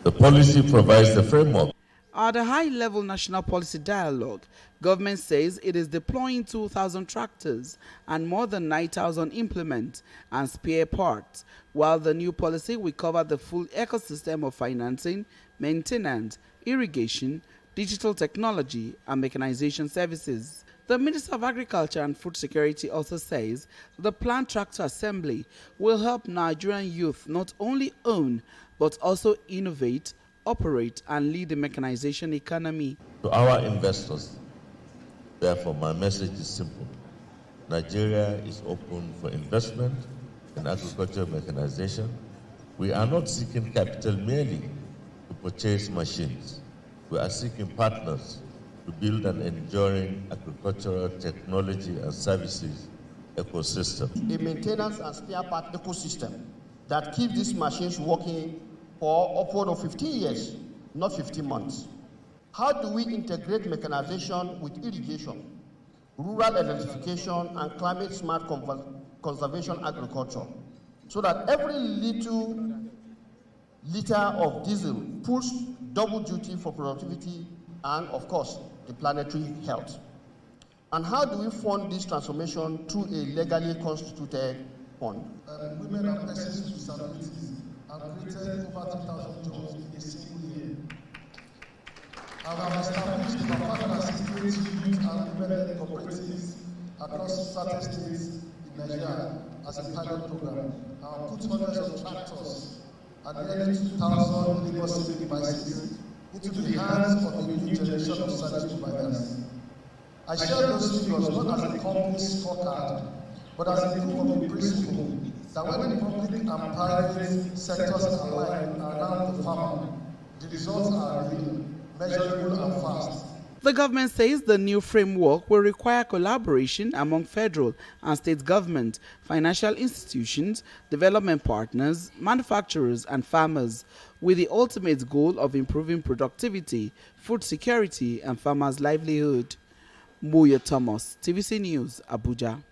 The policy provides the framework.
At a high-level national policy dialogue, government says it is deploying 2,000 tractors and more than 9,000 implements and spare parts, while the new policy will cover the full ecosystem of financing, maintenance, irrigation, digital technology, and mechanization services. The Minister of Agriculture and Food Security also says the planned tractor assembly will help Nigerian youth not only own, but also innovate, operate, and lead the mechanization economy.
To our investors, therefore, my message is simple. Nigeria is open for investment in agricultural mechanization. We are not seeking capital merely to purchase machines. We are seeking partners to build an enduring agricultural technology and services ecosystem.
A maintenance and spare part ecosystem that keeps these machines working for upward of 15 years, not 15 months. How do we integrate mechanization with irrigation, rural electrification, and climate-smart conservation agriculture, so that every little liter of diesel pulls double duty for productivity and, of course, the planetary health? And how do we fund this transformation through a legally constituted fund?
Women and persons with disabilities have created over 3,000 jobs in a single year. And have established about 568 youth and women cooperatives across certain states in Nigeria as a pilot program, and put hundreds of tractors and nearly 2,000 labor-saving devices into the hands of a new generation of service providers. I share those figures not as a company scorecard, but as a proof of the principle that when the public and private sectors align around the farmer, the results are real, measurable, and fast,
The government says the new framework will require collaboration among federal and state government, financial institutions, development partners, manufacturers and farmers, with the ultimate goal of improving productivity, food security and farmers' livelihood. Moyo Thomas, TVC News, Abuja.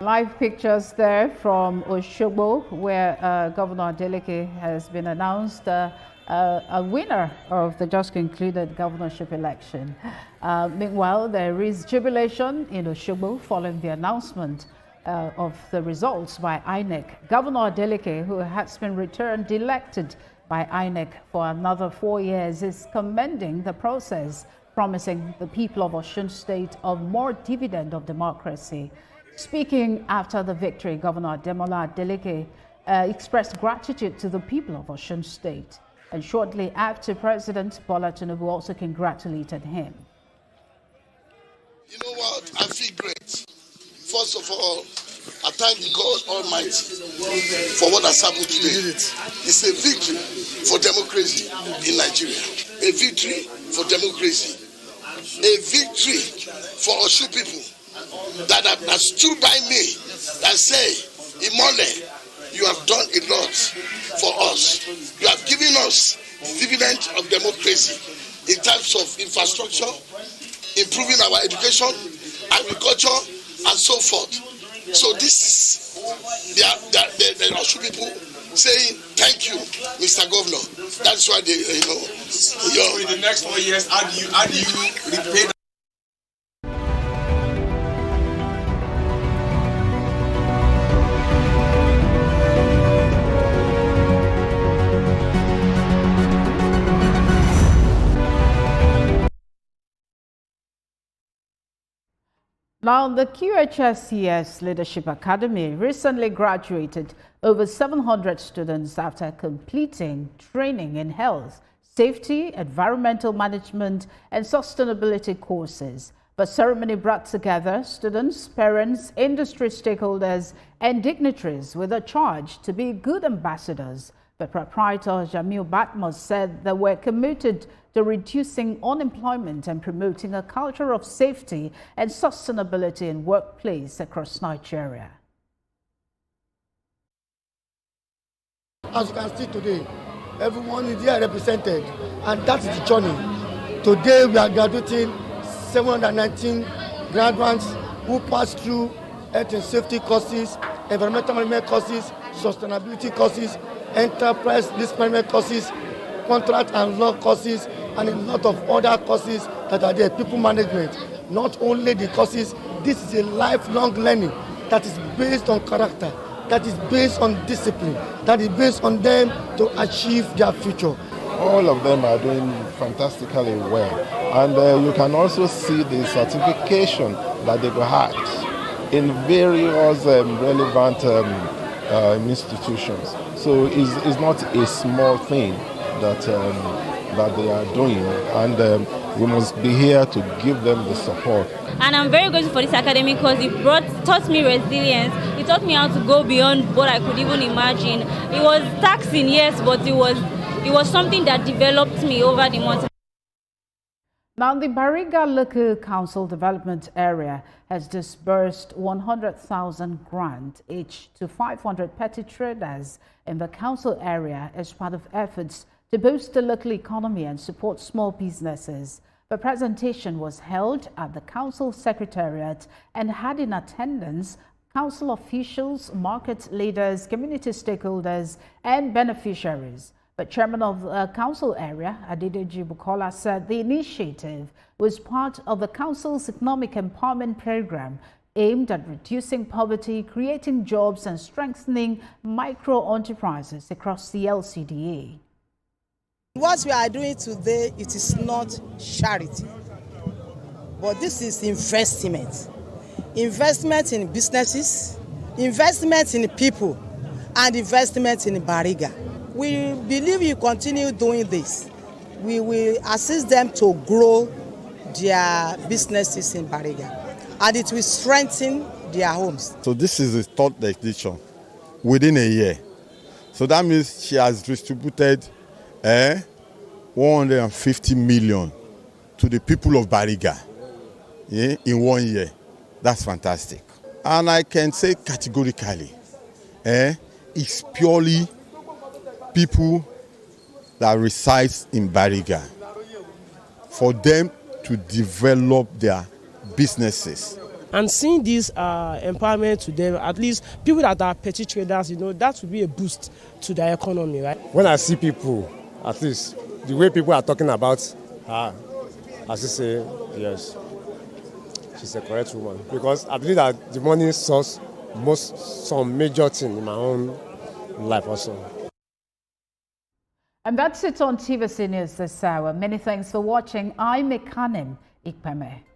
Live pictures there from Osogbo, where Governor Adeleke has been announced a winner of the just concluded governorship election. Meanwhile, there is jubilation in Osogbo following the announcement of the results by INEC. Governor Adeleke, who has been returned elected by INEC for another 4 years, is commending the process, promising the people of Osun State a more dividend of democracy. Speaking after the victory, Governor Ademola Adeleke expressed gratitude to the people of Osun State. And shortly after, President Bola Tinubu also congratulated him.
You know what? I feel great. First of all, I thank God Almighty for what has happened today. It's a victory for democracy in Nigeria. A victory for democracy. A victory for Osun people that stood by me and say, Imole, you have done a lot for us. You have given us the dividend of democracy in terms of infrastructure, improving our education, agriculture, and so forth. So this is the Osun people saying, thank you, Mr. Governor. That's why they,
So in the next 4 years, how do you repay that?
Now, the QHSCS Leadership Academy recently graduated over 700 students after completing training in health, safety, environmental management, and sustainability courses. The ceremony brought together students, parents, industry stakeholders, and dignitaries with a charge to be good ambassadors. The proprietor, Jamil Batmos, said they were committed to reducing unemployment and promoting a culture of safety and sustainability in workplace across Nigeria.
As you can see today, everyone is here represented, and that is the journey. Today we are graduating 719 graduates who passed through health and safety courses, environmental management courses, sustainability courses, enterprise risk management courses, contract and law courses, and a lot of other courses that are there, people management. Not only the courses, this is a lifelong learning that is based on character, that is based on discipline, that is based on them to achieve their future.
All of them are doing fantastically well. And you can also see the certification that they've had in various relevant institutions. So it's not a small thing that they are doing, and we must be here to give them the support.
And I'm very grateful for this academic because it taught me resilience. It taught me how to go beyond what I could even imagine. It was taxing, yes, but it was something that developed me over the months.
Now, the Bariga Local Council Development Area has disbursed 100,000 grant each to 500 petty traders in the council area as part of efforts to boost the local economy and support small businesses. The presentation was held at the council secretariat and had in attendance council officials, market leaders, community stakeholders, and beneficiaries. The chairman of the council area, Adedeji Bukola, said the initiative was part of the council's economic empowerment program aimed at reducing poverty, creating jobs, and strengthening micro-enterprises across the LCDA.
What we are doing today, it is not charity, but this is investment. Investment in businesses, investment in people, and investment in Bariga. We believe you continue doing this. We will assist them to grow their businesses in Bariga, and it will strengthen their homes.
So this is the third edition within a year. So that means she has distributed 150 million to the people of Bariga in 1 year. That's fantastic. And I can say categorically, it's purely people that reside in Bariga, for them to develop their businesses.
And seeing this empowerment to them, at least people that are petty traders, that would be a boost to their economy, right?
When I see people, at least the way people are talking about her, as you say, yes, she's a correct woman. Because I believe that the money solves some major thing in my own life also.
And that's it on TVC News this hour. Many thanks for watching. I'm Ekanem Ikpeme.